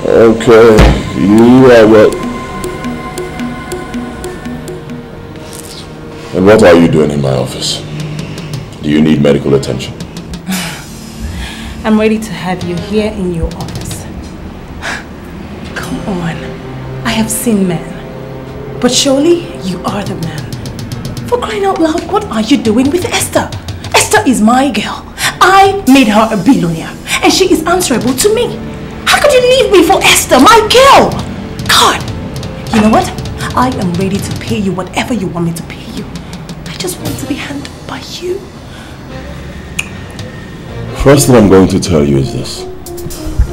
Okay, you are what? And what are you doing in my office? Do you need medical attention? I'm ready to have you here in your office. Come on. I have seen men. But surely you are the man. For crying out loud, what are you doing with Esther? Esther is my girl. I made her a billionaire. And she is answerable to me. How could you leave me for Esther, my girl? God. You know what? I am ready to pay you whatever you want me to pay you. I just want to be handled by you. First thing I'm going to tell you is this.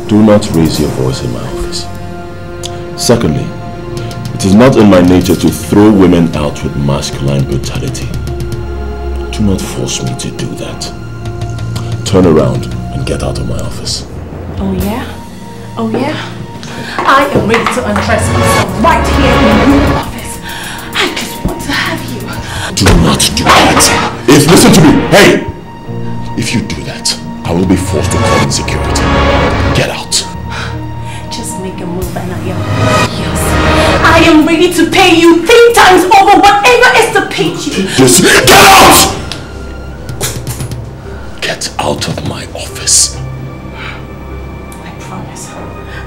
Do not raise your voice in my office. Secondly, it is not in my nature to throw women out with masculine brutality. Do not force me to do that. Turn around and get out of my office. Oh yeah? Oh yeah? I am ready to undress myself right here in your office. I just want to have you. Do not do that. Listen to me. Hey! If you do that, I will be forced to call in security. Get out. Just make a move and I am yours. I am ready to pay you 3 times over whatever is to pay you. Just get out! Get out of my office. I promise.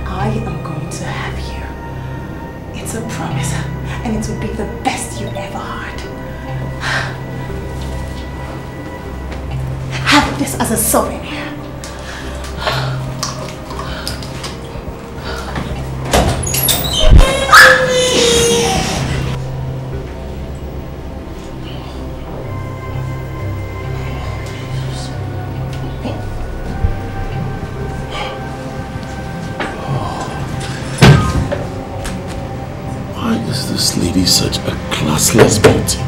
I am going to have you. It's a promise. And it will be the best you ever heard. Have this as a souvenir. Why is this lady such a classless beauty?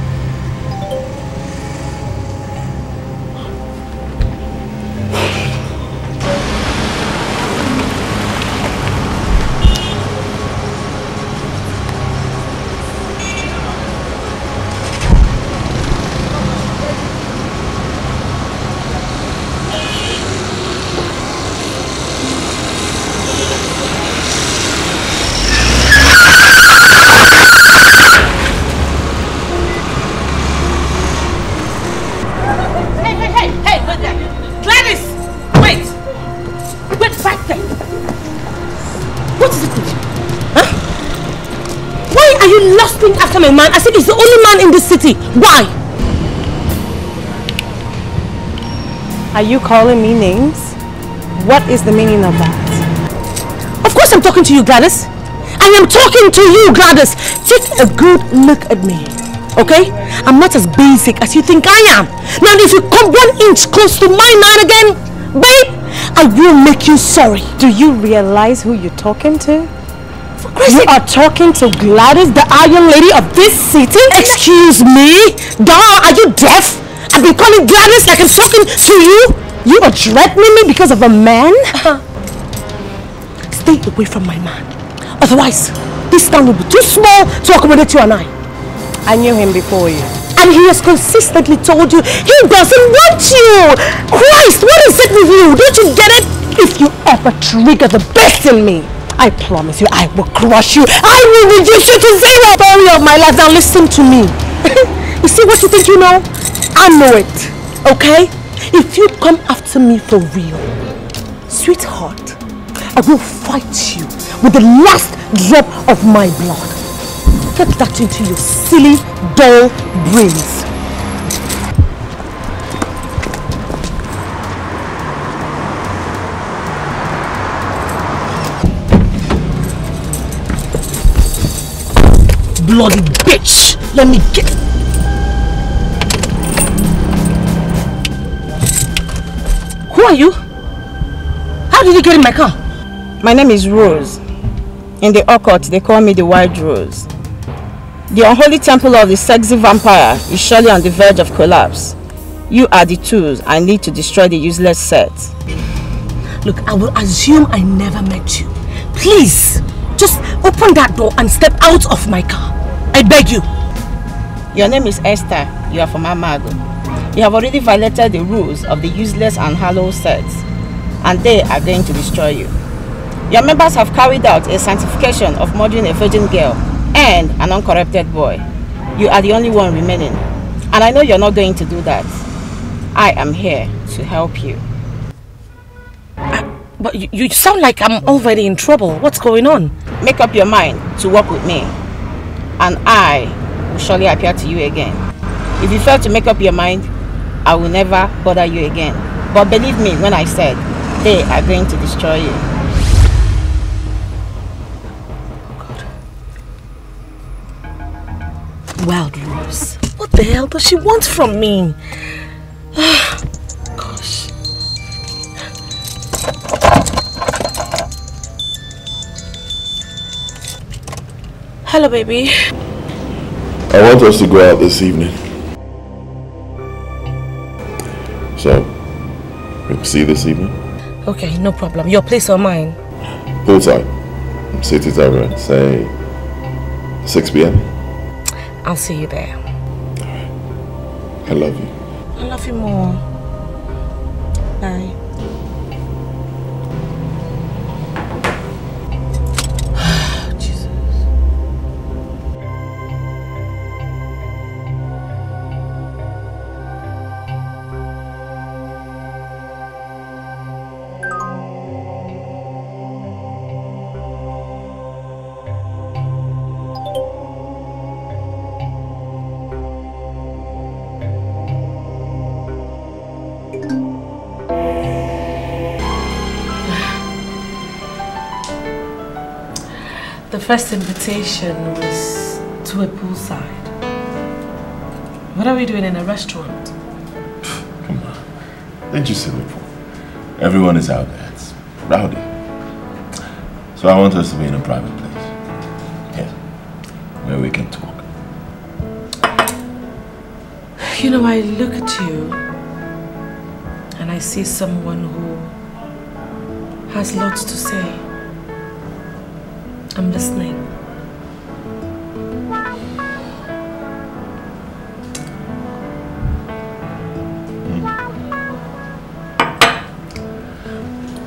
After my man, I said he's the only man in this city. Why? Are you calling me names? What is the meaning of that? Of course I'm talking to you, Gladys. I am talking to you, Gladys. Take a good look at me, okay? I'm not as basic as you think I am. Now if you come 1 inch close to my man again, babe, I will make you sorry. Do you realize who you're talking to? You are talking to Gladys, the Iron Lady of this city? Excuse me? Duh, are you deaf? I've been calling Gladys like I'm talking to you. You are threatening me because of a man? Stay away from my man. Otherwise, this town will be too small to accommodate you and I. I knew him before you. And he has consistently told you he doesn't want you. Christ, what is it with you? Don't you get it? If you ever trigger the best in me, I promise you, I will crush you. I will reduce you to zero. Story of my life. Now listen to me. You see what you think you know? I know it. Okay? If you come after me for real, sweetheart, I will fight you with the last drop of my blood. Get that into your silly, dull brains. Bloody bitch! Let me get... Who are you? How did you get in my car? My name is Rose. In the occult, they call me the White Rose. The unholy temple of the sexy vampire is surely on the verge of collapse. You are the tools I need to destroy the useless set. Look, I will assume I never met you. Please, just open that door and step out of my car. I beg you. Your name is Esther. You are from Amago. You have already violated the rules of the useless and hollow sets, and they are going to destroy you. Your members have carried out a sanctification of murdering a virgin girl and an uncorrupted boy. You are the only one remaining, and I know you're not going to do that. I am here to help you. But you sound like I'm already in trouble. What's going on? Make up your mind to work with me, and I will surely appear to you again. If you fail to make up your mind, I will never bother you again. But believe me when I said, they are going to destroy you. Wild Rose. What the hell does she want from me? Gosh. Hello, baby. I want us to go out this evening. So, we'll see you this evening? Okay, no problem. Your place or mine? Poolside. City Tavern. Say 6 p.m. I'll see you there. I love you. I love you more. Bye. The first invitation was to a poolside. What are we doing in a restaurant? Come on. Didn't you see the pool? Everyone is out there. It's rowdy. So I want us to be in a private place. Yes. Where we can talk. You know, I look at you and I see someone who has lots to say. I'm listening.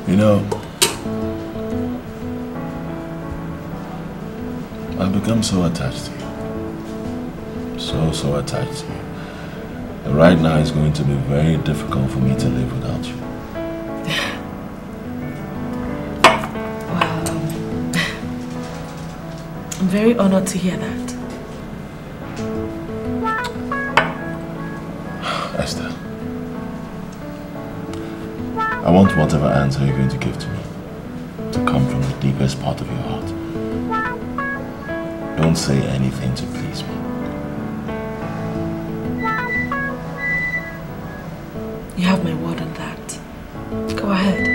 You know, I've become so attached to you. So attached to you. And right now it's going to be very difficult for me to live without you. I'm very honored to hear that. Esther, I want whatever answer you're going to give to me to come from the deepest part of your heart. Don't say anything to please me. You have my word on that. Go ahead.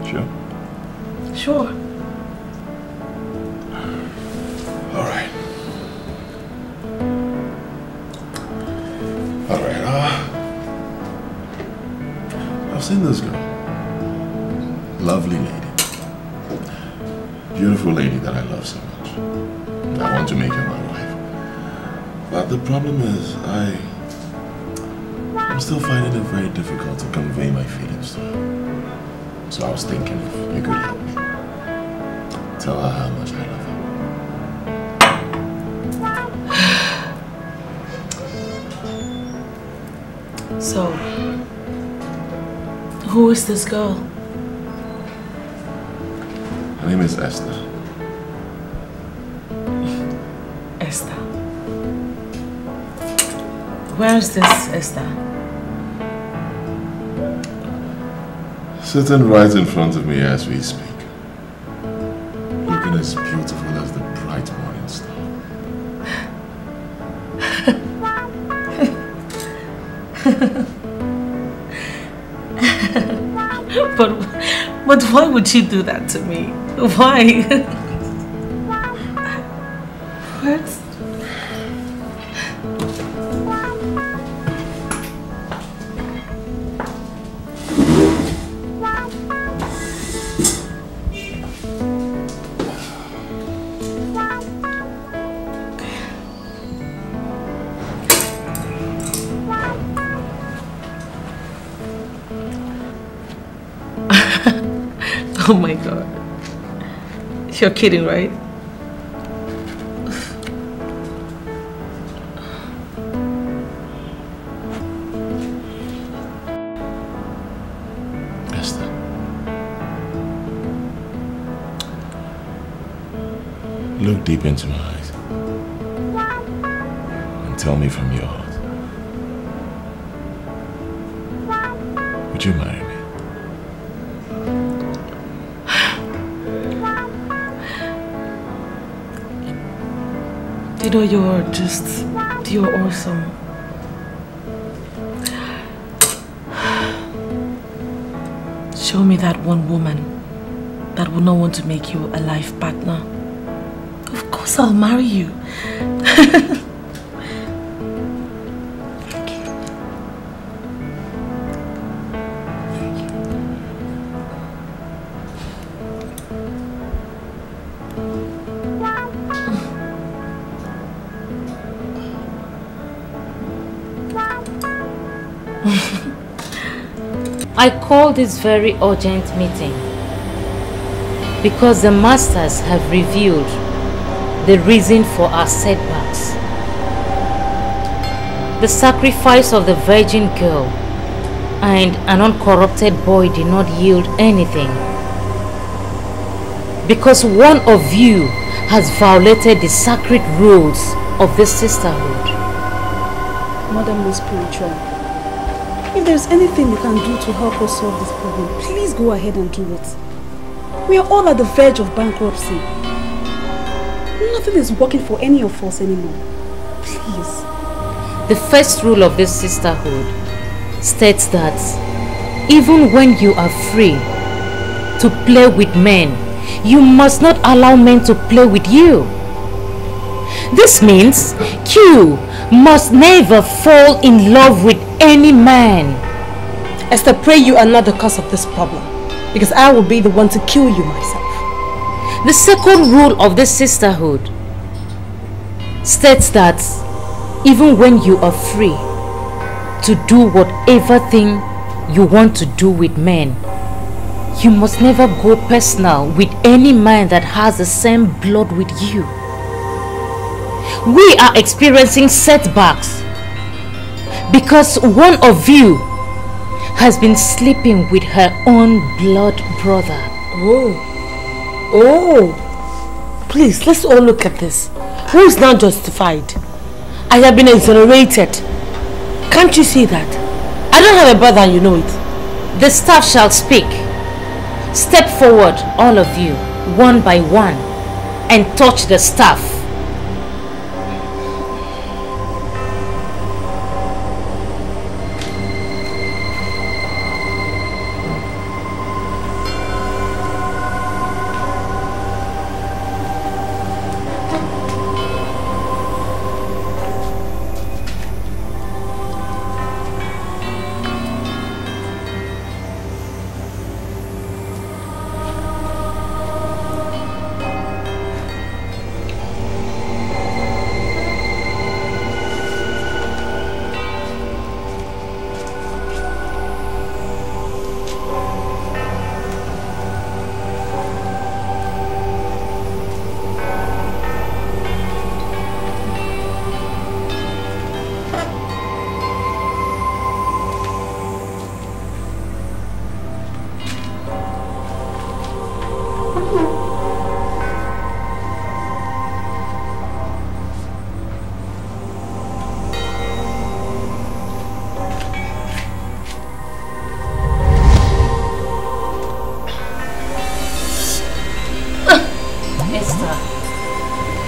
Sure? Sure. Alright. I've seen this girl. Lovely lady. Beautiful lady that I love so much. I want to make her my wife. But the problem is, I'm still finding it very difficult to convey my feelings to her. So I was thinking if you could help me. Tell her how much I love her. So, who is this girl? Her name is Esther. Esther. Where is this Esther? Sitting right in front of me as we speak. Looking as beautiful as the bright morning star. But why would she do that to me? Why? What? Oh my God. You're kidding, right? Esther. Look deep into my eyes. And tell me from your heart. Would you marry me? You know, you're awesome. Show me that one woman that would not want to make you a life partner. Of course I'll marry you. I called this very urgent meeting because the masters have revealed the reason for our setbacks. The sacrifice of the virgin girl and an uncorrupted boy did not yield anything because one of you has violated the sacred rules of this sisterhood. Mother, most spiritual. If there's anything you can do to help us solve this problem, please go ahead and do it. We are all at the verge of bankruptcy. Nothing is working for any of us anymore. Please. The first rule of this sisterhood states that even when you are free to play with men, you must not allow men to play with you. This means you must never fall in love with any man. Esther, pray you are not the cause of this problem, because I will be the one to kill you myself. The second rule of this sisterhood states that even when you are free to do whatever thing you want to do with men, you must never go personal with any man that has the same blood with you. We are experiencing setbacks because one of you has been sleeping with her own blood brother. Oh, please, let's all look at this. Who is now justified? I have been exonerated. Can't you see that? I don't have a brother and you know it. The staff shall speak. Step forward, all of you, one by one, and touch the staff.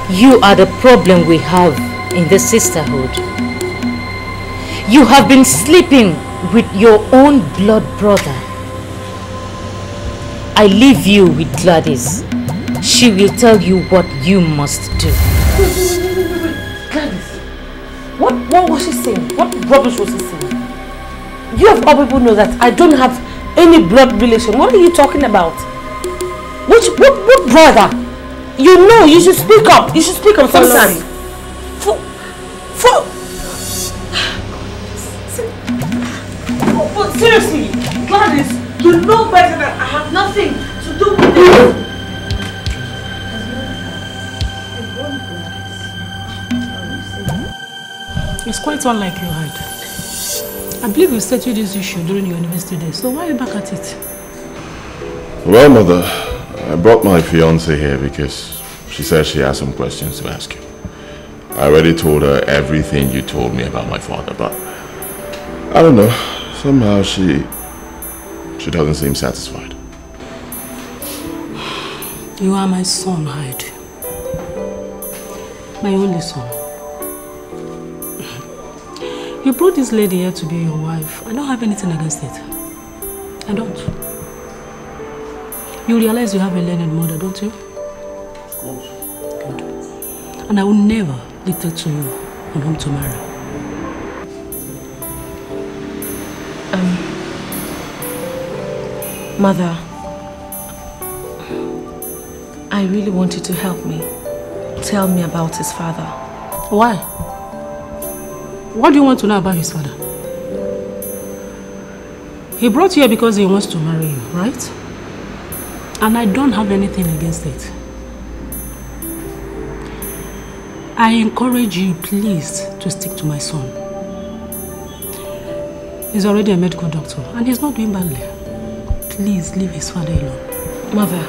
You are the problem we have in the sisterhood. You have been sleeping with your own blood brother. I leave you with Gladys. She will tell you what you must do. Wait. Gladys, what was she saying? What rubbish was she saying? You of all people know that I don't have any blood relation. What are you talking about? What brother? You know, you should speak up. You should speak up sometime. But seriously, Gladys, you know better that I have nothing to do with this. It's quite unlike you, Hyde. I believe you settled this issue during your university days, so why are you back at it? Well, Mother, I brought my fiancée here because she said she has some questions to ask you. I already told her everything you told me about my father, but I don't know. Somehow she doesn't seem satisfied. You are my son, Hyde. My only son. You brought this lady here to be your wife. I don't have anything against it. I don't. You realize you have a learned mother, don't you? Of course. Good. And I will never dictate to you on whom to marry. Mother, I really want you to help me. Tell me about his father. Why? What do you want to know about his father? He brought you here because he wants to marry you, right? And I don't have anything against it. I encourage you, please, to stick to my son. He's already a medical doctor and he's not doing badly. Please leave his father alone. Mother,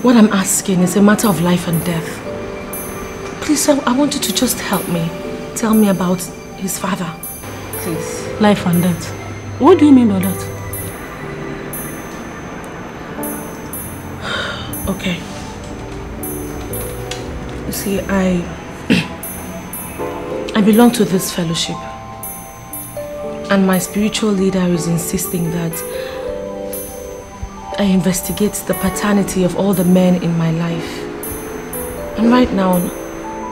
what I'm asking is a matter of life and death. Please, I want you to just help me. Tell me about his father. Please. Life and death. What do you mean by that? Okay. You see, I belong to this fellowship. And my spiritual leader is insisting that I investigate the paternity of all the men in my life. And right now,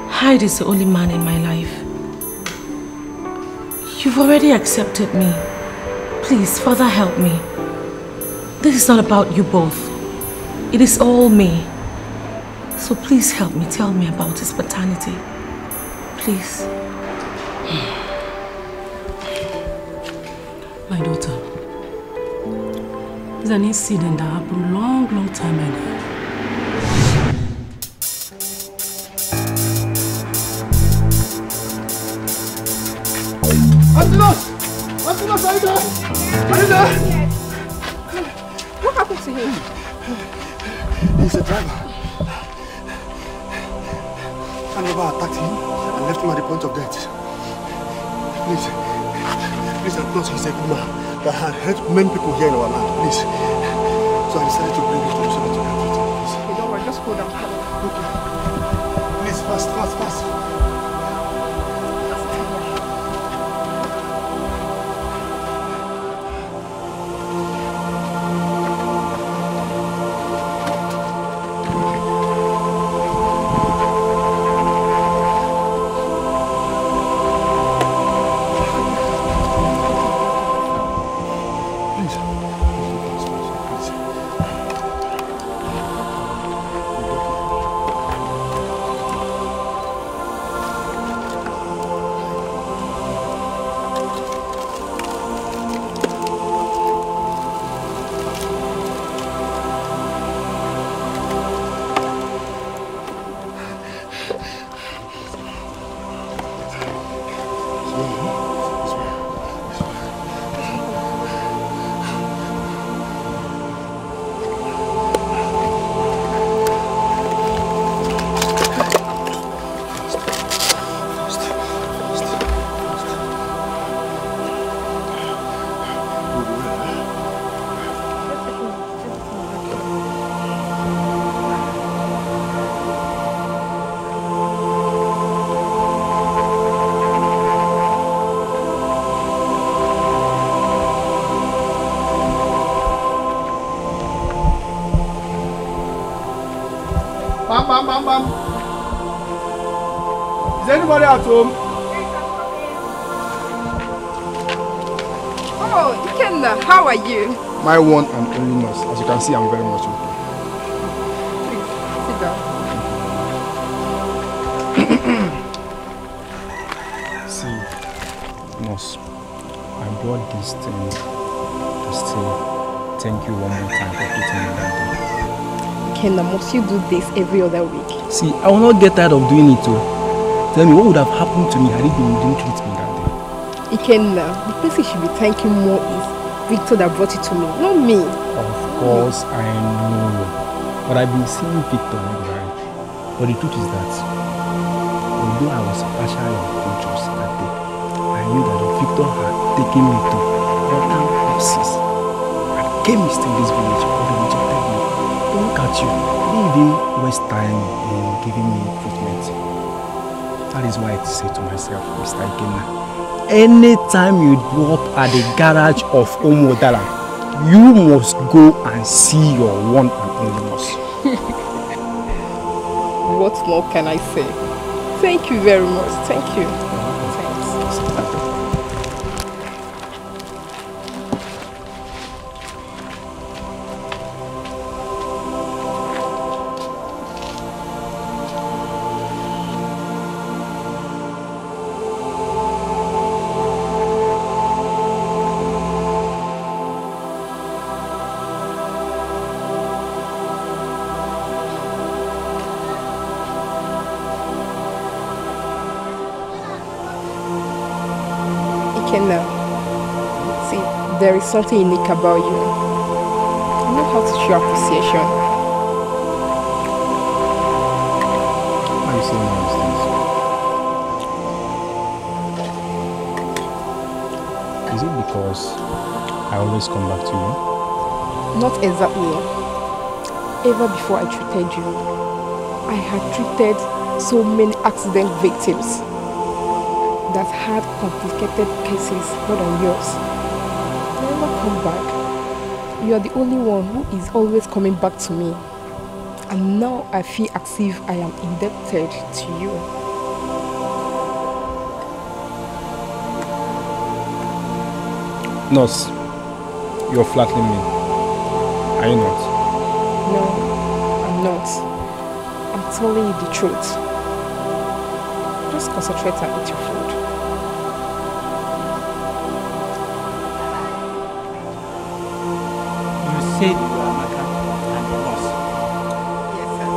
Hyde is the only man in my life. You've already accepted me. Please, Father, help me. This is not about you both. It is all me. So please help me. Tell me about his paternity. Please. My daughter, it's an incident that happened long time ago. Antilos! Antilos, are you there? Are you there? What happened to him? He's a driver. An robber attacked him and left him at the point of death. Please, Antilos, he's a good man that had helped many people here in our land. Please. So I decided to bring him to you so that you can treat him. Please. Okay, don't worry, just hold on. Okay. Please, fast. Bam. Is anybody at home? Oh, Ikenna, how are you? My one and only nurse. As you can see, I'm very much okay. Please, sit down. See, nurse, I brought this thing to say thank you one more time for treating me that day. Ikenna, must you do this every other week? See, I will not get tired of doing it too. Tell me, what would have happened to me had you didn't treat me that day? Ikenna, the person you should be thanking more is Victor that brought it to me, not me. Of course, I know. But I've been seeing Victor regularly. But the truth is that, although I was partially unconscious that day, I knew that Victor had taken me to other places. I came to this village, but they rejected me. Look at you. They even waste time in giving me treatment. That is why I say to myself, Mr. Ikenna, anytime you drop at the garage of Omodala, you must go and see your one and only nurse. What more can I say? Thank you very much. Thank you. Ikenna, see, there is something unique about you. You know how to show appreciation. Why are you saying all these things? Is it because I always come back to you? Not exactly. Ever before I treated you, I had treated so many accident victims that had complicated cases more than yours. Never come back. You are the only one who is always coming back to me. And now I feel as if I am indebted to you. Nurse, you're flattering me. Are you not? No, I'm not. I'm telling you the truth. Just concentrate and eat your food. You said you were Amaka and the nurse. Yes, sir.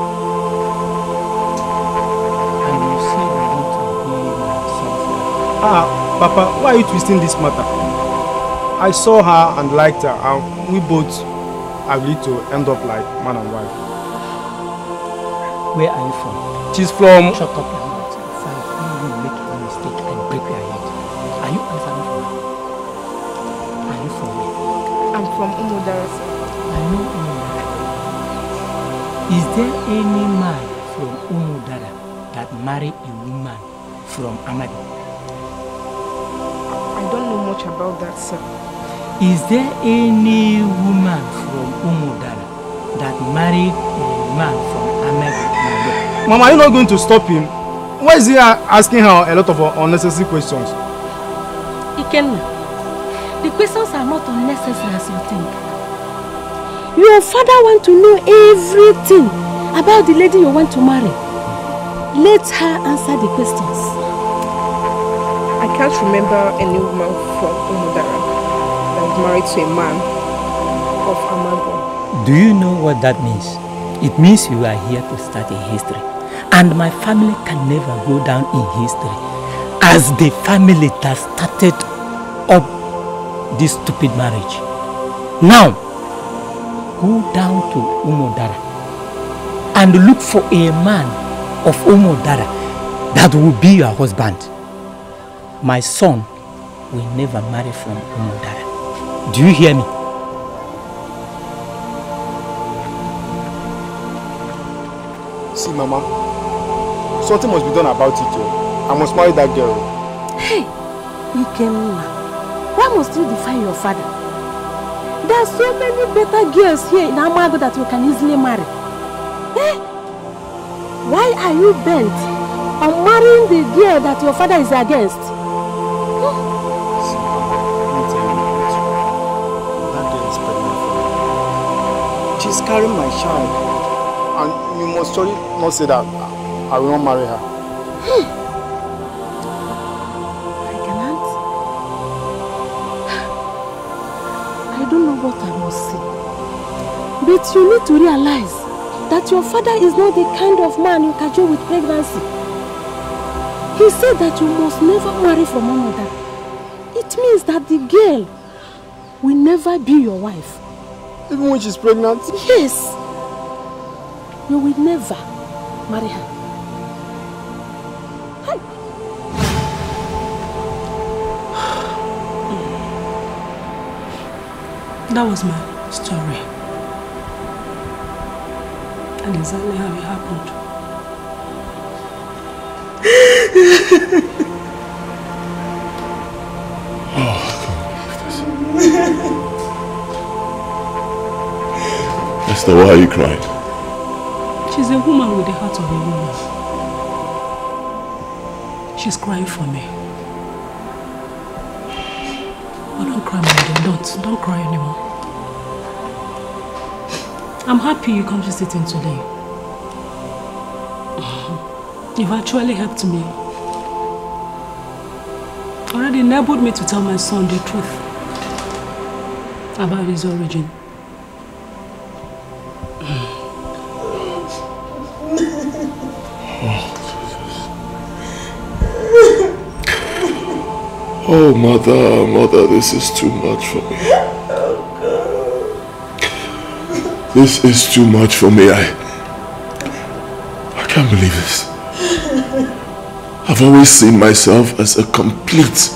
And you said you want to be my son's wife. Papa, why are you twisting this matter? I saw her and liked her, and we both agreed to end up like man and wife. Where are you from? She's from... Shut up your mouth. If I hear you make a mistake and break your head. Are you answering for me? Are you from where? I'm from Umudara, sir. I know Umudara. Is there any man from Umudara that married a woman from Amadi? I don't know much about that, sir. Is there any woman from Umudara that married a man from Amadi? Mama, are you not going to stop him? Why is he asking her a lot of unnecessary questions? Ikenna, the questions are not unnecessary as you think. Your father wants to know everything about the lady you want to marry. Let her answer the questions. I can't remember any woman from Umudara that is married to a man of Amago. Do you know what that means? It means you are here to start a history. And my family can never go down in history as the family that started up this stupid marriage. Now, go down to Umudara and look for a man of Umudara that will be your husband. My son will never marry from Umudara. Do you hear me? See, Mama, something must be done about it. I must marry that girl. Hey, Ikenna, why must you defy your father? There are so many better girls here in Amago that you can easily marry. Eh? Why are you bent on marrying the girl that your father is against? She's carrying my child, and you must surely not say that I will not marry her. I cannot. I don't know what I must say. But you need to realize that your father is not the kind of man you can do with pregnancy. He said that you must never marry from another. It means that the girl will never be your wife. Even when she's pregnant? Yes. You will never marry her. Hi. That was my story. And exactly how it happened. Esther, why are you crying? She's a woman with the heart of a woman. She's crying for me. But don't cry, my dear. Don't cry anymore. I'm happy you come visiting today. You've actually helped me. Already enabled me to tell my son the truth about his origin. Oh, mother, this is too much for me. This is too much for me. I can't believe this. I've always seen myself as a complete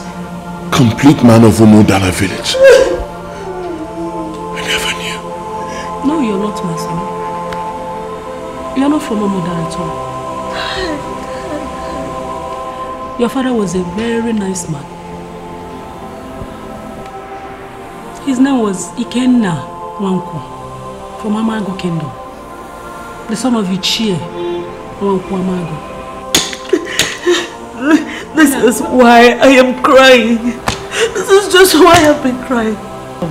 man of Umudala village. I never knew. No, you're not, my son. You're not from Umudala at all. Your father was a very nice man. His name was Ikenna Wanku from Amago Kingdom. The son of Ichie Wanku Amago. This is why I am crying. This is just why I've been crying.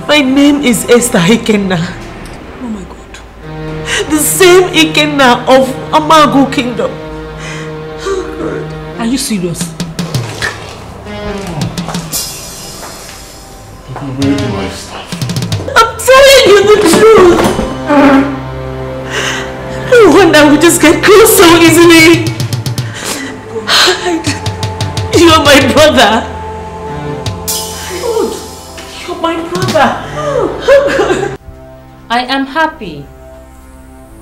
My name is Esther Ikenna. Oh my God. The same Ikenna of Amago Kingdom. Oh God. Are you serious? Where do I start? I'm telling you the truth. No wonder we just get close so easily. You're my brother. You're my brother. I am happy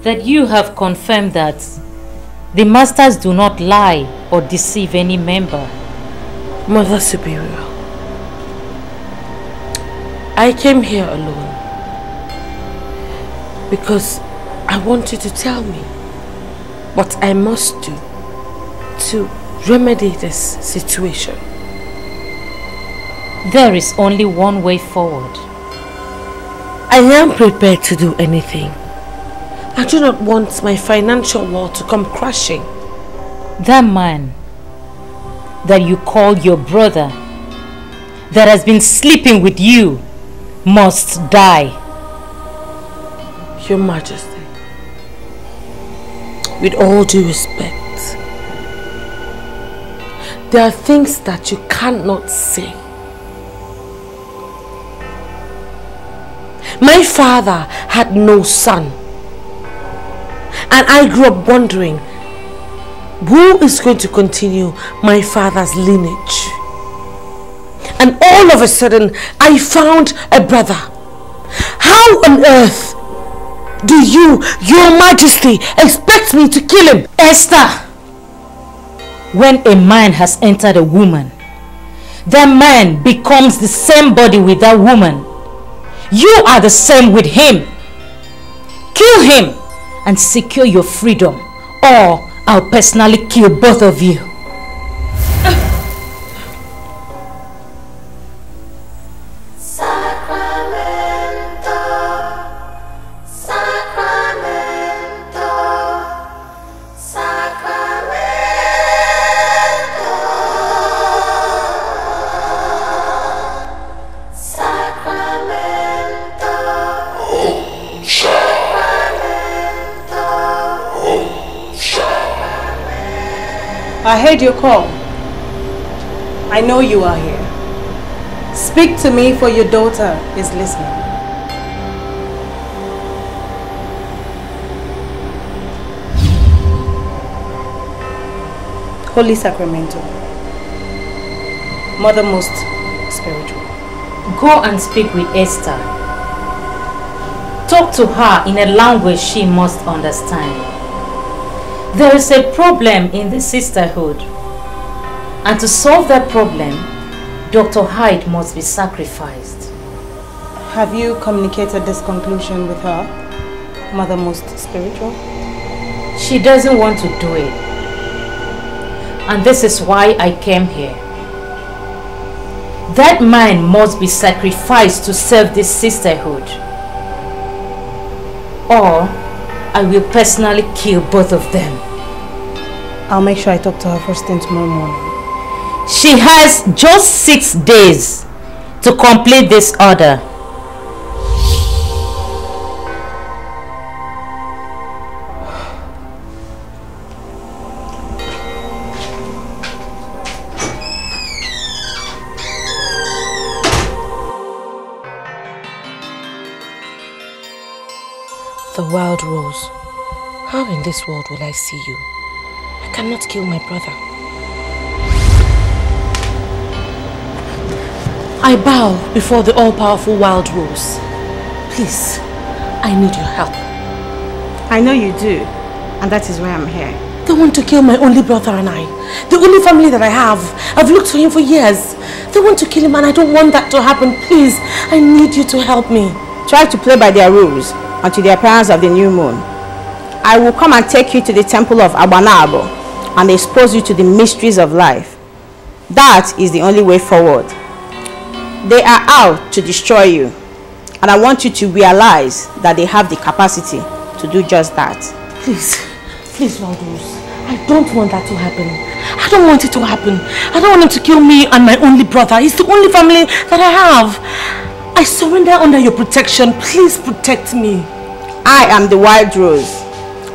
that you have confirmed that the masters do not lie or deceive any member. Mother Superior, I came here alone because I want you to tell me what I must do to remedy this situation. There is only one way forward. I am prepared to do anything. I do not want my financial world to come crashing. That man that you call your brother, that has been sleeping with you, must die. Your Majesty, with all due respect, there are things that you cannot say. My father had no son, and I grew up wondering who is going to continue my father's lineage. And all of a sudden, I found a brother. How on earth do you, Your Majesty, expect me to kill him? Esther, when a man has entered a woman, that man becomes the same body with that woman. You are the same with him. Kill him and secure your freedom, or I'll personally kill both of you. I heard your call. I know you are here. Speak to me, for your daughter is listening. Holy Sacramento, Mother most spiritual. Go and speak with Esther. Talk to her in a language she must understand. There is a problem in the sisterhood, and to solve that problem, Dr. Hyde must be sacrificed. Have you communicated this conclusion with her, Mother most spiritual? She doesn't want to do it, and this is why I came here. That man must be sacrificed to serve this sisterhood, or I will personally kill both of them. I'll make sure I talk to her first thing tomorrow morning. She has just 6 days to complete this order. The wild rose. How in this world will I see you? I cannot kill my brother. I bow before the all-powerful Wild Rose. Please, I need your help. I know you do, and that is why I'm here. They want to kill my only brother and I. The only family that I have. I've looked for him for years. They want to kill him and I don't want that to happen. Please, I need you to help me. Try to play by their rules until the appearance of the new moon. I will come and take you to the temple of Abanabo and expose you to the mysteries of life. That is the only way forward. They are out to destroy you, and I want you to realize that they have the capacity to do just that. Please, Wild Rose, I don't want that to happen. I don't want it to happen. I don't want them to kill me and my only brother. He's the only family that I have. I surrender under your protection. Please protect me. I am the Wild Rose.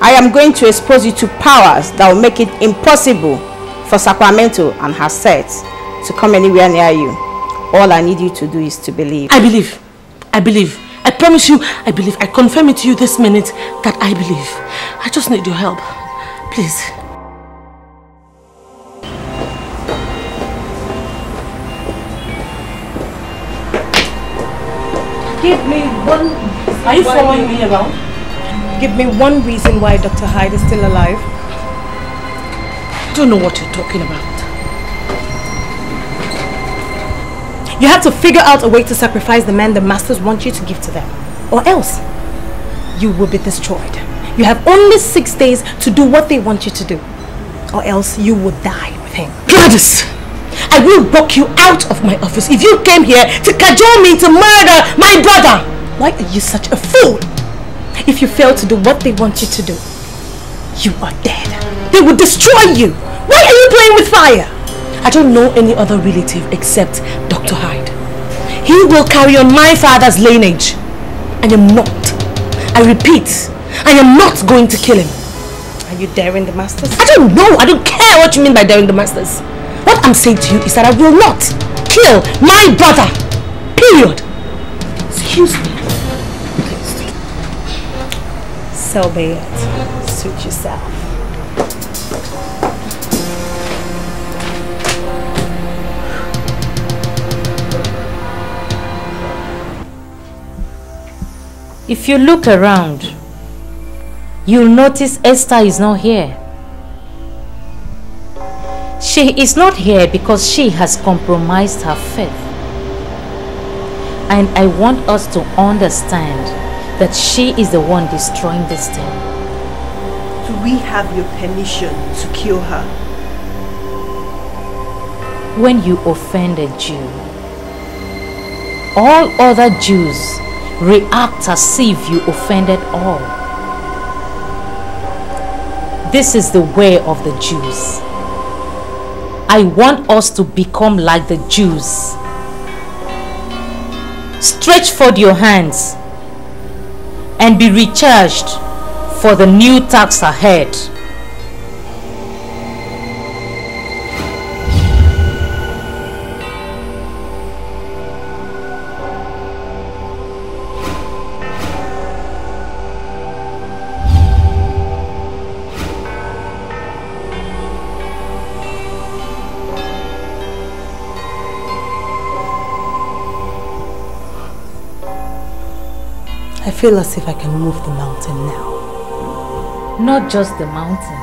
I am going to expose you to powers that will make it impossible for Sacramento and her set to come anywhere near you. All I need you to do is to believe. I believe. I believe. I promise you, I believe. I confirm it to you this minute that I believe. I just need your help. Please. Give me one... Are you following me around? Give me one reason why Dr. Hyde is still alive. I don't know what you're talking about. You have to figure out a way to sacrifice the man the masters want you to give to them. Or else, you will be destroyed. You have only 6 days to do what they want you to do. Or else you will die with him. Gladys! I will walk you out of my office if you came here to cajole me to murder my brother! Why are you such a fool? If you fail to do what they want you to do, you are dead. They will destroy you. Why are you playing with fire? I don't know any other relative except Dr. Hyde. He will carry on my father's lineage. I am not. I repeat, I am not going to kill him. Are you daring the masters? I don't know. I don't care what you mean by daring the masters. What I'm saying to you is that I will not kill my brother. Period. Excuse me. So be it. Suit yourself. If you look around, you'll notice Esther is not here. She is not here because she has compromised her faith. And I want us to understand that she is the one destroying this thing. Do we have your permission to kill her? When you offend a Jew, all other Jews react as if you offended all. This is the way of the Jews. I want us to become like the Jews. Stretch forth your hands and be recharged for the new task ahead. I feel as if I can move the mountain now. Not just the mountain.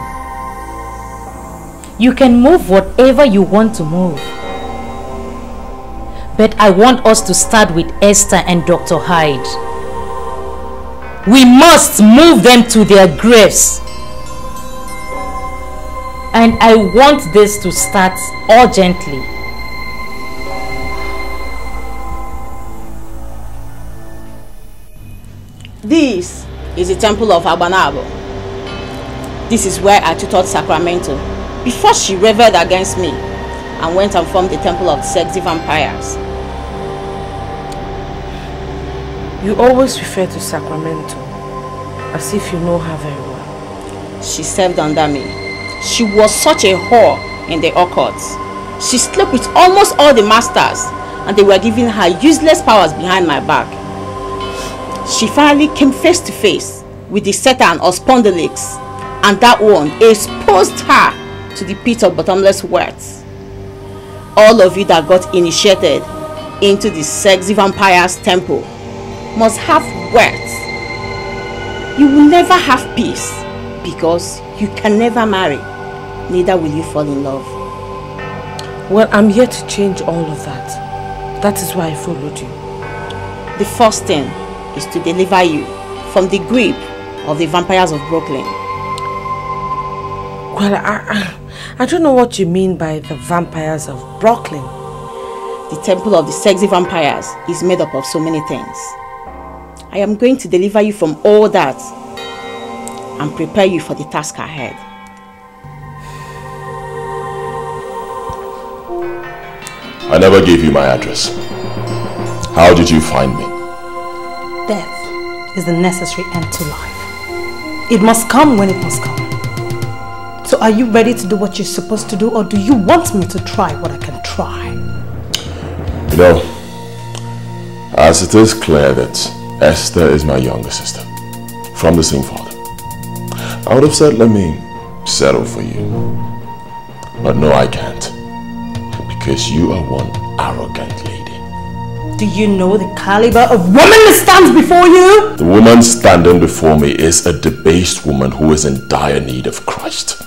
You can move whatever you want to move. But I want us to start with Esther and Dr. Hyde. We must move them to their graves. And I want this to start urgently. This is the temple of Abanabo. This is where I tutored Sacramento before she rebelled against me and went and formed the temple of sexy vampires. You always refer to Sacramento as if you know her very well. She served under me. She was such a whore in the occult. She slept with almost all the masters and they were giving her useless powers behind my back. She finally came face to face with the Satan or Spondylix, and that one exposed her to the pit of bottomless words. All of you that got initiated into the sexy vampire's temple must have worth. You will never have peace because you can never marry. Neither will you fall in love. Well, I'm here to change all of that. That is why I followed you. The first thing is to deliver you from the grip of the vampires of Brooklyn. Well, I don't know what you mean by the vampires of Brooklyn. The temple of the sexy vampires is made up of so many things. I am going to deliver you from all that and prepare you for the task ahead. I never gave you my address. How did you find me? Death is the necessary end to life. It must come when it must come. So are you ready to do what you're supposed to do, or do you want me to try what I can try? You know, as it is clear that Esther is my younger sister, from the same father, I would have said, let me settle for you. But no, I can't. Because you are one arrogant lady. Do you know the caliber of woman that stands before you? The woman standing before me is a debased woman who is in dire need of Christ.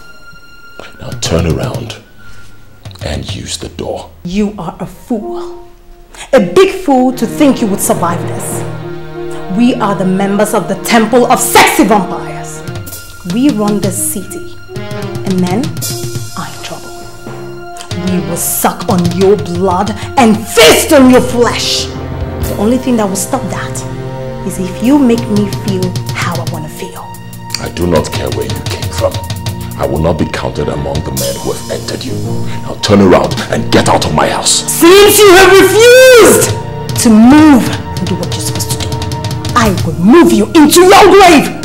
Now turn around and use the door. You are a fool. A big fool to think you would survive this. We are the members of the Temple of Sexy Vampires. We run this city. And men are in trouble. We will suck on your blood and feast on your flesh. The only thing that will stop that is if you make me feel how I want to feel. I do not care where you came from. I will not be counted among the men who have entered you. Now turn around and get out of my house. Since you have refused to move and do what you're supposed to do, I will move you into your grave.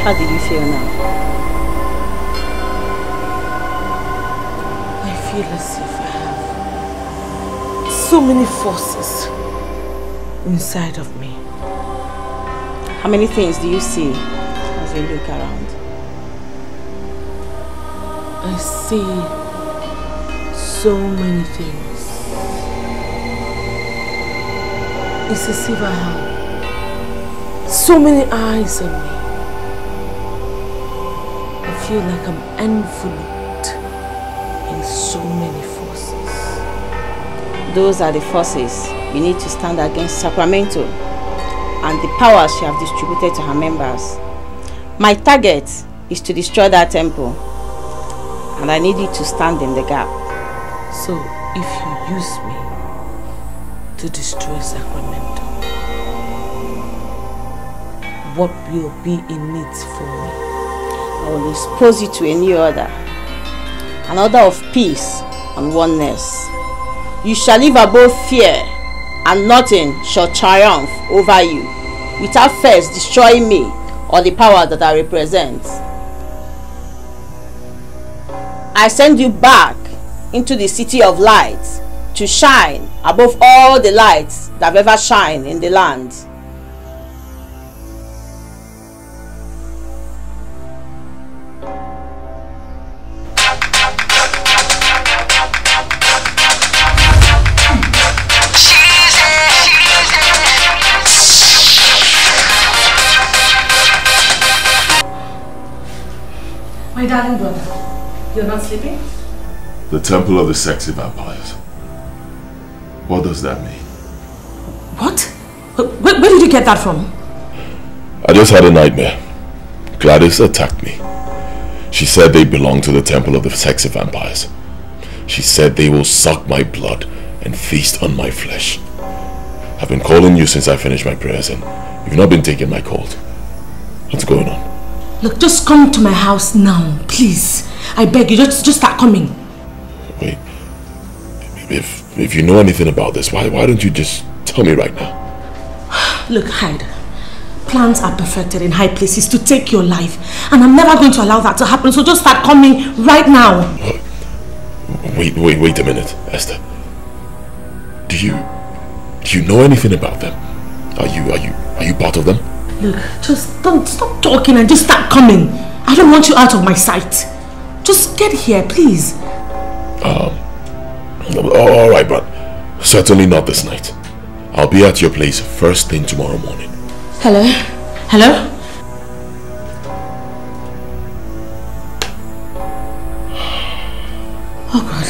How did you feel now? I feel as if I have so many forces inside of me. How many things do you see as you look around? I see so many things. It's as if I have so many eyes on me. I feel like I'm enveloped in so many forces. Those are the forces you need to stand against Sacramento and the powers she have distributed to her members. My target is to destroy that temple, and I need you to stand in the gap. So if you use me to destroy Sacramento, what will be in it for me? I will expose you to a new order, an order of peace and oneness. You shall live above fear, and nothing shall triumph over you without first destroying me or the power that I represent. I send you back into the city of light to shine above all the lights that have ever shined in the land. Darling brother, you're not sleeping? The temple of the sexy vampires. What does that mean? What? Where did you get that from? I just had a nightmare. Gladys attacked me. She said they belong to the temple of the sexy vampires. She said they will suck my blood and feast on my flesh. I've been calling you since I finished my prayers and you've not been taking my calls. What's going on? Look, just come to my house now, please. I beg you, just start coming. Wait. If you know anything about this, why don't you just tell me right now? Look, Hyde. Plans are perfected in high places to take your life. And I'm never going to allow that to happen, so just start coming right now. Wait a minute, Esther. Do you know anything about them? Are you part of them? Look, just don't stop talking and just start coming. I don't want you out of my sight. Just get here, please. Alright, but certainly not this night. I'll be at your place first thing tomorrow morning. Hello? Hello? Oh God.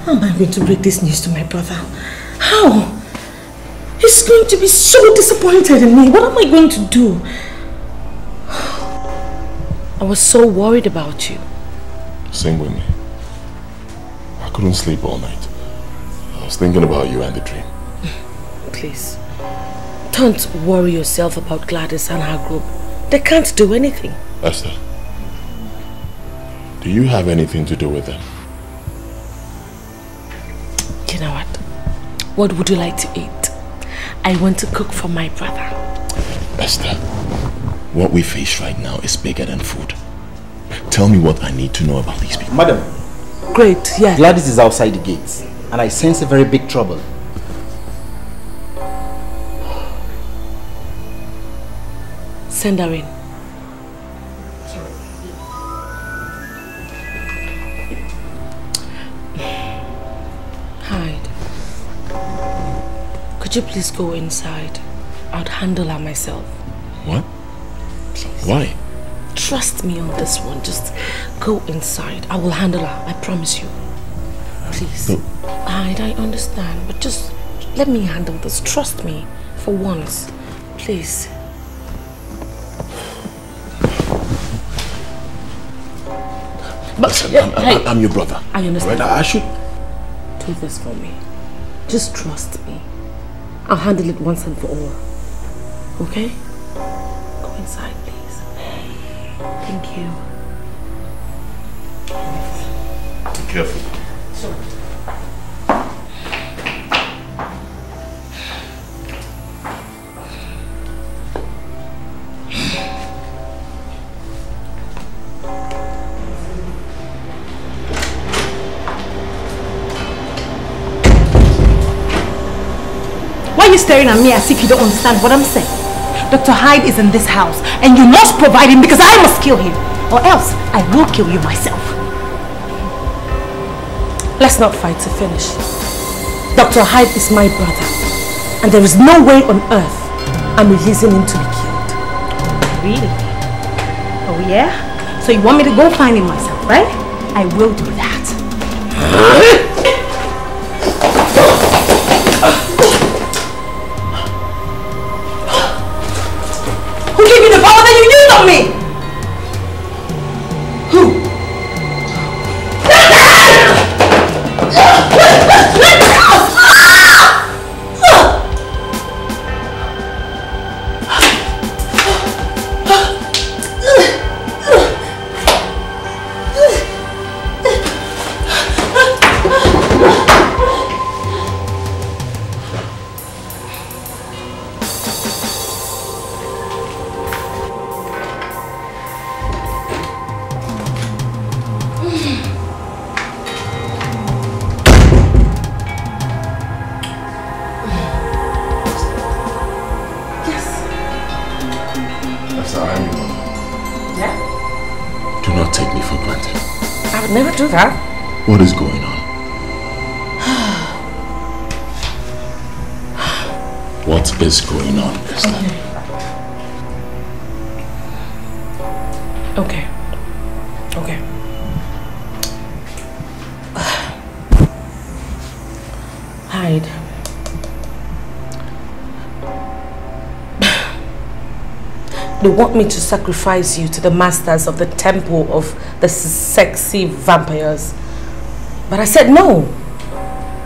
How am I going to break this news to my brother? How? He's going to be so disappointed in me. What am I going to do? I was so worried about you. Same with me. I couldn't sleep all night. I was thinking about you and the dream. Please, don't worry yourself about Gladys and her group. They can't do anything. Esther, do you have anything to do with them? You know what? What would you like to eat? I want to cook for my brother. Esther, what we face right now is bigger than food. Tell me what I need to know about these people. Madam. Great, yeah. Gladys is outside the gates, and I sense a very big trouble. Send her in. Hyde. Could you please go inside? I'd handle her myself. What? Please. Why? Trust me on this one. Just go inside. I will handle her. I promise you. Please. No. Hyde, I understand, but just let me handle this. Trust me. For once. Please. But listen, I'm your brother. I understand. Right? I should do this for me. Just trust me. I'll handle it once and for all. Okay? Go inside, please. Thank you. Be careful. Sure. Why are you staring at me as if you don't understand what I'm saying? Dr. Hyde is in this house and you must provide him because I must kill him. Or else I will kill you myself. Let's not fight to finish. Dr. Hyde is my brother. And there is no way on earth I'm releasing him to be killed. Really? Oh yeah? So you want me to go find him myself, right? I will do that. Who gave you the power that you used on me? Who? Never do that. What is going on? What is going on, Esther? Okay. Hide. They want me to sacrifice you to the masters of the temple of the sexy vampires. But I said no.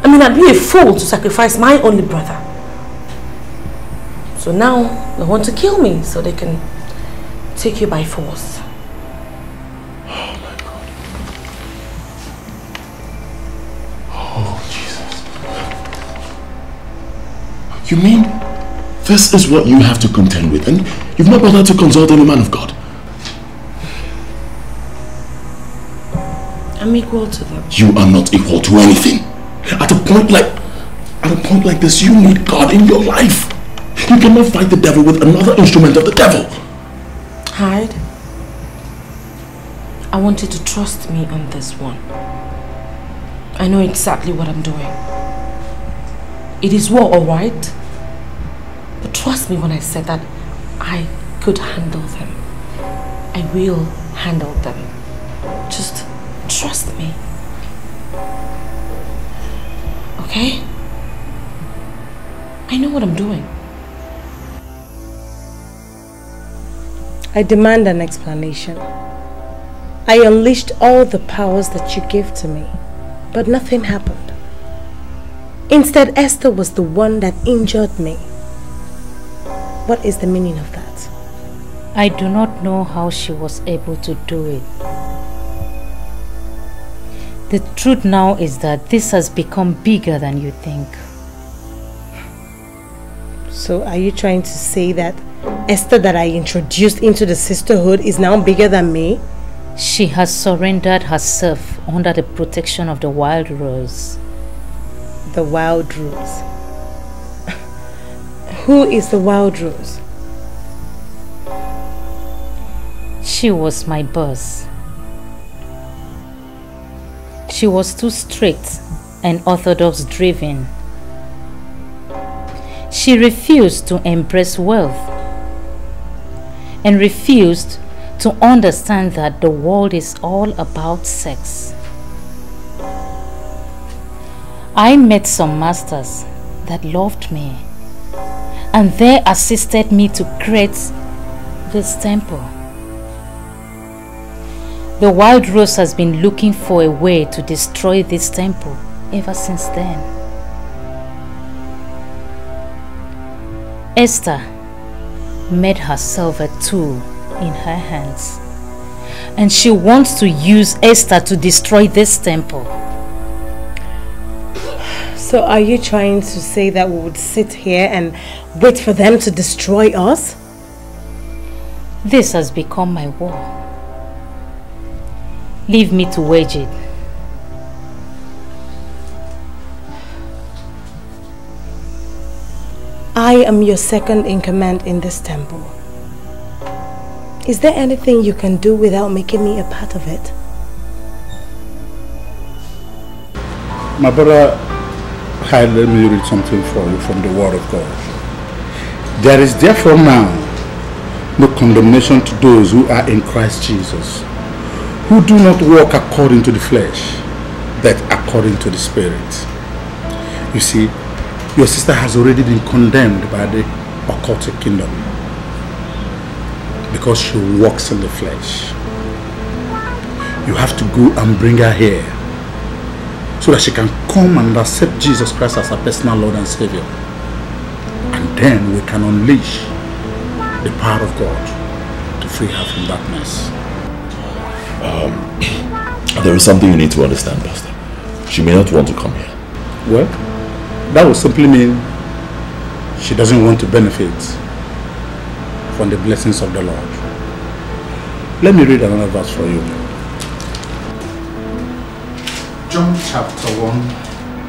I mean, I'd be a fool to sacrifice my only brother. So now they want to kill me so they can take you by force. Oh my God. Oh Jesus. You mean this is what you have to contend with, and you've not bothered to consult any man of God? I'm equal to them. You are not equal to anything. At a point like this, you need God in your life. You cannot fight the devil with another instrument of the devil. Hyde, I want you to trust me on this one. I know exactly what I'm doing. It is war, all right? But trust me when I said that I could handle them. I will handle them. Just trust me. Okay? I know what I'm doing. I demand an explanation. I unleashed all the powers that you gave to me, but nothing happened. Instead, Esther was the one that injured me. What is the meaning of that? I do not know how she was able to do it. The truth now is that this has become bigger than you think. So are you trying to say that Esther that I introduced into the sisterhood is now bigger than me? She has surrendered herself under the protection of the Wild Rose. The Wild Rose? Who is the Wild Rose? She was my boss. She was too strict and orthodox driven. She refused to embrace wealth and refused to understand that the world is all about sex. I met some masters that loved me, and they assisted me to create this temple. The Wild Rose has been looking for a way to destroy this temple ever since then. Esther made herself a tool in her hands, and she wants to use Esther to destroy this temple. So are you trying to say that we would sit here and wait for them to destroy us? This has become my war. Leave me to wage it. I am your second in command in this temple. Is there anything you can do without making me a part of it? My brother, let me read something for you from the Word of God. There is therefore now no condemnation to those who are in Christ Jesus, who do not walk according to the flesh, but according to the Spirit. You see, your sister has already been condemned by the occultic kingdom because she walks in the flesh. You have to go and bring her here so that she can come and accept Jesus Christ as her personal Lord and Savior. And then we can unleash the power of God to free her from that mess. There is something you need to understand, Pastor. She may not want to come here. Well, that would simply mean she doesn't want to benefit from the blessings of the Lord. Let me read another verse for you. John chapter 1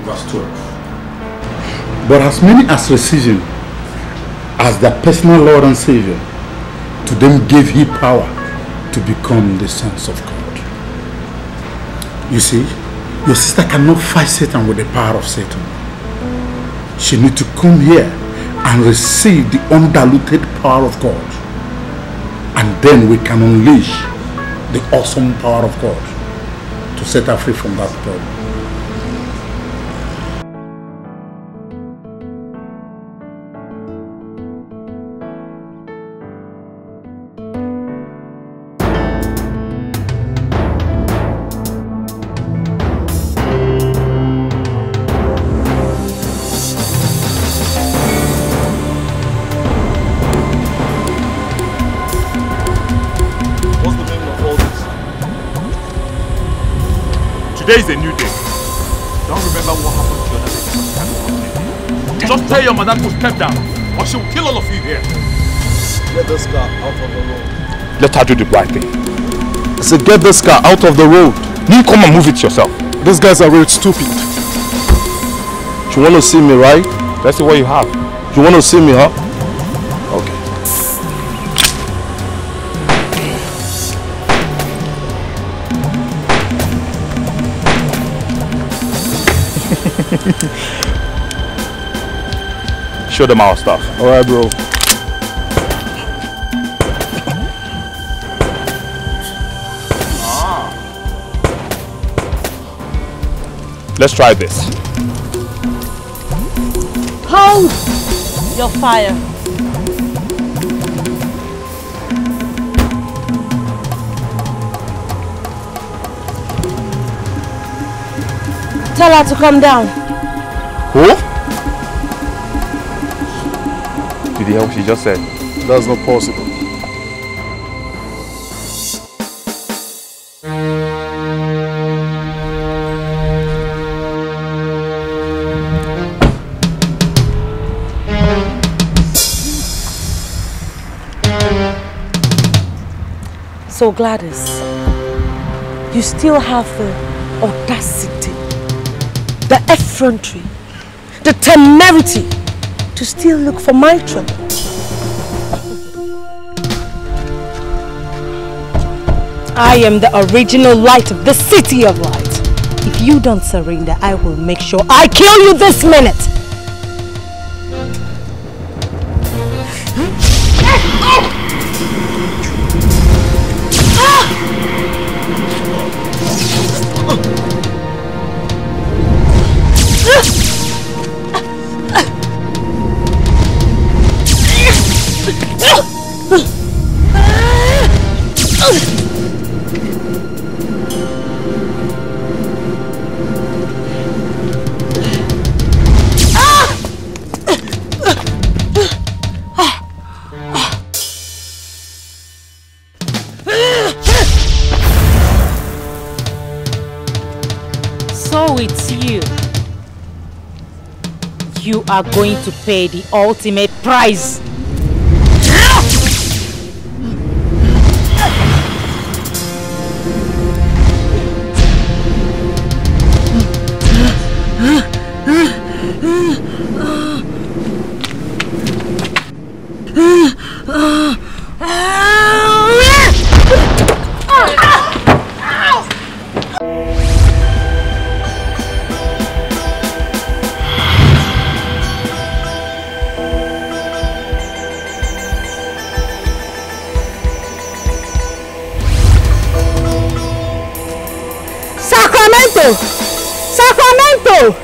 verse 12. But as many as receive him as their personal Lord and Savior, to them gave he power to become the sons of God. You see, your sister cannot fight Satan with the power of Satan. She needs to come here and receive the undiluted power of God. And then we can unleash the awesome power of God to set her free from that problem. Today is a new day. Don't remember what happened the other day. Just tell your madam to step down, or she will kill all of you here. Get this car out of the road. Let her do the right thing. I said get this car out of the road. You come and move it yourself. These guys are really stupid. You want to see me, right? Let's see what you have. You want to see me, huh? Okay. Show them our stuff. Alright, bro. Let's try this. Hold your fire. Tell her to come down. Who? Did you hear what she just said? That's not possible. So Gladys, you still have the audacity, the effrontery, the temerity to still look for my trouble. I am the original light of the city of light. If you don't surrender, I will make sure I kill you this minute. You are going to pay the ultimate price. Sacramento!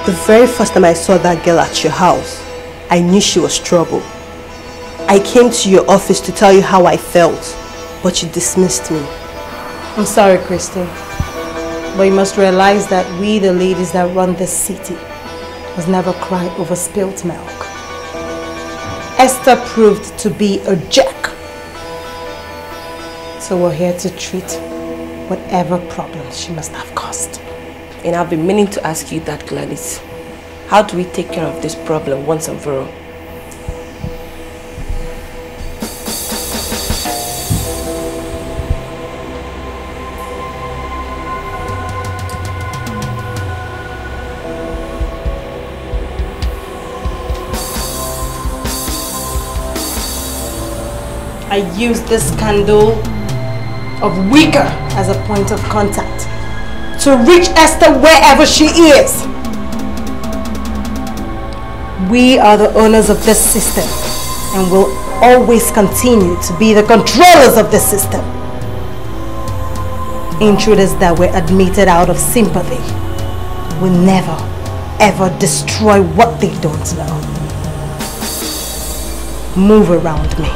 The very first time I saw that girl at your house, I knew she was trouble. I came to your office to tell you how I felt, but you dismissed me. I'm sorry, Crystal, but you must realize that we, the ladies that run this city, must never cry over spilt milk. Esther proved to be a jerk, so we're here to treat whatever problems she must have caused. And I've been meaning to ask you that, Gladys. How do we take care of this problem once and for all? I use this candle of Wicca as a point of contact to reach Esther wherever she is. We are the owners of this system and will always continue to be the controllers of the system. Intruders that were admitted out of sympathy will never, ever destroy what they don't know. Move around me.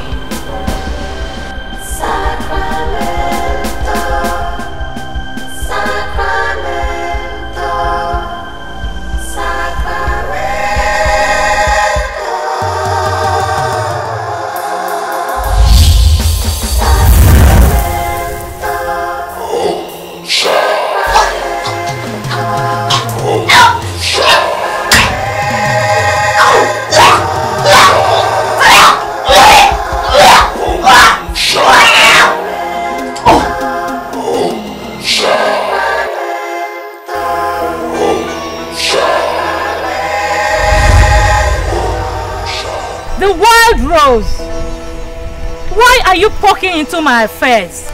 Why are you poking into my affairs?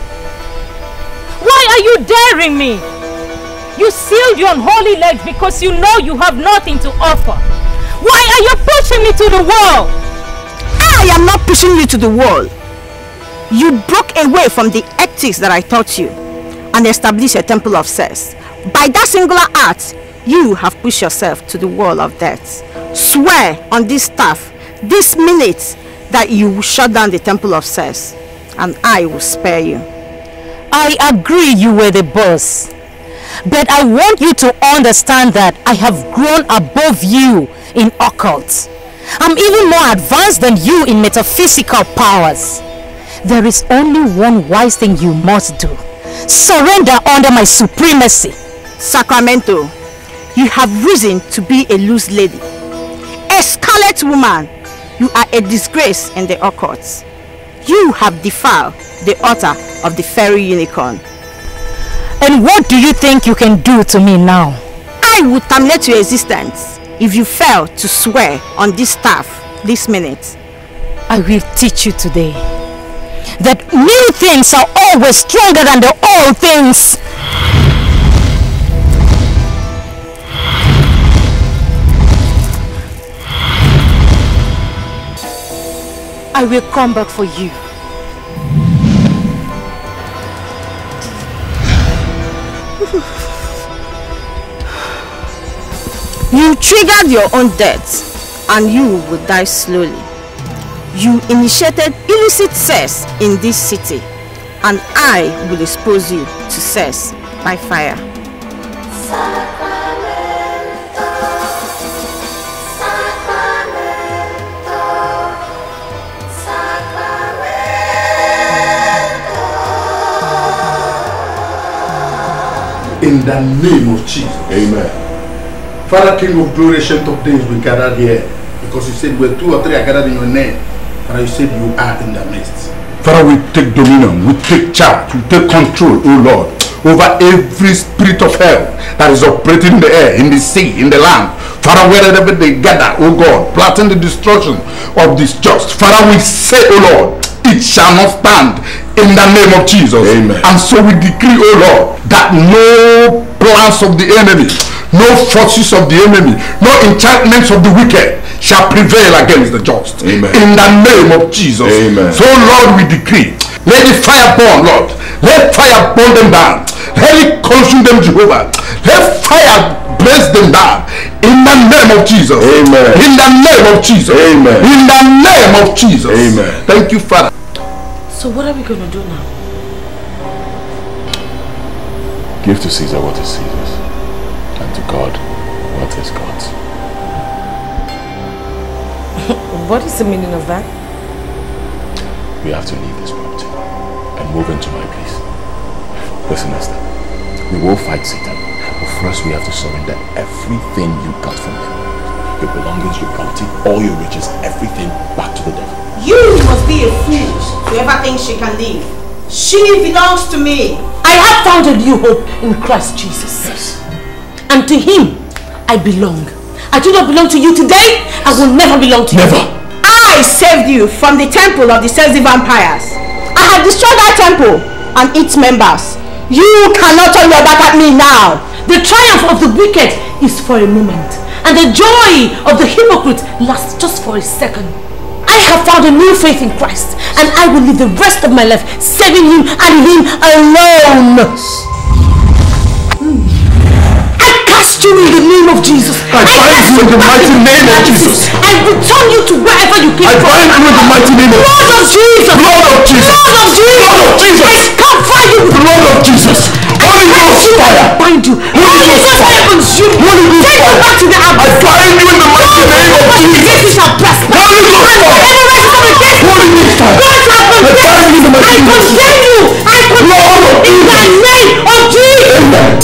Why are you daring me? You sealed your unholy legs because you know you have nothing to offer. Why are you pushing me to the wall? I am not pushing you to the wall. You broke away from the ethics that I taught you and established a temple of sex. By that singular act, you have pushed yourself to the wall of death. Swear on this staff, this minute, that you will shut down the temple of sex, and I will spare you. I agree you were the boss, but I want you to understand that I have grown above you in occult. I'm even more advanced than you in metaphysical powers. There is only one wise thing you must do. Surrender under my supremacy. Sacramento, you have reason to be a loose lady. A scarlet woman. You are a disgrace in the occult. You have defiled the altar of the fairy unicorn. And what do you think you can do to me now? I will terminate your existence if you fail to swear on this staff this minute. I will teach you today that new things are always stronger than the old things. I will come back for you. You triggered your own death and you will die slowly. You initiated illicit sex in this city and I will expose you to sex by fire. In the name of Jesus. Amen. Father, King of glory, ancient of days, we gathered here because you said where 2 or 3 are gathered in your name. Father, you said you are in the midst. Father, we take dominion, we take charge, we take control, oh Lord, over every spirit of hell that is operating in the air, in the sea, in the land. Father, wherever they gather, oh God, plotting the destruction of this just. Father, we say, oh Lord, it shall not stand in the name of Jesus. Amen. And so we decree, oh Lord, that no plans of the enemy, no forces of the enemy, no enchantments of the wicked shall prevail against the just. Amen. In the name of Jesus. Amen. So Lord, we decree, let the fire burn, Lord. Let fire burn them down. Let it consume them, Jehovah. Let fire blaze them down. In the name of Jesus. Amen. In the name of Jesus. Amen. In the name of Jesus. Amen. Thank you, Father. So what are we going to do now? Give to Caesar what is Caesar's, and to God what is God's. What is the meaning of that? We have to leave this property and move into my place. Listen, Esther, we will fight Satan, but first we have to surrender everything you got from him. Your belongings, your property, all your riches, everything back to the devil. You must be a fool to ever think she can live. She belongs to me. I have found a new hope in Christ Jesus. Yes. And to him, I belong. I do not belong to you today. I will never belong to you. Never. I saved you from the temple of the Chizzy vampires. I have destroyed that temple and its members. You cannot turn your back at me now. The triumph of the wicked is for a moment, and the joy of the hypocrite lasts just for a second. I I have found a new faith in Christ, and I will live the rest of my life serving Him and Him alone. I cast you in the name of Jesus. I bind you in the mighty name of Jesus. I return you to wherever you came from. I bind you in the mighty name of Blood of Jesus. Blood of Jesus. Blood of Jesus. Blood of Jesus. I cover you with blood of Jesus. Holy Ghost fire. Bind you. Holy Ghost fire. Holy Ghost fire. Back to the abyss. I bind you in the mighty name of Jesus. You shall prosper. Holy Ghost fire. Holy Ghost fire. I bind you in the mighty name of Jesus. I condemn you. In the name of Jesus.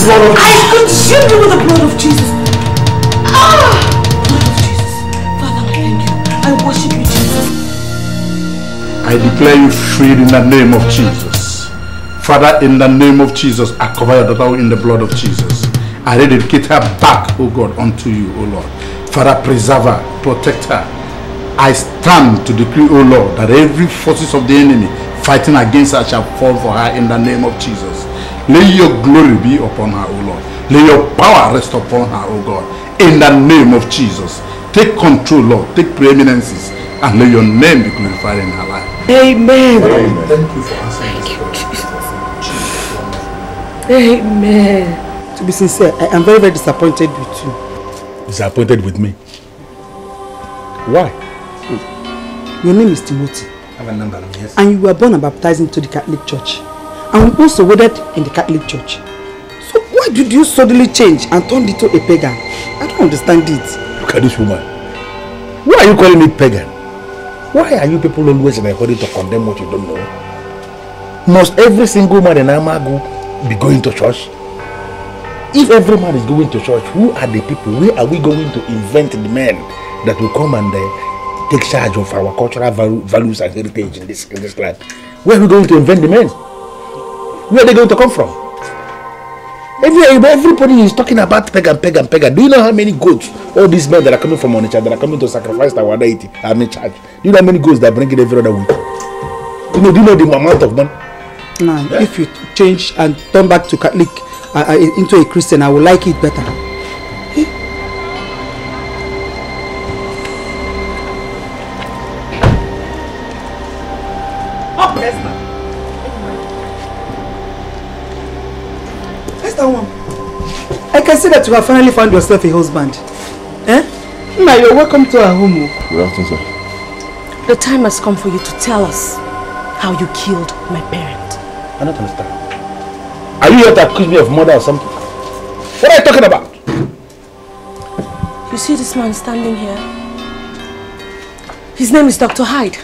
I consume you with the blood of Jesus. Blood of Jesus. Father, I thank you. I worship you, Jesus. I declare you freed in the name of Jesus. Father, in the name of Jesus, I cover your daughter in the blood of Jesus. I dedicate her back, oh God, unto you, oh Lord. Father, preserve her, protect her. I stand to decree, oh Lord, that every forces of the enemy fighting against her shall fall for her in the name of Jesus. Let your glory be upon her, oh Lord. Let your power rest upon her, oh God. In the name of Jesus. Take control, Lord. Take preeminences. And let your name be glorified in her life. Amen. Amen. Thank you for answering this prayer. Amen. To be sincere, I am very, very disappointed with you. Disappointed with me? Why? Your name is Timothy. I have a number, yes. And you were born and baptized into the Catholic Church. And we also wedded in the Catholic Church. So why did you suddenly change and turn into a pagan? I don't understand it. Look at this woman. Why are you calling me pagan? Why are you people always in a hurry to condemn what you don't know? Must every single man in Amago be going to church? If every man is going to church, who are the people? Where are we going to invent the men that will come and take charge of our cultural values and heritage in this land? Where are we going to invent the men? Where are they going to come from? Everybody is talking about pagan. Do you know how many goats all these men that are coming from Onitsha, that are coming to sacrifice our deity, are in charge? Do you know how many goats they are bringing every other week? Do you know the amount of money? Now, if you change and turn back to Catholic into a Christian, I will like it better. I can see that you have finally found yourself a husband. Now you're welcome to our home. Good afternoon, sir. The time has come for you to tell us how you killed my parent. I don't understand. Are you here to accuse me of murder or something? What are you talking about? You see this man standing here? His name is Dr. Hyde.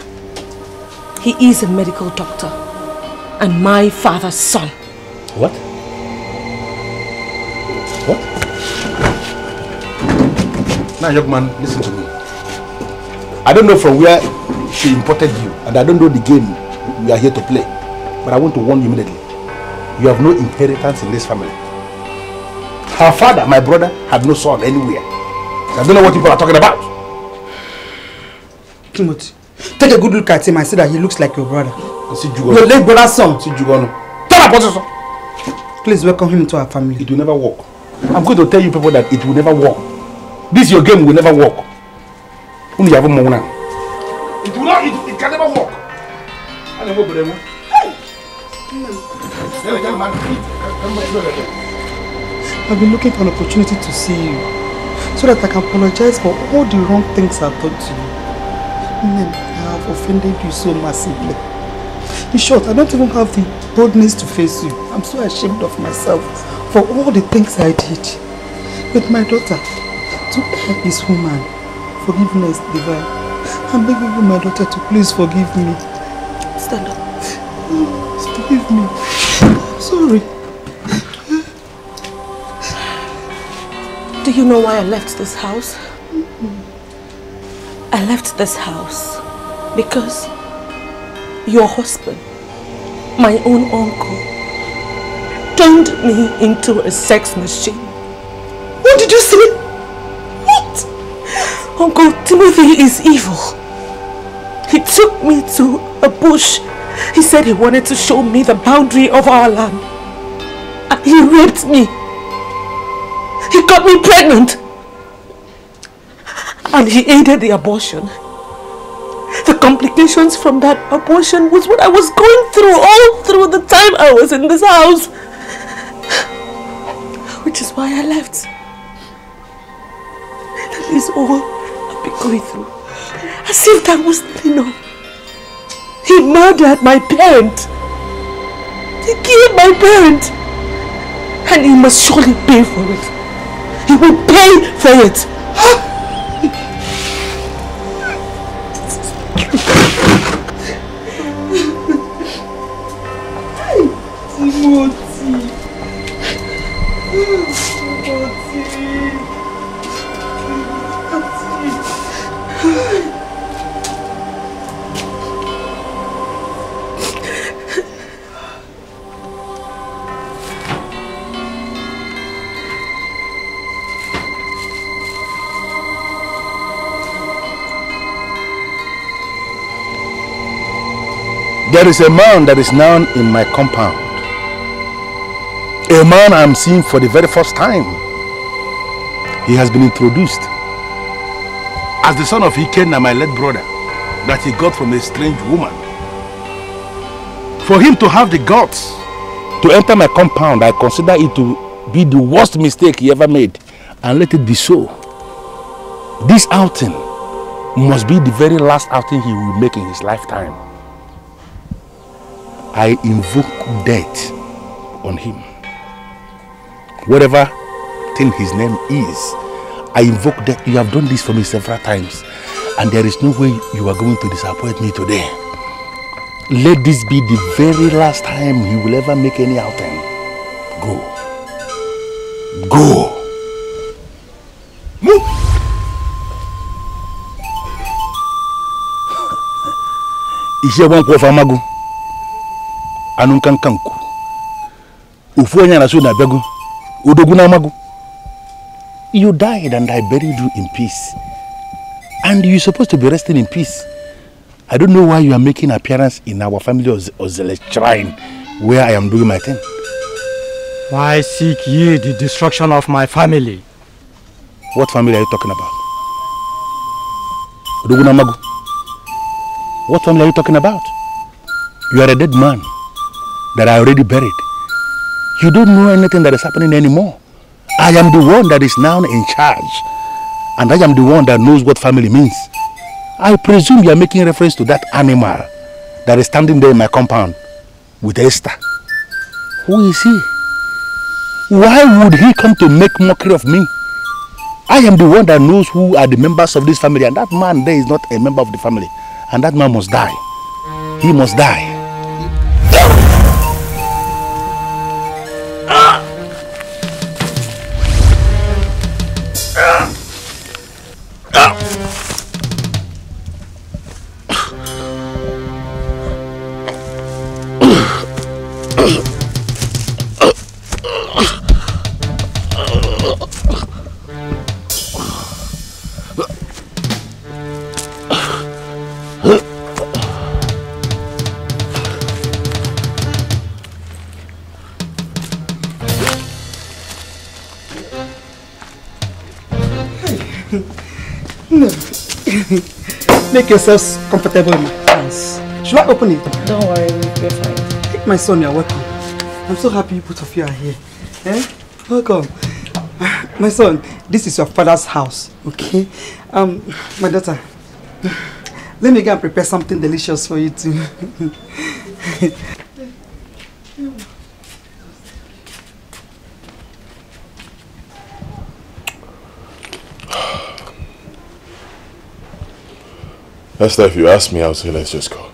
He is a medical doctor and my father's son. What? What? Now, young man, listen to me. I don't know from where she imported you, and I don't know the game you are here to play. But I want to warn you immediately. You have no inheritance in this family. Her father, my brother, had no son anywhere. I don't know what people are talking about. Timothy, take a good look at him and see that he looks like your brother. Your late brother's son. Please welcome him to our family. It will never work. I'm going to tell you people that it will never work. This your game will never work. It will not, it can never work. I've been looking for an opportunity to see you so that I can apologize for all the wrong things I've done to you. I have offended you so massively. In short, I don't even have the boldness to face you. I'm so ashamed of myself for all the things I did with my daughter. To err is human, forgiveness divine. I'm begging you, my daughter, to please forgive me. Stand up. Forgive me. I'm sorry. Do you know why I left this house? I left this house because your husband, my own uncle, turned me into a sex machine. What did you say? What? Uncle Timothy is evil. He took me to a bush. He said he wanted to show me the boundary of our land. And he raped me. He got me pregnant. And he aided the abortion. The complications from that abortion was what I was going through all through the time I was in this house. Which is why I left. That is all I've been going through. As if that wasn't enough. He murdered my parent. He killed my parent. And he must surely pay for it. He will pay for it. There is a man that is now in my compound. A man I am seeing for the very first time. He has been introduced as the son of Ikenna, my late brother, that he got from a strange woman. For him to have the guts to enter my compound, I consider it to be the worst mistake he ever made. And let it be so. This outing must be the very last outing he will make in his lifetime. I invoke death on him. Whatever thing his name is, I invoke death. You have done this for me several times, and there is no way you are going to disappoint me today. Let this be the very last time he will ever make any outing. Go. Go. Move. Ishe wangu wa magu. Anunkankanku. Ufuanya na suna begu. Udoguna magu. You died and I buried you in peace. And you're supposed to be resting in peace. I don't know why you are making appearance in our family Ozele shrine where I am doing my thing. Why seek ye the destruction of my family? What family are you talking about? Udoguna magu. What family are you talking about? You are a dead man that I already buried. You don't know anything that is happening anymore. I am the one that is now in charge. And I am the one that knows what family means. I presume you are making reference to that animal that is standing there in my compound with Esther. Who is he? Why would he come to make mockery of me? I am the one that knows who are the members of this family, and that man there is not a member of the family. And that man must die. He must die. Make yourselves comfortable in my house. Should I open it? Don't worry, we're fine. My son, you're welcome. I'm so happy both of you are here. Eh? Welcome. My son, this is your father's house, okay? My daughter, let me go and prepare something delicious for you too. Esther, if you ask me, I would say let's just go.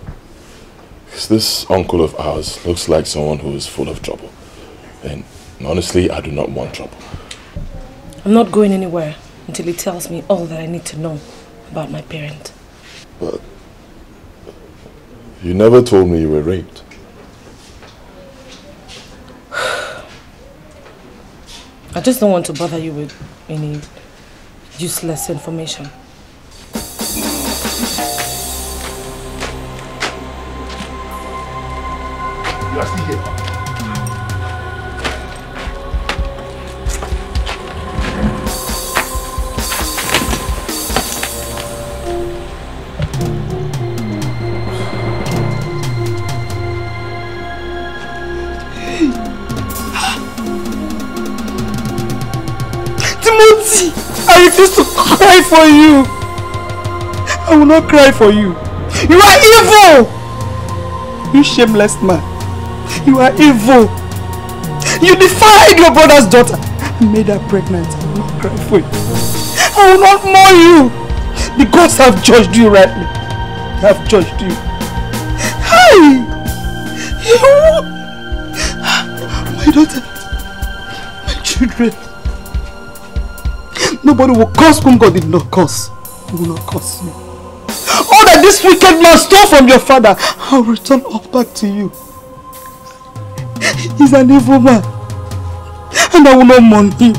Because this uncle of ours looks like someone who is full of trouble. And honestly, I do not want trouble. I'm not going anywhere until he tells me all that I need to know about my parent. But you never told me you were raped. I just don't want to bother you with any useless information. You are still here. See, I refuse to cry for you. I will not cry for you. You are evil! You shameless man. You are evil. You defied your brother's daughter and made her pregnant. I will not cry for you. I will not mourn you. The gods have judged you rightly. They have judged you. Hi! My daughter, my children. Nobody will curse whom God did not curse. He will not curse you. All that this wicked man stole from your father, I'll return all back to you. He's an evil man, and I will not mourn him.